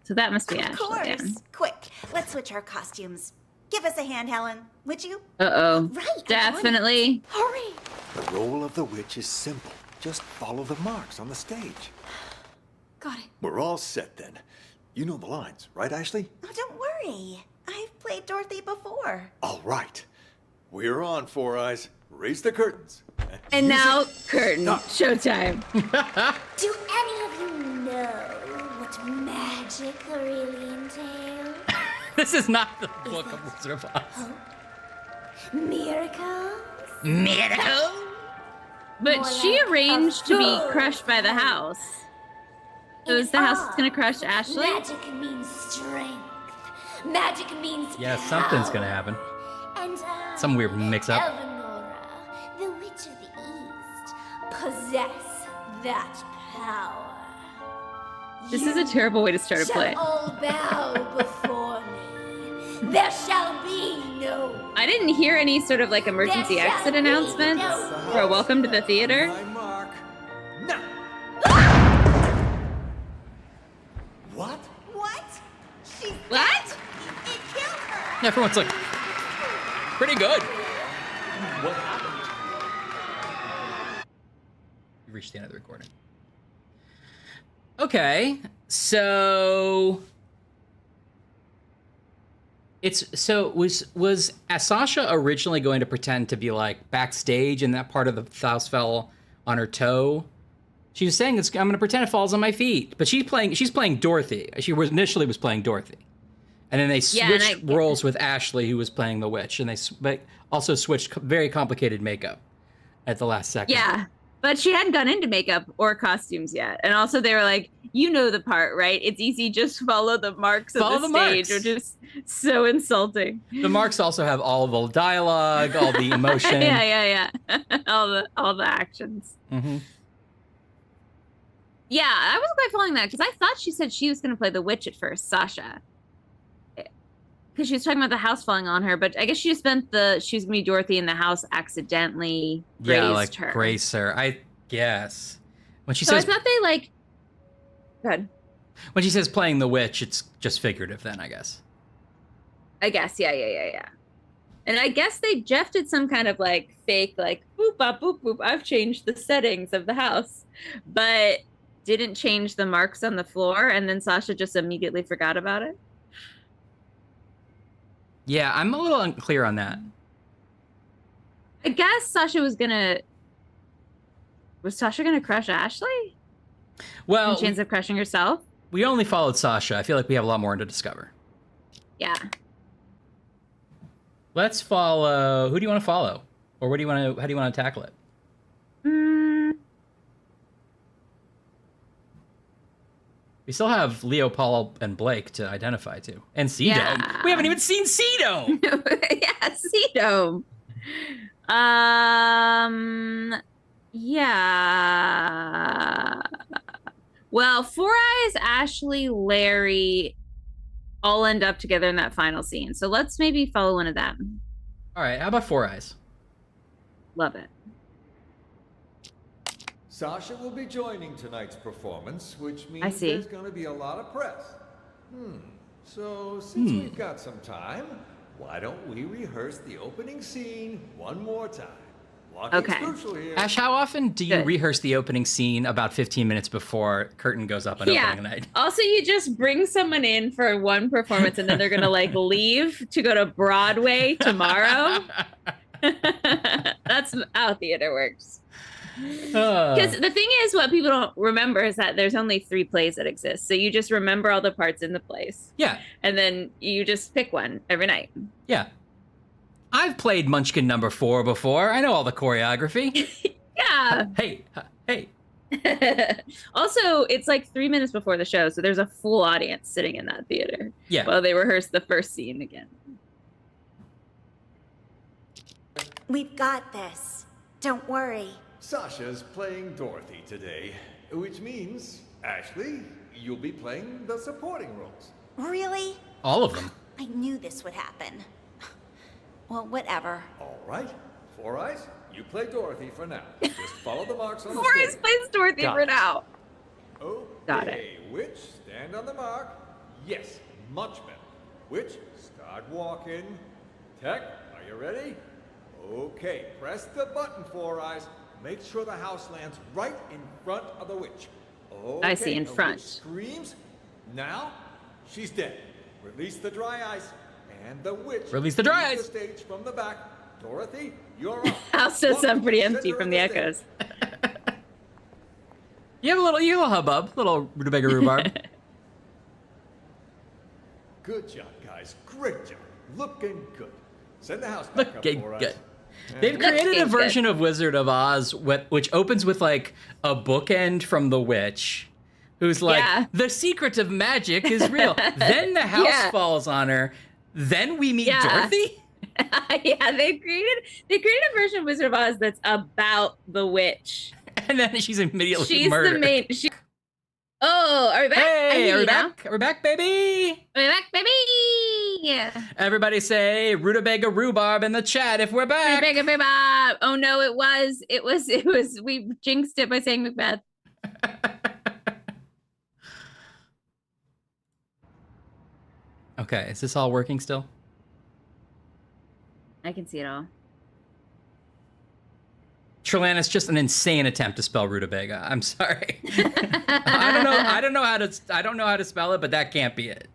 So that must be Of Ashley. course. Yeah. Quick, let's switch our costumes. Give us a hand, Helen, would you? Uh-oh. Right. Definitely. Hurry. The role of the witch is simple. Just follow the marks on the stage. Got it. We're all set then. You know the lines, right, Ashley? Oh, don't worry. I've played Dorothy before. All right. We're on, Four Eyes. Raise the curtains. And now, curtain. Showtime. Do any of you know what magic really entails? This is not the book of Wizard of Oz. Miracles? Miracle? But More she like arranged a to be fool. crushed by the house. So is the house that's gonna crush Ashley? Magic means strength. Magic means Yeah, something's gonna happen. And Some weird mix-up. Eleonora, the Witch of the East, possess that power. This is a terrible way to start a Shall play. all bow before me. There shall be no. I didn't hear any sort of like emergency There shall exit be announcements no or a welcome to the theater. What? What? She's What? It killed her. Everyone's like, pretty good. What happened? You reached the end of the recording. Okay, so was Sasha originally going to pretend to be like backstage and that part of the house fell on her toe? She was saying, I'm going to pretend it falls on my feet, but she's playing Dorothy. She was initially playing Dorothy, and then they switched roles with Ashley, who was playing the witch, and they also switched very complicated makeup. at the last second. Yeah, but she hadn't gone into makeup or costumes yet. And also they were like, you know the part, right? It's easy, just follow the marks Follow of the the stage, marks. which is so insulting. The marks also have all the dialogue, all the emotion. yeah. all the actions. Mm-hmm. Yeah, I wasn't quite following that because I thought she said she was going to play the witch at first, Sasha. Because she was talking about the house falling on her, but I guess she just meant she was going to be Dorothy and the house accidentally grazed her. Grace her. I guess. When she so says, I thought they like... Good. When she says playing the witch, it's just figurative then, I guess. I guess, yeah. And I guess Jeff did some kind of like fake, like, boop, bop, boop, boop, I've changed the settings of the house. But didn't change the marks on the floor, and then Sasha just immediately forgot about it. Yeah, I'm a little unclear on that. I guess Sasha was Sasha gonna crush Ashley? Well, and she ends up crushing herself? We only followed Sasha. I feel like we have a lot more to discover. Yeah. Let's follow. Who do you want to follow? Or how do you want to tackle it? We still have Leo, Paul, and Blake to identify to. And C-Dome. Yeah. We haven't even seen C-Dome! Yeah, C-Dome. Yeah. Well, Four Eyes, Ashley, Larry all end up together in that final scene. So let's maybe follow one of them. All right, how about Four Eyes? Love it. Sasha will be joining tonight's performance, which means there's going to be a lot of press. So since we've got some time, why don't we rehearse the opening scene one more time? Okay. Crucial here. Ash, how often do you rehearse the opening scene about 15 minutes before curtain goes up on opening night? Also, you just bring someone in for one performance and then they're going to like leave to go to Broadway tomorrow. That's how theater works. Because the thing is, what people don't remember is that there's only 3 plays that exist. So you just remember all the parts in the plays. Yeah. And then you just pick one every night. Yeah. I've played Munchkin number 4 before. I know all the choreography. Yeah. Hey. Also, it's like 3 minutes before the show. So there's a full audience sitting in that theater. Yeah. While they rehearse the first scene again. We've got this. Don't worry. Sasha's playing Dorothy today, which means, Ashley, you'll be playing the supporting roles. Really? All of them. I knew this would happen. Well, whatever. All right. Four Eyes, you play Dorothy for now. Just follow the marks on the Four stage. Eyes plays Dorothy for now. Okay. Got it. Witch, stand on the mark. Yes, much better. Witch, start walking. Tech, are you ready? Okay, press the button, Four Eyes. Make sure the house lands right in front of the witch. Okay, I see, in the front. witch screams. Now, she's dead. Release the dry ice. And the witch Release the dry leaves ice. the stage from the back. Dorothy, you're up. House does sound pretty empty from the echoes. You have a little hubbub, little rutabaga rhubarb. Good job, guys. Great job. Looking good. Send the house back up, Looking Four Eyes. good. They've created a version of Wizard of Oz which opens with like a bookend from the witch, who's like, the secret of magic is real. Then the house falls on her. Then we meet Dorothy. Yeah, they created a version of Wizard of Oz that's about the witch. And then she's immediately She's murdered. the main. Oh, are we back? Hey, are we back? We're back, baby. We're back, baby. Yeah. Everybody say rutabaga rhubarb in the chat if we're back. Rutabaga rhubarb. Oh no, it was. We jinxed it by saying Macbeth. Okay, is this all working still? I can see it all. Trellan, it's just an insane attempt to spell rutabaga. I'm sorry. I don't know how to spell it, but that can't be it.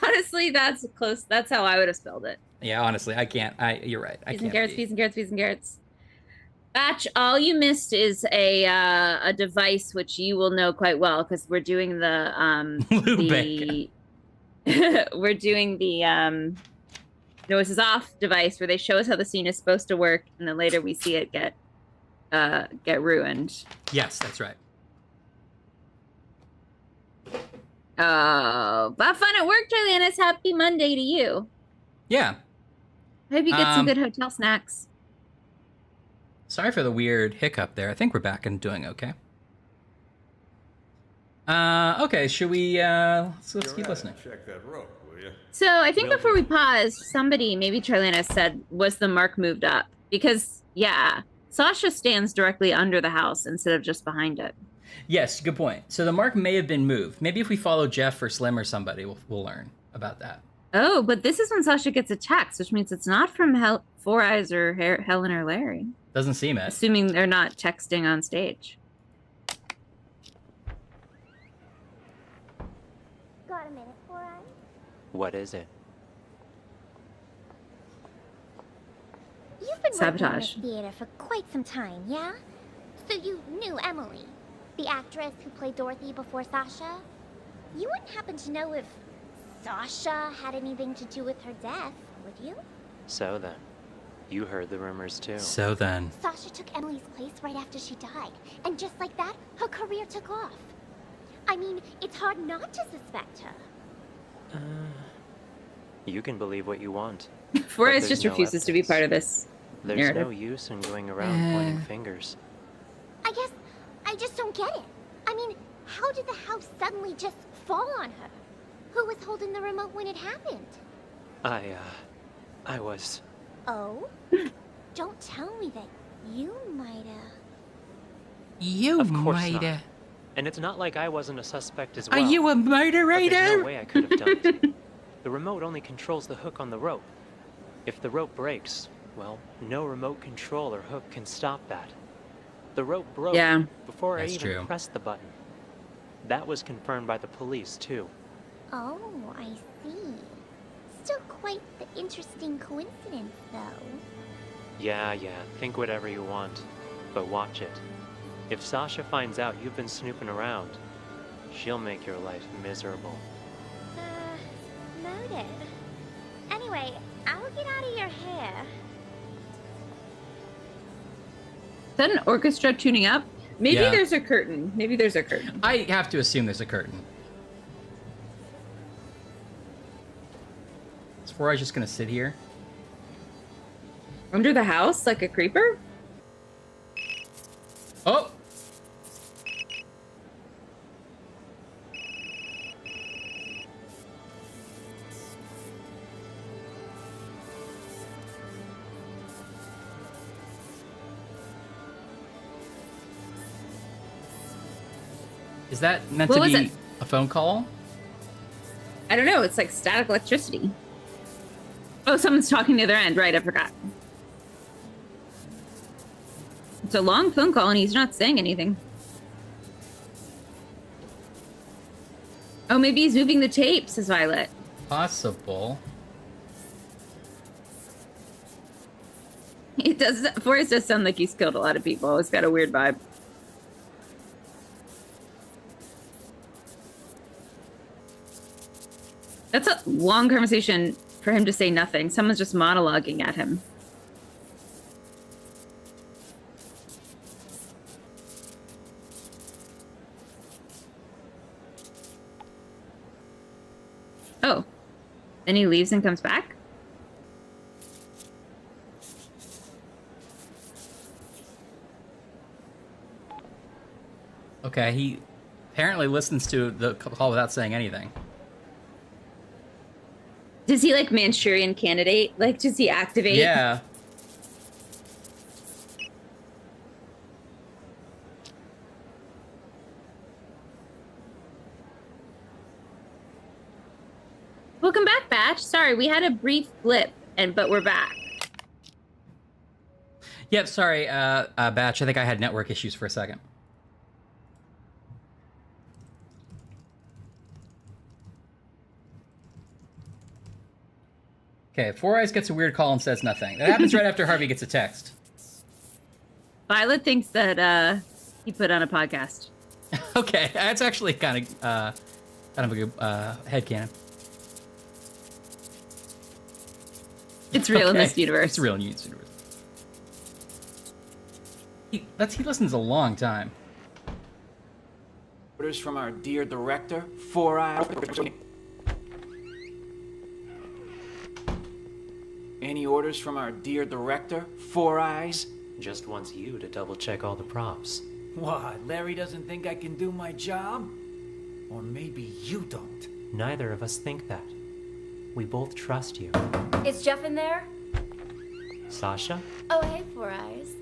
Honestly, that's close. That's how I would have spelled it. Yeah, honestly, I can't. You're right. I Peas can't. and carrots, peas and carrots, peas and carrots. Batch, all you missed is a device which you will know quite well because we're doing the we're doing the noises off device where they show us how the scene is supposed to work, and then later we see it get get ruined. Yes, that's right. Oh, have fun at work, Charlianus. Happy Monday to you. Yeah. Hope you get some good hotel snacks. Sorry for the weird hiccup there. I think we're back and doing okay. Okay, should we, let's keep listening. Check that rope, will you? So I think before we paused, somebody, maybe Charlianus, said, was the mark moved up? Because, yeah, Sasha stands directly under the house instead of just behind it. Yes, good point. So the mark may have been moved. Maybe if we follow Jeff or Slim or somebody, we'll learn about that. Oh, but this is when Sasha gets a text, which means it's not from Four Eyes or Helen or Larry. Doesn't seem it. Assuming they're not texting on stage. Got a minute, Four Eyes? What is it? You've been working in Sabotage. this theater for quite some time, yeah? So you knew Emily, the actress who played Dorothy before Sasha? You wouldn't happen to know if Sasha had anything to do with her death, would you? So then, you heard the rumors too. So then. Sasha took Emily's place right after she died, and just like that, her career took off. I mean, it's hard not to suspect her. You can believe what you want. Four but Eyes there's just no refuses to be part of this There's narrative. no use in going around pointing fingers. I guess I just don't get it. I mean, how did the house suddenly just fall on her? Who was holding the remote when it happened? I was... Oh? Don't tell me that you might've... You Of course mighta. not. And it's not like I wasn't a suspect as Are well. you a But there's murderator? no way I could have done it. The remote only controls the hook on the rope. If the rope breaks, well, no remote control or hook can stop that. The rope broke before That's I even true. pressed the button. That was confirmed by the police, too. Oh, I see. Still quite the interesting coincidence, though. Yeah, think whatever you want. But watch it. If Sasha finds out you've been snooping around, she'll make your life miserable. Noted. Anyway, I'll get out of your hair. Is that an orchestra tuning up? Maybe Yeah. there's a curtain. Maybe there's a curtain. I have to assume there's a curtain. Is Four Eyes just gonna sit here? Under the house, like a creeper? Oh! Is that meant What to was be it? a phone call? I don't know. It's like static electricity. Oh, someone's talking the other end. Right, I forgot. It's a long phone call and he's not saying anything. Oh, maybe he's moving the tape, says Violet. Possible. It does. Forrest does sound like he's killed a lot of people. It's got a weird vibe. That's a long conversation for him to say nothing. Someone's just monologuing at him. Oh. Then he leaves and comes back? Okay, he apparently listens to the call without saying anything. Does he like Manchurian Candidate? Like, does he activate? Yeah. Welcome back, Batch. Sorry, we had a brief blip, but we're back. Yep, sorry, Batch. I think I had network issues for a second. Okay, Four Eyes gets a weird call and says nothing. That happens right after Harvey gets a text. Violet thinks that he put on a podcast. Okay, that's actually kind of a good headcanon. It's real in this universe. It's real in this universe. He listens a long time. Orders from our dear director, Four Eyes. Any orders from our dear director, Four Eyes? Just wants you to double check all the props. What, Larry doesn't think I can do my job? Or maybe you don't. Neither of us think that. We both trust you. Is Jeff in there? Sasha? Oh, hey, Four Eyes.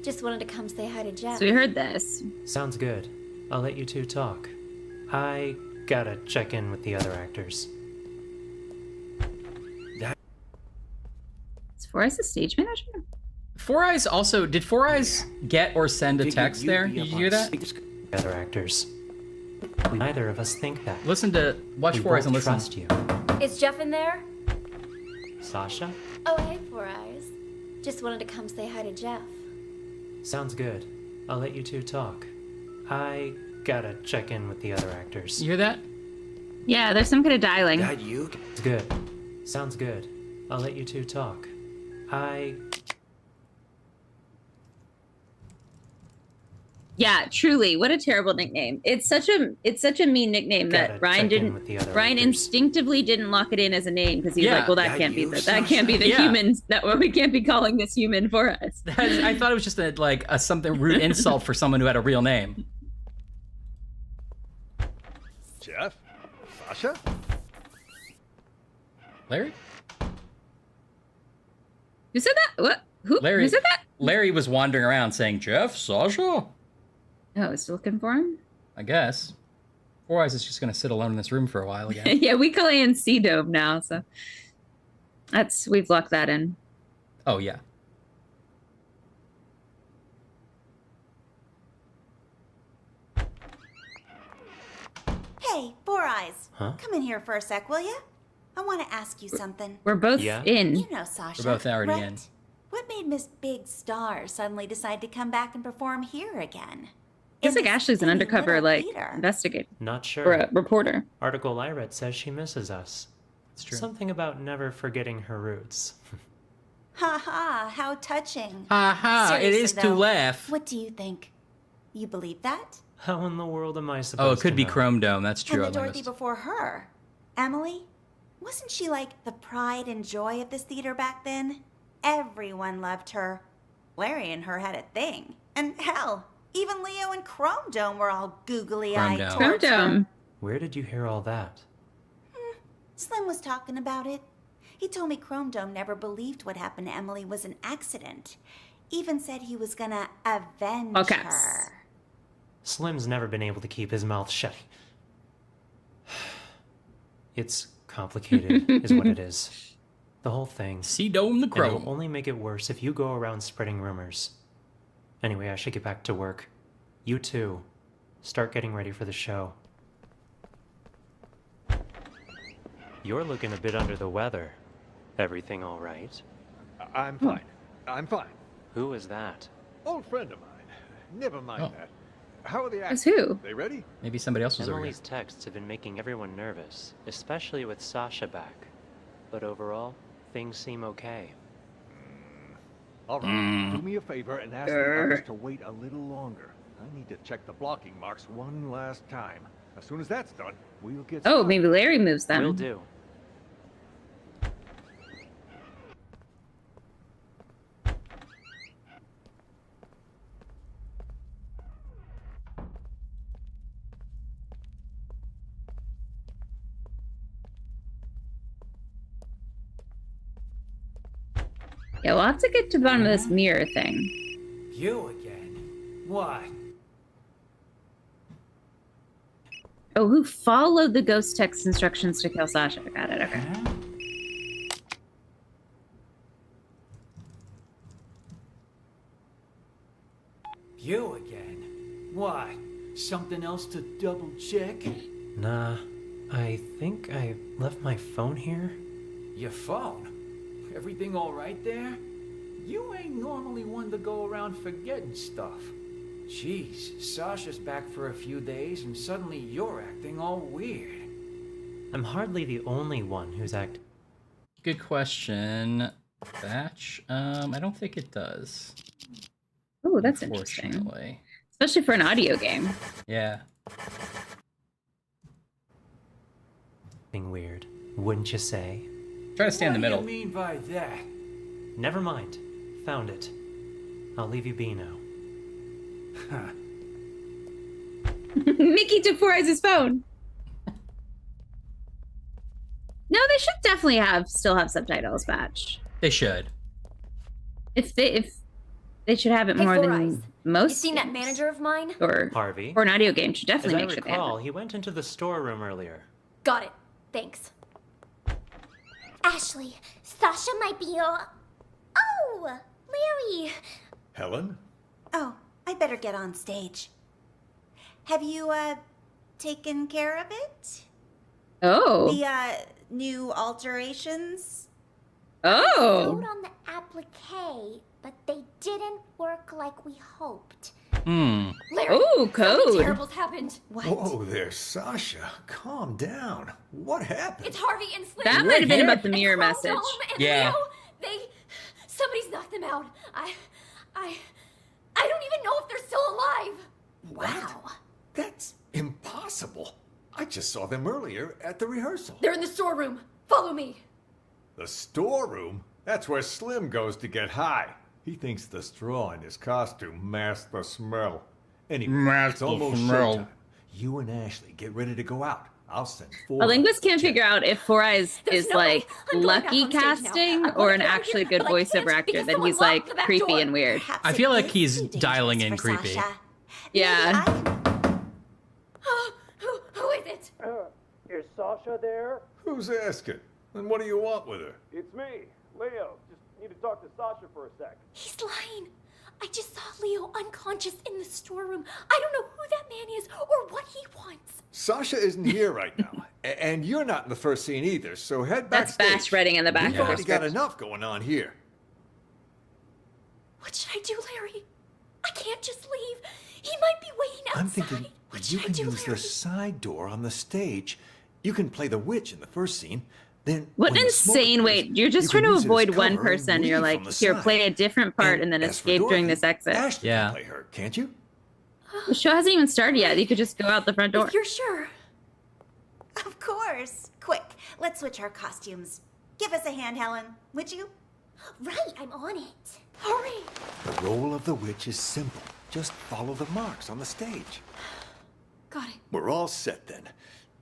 Just wanted to come say hi to Jeff. So we heard this. Sounds good. I'll let you two talk. I gotta check in with the other actors. Is Four Eyes the stage manager? Four Eyes also... Did Four Eyes get or send a text there? Did you hear that? The other actors. Neither of us think that. Listen to... Watch Four Eyes and listen. Trust you. Is Jeff in there? Sasha? Oh, hey, Four Eyes. Just wanted to come say hi to Jeff. Sounds good. I'll let you two talk. I gotta check in with the other actors. You hear that? Yeah, there's some kind of dialing. It's good. Sounds good. I'll let you two talk. Yeah, truly, what a terrible nickname. It's such a mean nickname that Ryan instinctively didn't lock it in as a name because he's like, well, that can't be the humans that we can't be calling this human for us. I thought it was just a something rude insult for someone who had a real name. Jeff? Sasha? Larry? Who said that? What? Who said that? Larry was wandering around saying, Jeff, Sasha? Oh, I was looking for him? I guess. Four Eyes is just going to sit alone in this room for a while again. Yeah, we call Ian C-Dove now, so we've locked that in. Oh, yeah. Hey, Four Eyes. Huh? Come in here for a sec, will you? I want to ask you something. We're both in. You know Sasha. We're both already right? in. What made Miss Big Star suddenly decide to come back and perform here again? It's like Ashley's an undercover, theater. investigator. Not sure. Or a reporter. Article I read says she misses us. It's true. Something about never forgetting her roots. Ha ha, how touching. Ha ha, it is to though, laugh. What do you think? You believe that? How in the world am I supposed to Oh, it could be know? Chrome Dome. That's true. And the on my Dorothy list. before her. Emily? Wasn't she like the pride and joy of this theater back then? Everyone loved her. Larry and her had a thing. And hell, even Leo and Chrome Dome were all googly-eyed towards her. Where did you hear all that? Slim was talking about it. He told me Chrome Dome never believed what happened to Emily was an accident. Even said he was gonna avenge her. Slim's never been able to keep his mouth shut. It's complicated, is what it is. The whole thing. C-Dome the Chrome. It'll only make it worse if you go around spreading rumors. Anyway, I should get back to work. You too. Start getting ready for the show. You're looking a bit under the weather. Everything all right? I'm fine. I'm fine. Who is that? Old friend of mine. Never mind that. How are the As actors? who? They ready? Maybe somebody else was over here. Emily's texts have been making everyone nervous, especially with Sasha back. But overall, things seem okay. All right. Do me a favor and ask the others to wait a little longer. I need to check the blocking marks one last time. As soon as that's done, we'll get Oh, maybe Larry moves them. Will do. Yeah, we'll have to get to the bottom of this mirror thing. You again? What? Oh, who followed the ghost text instructions to kill Sasha? Got it, okay. You again? What? Something else to double check? Nah, I think I left my phone here. Your phone? Everything all right there? You ain't normally one to go around forgetting stuff. Jeez, Sasha's back for a few days and suddenly you're acting all weird. I'm hardly the only one who's acting. Good question. Batch? I don't think it does. Oh, Oh, that's interesting. Especially for an audio game. Yeah. Being weird, wouldn't you say? Try to stay in the middle. What do you mean by that? Never mind. Found it. I'll leave you be now. Mickey took Four Eyes' phone. No, they should definitely still have subtitles patched. They should. If they should have it more than most. You seen that manager of mine? Or Harvey. Or an audio game should definitely make As I sure they have recall, it. he went into the storeroom earlier. Got it. Thanks. Ashley, Sasha might be your... Oh, Larry. Helen? Oh, I better get on stage. Have you, taken care of it? Oh. The, new alterations? Oh. Wrote on the applique, but they didn't work like we hoped. Hmm. Larry, Oh, code. something terrible's happened. What? Whoa there, Sasha. Calm down. What happened? It's Harvey and Slim. That might have been about the mirror message. And Yeah. Leo, somebody's knocked them out. I don't even know if they're still alive. Wow. That's impossible. I just saw them earlier at the rehearsal. They're in the storeroom. Follow me. The storeroom? That's where Slim goes to get high. He thinks the straw in his costume masks the smell. Anyway, it's almost showtime. You and Ashley get ready to go out. I'll send Four A linguist Eyes can't to figure out if Four Eyes is like lucky casting or an actually good voiceover actor. Then he's like creepy and weird. I feel like he's dialing in creepy. Yeah. Who is it? Is Sasha there? Who's asking? And what do you want with her? It's me, Leo. Just need to talk to Sasha for a sec. He's lying. I just saw Leo unconscious in the storeroom. I don't know who that man is or what he wants. Sasha isn't here right now. And you're not in the first scene either, so head That's backstage. Bash Redding in the back We've of the already got script. enough going on here. What should I do, Larry? I can't just leave. He might be waiting outside. I'm thinking you can use the side door on the stage. You can play the witch in the first scene. Then What when an the smoke insane clears, way. You're just you trying can to use it as avoid one cover and person. And you're leave like, from the here, side. play a different part and then as for escape during Dorothy, this exit. Ashley Yeah. can play her, can't you? The show hasn't even started yet. You could just go out the front door. If you're sure. Of course. Quick, let's switch our costumes. Give us a hand, Helen, would you? Right, I'm on it. Hurry. The role of the witch is simple. Just follow the marks on the stage. Got it. We're all set then.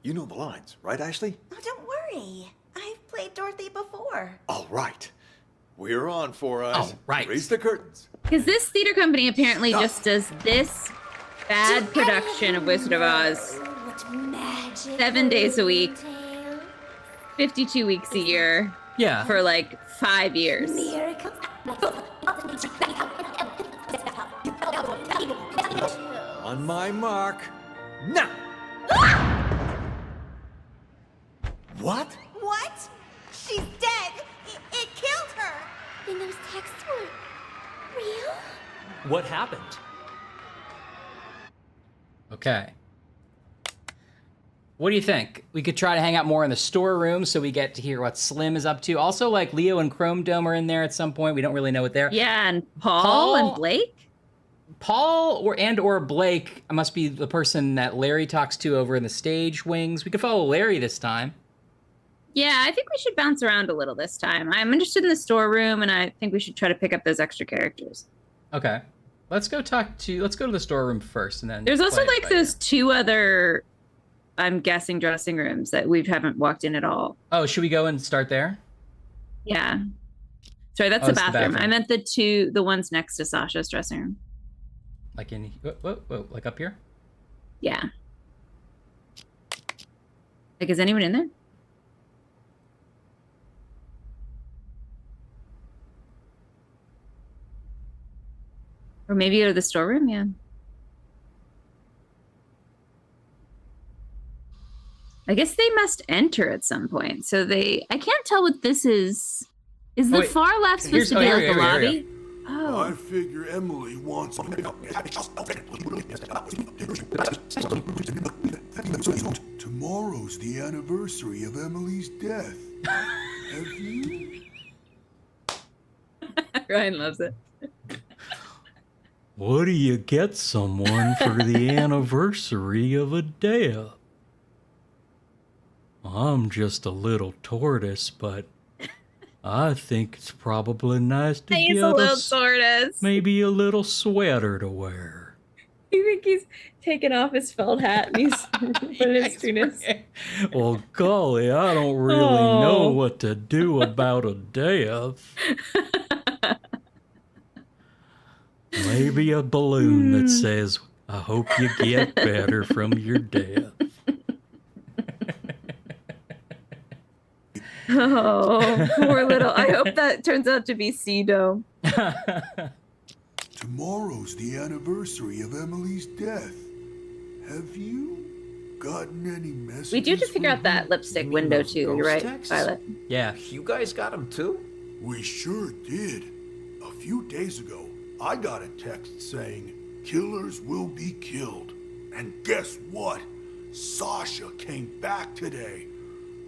You know the lines, right, Ashley? Oh, don't worry. I've played Dorothy before. All right. We're on, Four Eyes. All right. Raise the curtains. Because this theater company apparently just does this bad production of Wizard of Oz What magic 7 days a week, 52 weeks a year. Yeah. For like 5 years. Miracles. On my mark. Now! What? What? She's dead. It killed her. Then those texts were real? What happened? Okay. What do you think? We could try to hang out more in the storeroom so we get to hear what Slim is up to. Also, like, Leo and Chrome Dome are in there at some point. We don't really know what they're... Yeah, and Paul and Blake? Paul or Blake must be the person that Larry talks to over in the stage wings. We could follow Larry this time. Yeah, I think we should bounce around a little this time. I'm interested in the storeroom, and I think we should try to pick up those extra characters. Okay. Let's go to the storeroom first, and then... There's also, play it like, by those two other, I'm guessing, dressing rooms that we haven't walked in at all. Oh, should we go and start there? Yeah. Sorry, that's the bathroom. I meant the ones next to Sasha's dressing room. Like in... Whoa, like up here? Yeah. Like, is anyone in there? Or maybe go to the storeroom, yeah. I guess they must enter at some point. So I can't tell what this is. Is the far left supposed to be like a lobby? Oh. I figure Emily wants. Tomorrow's the anniversary of Emily's death. Have you? Ryan loves it. What do you get someone for the anniversary of a death? I'm just a little tortoise, but I think it's probably nice to He's get a little tortoise. maybe a little sweater to wear. You think he's taking off his felt hat and he's putting his tunics? Well, golly, I don't really know what to do about a death. Maybe a balloon that says, I hope you get better from your death. Oh, poor little. I hope that turns out to be Cedo. Tomorrow's the anniversary of Emily's death. Have you gotten any messages? We do have to figure out that lipstick window too. You're right, Violet. Yeah. You guys got them too? We sure did. A few days ago, I got a text saying, killers will be killed. And guess what? Sasha came back today.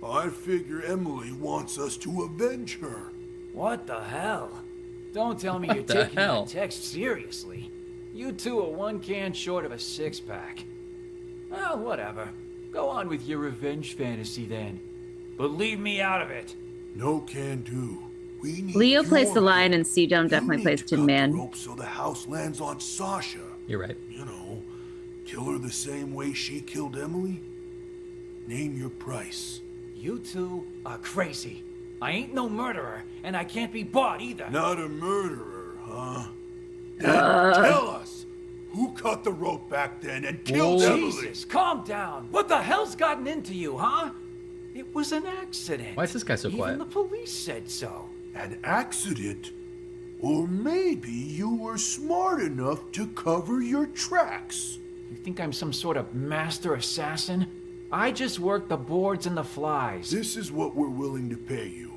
I figure Emily wants us to avenge her. What the hell? Don't tell me you're taking that text seriously. You two are one can short of a six-pack. Well, whatever. Go on with your revenge fantasy then. But leave me out of it. No can do. We need Leo plays your the lion and Cedo definitely plays Tin Man. rope so the house lands on Sasha. You're right. You know, kill her the same way she killed Emily. Name your price. You two are crazy. I ain't no murderer, and I can't be bought either. Not a murderer, huh? Then tell us, who cut the rope back then and killed Emily? Jesus, calm down. What the hell's gotten into you, huh? It was an accident. Why is this guy so quiet? Even the police said so. An accident? Or maybe you were smart enough to cover your tracks. You think I'm some sort of master assassin? I just work the boards and the flies. This is what we're willing to pay you.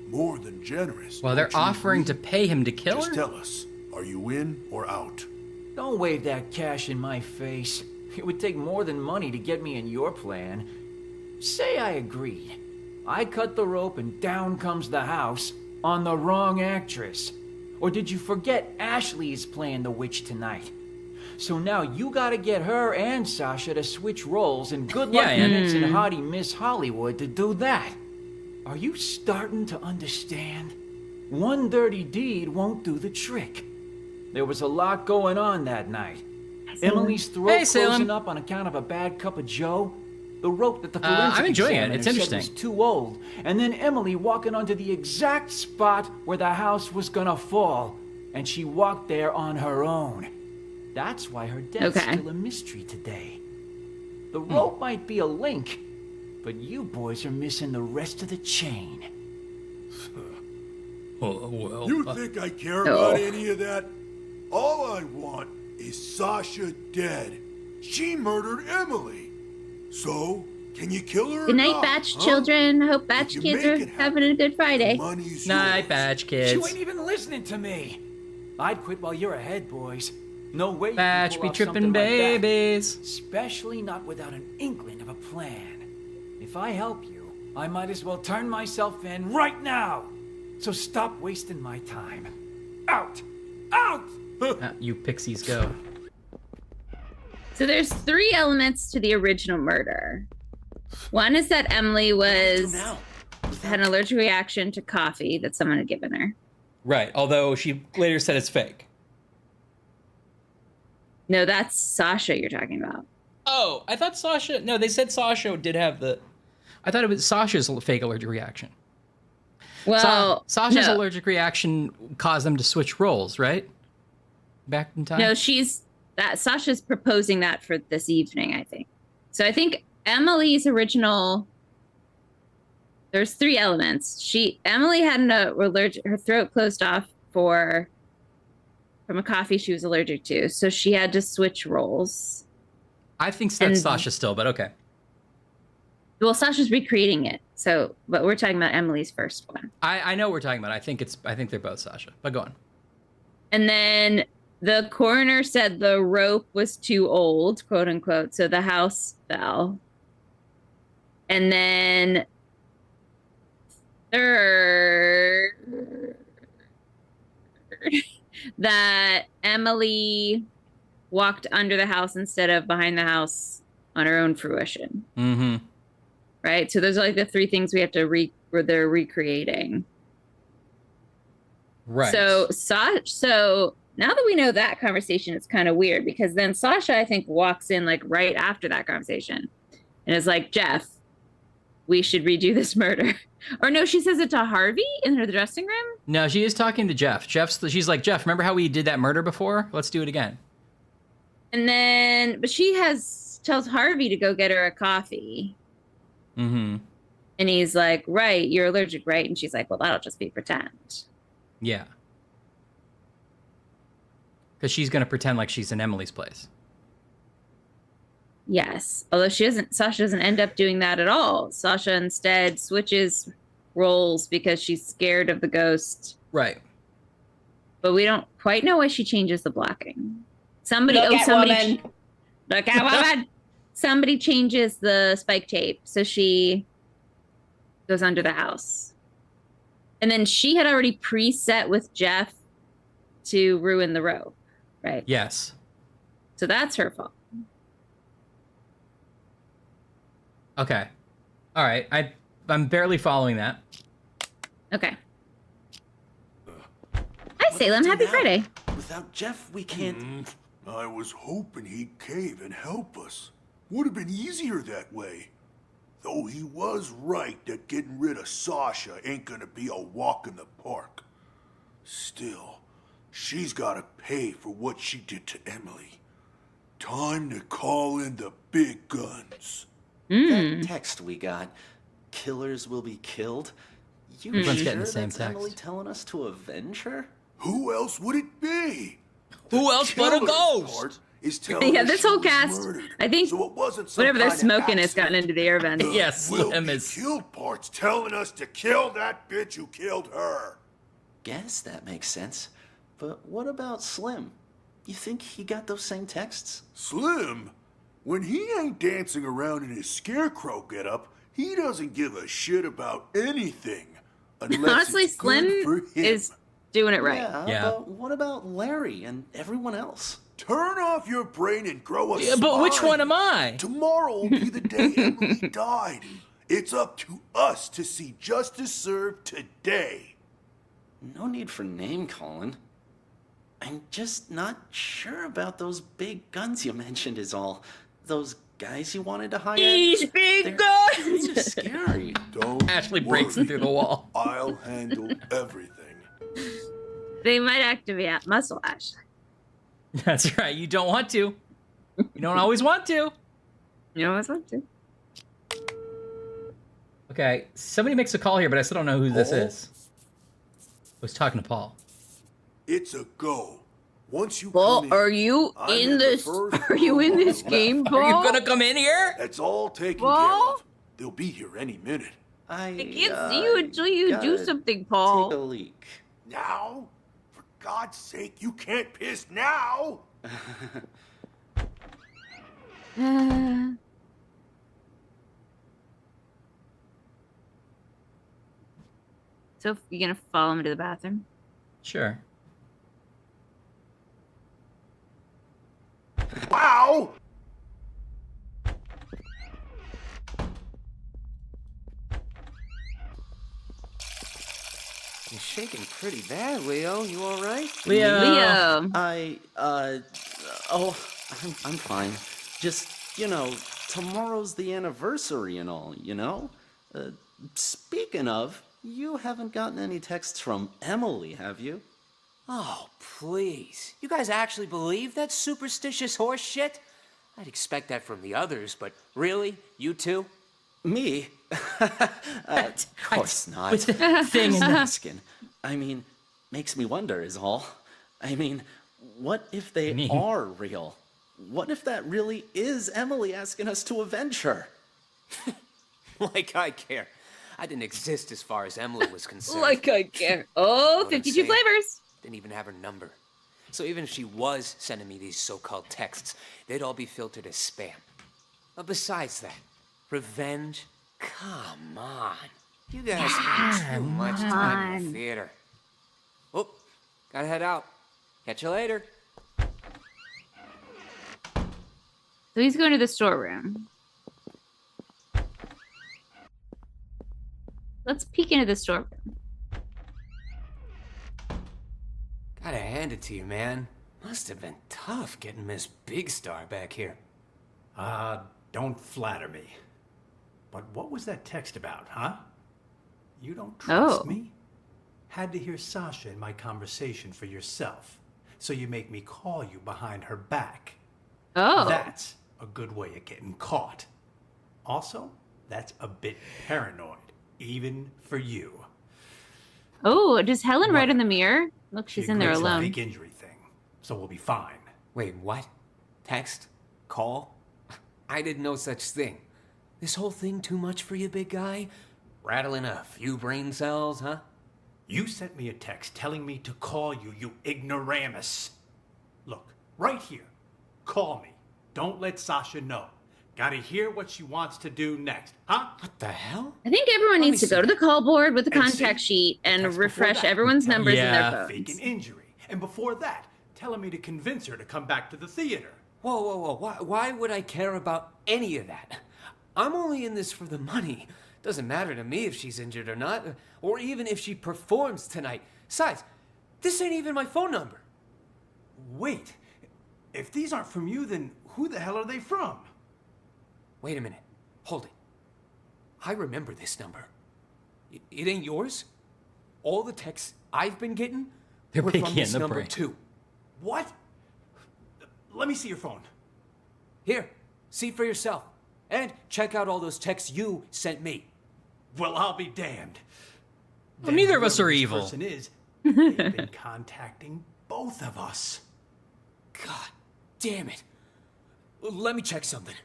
More than generous. Well, they're offering to pay him to kill her? Just tell us, are you in or out? Don't wave that cash in my face. It would take more than money to get me in your plan. Say I agreed. I cut the rope and down comes the house on the wrong actress. Or did you forget Ashley is playing the witch tonight? So now you gotta get her and Sasha to switch roles, and good luck minutes and haughty Miss Hollywood to do that. Are you starting to understand? One dirty deed won't do the trick. There was a lot going on that night. Emily's throat closing up on account of a bad cup of joe. The rope that the forensic I'm enjoying it. examiner It's said interesting. was too old. And then Emily walking onto the exact spot where the house was gonna fall. And she walked there on her own. That's why her death's still a mystery today. The rope might be a link, but you boys are missing the rest of the chain. Well, You think I care about any of that? All I want is Sasha dead. She murdered Emily. So, can you kill her? Good night, Batch children. Hope Batch kids are having a good Friday. Night, Batch kids. You ain't even listening to me. I'd quit while you're ahead, boys. No way. Batch you be can pull off tripping something like that. babies. Especially not without an inkling of a plan. If I help you, I might as well turn myself in right now. So stop wasting my time. Out! Out! You pixies go. So there's 3 elements to the original murder. One is that Emily had an allergic reaction to coffee that someone had given her. Right, although she later said it's fake. No, that's Sasha you're talking about. Oh, I thought Sasha... No, they said Sasha did have the... I thought it was Sasha's fake allergic reaction. Well, Sasha's no. allergic reaction caused them to switch roles, right? Back in time? No, Sasha's proposing that for this evening, I think. So I think Emily's original... There's 3 elements. Emily had her throat closed off from a coffee she was allergic to, so she had to switch roles. I think that's Sasha still, but okay. Well, Sasha's recreating it, but we're talking about Emily's first one. I know what we're talking about. I think they're both Sasha, but go on. And then the coroner said the rope was too old, quote unquote, so the house fell. And then that Emily walked under the house instead of behind the house on her own fruition. Mm-hmm. Right? So those are like the three things we have to they're recreating. Right. So now that we know that conversation, it's kind of weird because then Sasha, I think, walks in like right after that conversation and is like, Jeff, we should redo this murder. Or no, she says it to Harvey in her dressing room. No, she is talking to Jeff. She's like, Jeff, remember how we did that murder before? Let's do it again. And then, but she tells Harvey to go get her a coffee. Mm-hmm. And he's like, right, you're allergic, right? And she's like, well, that'll just be pretend. Yeah. Because she's going to pretend like she's in Emily's place. Yes. Although Sasha doesn't end up doing that at all. Sasha instead switches roles because she's scared of the ghost. Right. But we don't quite know why she changes the blocking. Somebody changes the spike tape. So she goes under the house. And then she had already preset with Jeff to ruin the rope, right? Yes. So that's her fault. Okay. All right. I'm barely following that. Okay. Hi, Salem. Happy Friday. Without Jeff, we can't... I was hoping he'd cave and help us. Would have been easier that way. Though he was right that getting rid of Sasha ain't gonna be a walk in the park. Still, she's gotta pay for what she did to Emily. Time to call in the big guns. That text we got, killers will be killed. You Everyone's sure getting the same that's text. Emily telling us to avenge her? Who else would it be? Who else but a killer's ghost? part is telling Yeah, us this she whole was cast, murdered. I think So it wasn't some whatever they're kind of smoking has accident. gotten into the air vent. Yes, Will Slim be is. killed parts telling us to kill that bitch who killed her. Guess that makes sense. But what about Slim? You think he got those same texts? Slim? When he ain't dancing around in his scarecrow getup, he doesn't give a shit about anything. Unless Honestly, it's good Slim for him. is doing it right. Yeah, but what about Larry and everyone else? Turn off your brain and grow a Yeah, but which spine. one am I? Tomorrow will be the day Emily died. It's up to us to see justice served today. No need for name calling. I'm just not sure about those big guns you mentioned is all. Those guys you wanted to hire? These big guns! Kind of scary. Don't Ashley breaks worry. it through the wall. I'll handle everything. They might activate muscle, Ashley. That's right. You don't want to. You don't always want to. You always want to. Okay. Somebody makes a call here, but I still don't know who this is. I was talking to Paul. It's a go. Once you Paul, come in, are you I'm in the this? first Are you in room this left. game, Paul? Are you gonna come in here? That's all taken Paul? care of. They'll be here any minute. I can't see you until you do gotta something, Paul. Take a leak. Now? For God's sake, you can't piss now! So you gonna follow him to the bathroom? Sure. Wow! You're shaking pretty bad, Leo. You all right? Leo. I'm fine. Just, tomorrow's the anniversary and all, Speaking of, you haven't gotten any texts from Emily, have you? Oh, please. You guys actually believe that superstitious horse shit? I'd expect that from the others, but really? You two? Me? Of course not. With the thing in the... Asking. I mean, makes me wonder is all. I mean, what if they are real? What if that really is Emily asking us to avenge her? Like I care. I didn't exist as far as Emily was concerned. Like I care. Oh, 52 flavors. Didn't even have her number. So even if she was sending me these so-called texts, they'd all be filtered as spam. But besides that, revenge? Come on. You guys spend too much time in the theater. Oh, gotta head out. Catch you later. So he's going to the storeroom. Let's peek into the storeroom. Gotta hand it to you, man. Must have been tough getting Miss Big Star back here. Don't flatter me. But what was that text about, huh? You don't trust me? Had to hear Sasha in my conversation for yourself. So you make me call you behind her back. Oh. That's a good way of getting caught. Also, that's a bit paranoid, even for you. Oh, does Helen write in the mirror? Look, she's in there It's alone. a big injury thing, so we'll be fine. Wait, what? Text? Call? I did no such thing. This whole thing too much for you, big guy? Rattling a few brain cells, huh? You sent me a text telling me to call you, you ignoramus. Look, right here. Call me. Don't let Sasha know. Gotta hear what she wants to do next, huh? What the hell? I think everyone needs to go to the call board with the contact sheet and refresh everyone's numbers in their phones. Fake an injury. And before that, telling me to convince her to come back to the theater. Whoa, whoa, whoa. Why would I care about any of that? I'm only in this for the money. Doesn't matter to me if she's injured or not, or even if she performs tonight. Besides, this ain't even my phone number. Wait, if these aren't from you, then who the hell are they from? Wait a minute. Hold it. I remember this number. It ain't yours? All the texts I've been getting were from this number too. What? Let me see your phone. Here, see for yourself. And check out all those texts you sent me. Well, I'll be damned. Well, neither of us are evil. Person is, they've been contacting both of us. God damn it. Let me check something.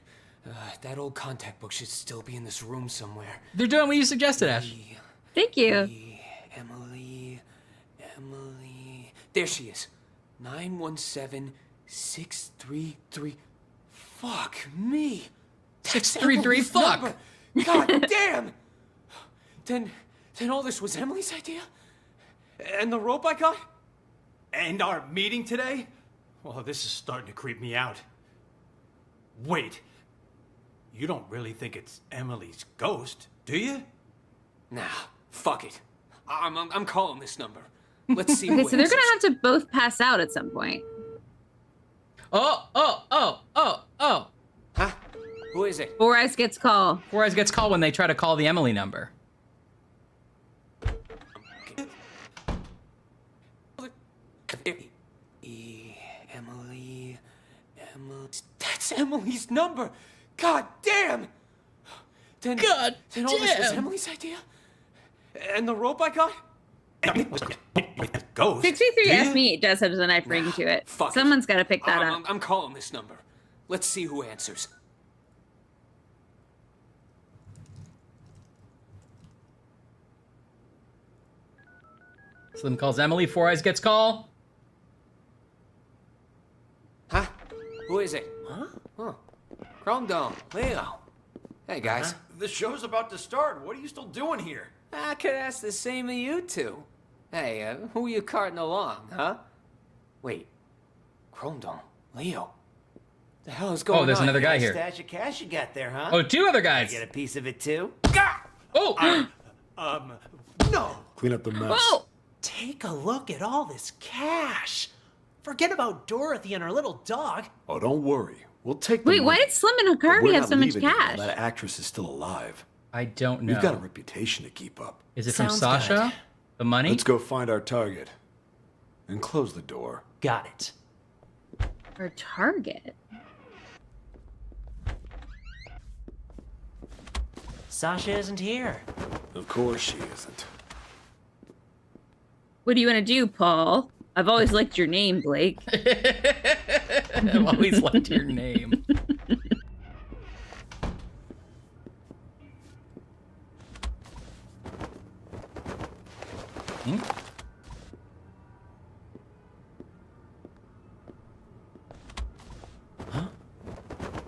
That old contact book should still be in this room somewhere. They're doing what you suggested, Ash. Thank you. Emily. There she is. 917-633. Fuck me. 633 fuck. Number. God damn. Then all this was Emily's idea? And the rope I got? And our meeting today? Well, this is starting to creep me out. Wait. You don't really think it's Emily's ghost, do you? Nah, fuck it. I'm calling this number. Let's see. Okay, so they're gonna have to both pass out at some point. Oh. Huh? Who is it? Four Eyes gets call. Four Eyes gets call when they try to call the Emily number. Emily. That's Emily's number. God damn. Then all this was Emily's idea? And the rope I got? Ghost. 63 asked me it does have a knife ring to it. Someone's got to pick that up. I'm calling this number. Let's see who answers. Slim calls Emily. Four Eyes gets call. Huh? Who is it? Huh? Chrome Dome. Leo. Hey, guys. The show's about to start. What are you still doing here? I could ask the same of you two. Hey, who are you carting along, huh? Wait. Chrome Dome. Leo. The hell is going on? Oh, there's another guy here. Stash of cash you got there, huh? Oh, two other guys. Get a piece of it too? Oh! No! Clean up the mess. Whoa! Take a look at all this cash. Forget about Dorothy and her little dog. Oh, don't worry. We'll take the Wait, why money. did Slim and But Harvey we're have not so much leaving here cash? while that actress is still alive. I don't know. We've got a reputation to keep up. Is it from Sounds Sasha? The money? Let's go find our target. And close the door. Got it. Or Target? Sasha isn't here. Of course she isn't. What do you want to do, Paul? I've always liked your name, Blake. I've always liked your name.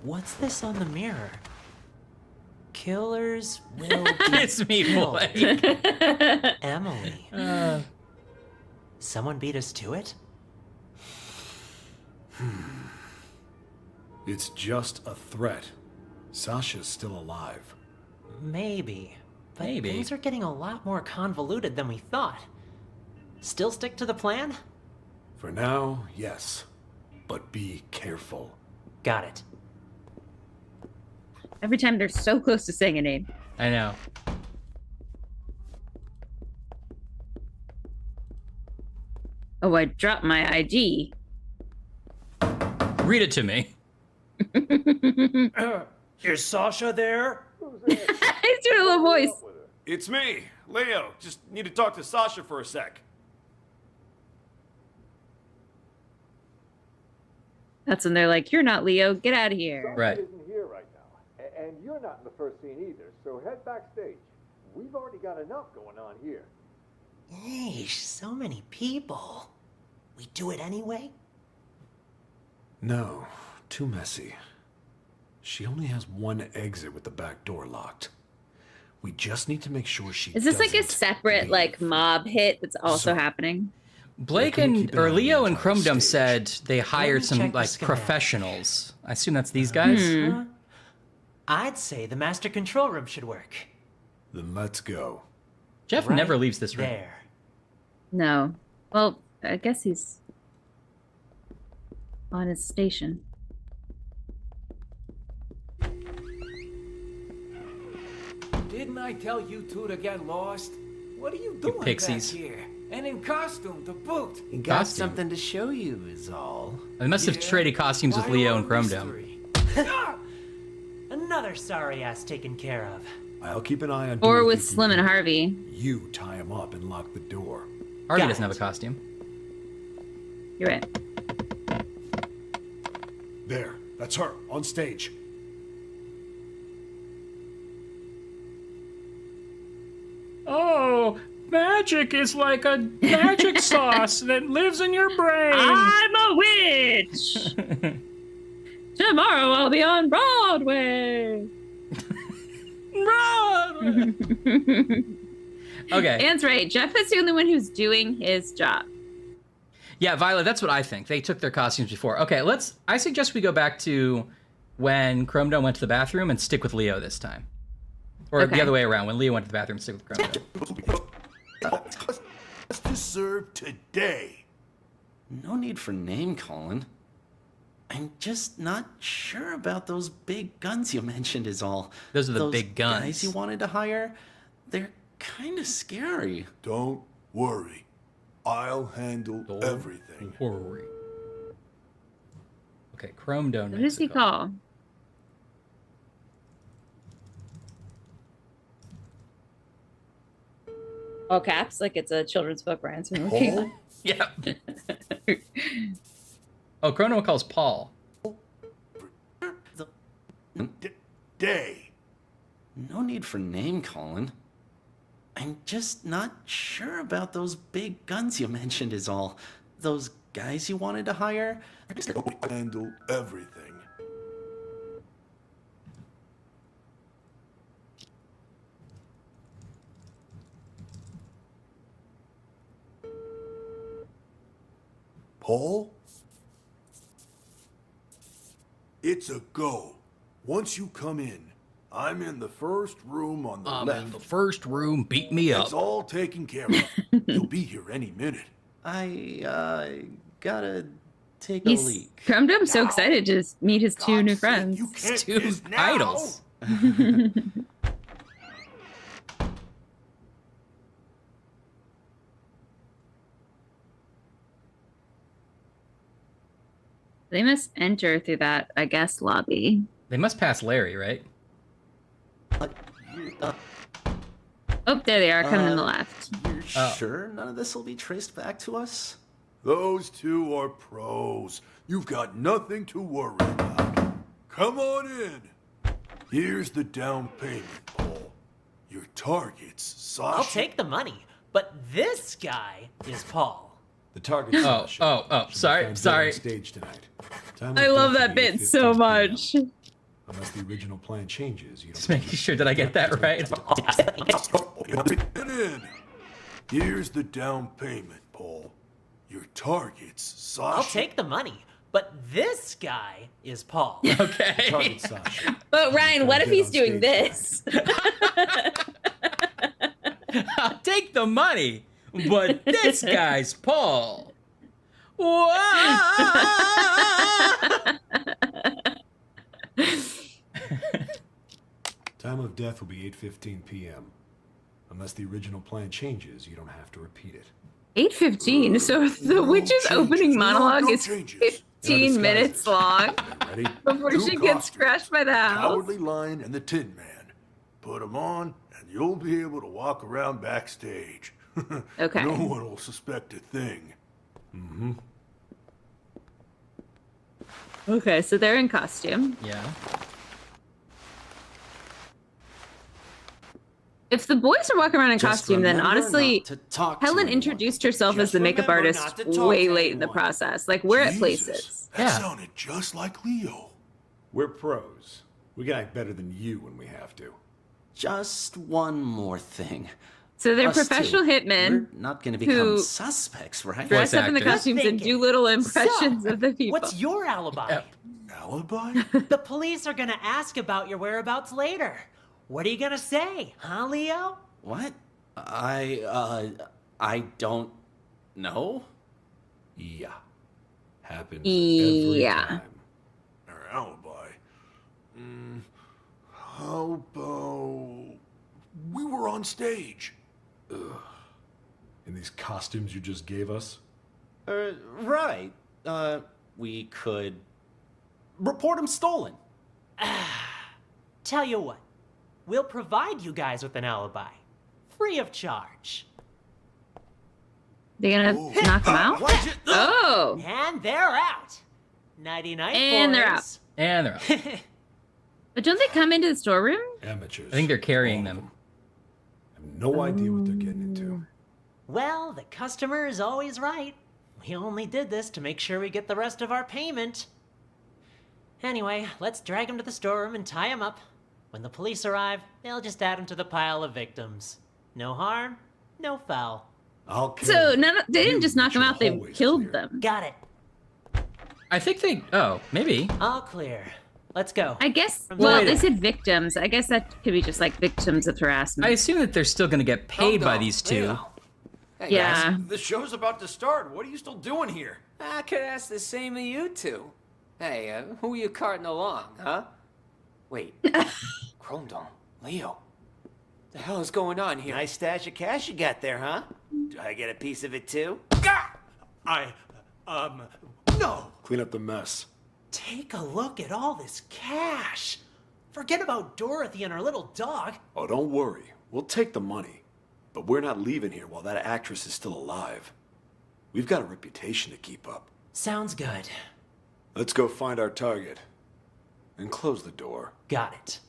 What's this on the mirror? Killers will be It's me, killed. Blake. Emily. Someone beat us to it? It's just a threat. Sasha's still alive. Maybe. But Maybe. things are getting a lot more convoluted than we thought. Still stick to the plan? For now, yes. But be careful. Got it. Every time they're so close to saying a name. I know. Oh, I dropped my ID. Read it to me. Is Sasha there? He's doing a little voice. It's me, Leo. Just need to talk to Sasha for a sec. That's when they're like, "You're not Leo. Get out of here." Right. Isn't here right now, and you're not in the first scene either. So head backstage. We've already got enough going on here. Yeesh, so many people. We do it anyway? No, too messy. She only has one exit with the back door locked. We just need to make sure she Is this like a doesn't separate leave. like mob hit that's also happening? Blake or Leo and Chromedome said they hired some like professionals. I assume that's these guys. Huh? I'd say the master control room should work. Then let's go. Jeff Right never leaves this room. there. No. Well, I guess he's on his station. Didn't I tell you two to get lost? What are you doing pixies. back here? And in costume to boot. Got Costume. something to show you is all. They must have traded costumes with Leo and Chromedome. Another sorry ass taken care of. I'll keep an eye on Or Dorothy with from Slim and here. Harvey. You tie him up and lock the door. Harvey Got doesn't it. have a costume. You're right. There, that's her, on stage. Oh, magic is like a magic sauce that lives in your brain. I'm a witch. Tomorrow I'll be on Broadway. Okay. Anne's right. Jeff is the only one who's doing his job. Yeah, Violet, that's what I think. They took their costumes before. Okay, I suggest we go back to when Chromedome went to the bathroom and stick with Leo this time. Or Okay. the other way around, when Leo went to the bathroom, stick with Chromedome. What's to serve today? No need for name calling. I'm just not sure about those big guns you mentioned is all. Those are the big guns. Guys you wanted to hire, they're kind of scary. Don't worry. I'll handle everything. Worry. Okay, Chromedome. Who does he call? All caps, like it's a children's book we're answering. Paul? Yeah. Oh, Chromedome calls Paul. Day. No need for name calling. I'm just not sure about those big guns you mentioned is all. Those guys you wanted to hire? Handle everything. Paul? It's a go. Once you come in, I'm in the first room on the left. In the first room, beat me up. It's all taken care of. You'll be here any minute. I gotta take He's a leak. Chromedome so excited to meet his two new friends. Two idols. They must enter through that, I guess, lobby. They must pass Larry, right? Oh, there they are, coming on the left. You're sure none of this will be traced back to us? Those two are pros. You've got nothing to worry about. Come on in. Here's the down payment, Paul. Your target's Sasha. I'll take the money, but this guy is Paul. The target's Sasha. Sorry. On stage tonight. Time I will love that definitely bit be so 15 much. Unless the original plan changes, you don't. Just making sure that I get that right. Get in. Here's the down payment, Paul. Your target's Sasha. I'll take the money, But this guy is Paul. Okay. Target Sasha. But Ryan, what if Get he's on doing stage, this? I'll take the money, but this guy's Paul. Whoa! Time of death will be 8:15 p.m. Unless the original plan changes, you don't have to repeat it. 8:15. So the witch's opening monologue is changes. 15 minutes long Ready? before Two she gets costumes. crushed by the house. Cowardly Lion and the Tin Man. Put them on, and you'll be able to walk around backstage. Okay. No one will suspect a thing. Mm-hmm. Okay, so they're in costume. Yeah. If the boys are walking around in Just costume, then remember honestly, not to talk to Helen anyone. introduced herself as Just the makeup remember artist not to talk way to late in the anyone. process. Like, we're at Jesus, places. That Yeah. sounded just like Leo. We're pros. We can act better than you when we have to. Just one more thing. So they're Us professional two, hitmen We're not going to who become suspects, right? dress Voice up in the actors. costumes and do little impressions of the people. What's your alibi? Alibi? The police are gonna ask about your whereabouts later. What are you gonna say, huh, Leo? What? I don't know. Yeah. Happens every Yeah. time. Our alibi? How about... We were on stage. In these costumes you just gave us? Right. We could report him stolen. Tell you what, we'll provide you guys with an alibi. Free of charge. They're gonna knock them out? Oh! And they're out. Nighty-night, And they're out. boys. And they're out. But don't they come into the storeroom? Amateurs. I think they're carrying them. I have no idea what they're getting into. Well, the customer is always right. We only did this to make sure we get the rest of our payment. Anyway, let's drag him to the storeroom and tie him up. When the police arrive, they'll just add him to the pile of victims. No harm, no foul. I'll So they didn't just knock them out, they killed them. Got it. I think they. Oh, maybe. All clear. Let's go. I guess, From well, Wait. they said victims. I guess that could be just like victims of harassment. I assume that they're still going to get paid by these two. Hey Yeah. guys, the show's about to start. What are you still doing here? I could ask the same of you two. Hey, who are you carting along, huh? Wait, Crondon, Leo, the hell is going on here? Nice stash of cash you got there, huh? Do I get a piece of it too? No! Clean up the mess. Take a look at all this cash. Forget about Dorothy and her little dog. Oh, don't worry. We'll take the money. But we're not leaving here while that actress is still alive. We've got a reputation to keep up. Sounds good. Let's go find our target. And close the door. Got it.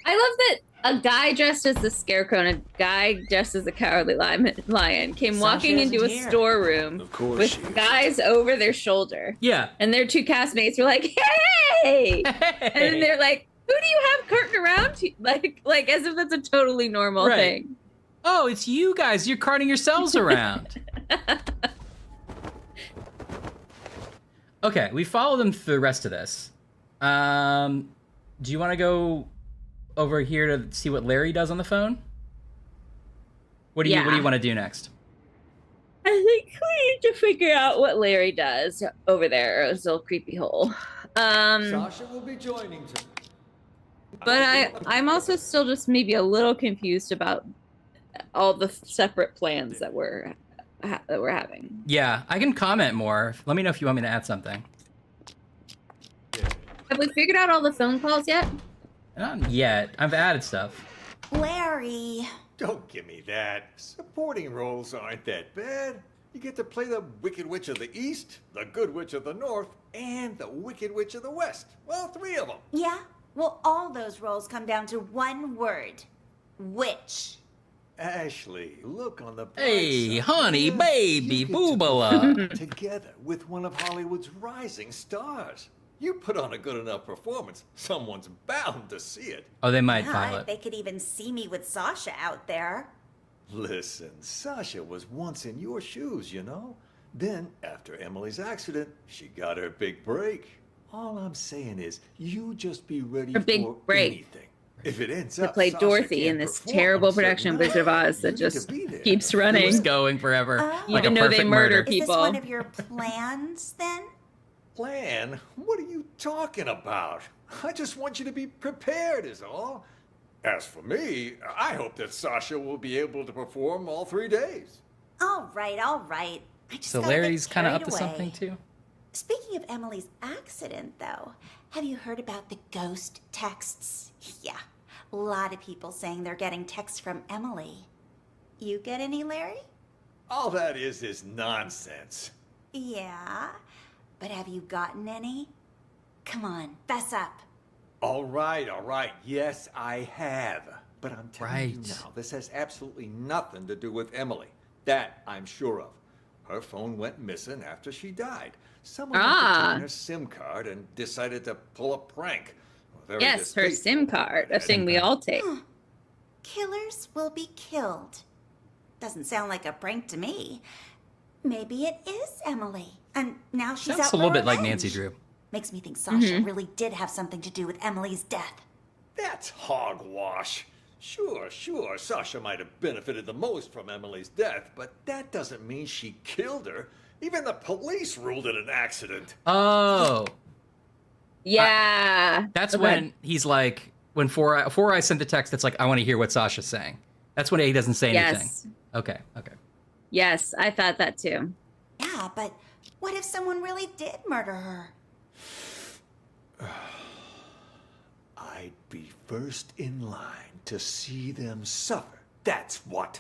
I love that a guy dressed as the Scarecrow and a guy dressed as the Cowardly Lion came walking Sasha into a isn't here. storeroom Of course with she is. guys over their shoulder. Yeah. And their two castmates were like, hey! And then they're like, who do you have carting around? Like as if that's a totally normal Right. thing. Oh, it's you guys. You're carting yourselves around. Okay, we follow them through the rest of this. Do you want to go over here to see what Larry does on the phone? What do you Yeah. want to do next? I think we need to figure out what Larry does over there, his little creepy hole. Sasha will be joining tonight. But I'm also still just maybe a little confused about all the separate plans that we're having. Yeah, I can comment more. Let me know if you want me to add something. Have we figured out all the phone calls yet? Not yet. I've added stuff. Larry. Don't give me that. Supporting roles aren't that bad. You get to play the Wicked Witch of the East, the Good Witch of the North, and the Wicked Witch of the West. Well, 3 of them. Yeah? Well, all those roles come down to one word. Witch. Ashley, look on the bright Hey, side. honey, Yeah, baby, you get to boobala. perform together with one of Hollywood's rising stars. You put on a good enough performance, someone's bound to see it. Oh, they might Yeah, file if it. they could even see me with Sasha out there. Listen, Sasha was once in your shoes, you know? Then, after Emily's accident, she got her big break. All I'm saying is, you just be ready Her big for break. anything. If it ends To up play Sasha Dorothy can't in this perform terrible on certain production of nights, Wizard of Oz that you need to just be there. keeps It was running. going forever. Like Even a though they perfect murder murder. Is this people. one of your plans, then? Plan? What are you talking about? I just want you to be prepared, is all. As for me, I hope that Sasha will be able to perform all 3 days. All right, all right. I just So gotta get Larry's kind of up carried to away. something too. Speaking of Emily's accident, though, have you heard about the ghost texts? Yeah, a lot of people saying they're getting texts from Emily. You get any, Larry? All that is nonsense. Yeah, but have you gotten any? Come on, fess up. All right. Yes, I have. But I'm telling you Right. now, this has absolutely nothing to do with Emily. That I'm sure of. Her phone went missing after she died. Someone must have taken her SIM card and decided to pull a prank. Very Yes, her distasteful. SIM card, a thing we all take. Killers will be killed. Doesn't sound like a prank to me. Maybe it is Emily. And now she's Sounds out a little for bit like revenge. Nancy Drew. Makes me think Sasha really did have something to do with Emily's death. That's hogwash. Sure, Sasha might have benefited the most from Emily's death, but that doesn't mean she killed her. Even the police ruled it an accident. Oh. Yeah. That's Okay. when he's like, when Four Eyes sent the text that's like, I want to hear what Sasha's saying. That's when he doesn't say anything. Yes. Okay. Yes, I thought that too. Yeah, but what if someone really did murder her? I'd be first in line to see them suffer. That's what.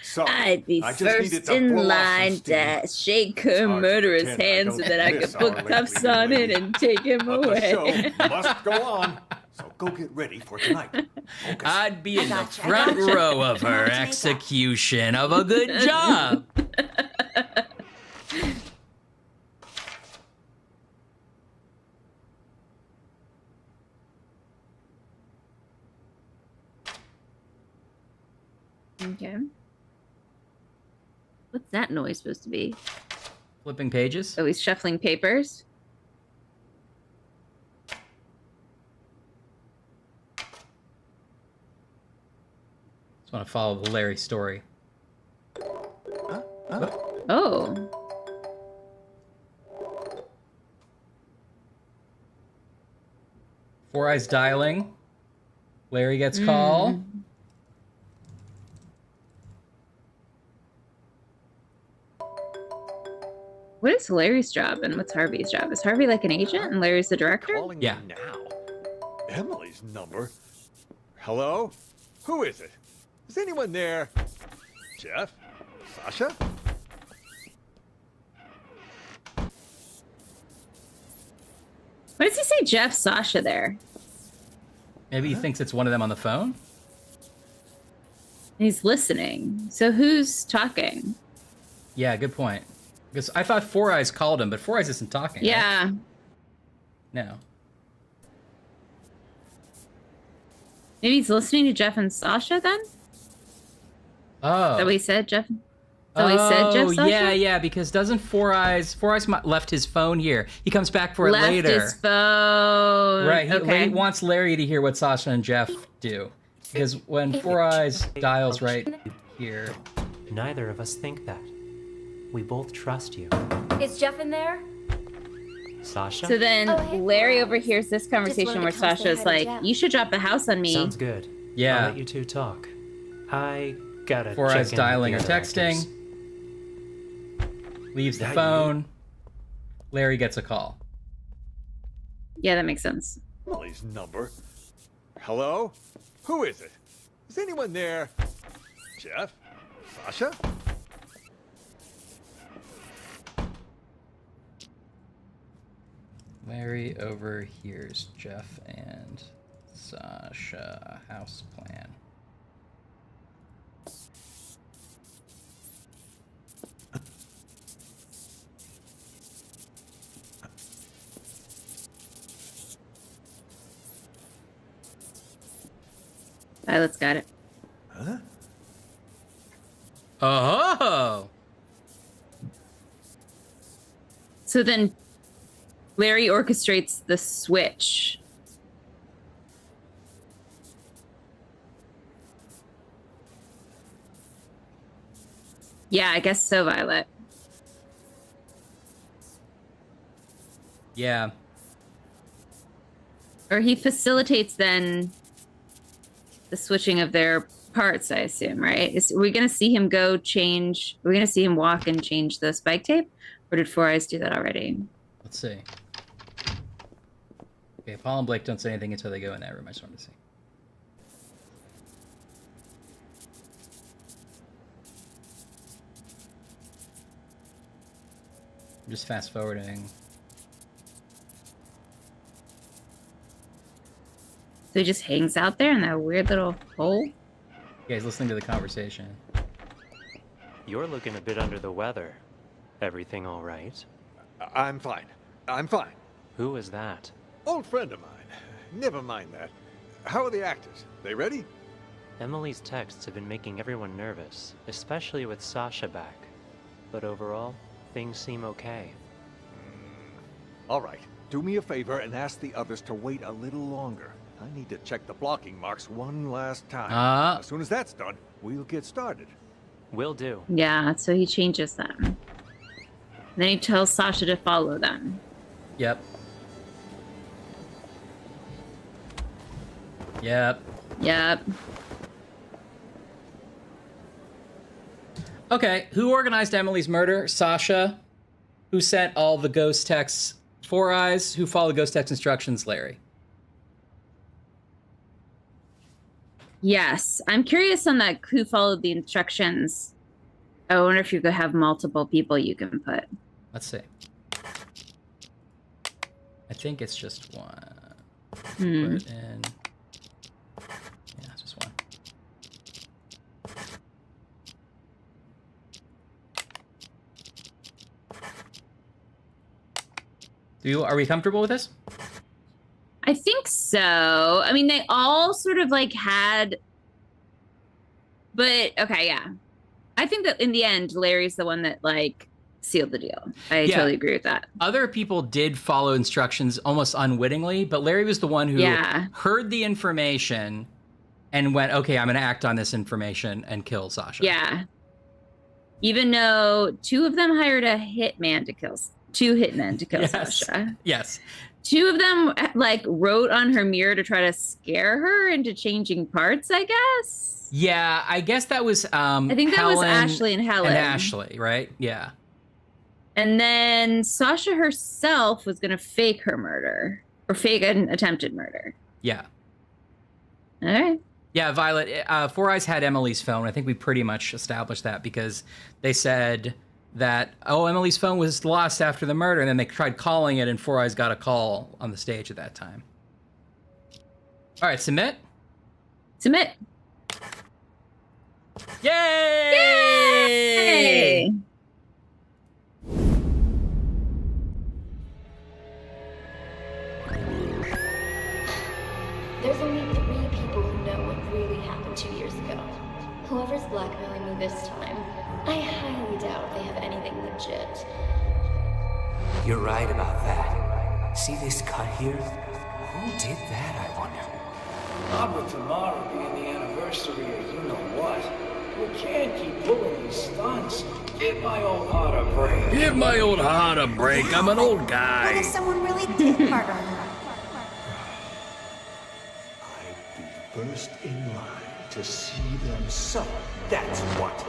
Sorry, I'd be I just needed first to in blow off some line steam. to shake her hard to murderous pretend I hand so don't that I miss could put our cuffs late on it lady. and take him But the away. show must go on, so go get ready for tonight. Focus. I'd be in the gotcha, I front gotcha. row of her Hard to make up. execution of a good job. Okay. What's that noise supposed to be? Flipping pages. Oh, he's shuffling papers. Just want to follow the Larry story. Oh. Four Eyes dialing. Larry gets call. What is Larry's job and what's Harvey's job? Is Harvey like an agent and Larry's the director? Calling Yeah. you now. Emily's number. Hello? Who is it? Is anyone there? Jeff? Sasha? Why does he say Jeff Sasha there? Maybe he thinks it's one of them on the phone. He's listening. So who's talking? Yeah, good point. Because I thought Four Eyes called him, but Four Eyes isn't talking. right? Yeah. No. Maybe he's listening to Jeff and Sasha then? Oh. Is that what he said, Jeff? Is that what he said, Jeff Sasha? yeah, because doesn't Four Eyes left his phone here. He comes back for it Left later. his phone. Right, Okay. he wants Larry to hear what Sasha and Jeff do. Because when Four Eyes dials right here. Neither of us think that. We both trust you. Is Jeff in there? Sasha? So then Larry overhears this conversation where wanted to come say Sasha's hi to like, Jeff. you should drop a house on me. Sounds good. Yeah. I'll let you two talk. I gotta Four check Eyes in with dialing the or other texting. actors. Leaves the That phone. Larry gets a call. Yeah, that makes sense. Emily's number. Hello? Who is it? Is anyone there? Jeff? Sasha? Larry overhears Jeff and Sasha house plan. Violet's got it. Huh? Oh! So then Larry orchestrates the switch. Yeah, I guess so, Violet. Yeah. Or he facilitates then the switching of their parts, I assume, right? Are we going to see him go change? Are we going to see him walk and change the spike tape? Or did Four Eyes do that already? Let's see. Okay, Paul and Blake don't say anything until they go in that room. I just wanted to see. I'm just fast forwarding. So he just hangs out there in that weird little hole? Yeah, he's listening to the conversation. You're looking a bit under the weather. Everything all right? I'm fine. I'm fine. Who is that? Old friend of mine. Never mind that. How are the actors? They ready? Emily's texts have been making everyone nervous, especially with Sasha back. But overall, things seem okay. All right. Do me a favor and ask the others to wait a little longer. I need to check the blocking marks one last time. As soon as that's done, we'll get started. Will do. Yeah, so he changes them. Then he tells Sasha to follow them. Yep. Yep. Yep. Okay, who organized Emily's murder? Sasha. Who sent all the ghost texts? Four Eyes. Who followed ghost text instructions? Larry. Yes. I'm curious on that who followed the instructions. I wonder if you could have multiple people you can put. Let's see. I think it's just one. Hmm. Put in. Yeah, it's just one. Are we comfortable with this? I think so. I mean, they all sort of like had, but okay, yeah. I think that in the end, Larry's the one that like sealed the deal. I totally agree with that. Other people did follow instructions almost unwittingly, but Larry was the one who heard the information and went, okay, I'm going to act on this information and kill Sasha. Yeah. Even though two of them hired a hitman to kill, two hitmen to kill Sasha. Yes. Two of them like wrote on her mirror to try to scare her into changing parts, I guess. Yeah, I guess that was I think that was Ashley and Helen. And Ashley, right? Yeah. And then Sasha herself was going to fake her murder or fake an attempted murder. Yeah. All right. Yeah, Violet, Four Eyes had Emily's phone. I think we pretty much established that because they said that, oh, Emily's phone was lost after the murder, and then they tried calling it, and Four Eyes got a call on the stage at that time. All right, submit. Submit. Yay! Yay! There's only 3 people who know what really happened 2 years ago. Whoever's blackmailing me this time, I highly doubt they have anything legit. You're right about that. See this cut here? Who did that, I wonder? Not with tomorrow being the anniversary of you know what. We can't keep pulling these stunts. Give my old heart a break. Give my old heart a break. I'm an old guy. What if someone really did murder her? First in line to see them suffer. That's what.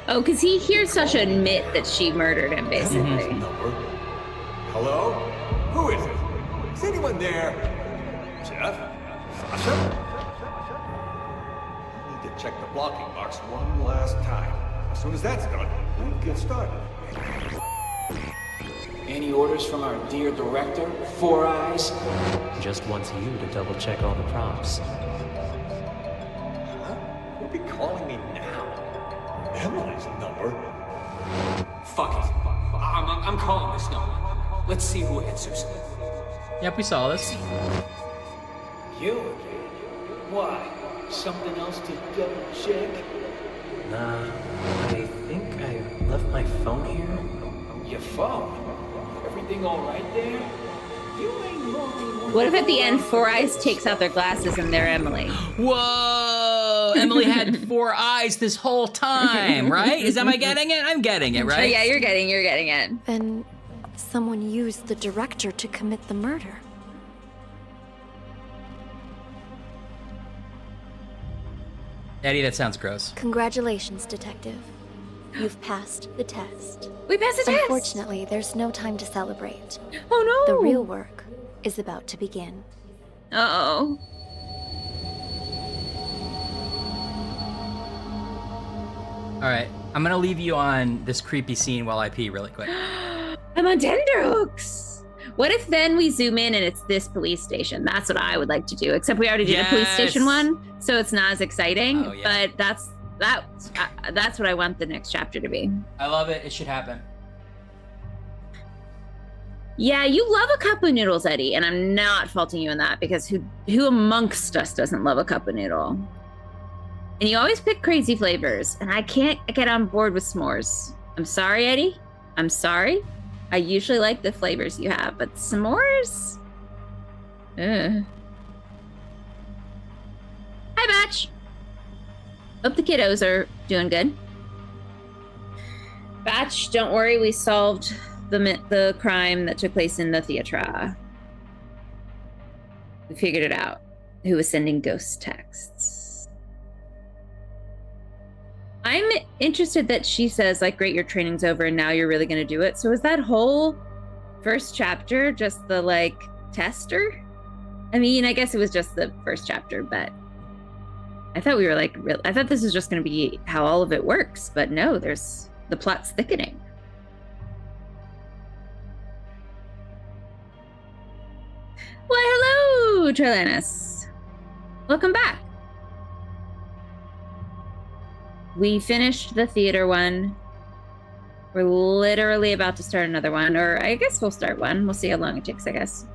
Oh, because he hears Sasha admit that she murdered him, basically. Hello? Who is it? Is anyone there? Jeff? Sasha? I need to check the blocking marks one last time. As soon as that's done, we'll get started. Any orders from our dear director, Four Eyes? Just wants you to double check all the props. Who'll be calling me now? Emily's number? Fuck it. I'm calling this number. Let's see who answers. Yep, we saw this. You again? Why? Something else to double check? Nah, I think I left my phone here. Your phone? Every everything all right there? You ain't normally one. What if at the end Four Eyes takes out their glasses and they're Emily? Whoa! Emily had 4 eyes this whole time, right? Am I getting it? I'm getting it, right? Oh, yeah, you're getting it. Then someone used the director to commit the murder. Eddie, that sounds gross. Congratulations, Detective. You've passed the test. We passed the test! Unfortunately, there's no time to celebrate. Oh no! The real work is about to begin. Uh-oh. All right, I'm gonna leave you on this creepy scene while I pee really quick. I'm on tenterhooks. What if then we zoom in and it's this police station? That's what I would like to do. Except we already did a police station one, so it's not as exciting. Oh, yeah. But that's what I want the next chapter to be. I love it. It should happen. Yeah, you love a cup of noodles, Eddie, and I'm not faulting you in that because who amongst us doesn't love a cup of noodle? And you always pick crazy flavors, and I can't get on board with s'mores. I'm sorry, Eddie. I'm sorry. I usually like the flavors you have, but s'mores? Ugh. Hi, Batch. Hope the kiddos are doing good. Batch, don't worry, we solved the crime that took place in the theatre. We figured it out. Who was sending ghost texts? I'm interested that she says, like, great, your training's over and now you're really going to do it. So is that whole first chapter just the, like, tester? I mean, I guess it was just the first chapter, but I thought we were, like, I thought this was just going to be how all of it works. But no, the plot's thickening. Well, hello, Trilanus. Welcome back. We finished the theater one. We're literally about to start another one, or I guess we'll start one. We'll see how long it takes, I guess.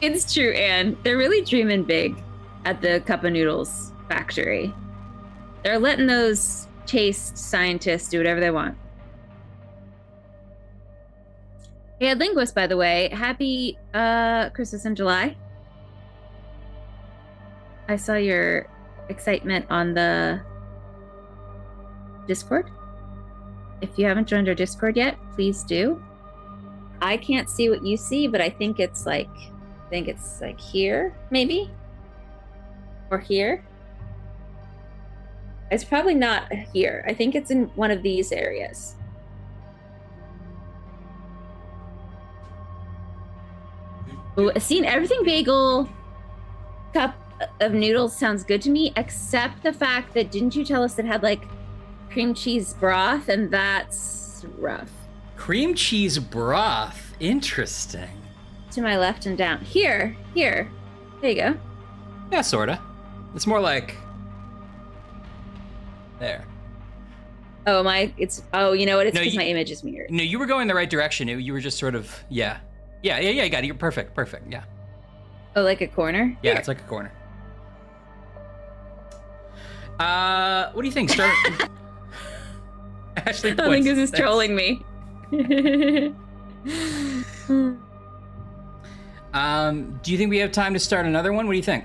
It's true, Anne. They're really dreaming big at the Cup of Noodles factory. They're letting those taste scientists do whatever they want. Hey, Linguist, by the way, happy Christmas in July. I saw your excitement on the Discord. If you haven't joined our Discord yet, please do. I can't see what you see, but I think it's like here, maybe? Or here? It's probably not here. I think it's in one of these areas. Ooh, seen everything bagel cup of noodles sounds good to me, except the fact that didn't you tell us it had like cream cheese broth, and that's rough. Cream cheese broth, interesting. To my left and down. Here. There you go. Yeah, sorta. It's more like there. Oh you know what? It's because my image is mirrored. No, you were going the right direction. You were just sort of yeah. You got it. You're perfect. Yeah. Oh, like a corner? Yeah, it's like a corner. What do you think, Star? Ashley points. I think this is trolling me. Do you think we have time to start another one? What do you think?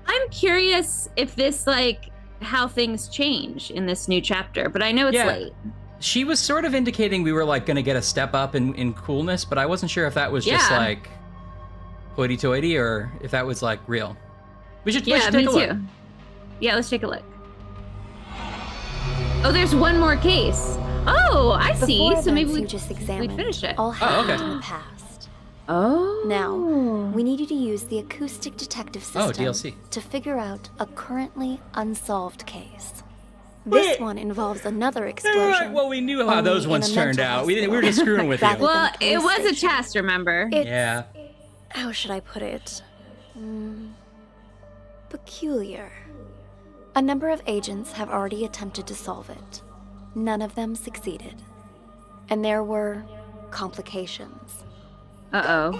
I'm curious if this, like, how things change in this new chapter, but I know it's late. She was sort of indicating we were, like, going to get a step up in coolness, but I wasn't sure if that was just, like, hoity-toity or if that was, like, real. We should take a look. Too. Yeah, let's take a look. Oh, there's one more case. Oh, I see. So maybe we just examined. We finish it. All happened in the past. Oh. Now, we need you to use the acoustic detective system DLC. to figure out a currently unsolved case. This one involves another explosion. Right. Well, we knew how those ones turned out. We were just screwing with you. Well, it was a test, remember? Yeah. How should I put it? Peculiar. A number of agents have already attempted to solve it. None of them succeeded. And there were complications. Uh-oh.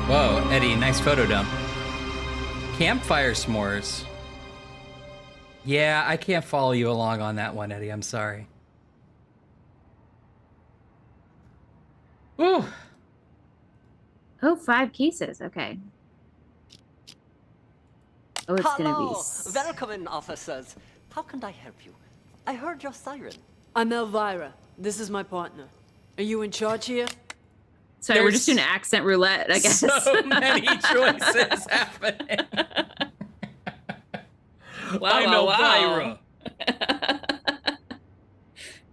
Whoa, Eddie, nice photo dump. Campfire s'mores. Yeah, I can't follow you along on that one, Eddie. I'm sorry. Ooh. Oh, 5 cases. Okay. Oh, it's gonna be. Welcome in, officers. How can I help you? I heard your siren. I'm Elvira. This is my partner. Are you in charge here? Sorry, we're just doing accent roulette, I guess. So many choices happening. I'm Elvira.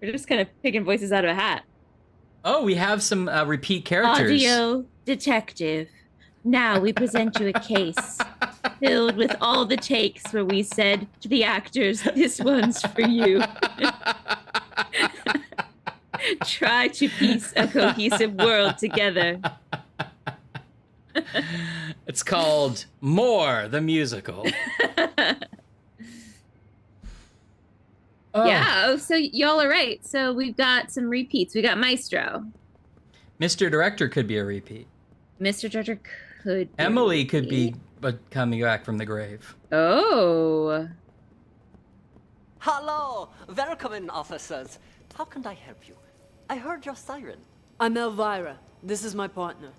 We're just kind of picking voices out of a hat. Oh, we have some repeat characters. Audio detective. Now we present you a case filled with all the takes where we said to the actors, "This one's for you." Try to piece a cohesive world together. It's called More, the musical. Yeah, so y'all are right. So we've got some repeats. We got Maestro. Mr. Director could be a repeat. Mr. Director could be Emily could be coming back from the grave. Oh. Hello. Welcome in, officers. How can I help you? I heard your siren. I'm Elvira. This is my partner.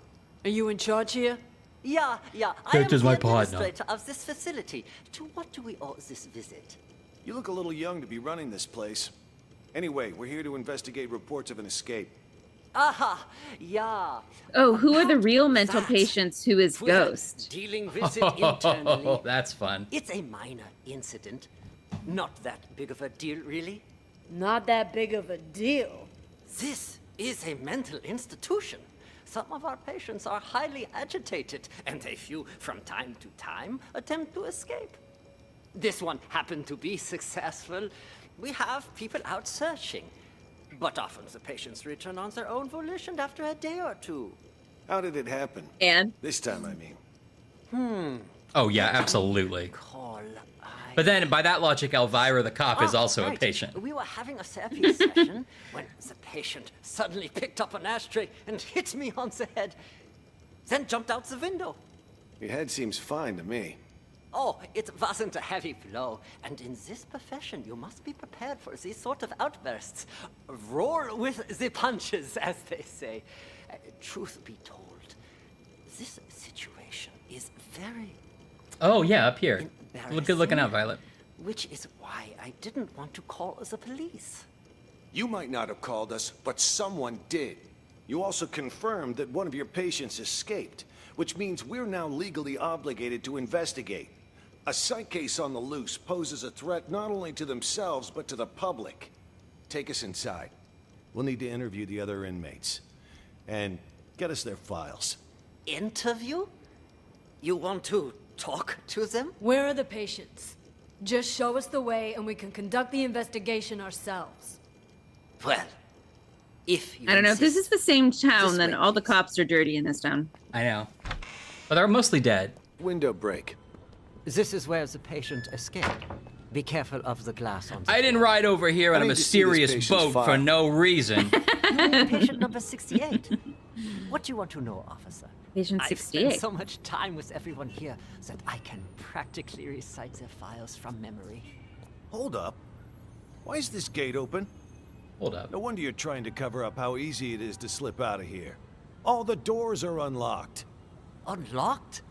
Are you in charge here? Yeah. I That am is my the partner. administrator of this facility. To what do we owe this visit? You look a little young to be running this place. Anyway, we're here to investigate reports of an escape. Aha, yeah. Oh, who are the real mental patients who is Ghost? Dealing with it internally. Oh, that's fun. It's a minor incident. Not that big of a deal, really. Not that big of a deal. This is a mental institution. Some of our patients are highly agitated, and a few, from time to time, attempt to escape. This one happened to be successful. We have people out searching, but often the patients return on their own volition after a day or two. How did it happen? And? This time, I mean. Oh, yeah, absolutely. But then, by that logic, Elvira the cop is also a patient. We were having a therapy session when the patient suddenly picked up an ashtray and hit me on the head, then jumped out the window. Your head seems fine to me. Oh, it wasn't a heavy blow, and in this profession you must be prepared for these sort of outbursts. Roll with the punches, as they say. Truth be told, this situation is very... Oh, yeah, up here. Good looking out, Violet. Which is why I didn't want to call the police. You might not have called us, but someone did. You also confirmed that one of your patients escaped, which means we're now legally obligated to investigate. A psych case on the loose poses a threat not only to themselves, but to the public. Take us inside. We'll need to interview the other inmates. And get us their files. Interview? You want to talk to them? Where are the patients? Just show us the way and we can conduct the investigation ourselves. Well, if you I don't know. If this is the same town, then all the cops are dirty in this town. I know. But they're mostly dead. Window break. This is where the patient escaped. Be careful of the glass on the I didn't ride over here on a mysterious boat for no reason. You're patient number 68. What do you want to know, officer? Patient I've 68. spent so much time with everyone here that I can practically recite their files from memory. Hold up. Why is this gate open? Hold up. No wonder you're trying to cover up how easy it is to slip out of here. All the doors are unlocked. Unlocked?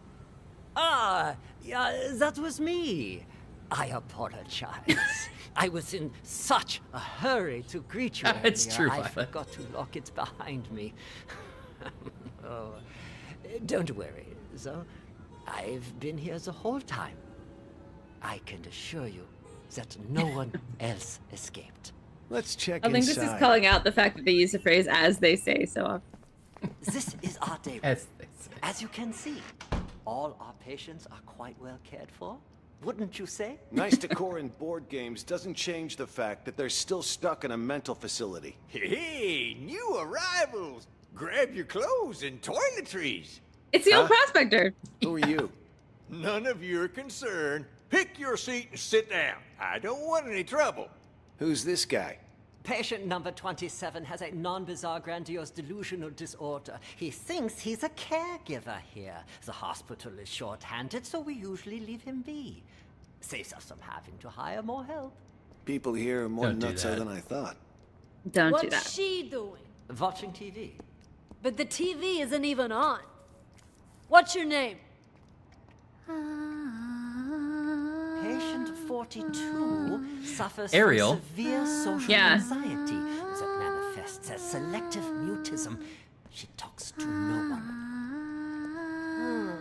Ah, yeah, that was me. I apologize. I was in such a hurry to greet you It's earlier, true, I Violet. forgot to lock it behind me. Oh, don't worry, though. I've been here the whole time. I can assure you that no one else escaped. Let's check I think this is calling out the fact that they use the phrase "as they say" so often. This is our day. As you can see, all our patients are quite well cared for. Wouldn't you say? Nice decor in board games doesn't change the fact that they're still stuck in a mental facility. Hey, new arrivals! Grab your clothes and toiletries. It's the old prospector. Who are you? None of your concern. Pick your seat and sit down. I don't want any trouble. Who's this guy? Patient number 27 has a non-bizarre grandiose delusional disorder. He thinks he's a caregiver here. The hospital is short-handed, so we usually leave him be. Saves us from having to hire more help. People here are more Don't do nutso that. than I thought. Don't What's do that. she doing? Watching TV. But the TV isn't even on. What's your name? Patient 42 suffers Ariel. from severe social Yeah. anxiety that manifests as selective mutism. She talks to no one.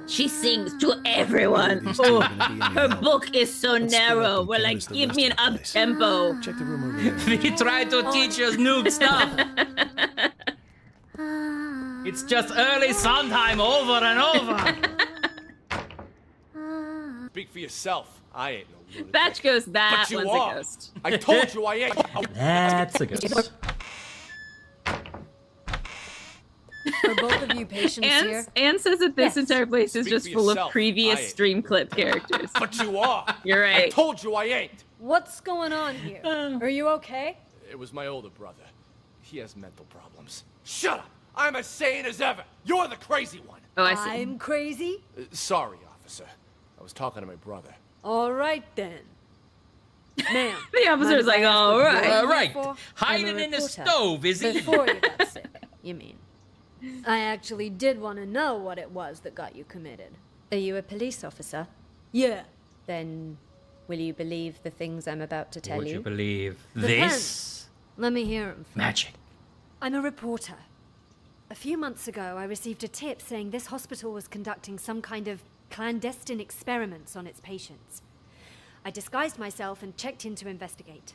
She sings to everyone. Oh, her book is so narrow. We're like, give me an up tempo. Check the room over there. We try to teach us new stuff. It's just early Sondheim over and over. Speak for yourself. I ain't no lunatic. Batch goes, that But you one's are. a ghost. I told you I ain't. That's a ghost. Are both of you patients here? Anne says that this entire place is Speak just for full yourself. of previous I ain't. stream clip characters. But you are. You're I right. told you I ain't. What's going on here? Are you okay? It was my older brother. He has mental problems. Shut up! I'm as sane as ever. You're the crazy one. Oh, I see. I'm crazy? Sorry, officer. I was talking to my brother. All right then. Ma'am. The officer's like, all right. Right. I'm Hiding a in the reporter. stove, is he? Before you got sick, you mean. I actually did want to know what it was that got you committed. Are you a police officer? Yeah. Then will you believe the things I'm about to tell Would you? you believe Depends. this? Let me hear him. Magic. I'm a reporter. A few months ago, I received a tip saying this hospital was conducting some kind of clandestine experiments on its patients. I disguised myself and checked in to investigate.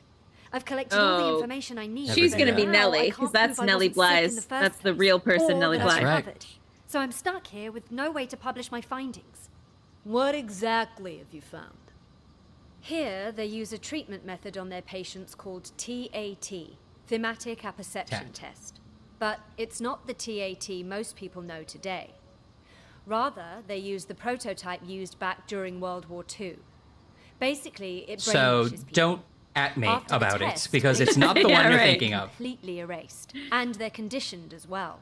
I've collected all the Oh. information I need. She's but gonna be now I Nellie, can't because that's prove I Nellie wasn't sick in Blythe. the first That's the place, real person, or Nellie that I Blythe. Right. covered. So I'm stuck here with no way to publish my findings. What exactly have you found? Here, they use a treatment method on their patients called TAT, Thematic Apperception Test. But it's not the TAT most people know today. Rather, they use the prototype used back during World War II. Basically, it So brainwashes people. don't at me After the about it, test, because they it's not the Yeah, one you're right. thinking of. Completely erased. And they're conditioned as well.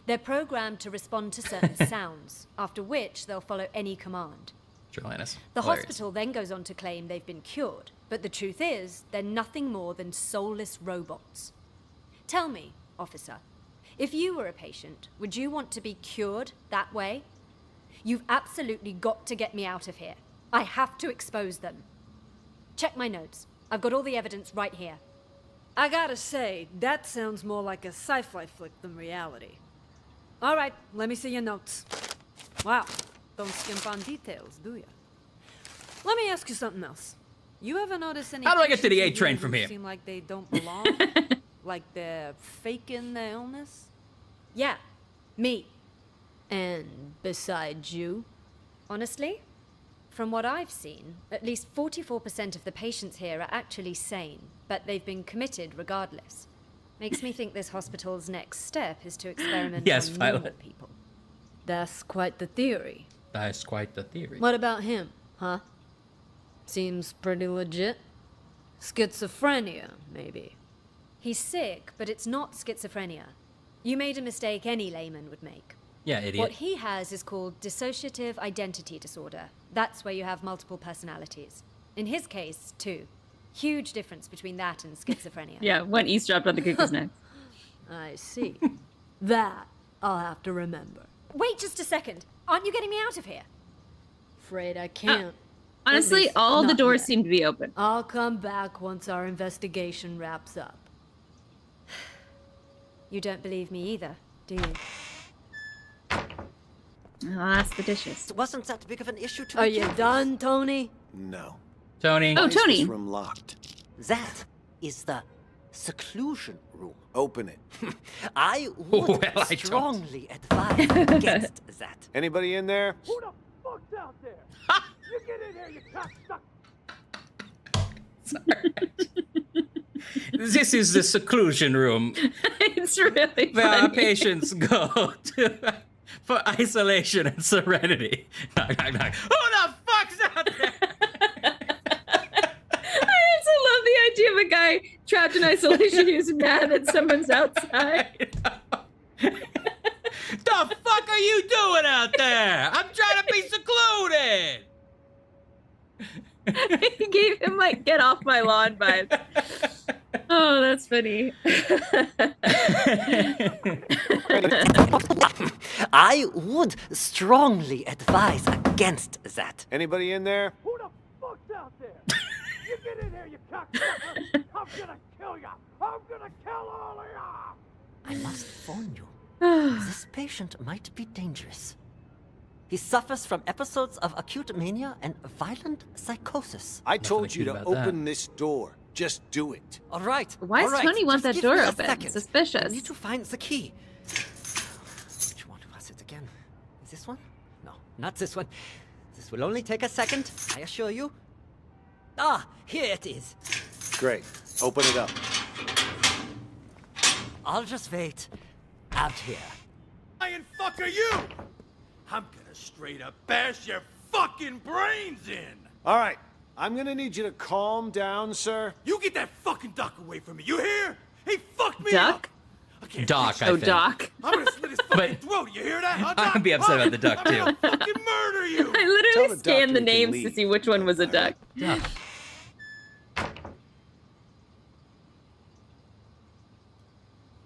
They're programmed to respond to certain sounds, after which they'll follow any command. Joannis. The Hilarious. hospital then goes on to claim they've been cured, but the truth is, they're nothing more than soulless robots. Tell me, officer, if you were a patient, would you want to be cured that way? You've absolutely got to get me out of here. I have to expose them. Check my notes. I've got all the evidence right here. I gotta say, that sounds more like a sci-fi flick than reality. All right, let me see your notes. Wow, don't skimp on details, do you? Let me ask you something else. You ever notice any How do I get to the patients A in train here from who here? Seem like they don't belong? Like they're faking their illness? Yeah, me. And besides you? Honestly, from what I've seen, at least 44% of the patients here are actually sane, but they've been committed regardless. Makes me think this hospital's next step is to experiment Yes, on Violet. normal people. That's quite the theory. That's quite the theory. What about him, huh? Seems pretty legit. Schizophrenia, maybe. He's sick, but it's not schizophrenia. You made a mistake any layman would make. Yeah, idiot. What he has is called dissociative identity disorder. That's where you have multiple personalities. In his case, two. Huge difference between that and schizophrenia. Yeah, one eavesdropped on the cuckoo's nest. I see. That I'll have to remember. Wait just a second. Aren't you getting me out of here? Afraid I can't. Honestly, At least all the not doors yet. seem to be open. I'll come back once our investigation wraps up. You don't believe me either, do you? I'll ask the dishes. Wasn't that big of an issue to Are begin you with? done, Tony? No. Tony. Oh, Why is Tony. this room locked? That is the seclusion room. Open it. I would Well, I don't. strongly advise against that. Anybody in there? Who the fuck's out there? You get in here, you cocksucker! This is the seclusion room It's really where our funny. patients go to for isolation and serenity. Knock, knock, knock. Who the fuck's out there? I also love the idea of a guy trapped in isolation who's mad that someone's outside. The fuck are you doing out there? I'm trying to be secluded. He gave him like "get off my lawn" vibes. Oh, that's funny. I would strongly advise against that. Anybody in there? Who the fuck's out there? You get in here, you cocksucker! I'm gonna kill ya! I'm gonna kill all of ya! I must warn you, this patient might be dangerous. He suffers from episodes of acute mania and violent psychosis. I told you to open this door. Just do it. All right. Why does Tony want that door open? Suspicious. I need to find the key. Which one was it again? Is this one? No, not this one. This will only take a second, I assure you. Ah, here it is. Great. Open it up. I'll just wait. Out here. Lion fuck are you? I'm gonna straight up bash your fucking brains in! All right. I'm gonna need you to calm down, sir. You get that fucking duck away from me, you hear? He fucked me Duck? up! I Doc, I think. Doc. I'm gonna slit his fucking throat, you hear that? Huh, I'm gonna be upset about the duck, too. I'm gonna fucking murder you! I literally scanned the names to see which one was a duck. Duck.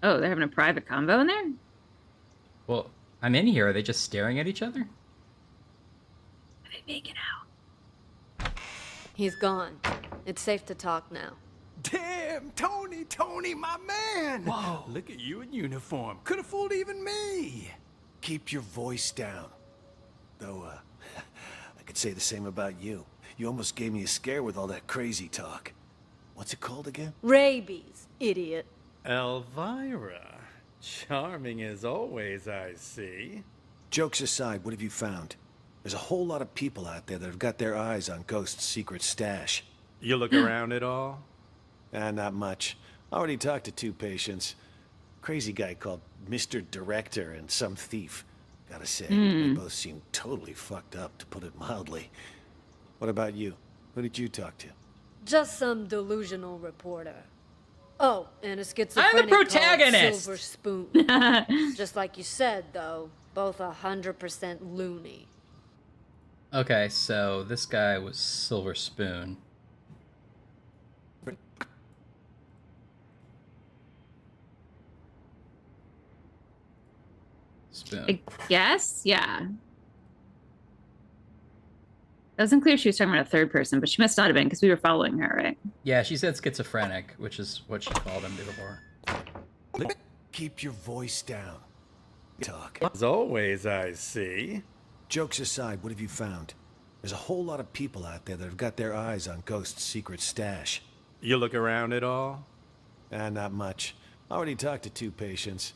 Oh, they're having a private convo in there? Well, I'm in here. Are they just staring at each other? Are they making out? He's gone. It's safe to talk now. Damn, Tony, my man! Whoa, look at you in uniform. Could have fooled even me. Keep your voice down. Though, I could say the same about you. You almost gave me a scare with all that crazy talk. What's it called again? Rabies, idiot. Elvira. Charming as always, I see. Jokes aside, what have you found? There's a whole lot of people out there that have got their eyes on Ghost's secret stash. You look around at all? Not much. Already talked to 2 patients. Crazy guy called Mr. Director and some thief. Gotta say, they both seem totally fucked up, to put it mildly. What about you? Who did you talk to? Just some delusional reporter. Oh, and a schizophrenic I'm the protagonist! Silver Spoon. Just like you said, though, both 100% loony. Okay, so this guy was Silver Spoon. Spoon. I guess, yeah. It wasn't clear she was talking about a third person, but she must not have been because we were following her, right? Yeah, she said schizophrenic, which is what she called him before. Keep your voice down. Talk. As always, I see. Jokes aside, what have you found? There's a whole lot of people out there that have got their eyes on Ghost's secret stash. You look around at all? Not much. Already talked to 2 patients.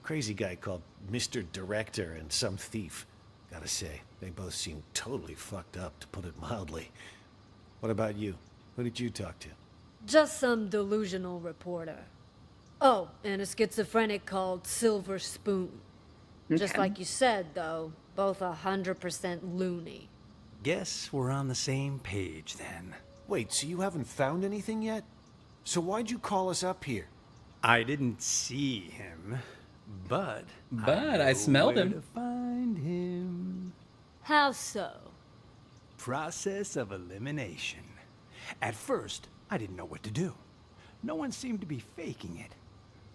Crazy guy called Mr. Director and some thief. Gotta say, they both seem totally fucked up, to put it mildly. What about you? Who did you talk to? Just some delusional reporter. Oh, and a schizophrenic called Silver Spoon. Just like you said, though, both 100% loony. Guess we're on the same page, then. Wait, so you haven't found anything yet? So why'd you call us up here? I didn't see him, but I smelled where him. to find him. How so? Process of elimination. At first, I didn't know what to do. No one seemed to be faking it.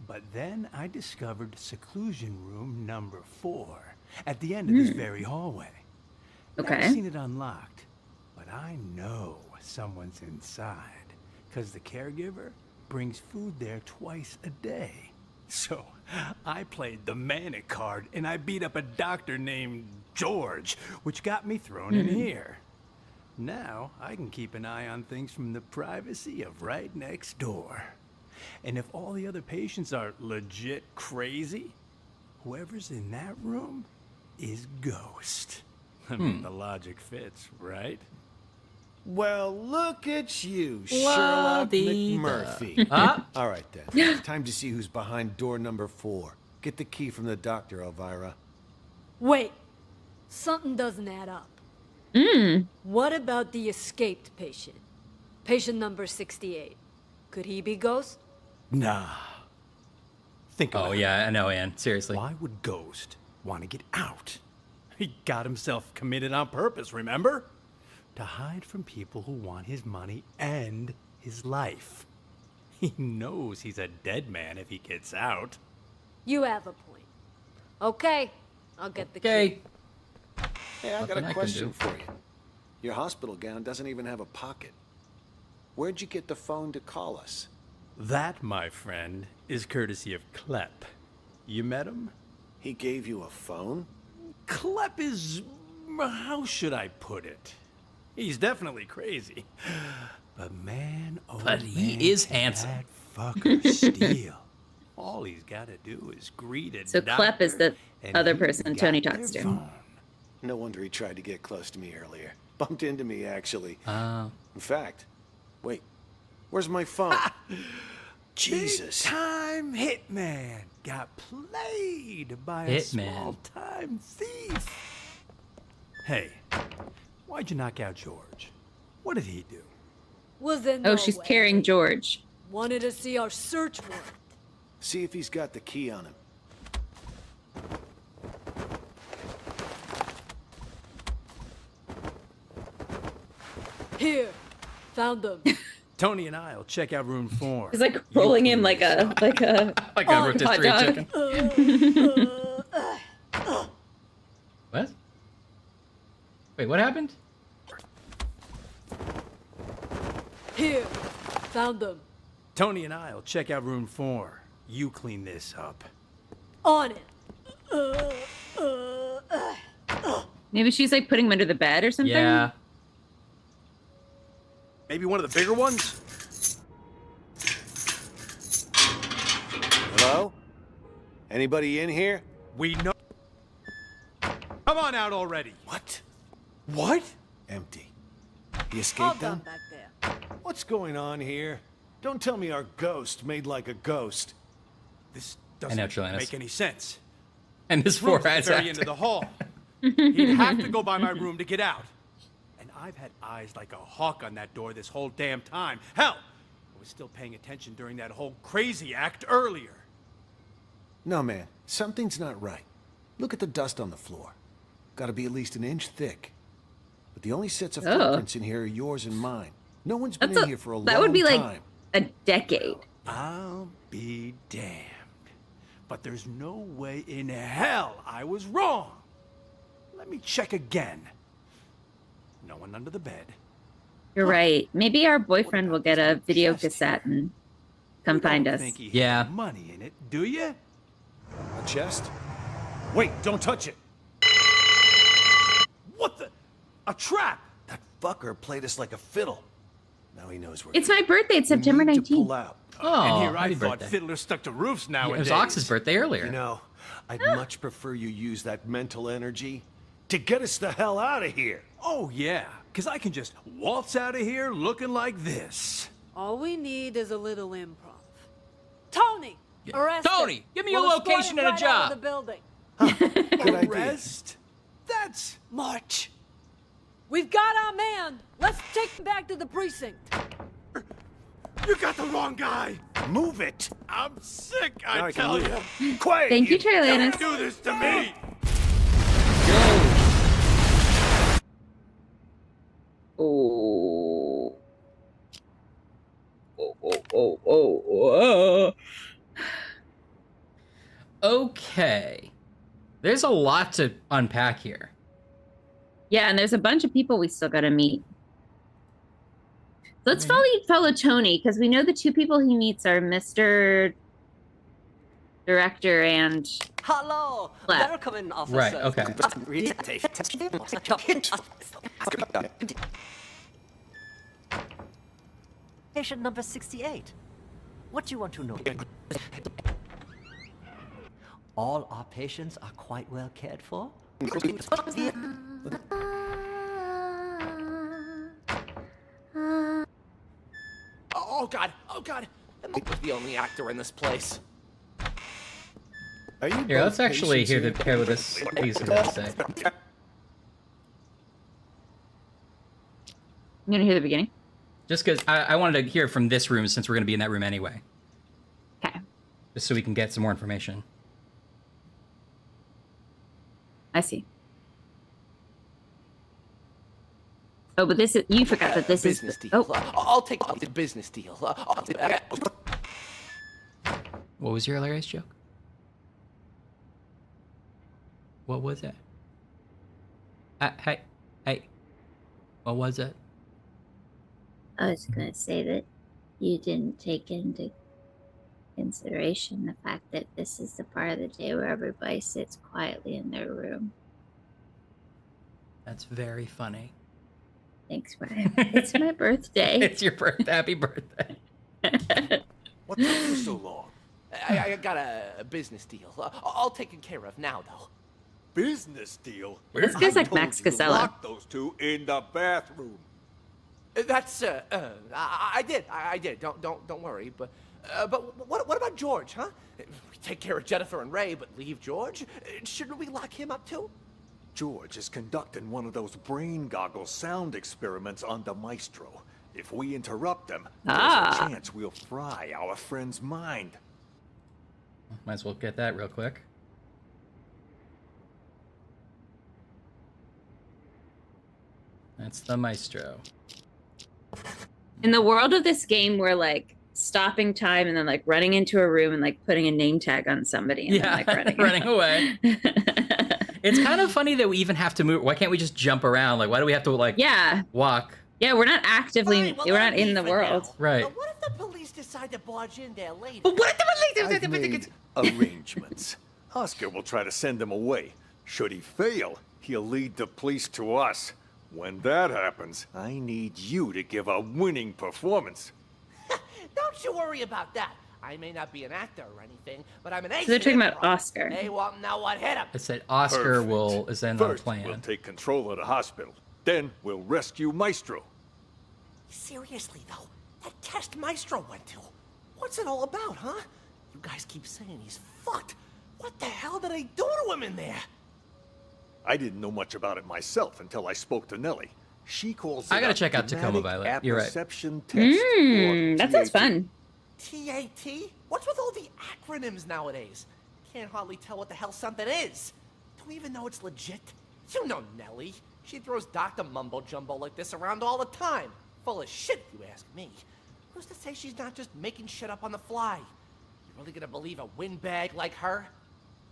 But then I discovered seclusion room number 4 at the end of this very hallway. Okay. Never seen it unlocked, but I know someone's inside, because the caregiver brings food there twice a day. So I played the manic card and I beat up a doctor named George, which got me thrown in here. Now I can keep an eye on things from the privacy of right next door. And if all the other patients are legit crazy, whoever's in that room is Ghost. I mean, the logic fits, right? Well, look at you, Sherlock McMurphy. All right, then. It's time to see who's behind door number 4. Get the key from the doctor, Elvira. Wait, something doesn't add up. What about the escaped patient? Patient number 68. Could he be Ghost? Nah. Think about Oh, it. yeah, I know, Ann. Seriously. Why would Ghost want to get out? He got himself committed on purpose, remember? To hide from people who want his money and his life. He knows he's a dead man if he gets out. You have a point. Okay, I'll get the key. Hey, I got Nothing I a can question do. for you. Your hospital gown doesn't even have a pocket. Where'd you get the phone to call us? That, my friend, is courtesy of Klepp. You met him? He gave you a phone? Klepp is... how should I put it? He's definitely crazy. But man, oh But man, he is can handsome. that fucker steal. All he's got to do is greet a So Klepp is the and other he person got Tony their talks to. phone. No wonder he tried to get close to me earlier. Bumped into me, actually. Oh. In fact, wait, where's my phone? Jesus. Big time hitman got played by a small-time thief. Hey, why'd you knock out George? What did he do? Was in Oh, she's carrying George. Wanted to see our search warrant. See if he's got the key on him. Here, found them. Tony and I'll check out room 4. He's like rolling in like a like a hot rotisserie dog. chicken. What? Wait, what happened? Here, found them. Tony and I'll check out room 4. You clean this up. On it. Maybe she's like putting him under the bed or something. Yeah. Maybe one of the bigger ones? Hello? Anybody in here? We know. Come on out already. What? What? Empty. He All escaped done them? back there. What's going on here? Don't tell me our ghost made like a ghost. This I doesn't know, Chilenas. make any sense. And this Room's four at eyes the very end of the hall. He'd have to go by my room to get out. And I've had eyes like a hawk on that door this whole damn time. Hell, I was still paying attention during that whole crazy act earlier. No, man. Something's not right. Look at the dust on the floor. Gotta be at least an inch thick. But the only sets of footprints in here are yours and mine. No one's been in here for a long time. That would be like a decade. I'll be damned. But there's no way in hell I was wrong. Let me check again. No one under the bed. You're right. Maybe our boyfriend will get a video cassette and come find us. Think he had money in it, do you? A chest? Wait, don't touch it. What the? A trap! That fucker played us like a fiddle. Now he knows we're It's my birthday. It's September 19th. pull out. Oh, and here I happy thought birthday. fiddlers stuck to roofs Yeah, nowadays. it was Ox's birthday earlier. You know, I'd much prefer you use that mental energy to get us the hell out of here. Oh yeah, because I can just waltz out of here looking like this. All we need is a little improv. Tony, arrest Tony, him. give me a We'll escort location him and a right out of job. the building. Good idea. Arrest? That's much. We've got our man. Let's take him back to the precinct. You got the wrong guy. Move it. I'm sick, Now I I can tell leave. you. Quiet. Thank you, Charlanus. Don't do this to me. Oh. Oh. Okay. There's a lot to unpack here. Yeah, and there's a bunch of people we still got to meet. Let's follow Tony, because we know the two people he meets are Mr. Director and Hello, Flap. welcome in, officer. Right, okay. Patient number 68. What do you want to know? All our patients are quite well cared for. Oh God! Oh God! Am I the only actor in this place? Are you Here, both let's actually patients hear what this piece has to say. I'm gonna hear the beginning. Just because I wanted to hear from this room since we're going to be in that room anyway. Okay. Just so we can get some more information. I see. Oh, but this is, you forgot that this business is... deal. Oh. I'll take the business deal. What was your hilarious joke? What was it? Hey. What was it? I was going to say that you didn't take into consideration the fact that this is the part of the day where everybody sits quietly in their room. That's very funny. Thanks, Brian. It's my birthday. It's your birthday. Happy birthday. What took you so long? I got a business deal. All taken care of now, though. Business deal? This guy's like Max Casella. Lock those two in the bathroom. That's I did. Don't worry. But what about George, huh? We take care of Jennifer and Ray, but leave George? Shouldn't we lock him up too? George is conducting one of those brain goggle sound experiments on the Maestro. If we interrupt them, there's a chance we'll fry our friend's mind. Might as well get that real quick. That's the Maestro. In the world of this game, we're like stopping time and then like running into a room and like putting a name tag on somebody and then, like running away. It's kind of funny that we even have to move. Why can't we just jump around? Like, why do we have to like walk? Yeah, we're not actively, we're not in the world. Right. What if the police decide to barge in there later? I've made arrangements. Oscar will try to send him away. Should he fail, he'll lead the police to us. When that happens, I need you to give a winning performance. Don't you worry about that. I may not be an actor or anything, but I'm an ace. So they're talking about Oscar. They won't know what hit him. I said Oscar is then on the First, plan. we'll take control of the hospital. Then we'll rescue Maestro. Seriously, though, that test Maestro went to, what's it all about, huh? You guys keep saying he's fucked. What the hell did they do to him in there? I didn't know much about it myself until I spoke to Nellie. She calls it I gotta check out Tacoma Violet. You're right. Apperception test. That sounds fun. TAT? What's with all the acronyms nowadays? Can't hardly tell what the hell something is. Don't even know it's legit. You know Nellie. She throws Dr. Mumbo Jumbo like this around all the time. Full of shit, if you ask me. Who's to say she's not just making shit up on the fly? You really gonna believe a windbag like her?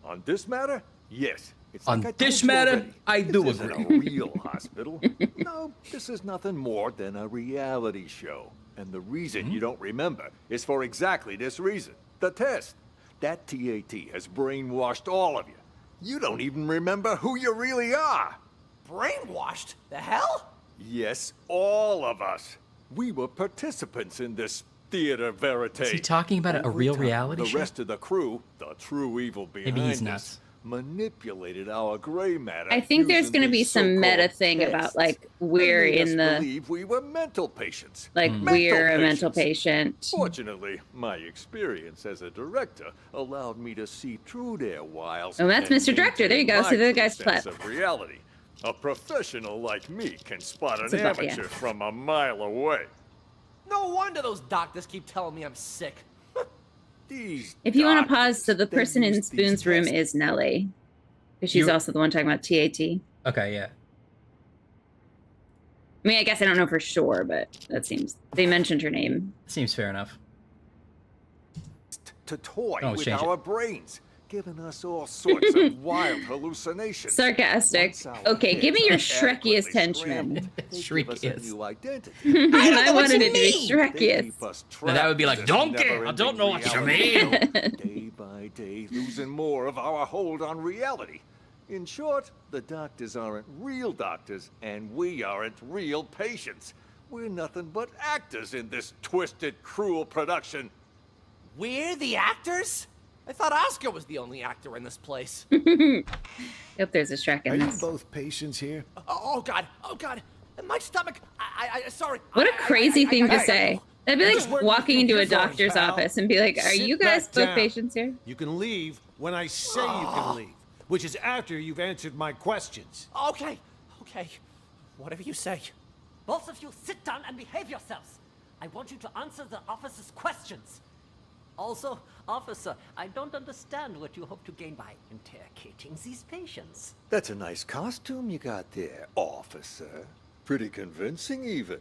On this matter? Yes. It's On like this matter, already. I do This agree. isn't a real hospital. No, this is nothing more than a reality show. And the reason you don't remember is for exactly this reason. The test. That TAT has brainwashed all of you. You don't even remember who you really are. Brainwashed? The hell? Yes, all of us. We were participants in this theater verite. Is he talking about a real reality the show? rest of the crew, the true evil behind Maybe he's us, nuts. manipulated our gray matter. I think there's using going to be these some meta so-called thing about tests. like They we're made us in the believe we were mental patients. like we're a mental patient. Fortunately, my experience as a director allowed me to see through their wiles. Oh, that's and Mr. Director. There you go. maintain See the my guy's true clap. sense of reality. A professional like me can spot It's an about- amateur yeah. from a mile away. No wonder those doctors keep telling me I'm sick. These If you want to pause, so the they person in use these Spoon's room tests. is Nellie, because she's You- also the one talking about TAT. Okay, yeah. I mean, I guess I don't know for sure, but that seems they mentioned her name. Seems fair enough. to toy Oh, with change it. our brains, giving us all sorts of wild hallucinations. Sarcastic. Once our Okay, give me heads your are Shrekiest adequately henchman. scrambled, they give us a Shrekiest. new identity. I wanted it to be They Shrekiest. keep us Now that would be like, trapped in this donkey, I never-ending don't know what you reality. mean. Day by day, losing more of our hold on reality. In short, the doctors aren't real doctors, and we aren't real patients. We're nothing but actors in this twisted, cruel production. We're the actors? I thought Oscar was the only actor in this place. Hope there's a Shrek Are in you this. both patients here? Oh God! My stomach. Sorry. What a crazy thing to say. That'd be Just like where walking you think into a you're going, doctor's pal. office and be like, "Are Sit you guys back both down. patients here?" You can leave when I say you can leave, which is after you've answered my questions. Okay. Whatever you say. Both of you sit down and behave yourselves. I want you to answer the officer's questions. Also, officer, I don't understand what you hope to gain by interrogating these patients. That's a nice costume you got there, officer. Pretty convincing, even.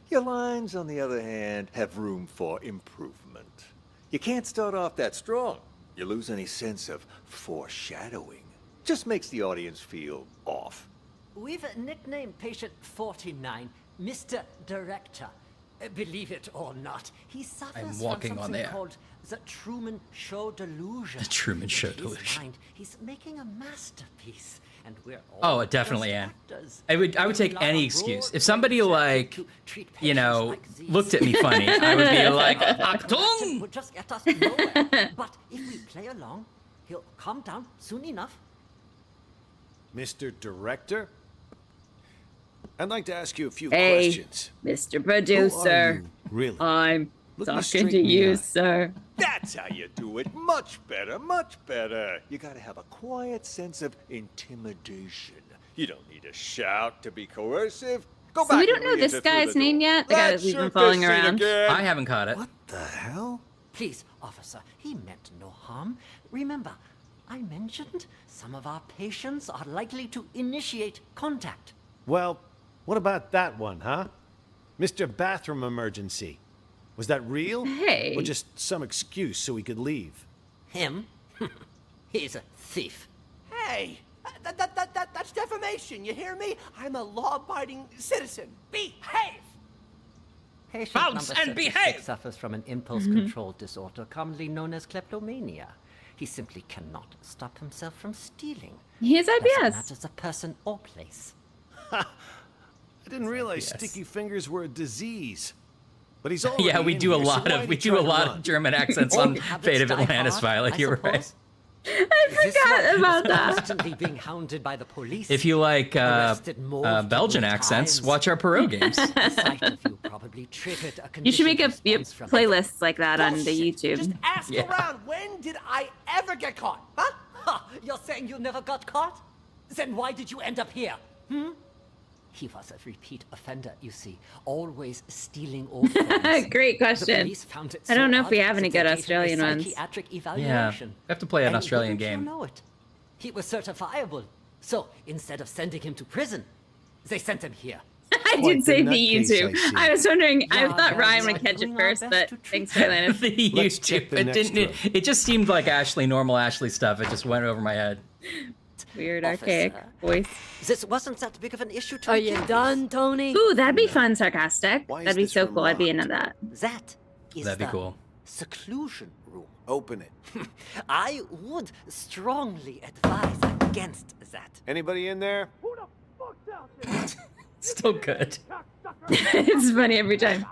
Your lines, on the other hand, have room for improvement. You can't start off that strong. You lose any sense of foreshadowing. Just makes the audience feel off. We've nicknamed patient 49 Mr. Director. Believe it or not, he suffers from something called the Truman Show delusion. The Truman Show In his delusion. mind, he's making a masterpiece, and we're all Oh, definitely, Anne. actors. I would take any excuse. If somebody like, you know, looked at me funny, I would be like, Achtung! Would just get us nowhere. But if we play along, he'll calm down soon enough. Mr. Director? I'd like to ask you a few Hey, questions. Mr. Producer. Really? I'm Look me talking straight to in the you, eye. sir. That's how you do it. Much better, much better. You gotta have a quiet sense of intimidation. You don't need to shout to be coercive. Go So back we don't and know re-enter this through guy's the name door. yet? The guy that Let's we've been shoot following this scene around. again. I haven't caught it. What the hell? Please, officer, he meant no harm. Remember, I mentioned some of our patients are likely to initiate contact. Well, what about that one, huh? Mr. Bathroom Emergency. Was that real? Hey. Or just some excuse so we could leave? Him? He's a thief. Hey, that's defamation, you hear me? I'm a law-abiding citizen. Behave! Patient Bounce number and 36 behave! suffers from an impulse control disorder commonly known as kleptomania. He simply cannot stop himself from stealing. He has Doesn't IBS. matter the person or place. I didn't realize Yes. sticky fingers were a disease. But he's already Yeah, we in do a here, so lot why'd of we he do try a to lot run? of German accents Old on habits Fate of die Atlantis, hard, Violet. I You're right. suppose. I This forgot one about is that. constantly being hounded by the police. If you like Arrested multiple Belgian accents, times. watch our Perot games. The sight of you probably triggered a You should make a conditioned response from playlists like that on the Bullshit. Just YouTube. ask Yeah. around. When did I ever get caught? Huh? Ha! You're saying you never got caught? Then why did you end up here? He was a repeat offender, you see, always stealing old things. Great The question. police found it I don't so know if we odd have any that good they gave him a Australian ones. psychiatric Yeah, evaluation. we have to play an And Australian wouldn't game. You know it. He was certifiable. So instead of sending him to prison, they sent him here. I Quite did say the the nutcase, YouTube. I see. I was wondering. I Yeah, thought Ryan we're would catch it doing our first, best but to treat thanks for Lana. The Let's check YouTube. the It next didn't. row. It just seemed like Ashley, normal Ashley stuff. It just went over my head. Weird, Officer. archaic voice. This wasn't that big of an issue to Are begin you with. done, Tony? Ooh, that'd be fun, sarcastic. Why is That'd be this so room cool. I'd be locked? into that. That is That'd be the cool. seclusion room. Open it. I would strongly advise against that. Anybody in there? Still good. It's funny every time.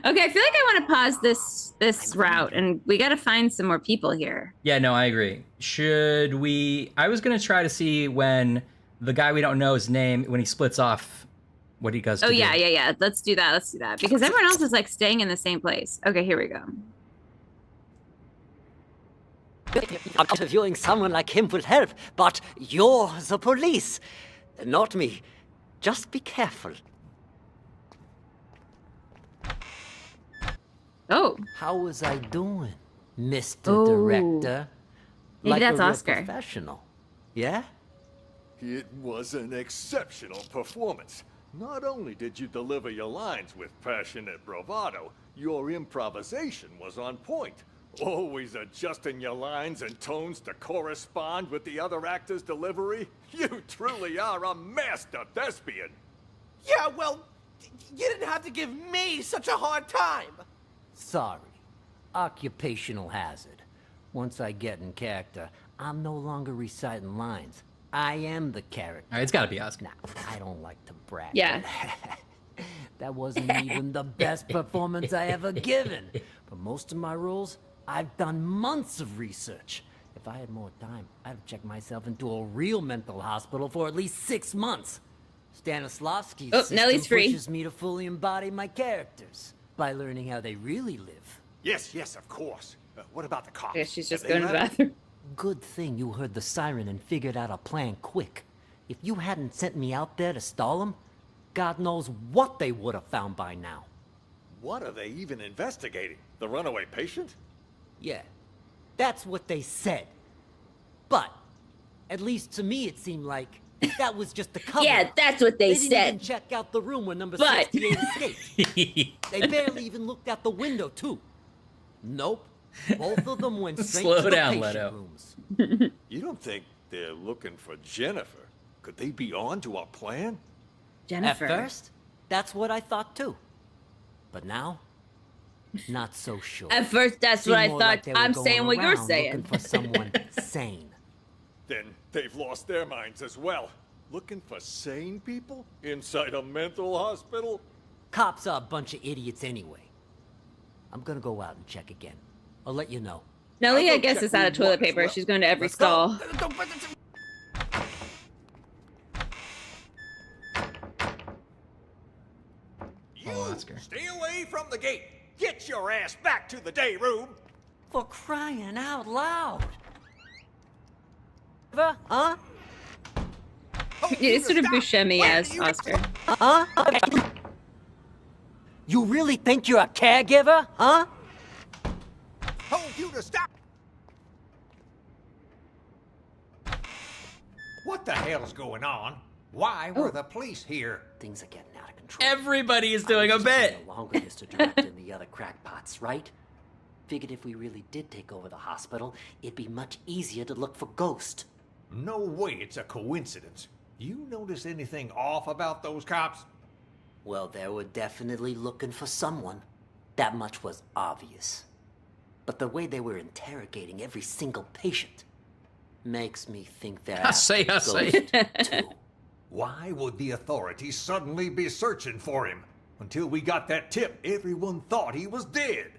Okay, I feel like I want to pause this route, and we got to find some more people here. Yeah, no, I agree. Should we? I was gonna try to see when the guy we don't know his name when he splits off, what he does. Oh to yeah, do. yeah. Let's do that. Let's do that because everyone else is like staying in the same place. Okay, here we go. Interviewing someone like him will help, but you're the police, not me. Just be careful. Oh. How was I doing, Mr. Oh. Director? Maybe Like that's a real Oscar. professional. Yeah? It was an exceptional performance. Not only did you deliver your lines with passionate bravado, your improvisation was on point. Always adjusting your lines and tones to correspond with the other actor's delivery. You truly are a master thespian. Yeah, well, you didn't have to give me such a hard time. Sorry. Occupational hazard. Once I get in character, I'm no longer reciting lines. I am the character. All right, it's got to be Oscar. Now, I don't like to brag. Yeah. That wasn't even the best performance I ever given. For most of my roles, I've done months of research. If I had more time, I'd have checked myself into a real mental hospital for at least 6 months. Stanislavski's Oh, system Nellie's free. pushes me to fully embody my characters by learning how they really live. Yes, yes, of course. What about the cops? Yeah, she's just Have they going to the left? bathroom. Good thing you heard the siren and figured out a plan quick. If you hadn't sent me out there to stall them, God knows what they would have found by now. What are they even investigating? The runaway patient? Yeah, that's what they said. But, at least to me it seemed like that was just the cover. Yeah, that's what they didn't said. even check out the room where number But- 68 escaped. They barely even looked out the window, too. Nope. Both of them went straight Slow to the down, patient Leto. rooms. You don't think they're looking for Jennifer? Could they be on to our plan? Jennifer. At first, that's what I thought, too. But now, not so sure. At first, that's Seemed what I more thought. like they were I'm going saying what you're around saying. Looking for someone sane. Then they've lost their minds as well. Looking for sane people inside a mental hospital? Cops are a bunch of idiots anyway. I'm gonna go out and check again. I'll let you know. Nellie, I guess, is out of toilet paper. She's going to every stall. Stay away from the gate. Get your ass back to the day room. For crying out loud. Huh? It's sort of Buscemi as Oscar. Huh? You really think you're a caregiver? Huh? Told you to stop. What the hell's going on? Why were the police here? Things are getting out of control. Everybody is doing a bit. No longer Mr. Director and the other crackpots, right? Figured if we really did take over the hospital, it'd be much easier to look for Ghost. No way it's a coincidence. You notice anything off about those cops? Well, they were definitely looking for someone. That much was obvious. But the way they were interrogating every single patient makes me think they're I say. Ghost too. Why would the authorities suddenly be searching for him? Until we got that tip, everyone thought he was dead.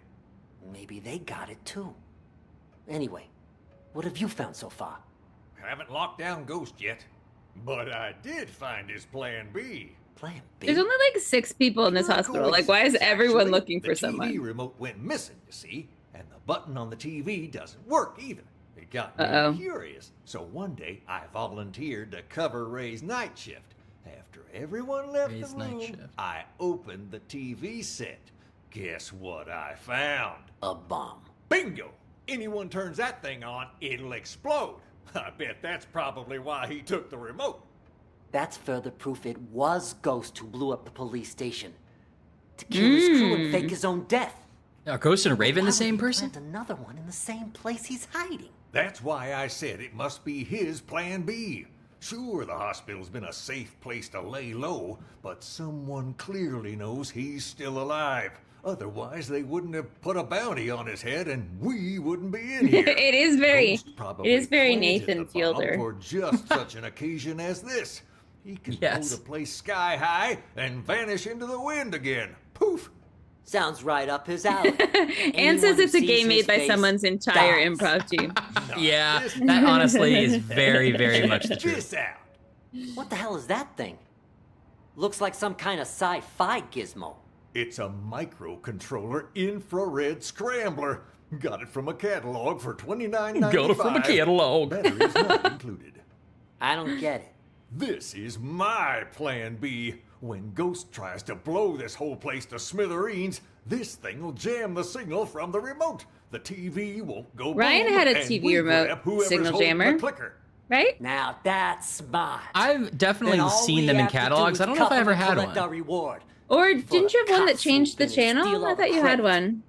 Maybe they got it too. Anyway, what have you found so far? Haven't locked down Ghost yet. But I did find his plan B. Plan B? There's only like 6 people in this hospital. Like, why is everyone looking for someone? The TV remote went missing, you see, and the button on the TV doesn't work either. It got me curious, so one day I volunteered to cover Ray's night shift. After everyone left the room, I opened the TV set. Guess what I found? A bomb. Bingo! Anyone turns that thing on, it'll explode. I bet that's probably why he took the remote. That's further proof it was Ghost who blew up the police station. To kill his crew and fake his own death. Are Ghost and Raven the same person? Plant another one in the same place he's hiding. That's why I said it must be his plan B. Sure, the hospital's been a safe place to lay low, but someone clearly knows he's still alive. Otherwise, they wouldn't have put a bounty on his head, and we wouldn't be in here. It is very Nathan Fielder. For just such an occasion as this, he can blow the place sky high and vanish into the wind again. Poof. Sounds right up his alley. And says it's a game made by someone's entire improv team. Yeah, that honestly is very, very much the truth. What the hell is that thing? Looks like some kind of sci-fi gizmo. It's a microcontroller infrared scrambler. Got it from a catalog for $29.95. Got it from a catalog. Batteries not included. I don't get it. This is my plan B. When Ghost tries to blow this whole place to smithereens, this thing will jam the signal from the remote. The TV won't go Ryan boom, had a and TV we remote grab whoever's signal holding jammer. the clicker. Right? Now that's smart. I've definitely Then all seen we them in have to do catalogs. is I don't know if I cuff ever them and had collect one. our reward. Or didn't you have one that cops changed the who's gonna channel? steal I all thought the you had credit. one.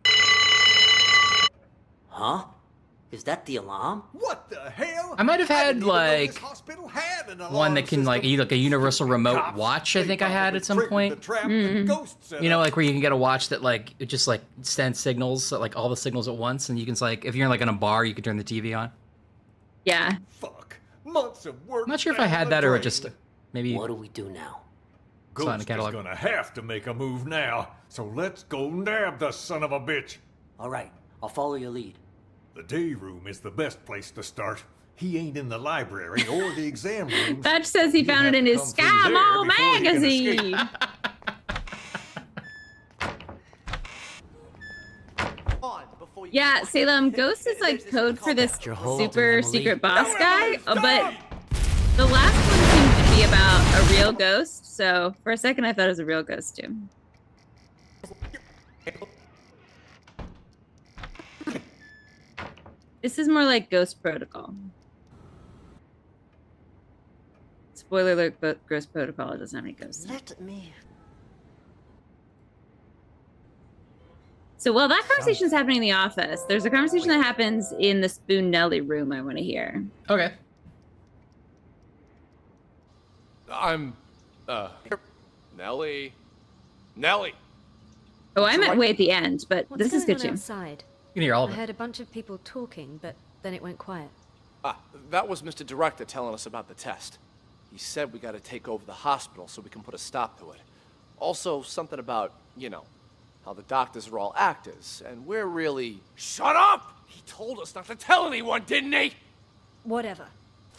Huh? Is that the alarm? What the hell? I might have had like Hospital had an alarm one that can like system. like a universal remote watch. I think I had at some point. You know, like where you can get a watch that like it just like sends signals, like all the signals at once, and you can like if you're like in a bar, you can turn the TV on. Yeah. Fuck. Months of work. I'm not sure if I down had the that or drain. just maybe. What do we do now? It's not in the Ghost is catalog. gonna have to make a move now. So let's go nab the son of a bitch. All right, I'll follow your lead. The day room is the best place to start. He ain't in the library or the exam rooms. Batch says he found it in his Sky Mall magazine. Yeah, Salem, Ghost is like code for this super secret boss guy, but the last one seemed to be about a real ghost, so for a second I thought it was a real ghost too. This is more like Ghost Protocol. Spoiler alert, but Ghost Protocol doesn't have any ghosts. Let me. So while that conversation is happening in the office, there's a conversation that happens in the Spoon Nelly room I want to hear. Okay. I'm, Nelly. Nelly! Oh, I meant way at the end, but What's this is going good on too. outside? You can hear all of I it. heard a bunch of people talking, but then it went quiet. That was Mr. Director telling us about the test. He said we gotta take over the hospital so we can put a stop to it. Also, something about, you know, how the doctors are all actors, and we're really... Shut up! He told us not to tell anyone, didn't he? Whatever.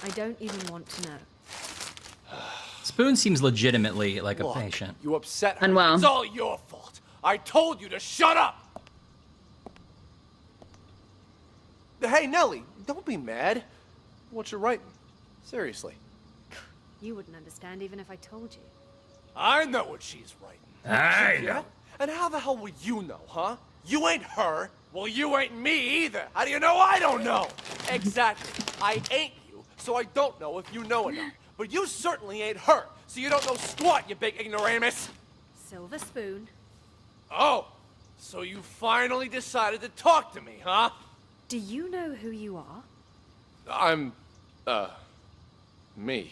I don't even want to know. Spoon seems legitimately like a Look, patient. You upset her. Unwell. It's all your fault. I told you to shut up! Hey, Nelly, don't be mad. What you writing? Seriously. You wouldn't understand even if I told you. I know what she's writing. I Yeah? know. And how the hell would you know, huh? You ain't her. Well, you ain't me either. How do you know I don't know? Exactly. I ain't you, so I don't know if you know enough. But you certainly ain't her, so you don't know squat, you big ignoramus. Silver spoon. Oh, so you finally decided to talk to me, huh? Do you know who you are? I'm, me,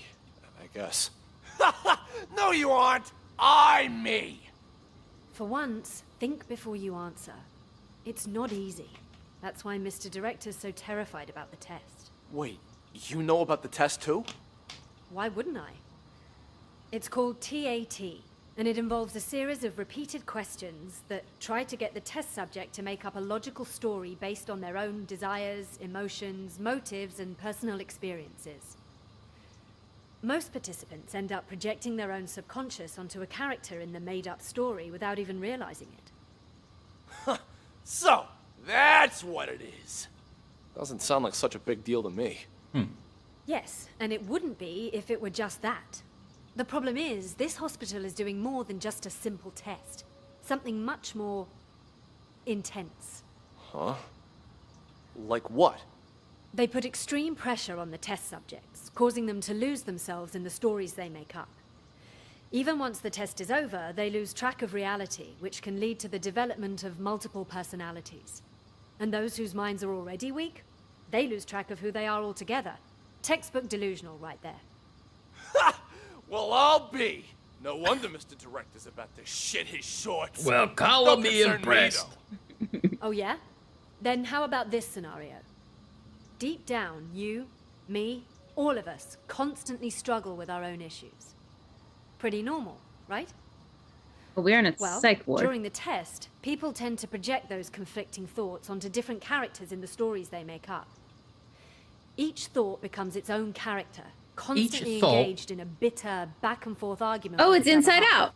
I guess. No, you aren't. I'm me. For once, think before you answer. It's not easy. That's why Mr. Director's so terrified about the test. Wait, you know about the test too? Why wouldn't I? It's called TAT, and it involves a series of repeated questions that try to get the test subject to make up a logical story based on their own desires, emotions, motives, and personal experiences. Most participants end up projecting their own subconscious onto a character in the made-up story without even realizing it. So, that's what it is. Doesn't sound like such a big deal to me. Yes, and it wouldn't be if it were just that. The problem is, this hospital is doing more than just a simple test. Something much more intense. Huh? Like what? They put extreme pressure on the test subjects, causing them to lose themselves in the stories they make up. Even once the test is over, they lose track of reality, which can lead to the development of multiple personalities. And those whose minds are already weak, they lose track of who they are altogether. Textbook delusional right there. Well, I'll be. No wonder Mr. Director's about to shit his shorts. Well, call Don't me concern impressed. Oh yeah? Then how about this scenario? Deep down, you, me, all of us constantly struggle with our own issues. Pretty normal, right? Well, we're in a Well, psych ward. during the test, people tend to project those conflicting thoughts onto different characters in the stories they make up. Each thought becomes its own character, constantly thought- engaged in a bitter, back-and-forth argument. Oh, with it's each other. Inside Out.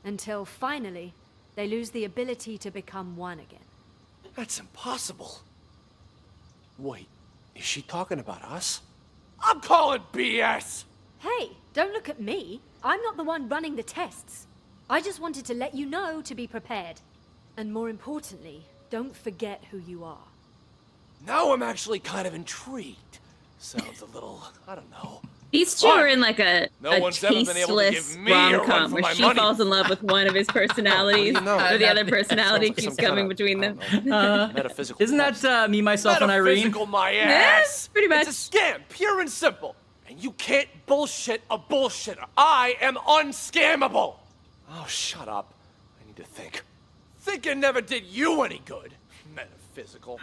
Until finally, they lose the ability to become one again. That's impossible. Wait, is she talking about us? I'm calling BS! Hey, don't look at me. I'm not the one running the tests. I just wanted to let you know to be prepared. And more importantly, don't forget who you are. Now I'm actually kind of intrigued. Sounds a little, I don't know. These two are in like a one's ever been able to tasteless give me a run rom-com for where my she money. falls in love with one of his personalities, or the other personality Sounds like keeps some coming kinda, between them. Metaphysical. Isn't that me, myself, and Irene? Metaphysical, my ass. Yes, pretty much. It's a scam, pure and simple. And you can't bullshit a bullshitter. I am unscammable. Oh, shut up. I need to think. Thinking never did you any good. Metaphysical.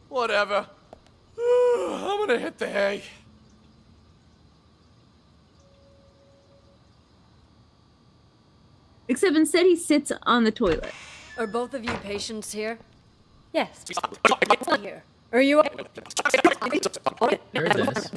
Whatever. I'm gonna hit the hay. Except instead he sits on the toilet. Are both of you patients here? Yes. Here. Are you? There it is.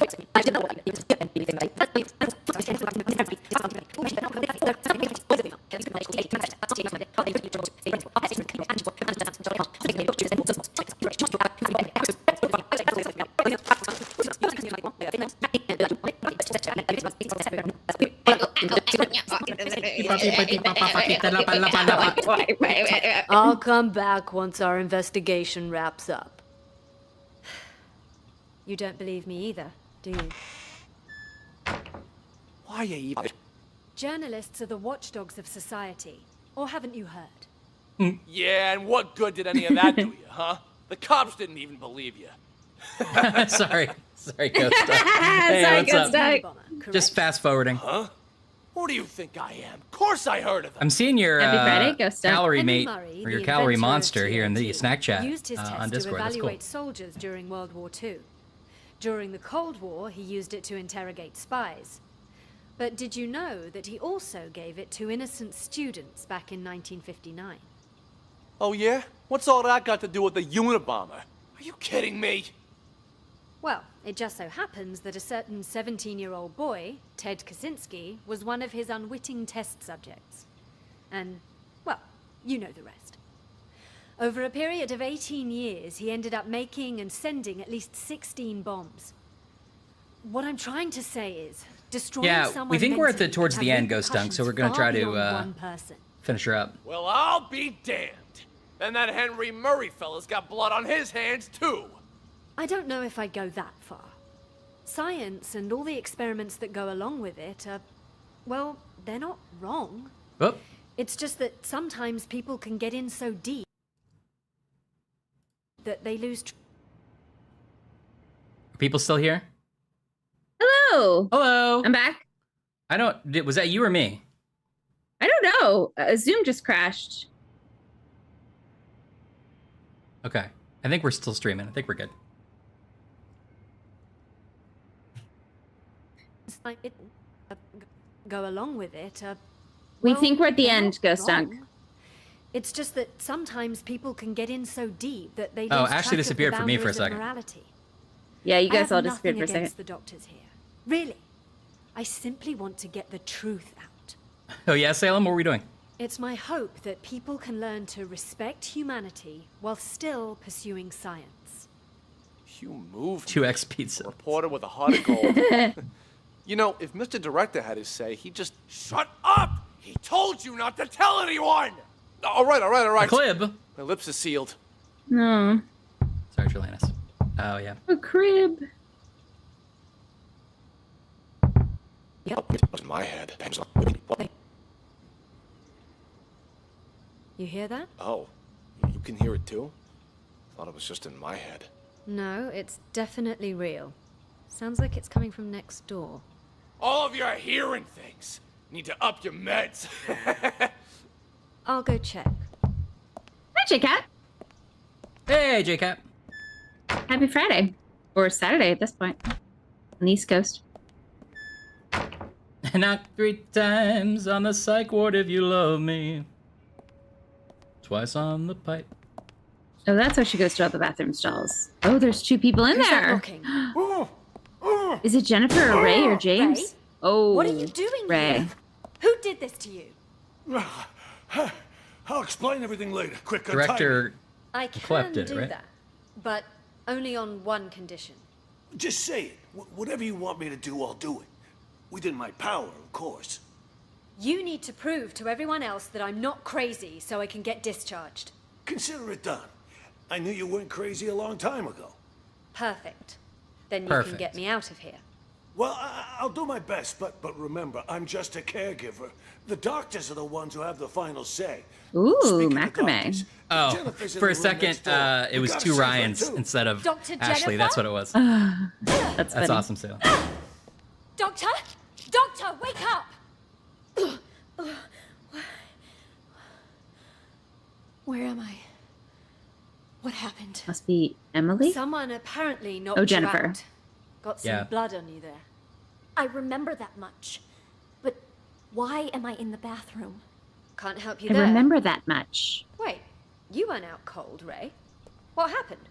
I'll come back once our investigation wraps up. You don't believe me either, do you? Why are you even... Journalists are the watchdogs of society. Or haven't you heard? Yeah, and what good did any of that do you, huh? The cops didn't even believe you. Sorry, Ghost Duck. Hey, Sorry, what's Ghost up? Duck. Just fast forwarding. Huh? Who do you think I am? Of course I heard of them. I'm seeing your Happy Friday, Ghost Duck. calorie Henry mate Murray, or your the calorie inventor of monster here in the TNT, snack chat used his test on Discord. to That's cool. evaluate soldiers during World War II. During the Cold War, he used it to interrogate spies. But did you know that he also gave it to innocent students back in 1959? Oh yeah? What's all that got to do with the Unabomber? Are you kidding me? Well, it just so happens that a certain 17-year-old boy, Ted Kaczynski, was one of his unwitting test subjects. And, well, you know the rest. Over a period of 18 years, he ended up making and sending at least 16 bombs. What I'm trying to say is, destroying someone we think we're at the mentally towards can the have end, Ghost Dunk, so we're going to far try to beyond one person. finish her up. Well, I'll be damned. Then that Henry Murray fella's got blood on his hands, too. I don't know if I'd go that far. Science and all the experiments that go along with it are, well, they're not wrong. Oh. It's just that sometimes people can get in so deep that they lose... Are people still here? Hello. Hello. I'm back. Was that you or me? I don't know. Zoom just crashed. Okay. I think we're still streaming. I think we're good. Go along with it. We well, think we're at the they're end, not Ghost Dunk. wrong. It's just that sometimes people can get in so deep that they lose Oh, track Ashley of the disappeared for me for a boundaries of second. morality. Yeah, you I guys have all disappeared for a nothing second. against the doctors here. Really. I simply want to get the truth out. Oh yeah, Salem, what were we doing? It's my hope that people can learn to respect humanity while still pursuing science. You moved. 2x pizza. Reporter with a heart of gold. You know, if Mr. Director had his say, he'd just... Shut up! He told you not to tell anyone! All right. A clib. My lips are sealed. No. Sorry, Trelanis. Oh, yeah. A crib. Yep. It was my head. You hear that? Oh, you can hear it too? Thought it was just in my head. No, it's definitely real. Sounds like it's coming from next door. All of you are hearing things. Need to up your meds. I'll go check. Hi, J-Cat. Hey, J-Cat. Happy Friday. Or Saturday at this point. On the East Coast. Knock 3 times on the psych ward if you love me. Twice on the pipe. Oh, that's why she goes to all the bathroom stalls. Oh, there's 2 people in Who's that there. knocking? Is it Jennifer or Ray or James? Ray? Oh, What are you doing Ray. here? Who did this to you? I'll explain everything later. Quick, Director I Clef can did it, do right? that, but only on one condition. Just say it. Whatever you want me to do, I'll do it. Within my power, of course. You need to prove to everyone else that I'm not crazy so I can get discharged. Consider it done. I knew you weren't crazy a long time ago. Perfect. Then you Perfect. can get me out of here. Well, I'll do my best, but remember, I'm just a caregiver. The doctors are the ones who have the final say. Ooh, Speaking of macrame. doctors, Oh, Jennifer's in for the a room second, next door. it was gotta 2 save her, Ryans too. instead of Dr. Ashley. Jennifer? That's what it was. That's That's funny. awesome, Salem. Doctor? Doctor, wake up! Where am I? What happened? Must be Emily? Someone apparently knocked Oh, you Jennifer. out. Got some Yeah. blood on you there. I remember that much. But why am I in the bathroom? Can't help you I there. remember that much. Wait, you weren't out cold, Ray. What happened?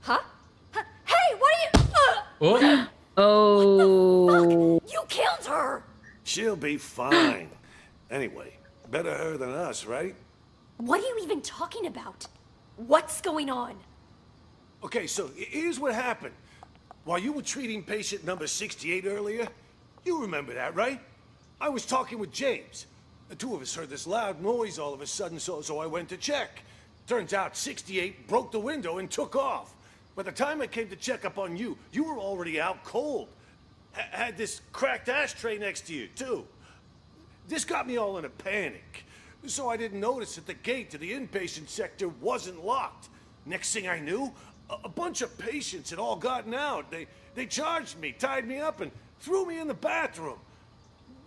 Huh? Hey, what are you... Oh. Oh. You killed her! She'll be fine. Anyway, better her than us, right? What are you even talking about? What's going on? Okay, so here's what happened. While you were treating patient number 68 earlier, you remember that, right? I was talking with James. The 2 of us heard this loud noise all of a sudden, so I went to check. Turns out 68 broke the window and took off. By the time I came to check up on you, you were already out cold. Had this cracked ashtray next to you, too. This got me all in a panic. So I didn't notice that the gate to the inpatient sector wasn't locked. Next thing I knew, a bunch of patients had all gotten out. They charged me, tied me up, and threw me in the bathroom.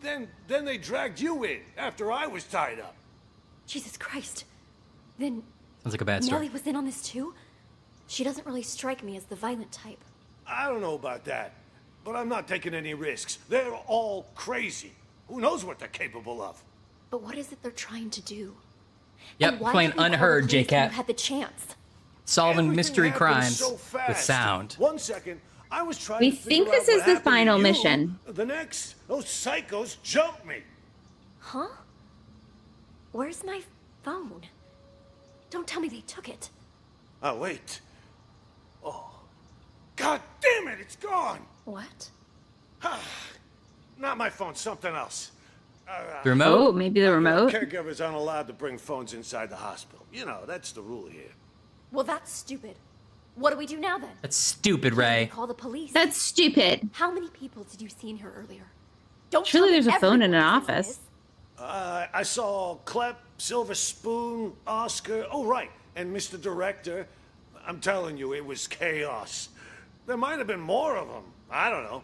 Then they dragged you in after I was tied up. Jesus Christ. Then Sounds like a bad story. Nellie was in on this too? She doesn't really strike me as the violent type. I don't know about that, but I'm not taking any risks. They're all crazy. Who knows what they're capable of? But what is it they're trying to do? Yep, And why playing didn't they call the Unheard, police when J-Cat. you had the chance. Solving Everything mystery happened crimes so with fast. sound. 1 second, I was trying We to think figure this out is what the happened to final you. mission. The next, those psychos jumped me. Huh? Where's my phone? Don't tell me they took it. Oh, wait. Oh. God damn it, it's gone. What? Not my phone, something else. The remote? Oh, maybe the remote? Caregivers aren't allowed to bring phones inside the hospital. You know, that's the rule here. Well, that's stupid. What do we do now then? That's stupid, Ray. Call the police. That's stupid. How many people did you see in here earlier? Don't Surely tell me there's a phone in an everyone knows office. I saw Clep, Silver Spoon, Oscar, oh right, and Mr. Director. I'm telling you, it was chaos. There might have been more of them. I don't know.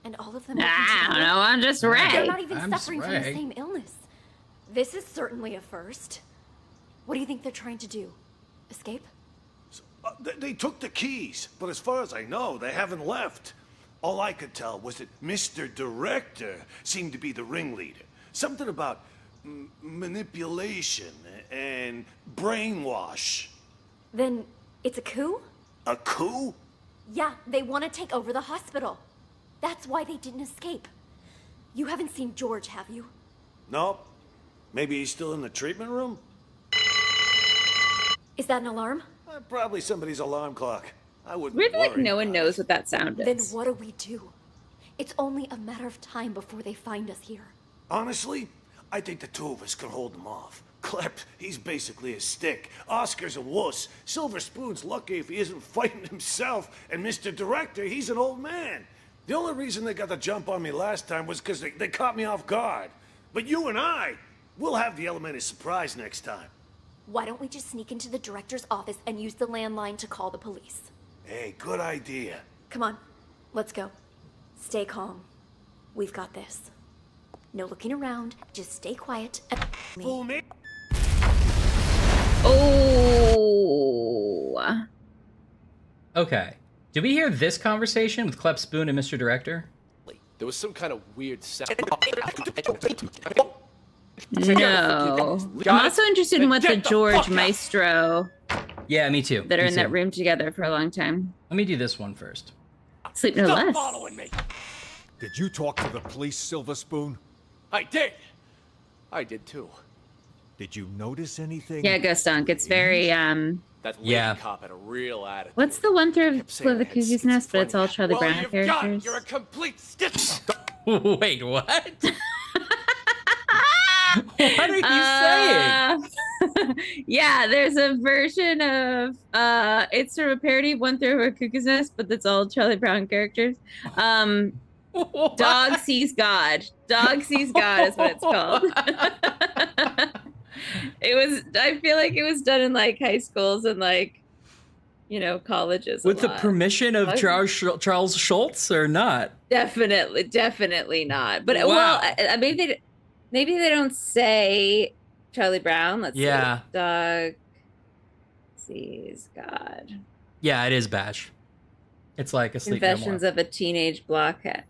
And all of them. I don't know. I'm just Ray. They're not even I'm suffering from the Ray. same illness. This is certainly a first. What do you think they're trying to do? Escape? They took the keys, but as far as I know, they haven't left. All I could tell was that Mr. Director seemed to be the ringleader. Something about manipulation and brainwash. Then it's a coup? A coup? Yeah, they want to take over the hospital. That's why they didn't escape. You haven't seen George, have you? Nope. Maybe he's still in the treatment room? Is that an alarm? Probably somebody's alarm clock. I wouldn't Weird, like worry. no one knows what that sound Then is. what do we do? It's only a matter of time before they find us here. Honestly, I think the two of us can hold them off. Clep, he's basically a stick. Oscar's a wuss. Silver Spoon's lucky if he isn't fighting himself. And Mr. Director, he's an old man. The only reason they got the jump on me last time was because they caught me off guard. But you and I, we'll have the element of surprise next time. Why don't we just sneak into the director's office and use the landline to call the police? Hey, good idea. Come on, let's go. Stay calm. We've got this. No looking around, just stay quiet and Fool me. Oh. Okay. Did we hear this conversation with Clep Spoon and Mr. Director? There was some kind of weird sound. No. I'm also interested in what the George Maestro Yeah, me too. that are Me in that too. room together for a long time. Let me do this one first. Sleep no less. Following me. Did you talk to the police, Silver Spoon? I did. I did too. Did you notice anything? Yeah, Ghost Dunk. It's very That lady cop had a real attitude. What's the one through Kept saying of the I had Cuckoo's Nest, but it's all Charlie Well, Brown you've characters? got. You're a complete stitch. Wait, what? What are you saying? Yeah, there's a version of it's sort of a parody of One Through a Cuckoo's Nest, but that's all Charlie Brown characters. Dog Sees God. Dog Sees God is what it's called. I feel like it was done in like high schools and like, colleges. With the permission of Charles Schultz or not? Definitely not. But Wow. well, maybe they don't say Charlie Brown. Let's Yeah. see. Dog Sees God. Yeah, it is Bash. It's like a Sleep No More. Confessions of a Teenage Blockhead.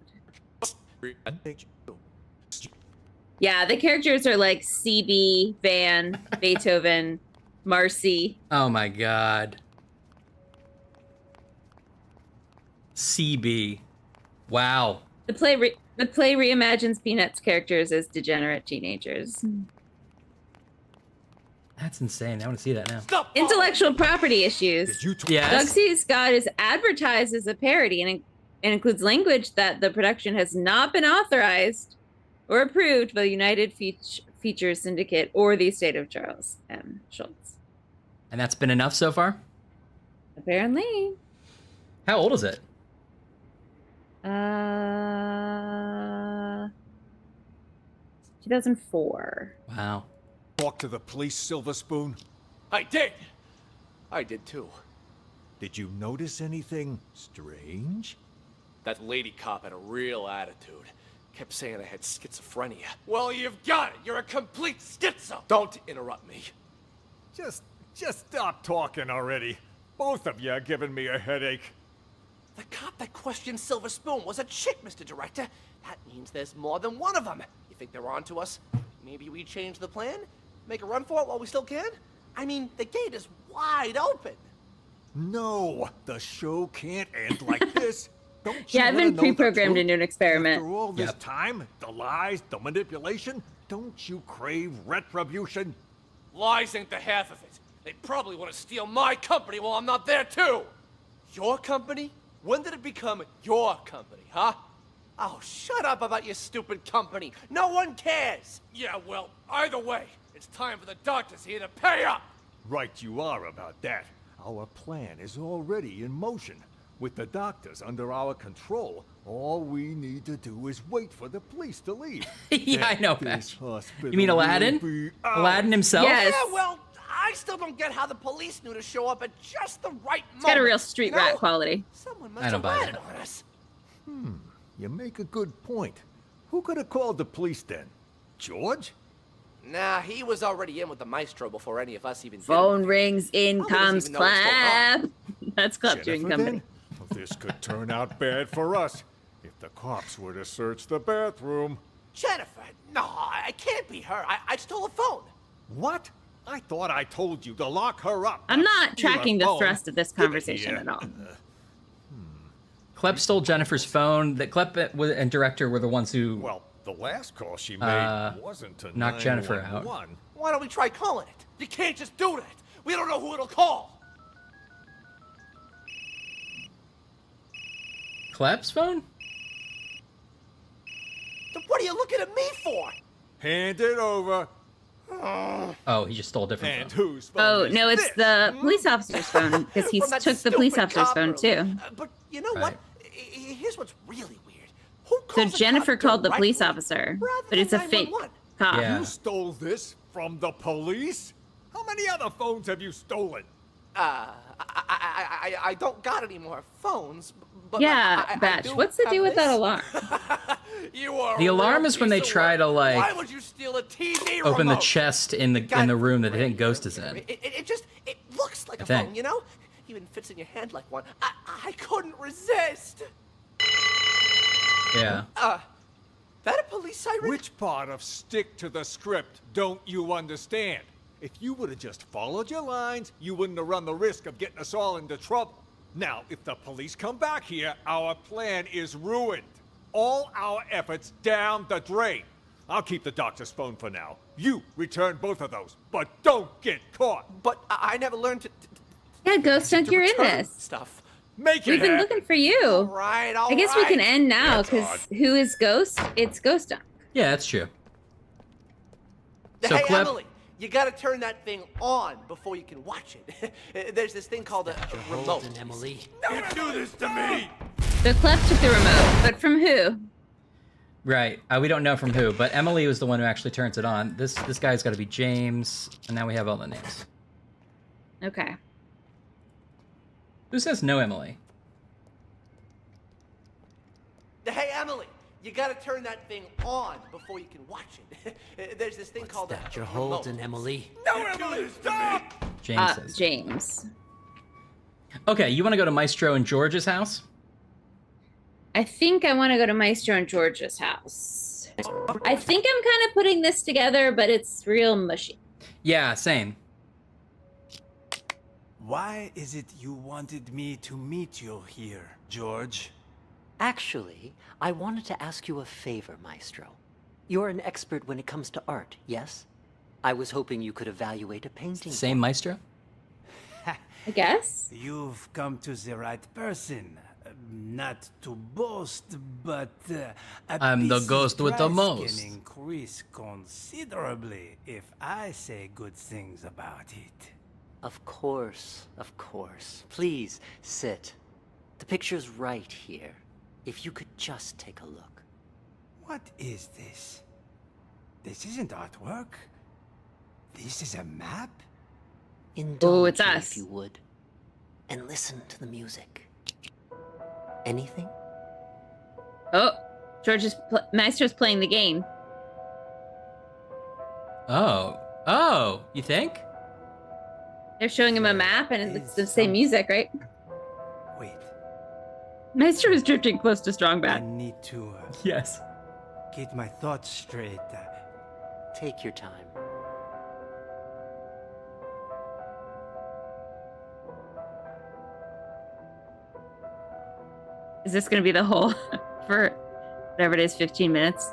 Yeah, the characters are like CB, Van, Beethoven, Marcy. Oh my god. CB. Wow. The play reimagines Peanuts characters as degenerate teenagers. That's insane. I want to see that now. Intellectual property issues. Yes. Dog Sees God is advertised as a parody and includes language that the production has not been authorized or approved by the United Features Syndicate or the estate of Charles M. Schultz. And that's been enough so far? Apparently. How old is it? 2004. Wow. Talk to the police, Silver Spoon? I did! I did too. Did you notice anything strange? That lady cop had a real attitude. Kept saying I had schizophrenia. Well, you've got it! You're a complete schizo! Don't interrupt me. Just stop talking already. Both of you are giving me a headache. The cop that questioned Silver Spoon was a chick, Mr. Director. That means there's more than one of them. You think they're on to us? Maybe we change the plan? Make a run for it while we still can? I mean, the gate is wide open. No, the show can't end like this. Don't you Yeah, I've wanna been know the pre-programmed truth? into an experiment. After all this time, the lies, the manipulation, don't you crave retribution? Lies ain't the half of it. They probably want to steal my company while I'm not there too! Your company? When did it become your company, huh? Oh, shut up about your stupid company. No one cares. Yeah, well, either way, it's time for the doctors here to pay up! Right you are about that. Our plan is already in motion. With the doctors under our control, all we need to do is wait for the police to leave. Yeah, I know, This Bash. hospital You mean will Aladdin? be Aladdin himself? Yes. Yeah, well, I still don't get how the police knew to show up at just the right moment. It's got a real street rat quality. Someone I must don't have buy ratted that. on us. You make a good point. Who could have called the police then? George? Nah, he was already in with the maestro before any of us even did. Phone rings, in Probably doesn't comes even know what's going Clap. That's Clap doing Jennifer, company. then? Well, this could turn out bad for us if the cops were to search the bathroom. Jennifer, no, I can't be her. I stole a phone. What? I thought I told you to lock her up. I'm not steal her tracking the phone. thrust of this Give it conversation here. at all. Klep stole Jennifer's phone. That Klep and director were the ones who Well, the last call she made wasn't to knocked Jennifer out. 911. Why don't we try calling it? You can't just do that. We don't know who it'll call. Klep's phone? Then what are you looking at me for? Hand it over. Oh, he just stole a different And phone. whose phone Oh, is no, it's this? the police officer's phone because he From that took the police stupid officer's cop phone room. too. But you know Right. what? Here's what's really weird. Who So calls a Jennifer cop called the police directly officer, rather but it's a than fake 911? cop. Yeah. You stole this from the police? How many other phones have you stolen? I don't got any more phones. But Yeah, I Batch, do what's the have deal with this. that alarm? You are The a alarm real is when they piece of try work. to, like, Why would you steal a TV Open the remote? chest in the room that I think Ghost is in. It looks like I a think. phone, you know? Even fits in your hand like one. I couldn't resist. Yeah. That a police siren? Which part of stick to the script don't you understand? If you would have just followed your lines, you wouldn't have run the risk of getting us all into trouble. Now, if the police come back here, our plan is ruined. All our efforts down the drain. I'll keep the doctor's phone for now. You return both of those, but don't get caught. But I never learned to Yeah, Ghost Dunk, you're in return this. stuff. Make it We've been happen. looking for you. All right, I guess we can end now That's because odd. who is Ghost? It's Ghost Dunk. Yeah, that's true. So Hey, Klep, Emily, you gotta turn that thing on before you can watch it. There's this thing called a remote. Holden, Emily. You do this to me! So Clef took the remote, but from who? right? We don't know from who, but Emily was the one who actually turns it on. This guy's got to be James, and now we have all the names. Okay. Who says no, Emily? Hey, Emily, you gotta turn that thing on before you can watch it. There's this thing called That a you're remote. holding, Emily. No, Emily, stop! James says. James. Okay, you want to go to Maestro and George's house? I think I want to go to Maestro and George's house. I think I'm kind of putting this together, but it's real mushy. Yeah, same. Why is it you wanted me to meet you here, George? Actually, I wanted to ask you a favor, Maestro. You're an expert when it comes to art, yes? I was hoping you could evaluate a painting. Same Maestro? I guess. You've come to the right person. Not to boast, but a I'm the piece's ghost with the price most. can increase considerably if I say good things about it. Of course, of course. Please, sit. The picture's right here. If you could just take a look. What is this? This isn't artwork. This is a map? Indulge it's me us. if you would. And listen to the music. Anything? Oh, Maestro's playing the game. Oh, you think? They're showing him a map, and it's the same music, right? Wait. Maestro is drifting close to Strongbat. I need to Yes. get my thoughts straight. Take your time. Is this going to be the whole for whatever it is, 15 minutes?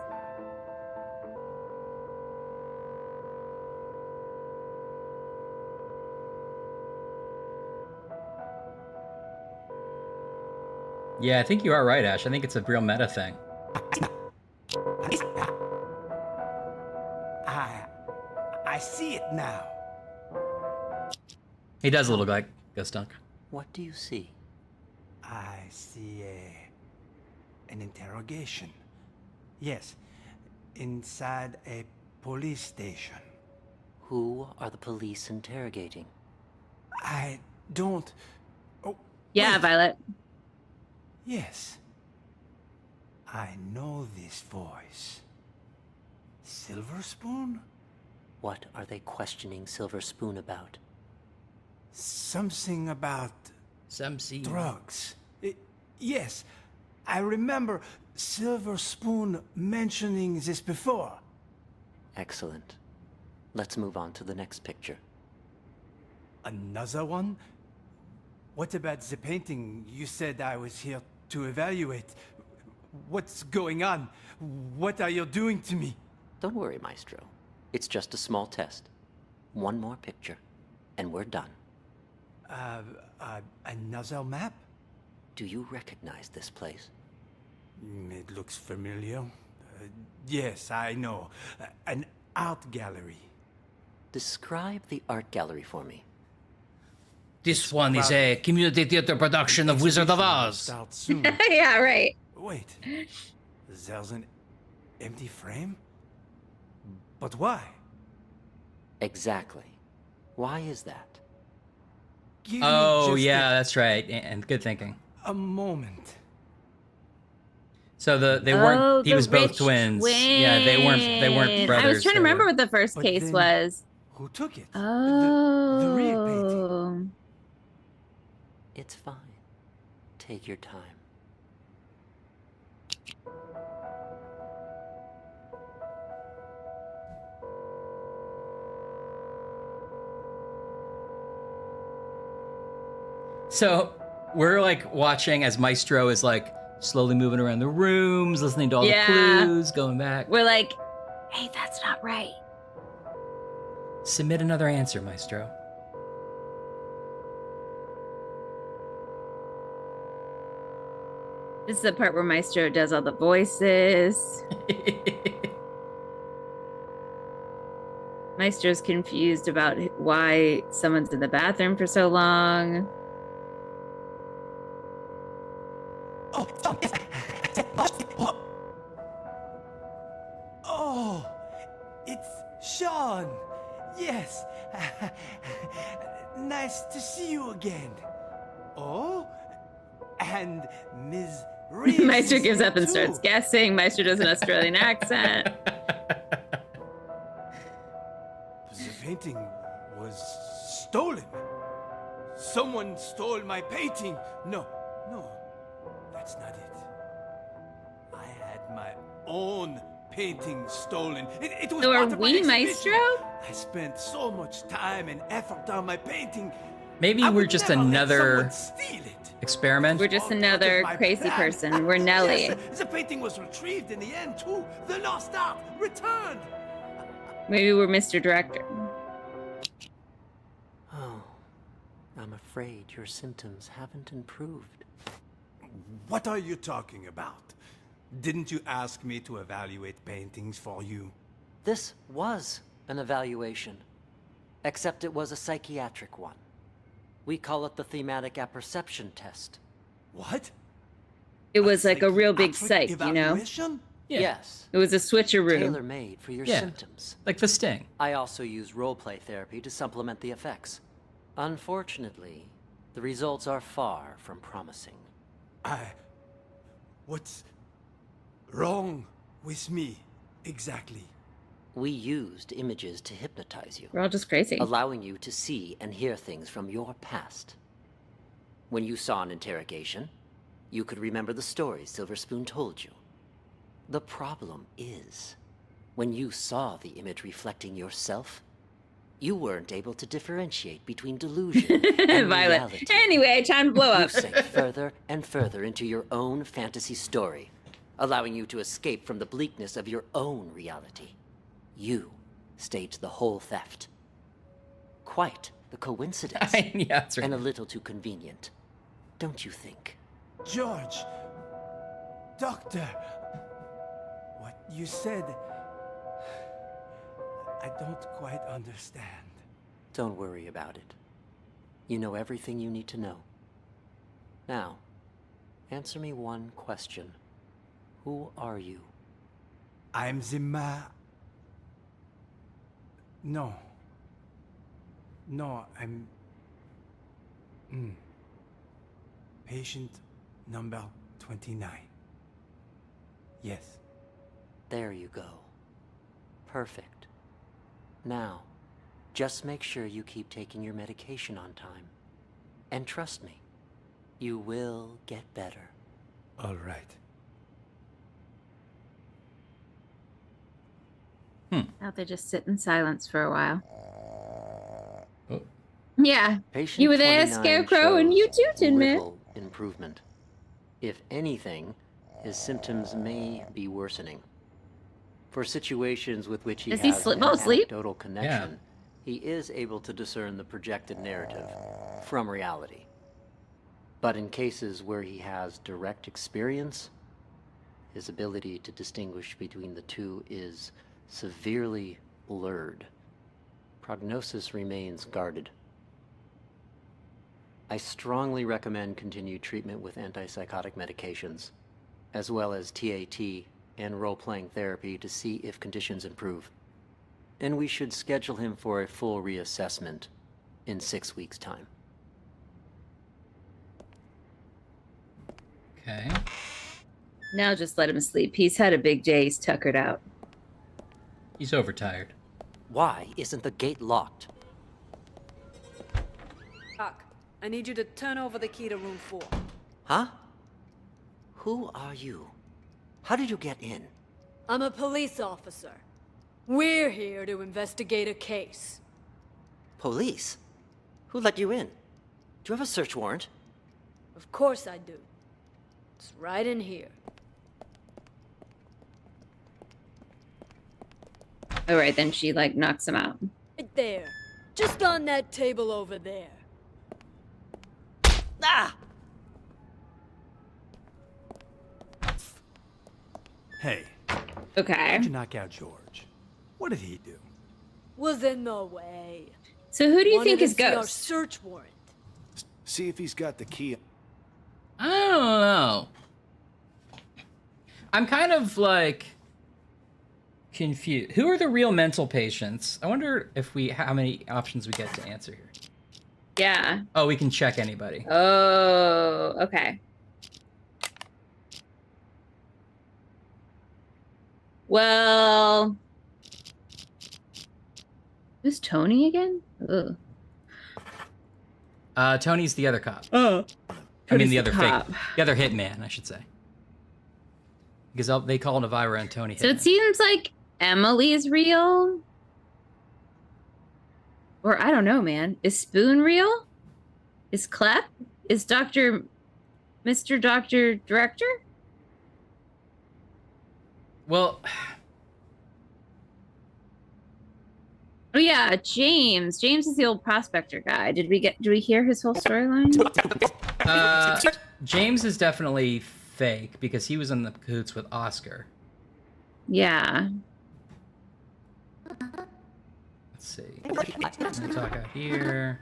Yeah, I think you are right, Ash. I think it's a real meta thing. I see it now. He does look like Ghost Dunk. What do you see? I see an interrogation. Yes, inside a police station. Who are the police interrogating? I don't... Oh, yeah, wait. Violet. Yes. I know this voice. Silver Spoon? What are they questioning Silver Spoon about? Something about... Something. Drugs. Yes, I remember Silver Spoon mentioning this before. Excellent. Let's move on to the next picture. Another one? What about the painting you said I was here to evaluate? What's going on? What are you doing to me? Don't worry, Maestro. It's just a small test. One more picture, and we're done. Another map? Do you recognize this place? It looks familiar. Yes, I know. An art gallery. Describe the art gallery for me. This one is a community theater production of Wizard of Oz. Start soon. Yeah, right. Wait. There's an empty frame? But why? Exactly. Why is that? Give Oh, me just yeah, that's right. And good thinking. a moment. So they weren't. He the was both rich twins. Yeah, they weren't brothers. I was trying to remember what the first But case then- was. Who took it? Oh. The real painting. It's fine. Take your time. So we're like watching as Maestro is like slowly moving around the rooms, listening to all the clues, going back. We're like, hey, that's not right. Submit another answer, Maestro. This is the part where Maestro does all the voices. Maestro's confused about why someone's in the bathroom for so long. Oh, it's Sean. Yes. Nice to see you again. Oh, and Ms. Reeves. Maestro gives is up and too. starts guessing. Maestro does an Australian accent. The painting was stolen. Someone stole my painting. No, that's not it. I had my own painting stolen. It was So part are of my we exhibition. Maestro? I spent so much time and effort on my painting. Maybe I we're would just never let another someone steal it. experiment. We're just another My crazy plan. person. We're Nelly. Yes, the painting was retrieved in the end too. The lost art returned. Maybe we're Mr. Director. Oh, I'm afraid your symptoms haven't improved. What are you talking about? Didn't you ask me to evaluate paintings for you? This was an evaluation, except it was a psychiatric one. We call it the thematic apperception test. What? It was like a real big psych, you know? Yeah. Yes. It was a switcheroo. Tailor-made for your symptoms. Like the sting. I also use role-play therapy to supplement the effects. Unfortunately, the results are far from promising. What's wrong with me, exactly? We used images to hypnotize you. We're all just crazy. Allowing you to see and hear things from your past. When you saw an interrogation, you could remember the stories Silver Spoon told you. The problem is, when you saw the image reflecting yourself, you weren't able to differentiate between delusion and Violet. reality. Anyway, time to blow up. You sank further and further into your own fantasy story, allowing you to escape from the bleakness of your own reality. You staged the whole theft. Quite the coincidence. Yeah, that's right. And a little too convenient, don't you think? George! Doctor! What you said... I don't quite understand. Don't worry about it. You know everything you need to know. Now, answer me one question. Who are you? I'm the No. No, I'm... Patient number 29. Yes. There you go. Perfect. Now, just make sure you keep taking your medication on time. And trust me, you will get better. All right. Out there, just sit in silence for a while. Oh. Yeah. Patient You were there, 29 Scarecrow, and you too, Tin Man. little improvement. If anything, his symptoms may be worsening. For situations with which he Does he has an fall asleep? anecdotal connection, he is able to discern the projected narrative from reality. But in cases where he has direct experience, his ability to distinguish between the two is severely blurred. Prognosis remains guarded. I strongly recommend continued treatment with antipsychotic medications, as well as TAT and role-playing therapy to see if conditions improve. And we should schedule him for a full reassessment in 6 weeks' time. Okay. Now just let him sleep. He's had a big day. He's tuckered out. He's overtired. Why isn't the gate locked? Doc, I need you to turn over the key to room 4. Huh? Who are you? How did you get in? I'm a police officer. We're here to investigate a case. Police? Who let you in? Do you have a search warrant? Of course I do. It's right in here. All right, then she like knocks him out. Right there. Just on that table over there. Ah! Hey. Okay. How'd you knock out George? What did he do? Was in the way. So who do you think Wanted is to see our Ghost? search warrant. See if he's got the key. I don't know. I'm kind of like confused. Who are the real mental patients? I wonder if how many options we get to answer here. Yeah. Oh, we can check anybody. Oh, okay. Well, who's Tony again? Ugh. Tony's the other cop. Oh. I mean Tony's the the other cop. the other hitman, I should say. Because they call Elvira and Tony hitman. So it seems like Emily's real. Or I don't know, man. Is Spoon real? Is Clep? Is Mr. Doctor Director? Well, oh yeah, James. James is the old prospector guy. Did we hear his whole storyline? James is definitely fake because he was in the cahoots with Oscar. Yeah. Let's see. Let's talk out here.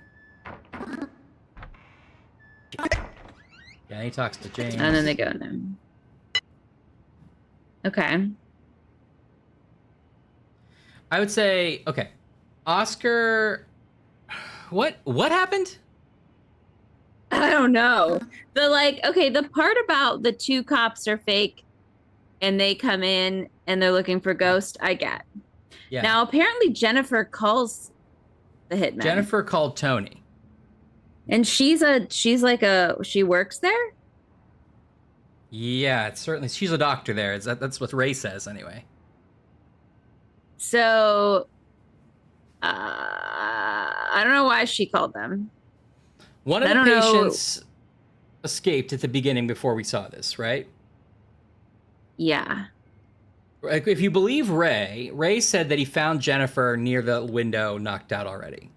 Yeah, he talks to James. And then they go in there. Okay. I would say, okay, Oscar, what happened? I don't know. The part about the 2 cops are fake and they come in and they're looking for Ghost, I get. Yeah. Now, apparently Jennifer calls the hitman. Jennifer called Tony. And she works there? Yeah, it's certainly, she's a doctor there. That's what Ray says anyway. So, I don't know why she called them. One of the patients escaped at the beginning before we saw this, right? Yeah. If you believe Ray said that he found Jennifer near the window, knocked out already.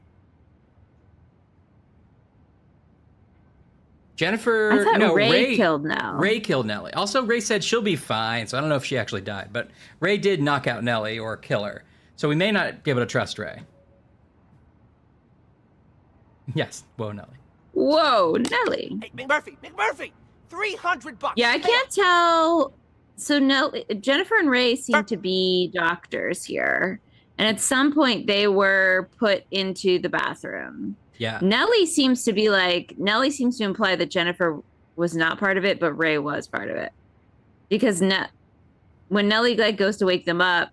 Jennifer, I thought no, Ray killed Nell. Ray killed Nellie. Also, Ray said she'll be fine, so I don't know if she actually died, but Ray did knock out Nellie or kill her. So we may not be able to trust Ray. Yes, whoa, Nellie. Whoa, Nellie. Hey, McMurphy, $300. Yeah, I can't tell. So Jennifer and Ray seem to be doctors here. And at some point they were put into the bathroom. Yeah. Nellie seems to imply that Jennifer was not part of it, but Ray was part of it. Because when Nellie goes to wake them up,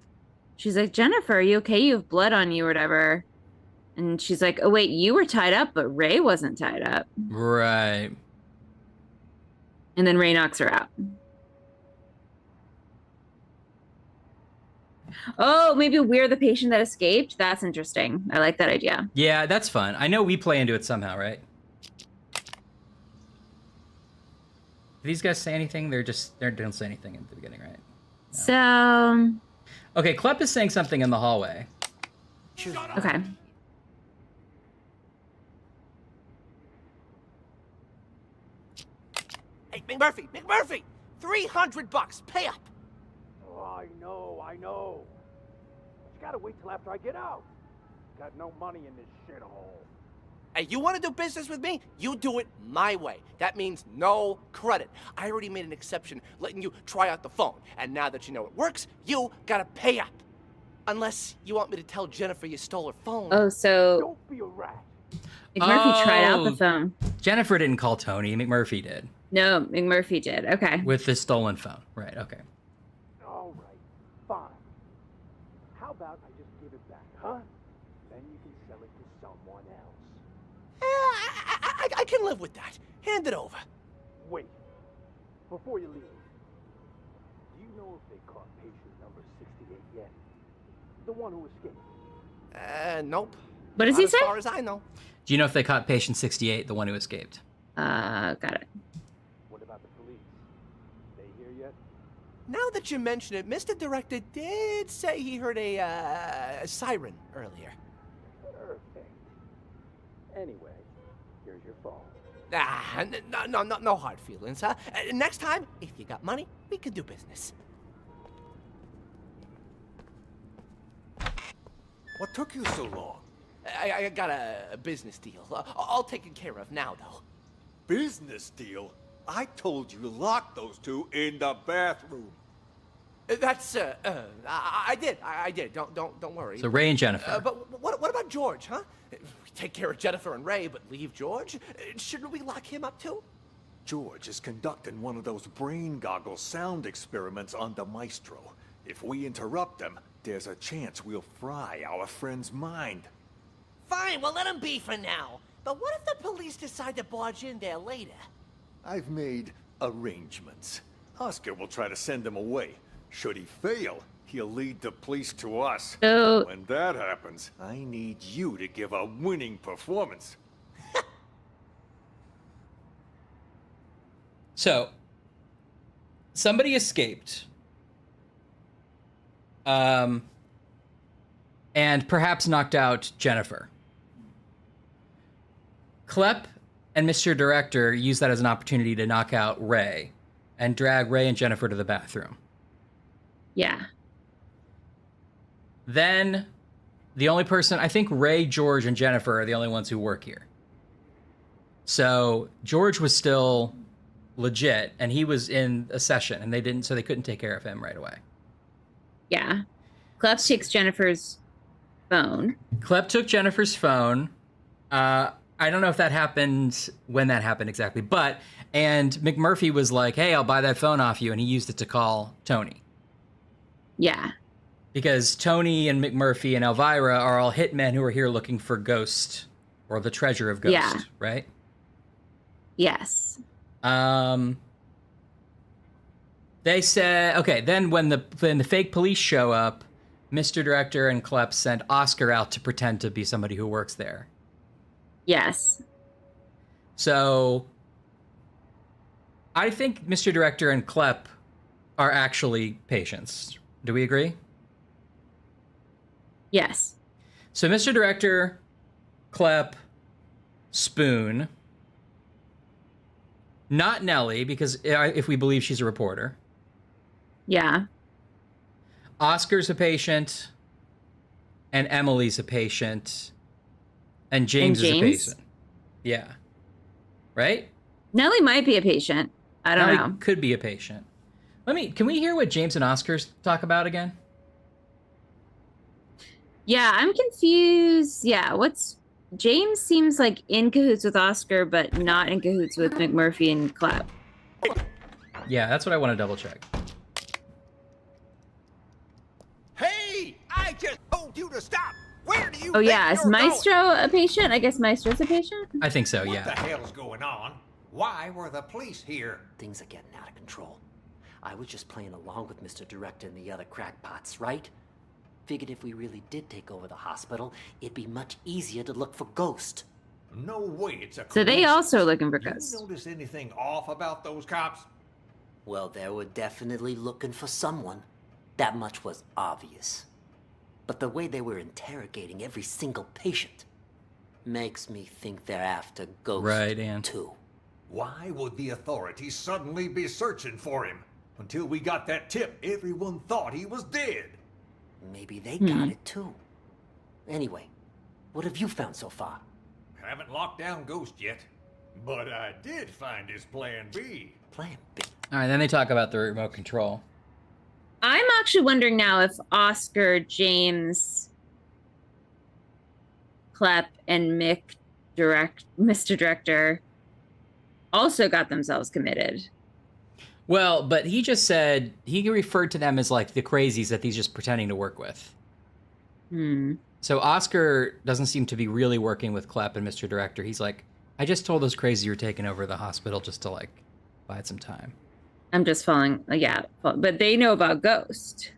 she's like, Jennifer, are you okay? You have blood on you or whatever. And she's like, oh, wait, you were tied up, but Ray wasn't tied up. Right. And then Ray knocks her out. Oh, maybe we're the patient that escaped? That's interesting. I like that idea. Yeah, that's fun. I know we play into it somehow, right? Did these guys say anything? They don't say anything at the beginning, right? No. So... Okay, Klepp is saying something in the hallway. Okay. Hey, McMurphy, $300. Pay up. Oh, I know. But you gotta wait till after I get out. Got no money in this shithole. Hey, you want to do business with me? You do it my way. That means no credit. I already made an exception letting you try out the phone. And now that you know it works, you gotta pay up. Unless you want me to tell Jennifer you stole her phone. Oh, so... Don't be a rat. McMurphy tried out the phone. Jennifer didn't call Tony. McMurphy did. No, McMurphy did. Okay. With the stolen phone. Right, okay. All right, fine. How about I just give it back, huh? Then you can sell it to someone else. I can live with that. Hand it over. Wait. Before you leave, do you know if they caught patient number 68 yet? The one who escaped? Nope. What does he say? As far as I know. Do you know if they caught patient 68, the one who escaped? Got it. What about the police? They here yet? Now that you mention it, Mr. Director did say he heard a siren earlier. Perfect. Anyway, here's your phone. No hard feelings, huh? Next time, if you got money, we can do business. What took you so long? I got a business deal. All taken care of now, though. Business deal? I told you to lock those two in the bathroom. That's I did. Don't worry. So Ray and Jennifer. But what about George, huh? We take care of Jennifer and Ray, but leave George? Shouldn't we lock him up too? George is conducting one of those brain goggle sound experiments on the Maestro. If we interrupt them, there's a chance we'll fry our friend's mind. Fine, we'll let him be for now. But what if the police decide to barge in there later? I've made arrangements. Oscar will try to send him away. Should he fail, he'll lead the police to us. When that happens, I need you to give a winning performance. So, somebody escaped. And perhaps knocked out Jennifer. Klepp and Mr. Director use that as an opportunity to knock out Ray and drag Ray and Jennifer to the bathroom. Yeah. Then the only person, I think Ray, George, and Jennifer are the only ones who work here. So George was still legit, and he was in a session, and they couldn't take care of him right away. Yeah. Clef takes Jennifer's phone. Clep took Jennifer's phone. I don't know if that happened, when that happened exactly, and McMurphy was like, hey, I'll buy that phone off you, and he used it to call Tony. Yeah. Because Tony and McMurphy and Elvira are all hitmen who are here looking for Ghost, or the treasure of Ghost, right? Yes. They said, okay, then when the fake police show up, Mr. Director and Clep sent Oscar out to pretend to be somebody who works there. Yes. So I think Mr. Director and Clep are actually patients. Do we agree? Yes. So Mr. Director, Clep, Spoon, not Nellie, because if we believe she's a reporter. Yeah. Oscar's a patient, and Emily's a patient, and James is a patient. Yeah. Right? Nellie might be a patient. I don't know. Could be a patient. Can we hear what James and Oscar talk about again? Yeah, I'm confused. Yeah, James seems like in cahoots with Oscar, but not in cahoots with McMurphy and Clep. Yeah, that's what I want to double check. Hey, I just told you to stop. Where do you Oh yeah, is Maestro a patient? I guess Maestro's a patient? I think so, yeah. What the hell's going on? Why were the police here? Things are getting out of control. I was just playing along with Mr. Director and the other crackpots, right? Figured if we really did take over the hospital, it'd be much easier to look for Ghost. No way it's a So they coincidence. also looking for Ghost. Did you notice anything off about those cops? Well, they were definitely looking for someone. That much was obvious. But the way they were interrogating every single patient makes me think they're after Ghost too. Why would the authorities suddenly be searching for him? Until we got that tip, everyone thought he was dead. Maybe they got it too. Anyway, what have you found so far? Haven't locked down Ghost yet. But I did find his plan B. Plan B? All right, then they talk about the remote control. I'm actually wondering now if Oscar, James, Clep, and Mr. Director also got themselves committed. Well, but he just said, he referred to them as like the crazies that he's just pretending to work with. So Oscar doesn't seem to be really working with Clep and Mr. Director. He's like, I just told those crazies you're taking over the hospital just to like buy some time. I'm just following, but they know about Ghost.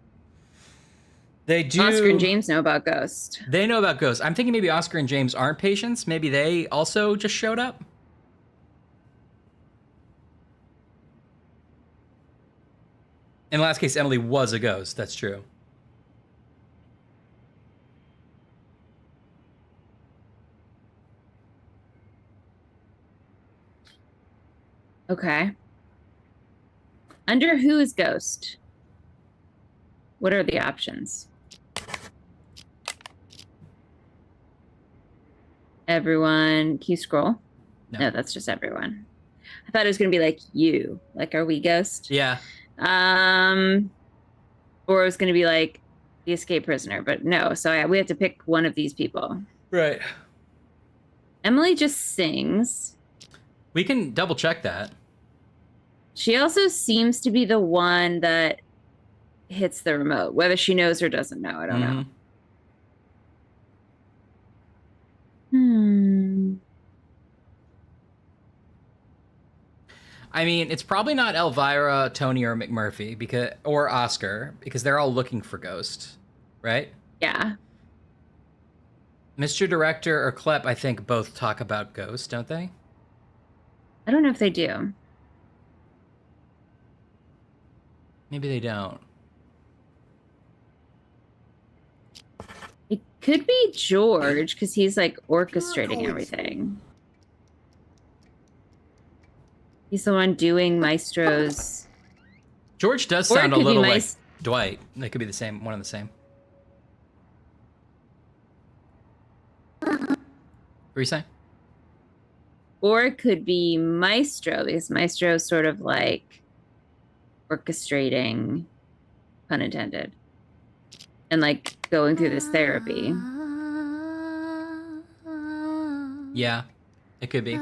They do. Oscar and James know about Ghost. They know about Ghost. I'm thinking maybe Oscar and James aren't patients. Maybe they also just showed up. In the last case, Emily was a ghost. That's true. Okay. Under who is Ghost? What are the options? Everyone. Can you scroll? No, that's just everyone. I thought it was going to be like you. Like, are we Ghost? Yeah. Or it was going to be like the escape prisoner, but no. So we have to pick one of these people. Right. Emily just sings. We can double check that. She also seems to be the one that hits the remote, whether she knows or doesn't know. I don't know. I mean, it's probably not Elvira, Tony, or McMurphy or Oscar because they're all looking for Ghost, right? Yeah. Mr. Director or Clep, I think, both talk about Ghost, don't they? I don't know if they do. Maybe they don't. It could be George because he's like orchestrating everything. He's the one doing Maestro's. George does sound a little like Dwight. They could be the same, one and the same. What were you saying? Or it could be Maestro, because Maestro is sort of like orchestrating, pun intended, and like going through this therapy. Yeah, it could be.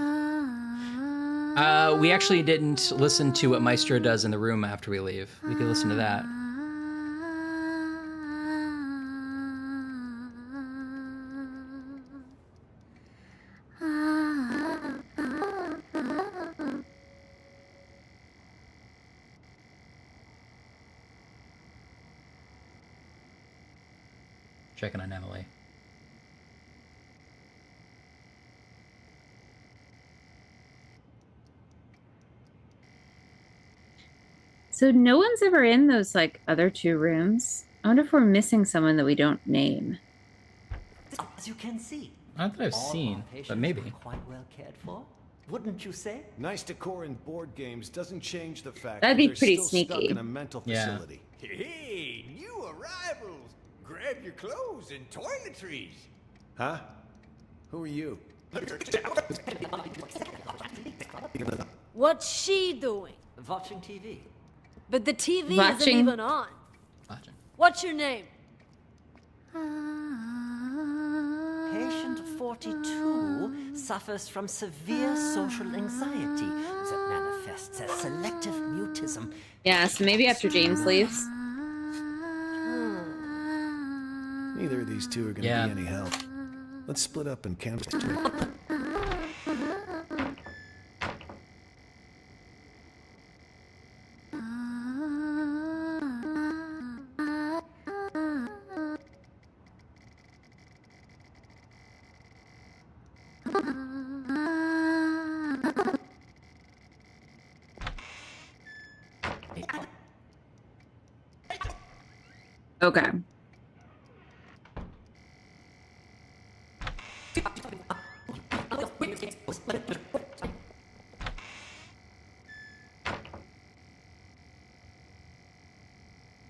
We actually didn't listen to what Maestro does in the room after we leave. We could listen to that. Checking on Emily. So no one's ever in those like other two rooms. I wonder if we're missing someone that we don't name. As you can see, I thought I've all seen, our but patients maybe. were quite well cared for. Wouldn't you say? Nice decor in board games doesn't change the fact That'd be that they're pretty still stuck sneaky. in a mental Yeah. facility. Hey, new arrivals! Grab your clothes and toiletries. Huh? Who are you? What's she doing? Watching TV. But the TV isn't Watching. even on. Watching. What's your name? Patient 42 suffers from severe social anxiety that manifests as selective mutism. Yeah, so maybe after James leaves. Neither of these two are gonna Yeah. be any help. Let's split up and canvas. Okay.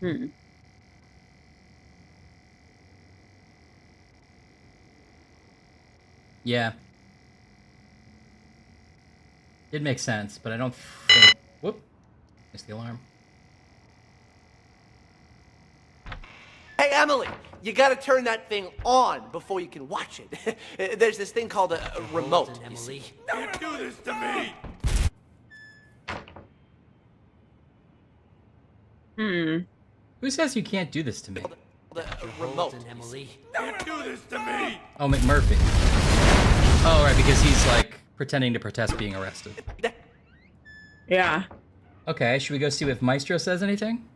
Hmm. Yeah. It makes sense, but I don't think... Whoop. Missed the alarm. Hey, Emily, you gotta turn that thing on before you can watch it. There's this thing called a remote. Emily. Don't do this to me! Hmm. Who says you can't do this to me? The remote. Emily. Don't do this to me! Oh, McMurphy. Oh, right, because he's, like, pretending to protest being arrested. Yeah. Okay, should we go see if Maestro says anything?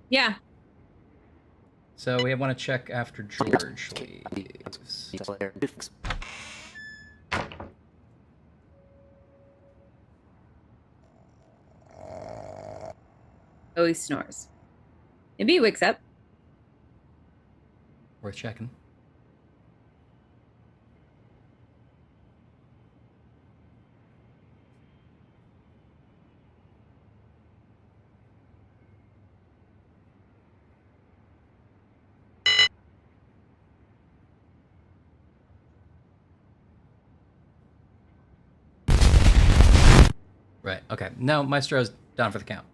Yeah. So we want to check after George leaves. Oh, he snores. Maybe he wakes up. Worth checking. Right, okay. No, Maestro's down for the count.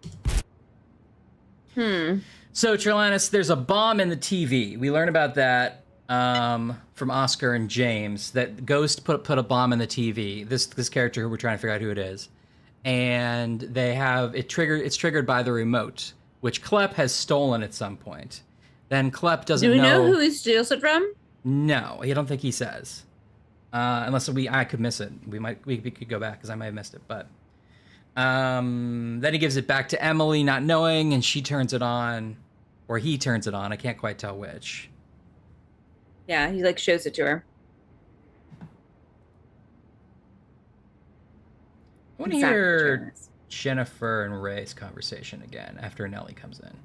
So, Trelanis, there's a bomb in the TV. We learn about that from Oscar and James, that Ghost put a bomb in the TV. This character who we're trying to figure out who it is. And they have it's triggered by the remote, which Klepp has stolen at some point. Then Klepp doesn't know. Do we know who he steals it from? No, I don't think he says. Unless I could miss it. We could go back because I might have missed it, but then he gives it back to Emily, not knowing, and she turns it on, or he turns it on. I can't quite tell which. Yeah, he like shows it to her. I want to hear Jennifer and Ray's conversation again after Nellie comes in.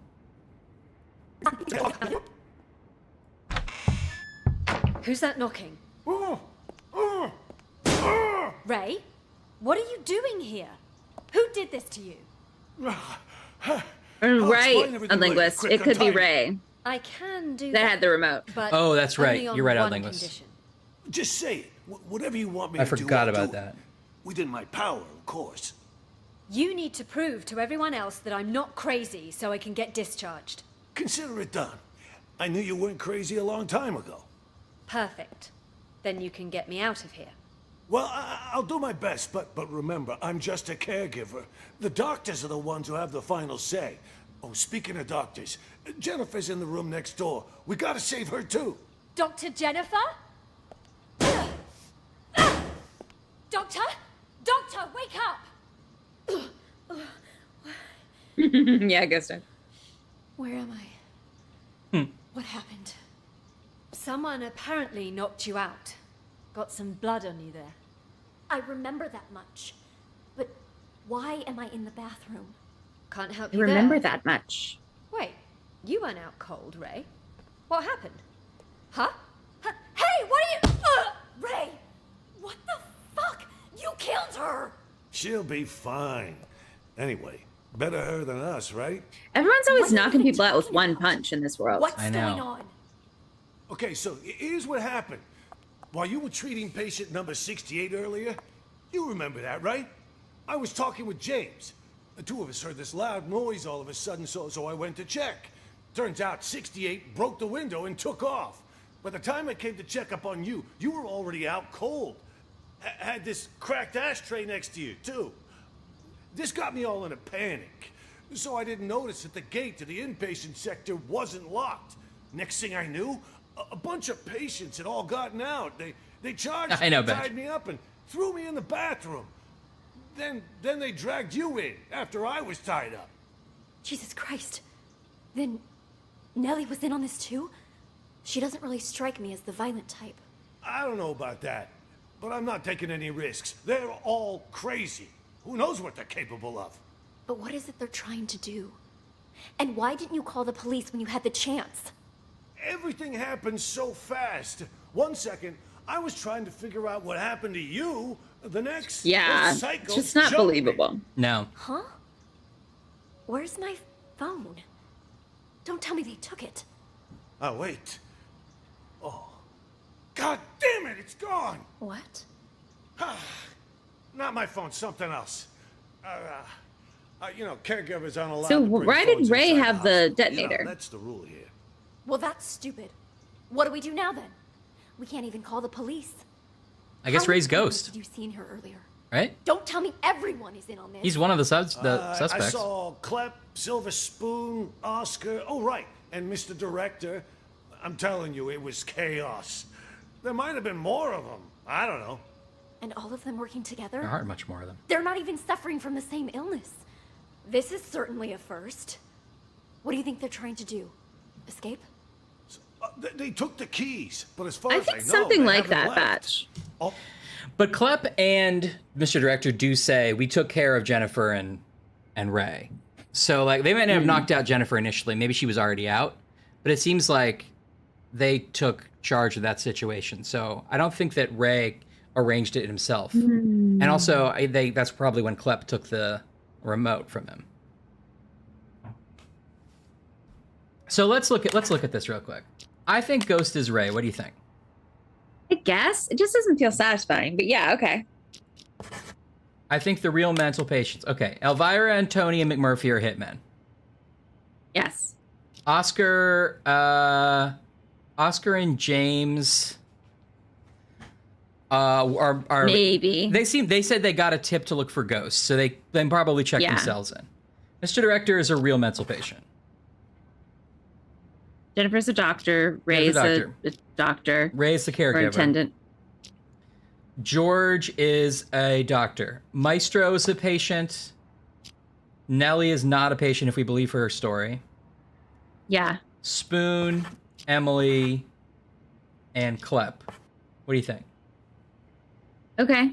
Who's that knocking? Ray? What are you doing here? Who did this to you? Ray, a linguist. It could be Ray. I can do that had the remote. But Oh, that's right. only on You're right, one Linguist. condition. Just say it. Whatever you want me I to do. forgot I'll about do it. that. Within my power, of course. You need to prove to everyone else that I'm not crazy so I can get discharged. Consider it done. I knew you weren't crazy a long time ago. Perfect. Then you can get me out of here. Well, I'll do my best, but remember, I'm just a caregiver. The doctors are the ones who have the final say. Oh, speaking of doctors, Jennifer's in the room next door. We gotta save her too. Dr. Jennifer? Doctor? Doctor, wake up! Yeah, ghost time. Where am I? What happened? Someone apparently knocked you out. Got some blood on you there. I remember that much. But why am I in the bathroom? Can't help I you remember there. that much. Wait, you weren't out cold, Ray. What happened? Huh? Hey, what are you... Ray! What the fuck? You killed her! She'll be fine. Anyway, better her than us, right? Everyone's always knocking people out with one punch in this world. What's going on? Okay, so here's what happened. While you were treating patient number 68 earlier, you remember that, right? I was talking with James. The two of us heard this loud noise all of a sudden, so I went to check. Turns out 68 broke the window and took off. By the time I came to check up on you, you were already out cold. Had this cracked ashtray next to you, too. This got me all in a panic. So I didn't notice that the gate to the inpatient sector wasn't locked. Next thing I knew, a bunch of patients had all gotten out. They charged me, tied me up, and threw me in the bathroom. Then they dragged you in after I was tied up. Jesus Christ. Then Nellie was in on this too? She doesn't really strike me as the violent type. I don't know about that, but I'm not taking any risks. They're all crazy. Who knows what they're capable of? But what is it they're trying to do? And why didn't you call the police when you had the chance? Everything happened so fast. 1 second, I was trying to figure out what happened to you. The next, yeah, psycho just not believable. No. Huh? Where's my phone? Don't tell me they took it. Oh, wait. Oh. God damn it, it's gone! What? Not my phone, something else. You know, caregivers aren't allowed So to bring why did phones Ray inside have the the hospital. detonator? You know, that's the rule here. Well, that's stupid. What do we do now then? We can't even call the police. I guess How Ray's many ghost, did you see here earlier? right? Don't tell me everyone is in on this. He's one of the I suspects. saw Clep, Silver Spoon, Oscar. Oh, right. And Mr. Director. I'm telling you, it was chaos. There might have been more of them. I don't know. And all of them working together? There aren't much more of them. They're not even suffering from the same illness. This is certainly a first. What do you think they're trying to do? Escape? They took the keys, but as far I as think I know, something they like haven't that, left. Batch. Oh, But Clep and Mr. Director do say we took care of Jennifer and Ray. So like they might not have knocked out Jennifer initially. Maybe she was already out, but it seems like they took charge of that situation. So I don't think that Ray arranged it himself. And also that's probably when Clep took the remote from him. So let's look at this real quick. I think Ghost is Ray. What do you think? I guess it just doesn't feel satisfying, but yeah, okay. I think the real mental patients. Okay, Elvira and Tony and McMurphy are hitmen. Yes. Oscar and James are maybe. They said they got a tip to look for ghosts, so they then probably checked themselves in. Mr. Director is a real mental patient. Jennifer's a doctor. Ray's a doctor. Ray's the caregiver. Or attendant. George is a doctor. Maestro is a patient. Nellie is not a patient if we believe her story. Yeah. Spoon, Emily, and Clep. What do you think? Okay.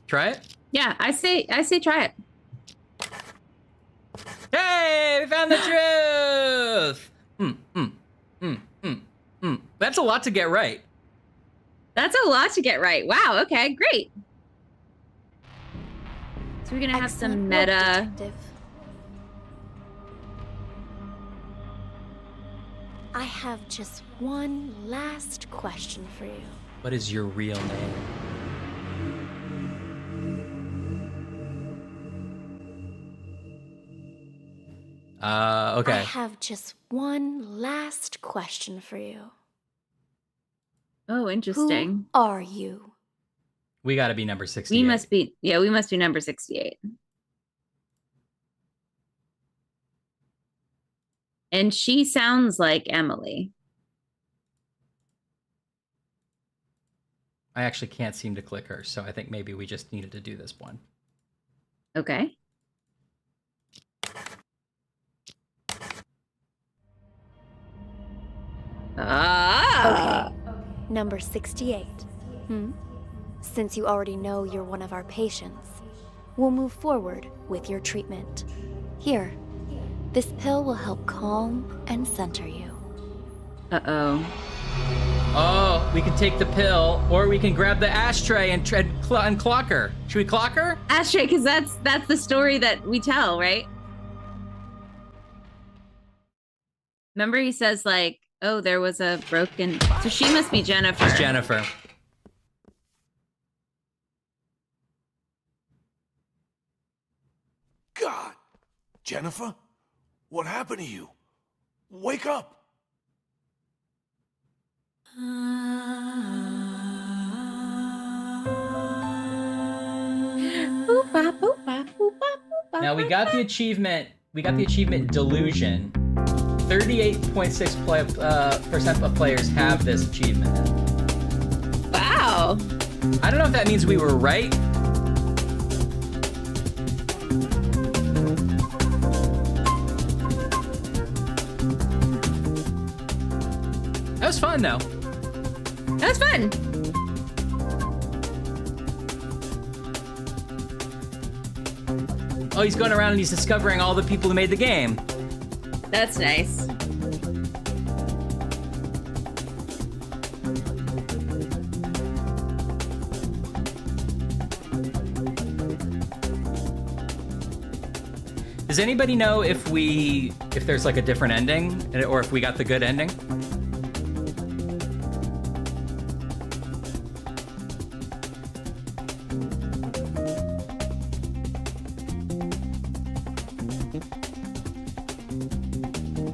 Try it? Yeah, I say try it. Hey, we found the truth! That's a lot to get right. That's a lot to get right. Wow, okay, great. So we're gonna have some meta. I have just one last question for you. What is your real name? Okay. I have just one last question for you. Oh, interesting. Who are you? We got to be number 68. We must be, yeah, we must be number 68. And she sounds like Emily. I actually can't seem to click her, so I think maybe we just needed to do this one. Okay. Okay. Number 68. Since you already know you're one of our patients, we'll move forward with your treatment. Here, this pill will help calm and center you. Uh-oh. Oh, we can take the pill, or we can grab the ashtray and clock her. Should we clock her? Ashtray, because that's the story that we tell, right? Remember he says, like, oh, there was a broken... So she must be Jennifer. It's Jennifer. God! Jennifer? What happened to you? Wake up! Now we got the achievement. We got the achievement Delusion. 38.6% of players have this achievement. Wow. I don't know if that means we were right. That was fun, though. That was fun. Oh, he's going around and he's discovering all the people who made the game. That's nice. Does anybody know if there's like a different ending, or if we got the good ending?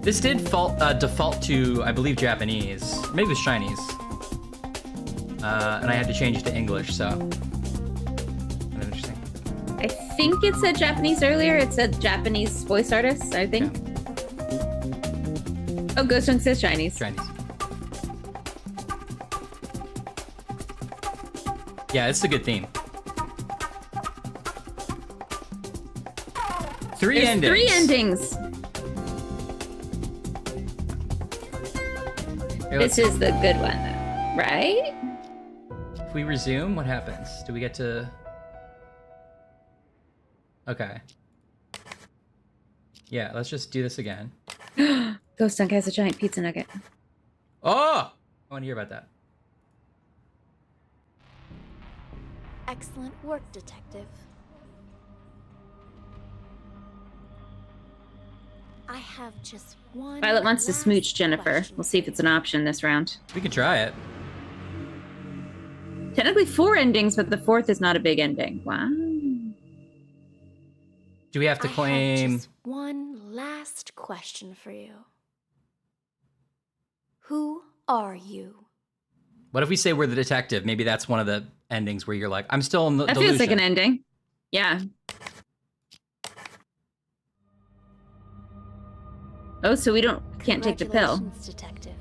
This did default to, I believe, Japanese. Maybe it was Chinese. And I had to change it to English, so. Kind of interesting. I think it said Japanese earlier. It said Japanese voice artists, I think. Yeah. Oh, Ghost One says Chinese. Chinese. Yeah, it's a good theme. Three endings. Three endings. Here, this is the good one, though, right? If we resume, what happens? Do we get to... Okay. Yeah, let's just do this again. Ghost Dunk has a giant pizza nugget. Oh! I want to hear about that. Excellent work, Detective. I have just one. Violet wants to smooch Jennifer. We'll see if it's an option this round. We can try it. Technically 4 endings, but the 4th is not a big ending. Wow. Do we have to claim... I have just one last question for you. Who are you? What if we say we're the detective? Maybe that's one of the endings where you're like, I'm still in the delusion. That feels like an ending. Yeah. Oh, so we can't take the pill. Congratulations, Detective.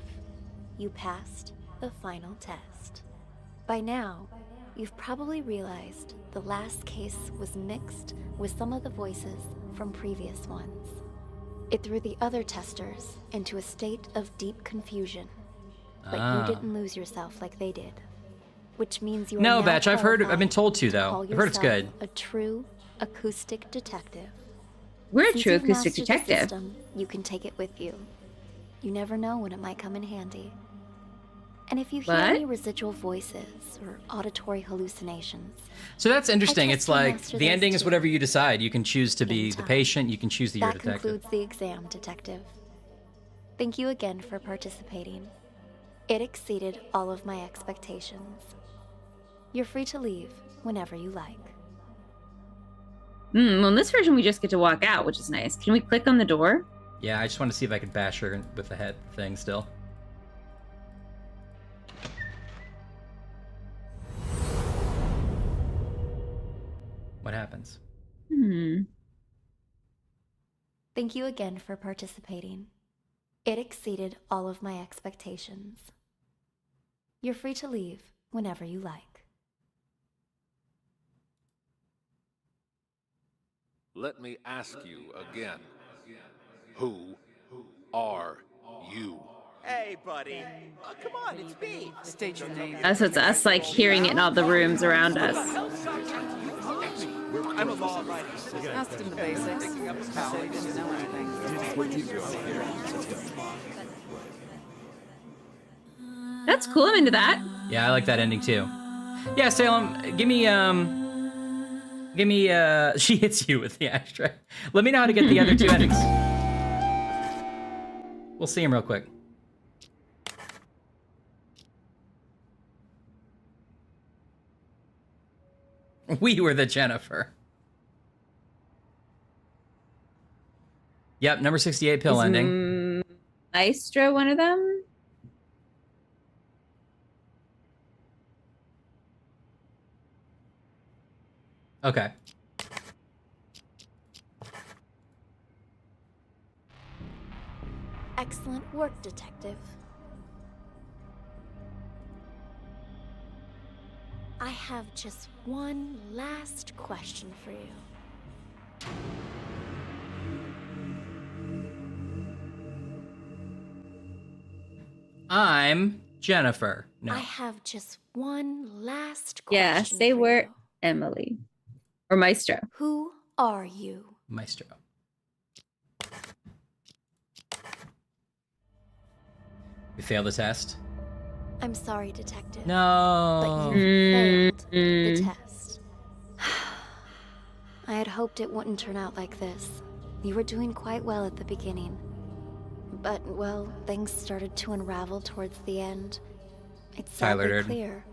You passed the final test. By now, you've probably realized the last case was mixed with some of the voices from previous ones. It threw the other testers into a state of deep confusion. But you didn't lose yourself like they did. Which means you are No, now Batch, I've been told to, though. call I've heard it's good. yourself a true acoustic detective. We're a Since true you've acoustic mastered the detective. system, you can take it with you. You never know when it might come in handy. And if you hear What? any residual voices or auditory hallucinations, So that's interesting. I It's trust you like, master the those ending is too. whatever you decide. You can choose to be the patient, you can choose that you're a that detective. concludes the exam, Detective. Thank you again for participating. It exceeded all of my expectations. You're free to leave whenever you like. Well, in this version, we just get to walk out, which is nice. Can we click on the door? Yeah, I just want to see if I could bash her with the head thing still. What happens? Thank you again for participating. It exceeded all of my expectations. You're free to leave whenever you like. Let me ask you again. Who are you? Hey, buddy. Oh, come on, it's me. State your name. That's what's us like hearing it in all the rooms around us. I'm a law-abiding Asked him the basics. Said he didn't know anything. That's cool. I'm into that. Yeah, I like that ending too. Yeah, Salem, give me, she hits you with the ashtray. Let me know how to get the other two endings. We'll see him real quick. We were the Jennifer. Yep, number 68 pill ending. Maestro, one of them? Okay. Excellent work, Detective. I have just one last question for you. I'm Jennifer. No. I have just one last Yeah, question. say for we're you. Emily. Or Maestro. Who are you? Maestro. We failed the test. I'm sorry, Detective. No. But you failed the test. I had hoped it wouldn't turn out like this. You were doing quite well at the beginning. But, well, things started to unravel towards the end. It's Tyler sadly Durden. clear.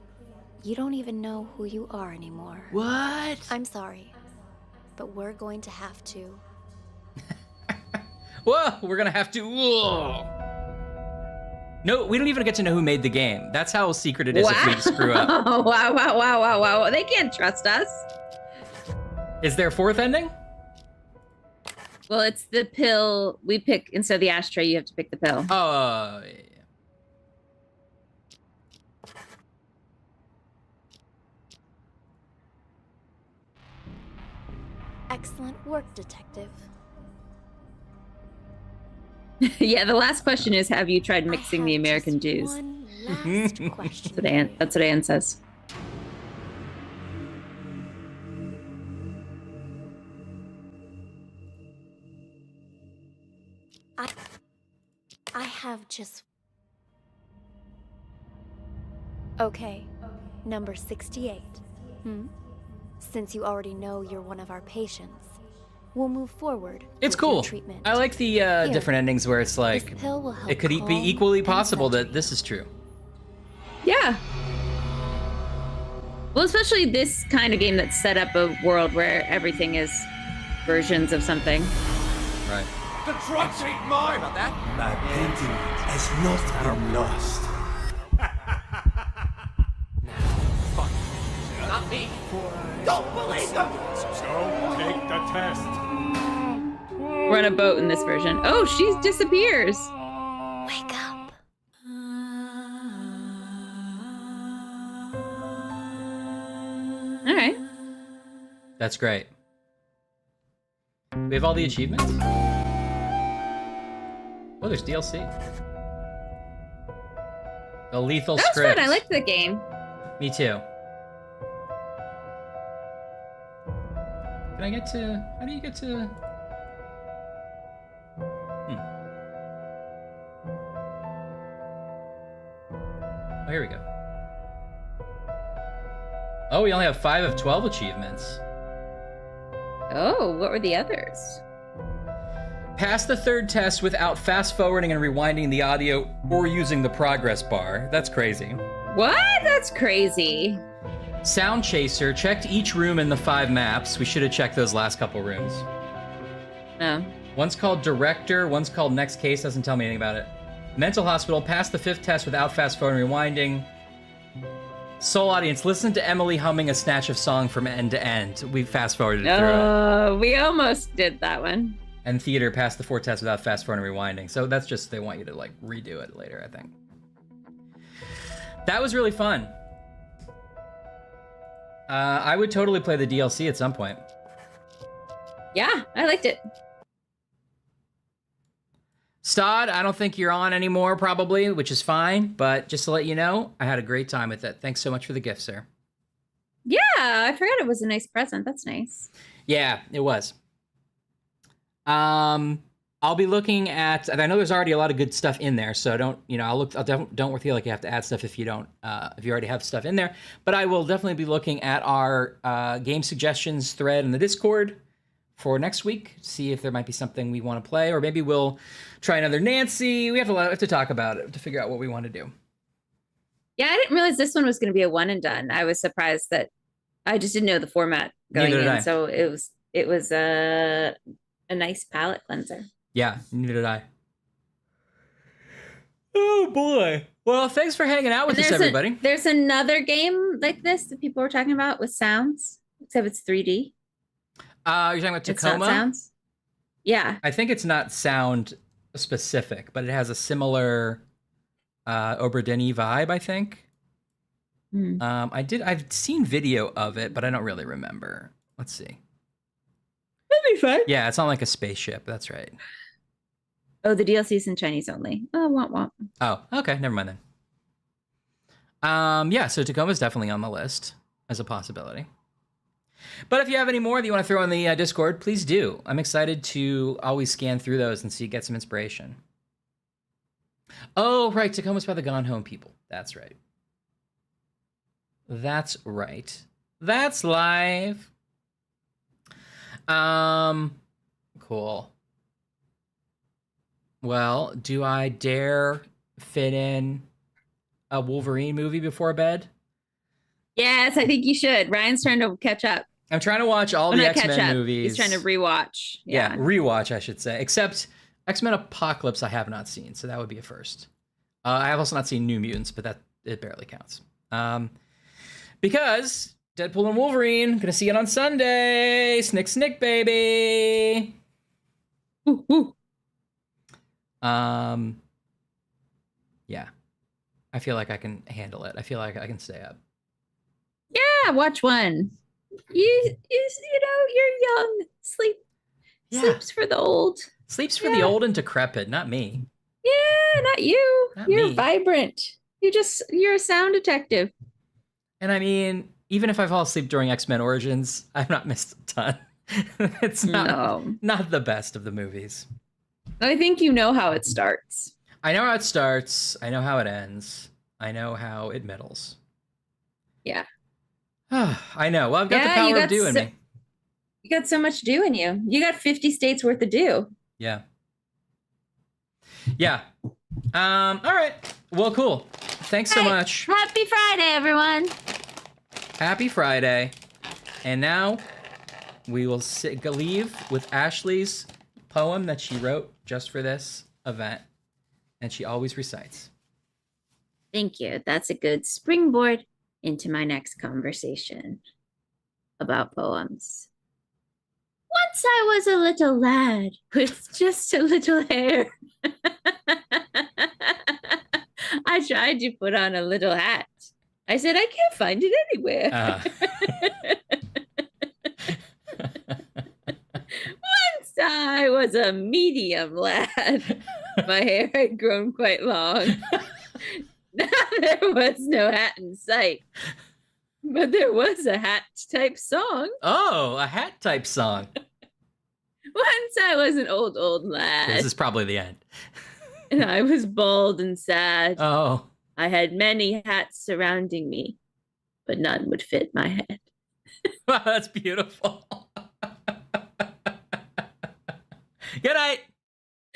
You don't even know who you are anymore. What? I'm sorry, but we're going to have to. Whoa, we're gonna have to. Whoa. No, we don't even get to know who made the game. That's how secret it is if we screw up. Wow. They can't trust us. Is there a fourth ending? Well, it's the pill we pick instead of the ashtray. You have to pick the pill. Oh, yeah. Excellent work, Detective. Yeah, the last question is, have you tried mixing the American Jews? One last question. That's what Anne says. I have just... Okay, number 68. Since you already know you're one of our patients, we'll move forward. It's with your cool. treatment. I like the different endings where it's like, This pill will help it could be calm equally and possible center that this is true. Yeah. Well, especially this kind of game that's set up a world where everything is versions of something. Right. The drugs ain't mine! About that? My painting has not been lost. Not me. Don't believe them! So, take the test. We're on a boat in this version. Oh, she disappears. Wake up. All right. That's great. We have all the achievements? Oh, there's DLC. The Lethal That's Script. fun. I liked the game. Me too. Can I get to... How do you get to... Oh, here we go. Oh, we only have 5 of 12 achievements. Oh, what were the others? Pass the third test without fast forwarding and rewinding the audio or using the progress bar. That's crazy. What? That's crazy. Sound Chaser checked each room in the 5 maps. We should have checked those last couple rooms. No. One's called Director, one's called Next Case, doesn't tell me anything about it. Mental Hospital, passed the 5th test without fast forwarding and rewinding. Soul Audience, listen to Emily humming a snatch of song from end to end. We fast forwarded it through. We almost did that one. And Theater passed the 4 tests without fast forwarding and rewinding. So that's just, they want you to like redo it later, I think. That was really fun. I would totally play the DLC at some point. Yeah, I liked it. Stod, I don't think you're on anymore, probably, which is fine. But just to let you know, I had a great time with it. Thanks so much for the gift, sir. Yeah, I forgot it was a nice present. That's nice. Yeah, it was. I'll be looking at, and I know there's already a lot of good stuff in there, so don't feel like you have to add stuff if you don't, if you already have stuff in there. But I will definitely be looking at our game suggestions thread in the Discord for next week, see if there might be something we want to play, or maybe we'll try another Nancy. We have to talk about it to figure out what we want to do. Yeah, I didn't realize this one was going to be a one and done. I was surprised that I just didn't know the format going in, so it was a nice palate cleanser. Yeah, neither did I. Oh boy. Well, thanks for hanging out with us, everybody. There's another game like this that people were talking about with sounds, except it's 3D. You're talking about Tacoma? It's not sounds? Yeah. I think it's not sound specific, but it has a similar Oberdini vibe, I think. I've seen video of it, but I don't really remember. Let's see. That'd be fun. Yeah, it's not like a spaceship. That's right. Oh, the DLC is in Chinese only. Oh, womp. Oh, okay. Never mind then. Yeah, so Tacoma's definitely on the list as a possibility. But if you have any more that you want to throw in the Discord, please do. I'm excited to always scan through those and get some inspiration. Oh, right. Tacoma's by the Gone Home people. That's right. That's right. That's live. Cool. Well, do I dare fit in a Wolverine movie before bed? Yes, I think you should. Ryan's trying to catch up. I'm trying to watch all the X-Men movies. He's trying to rewatch. Yeah, rewatch, I should say. Except X-Men Apocalypse I have not seen, so that would be a first. I have also not seen New Mutants, but it barely counts. Because Deadpool and Wolverine, gonna see it on Sunday. Snick, baby. Ooh, ooh. Yeah. I feel like I can handle it. I feel like I can stay up. Yeah, watch one. You know, you're young. Sleeps for the old. Sleeps for the old and decrepit, not me. Yeah, not you. You're me. vibrant. You're a sound detective. And I mean, even if I fall asleep during X-Men Origins, I've not missed a ton. It's not the best of the movies. I think you know how it starts. I know how it starts. I know how it ends. I know how it middles. Yeah. I know. Well, I've got the power of do in me. You got so much do in you. You got 50 states worth of do. Yeah. Yeah. All right. Well, cool. Thanks so much. Happy Friday, everyone. Happy Friday. And now we will leave with Ashley's poem that she wrote just for this event. And she always recites. Thank you. That's a good springboard into my next conversation about poems. Once I was a little lad with just a little hair. I tried to put on a little hat. I said, I can't find it anywhere. Once I was a medium lad. My hair had grown quite long. Now there was no hat in sight. But there was a hat type song. Oh, a hat type song. Once I was an old lad. This is probably the end. And I was bald and sad. Oh. I had many hats surrounding me, but none would fit my head. Wow, that's beautiful. Good night.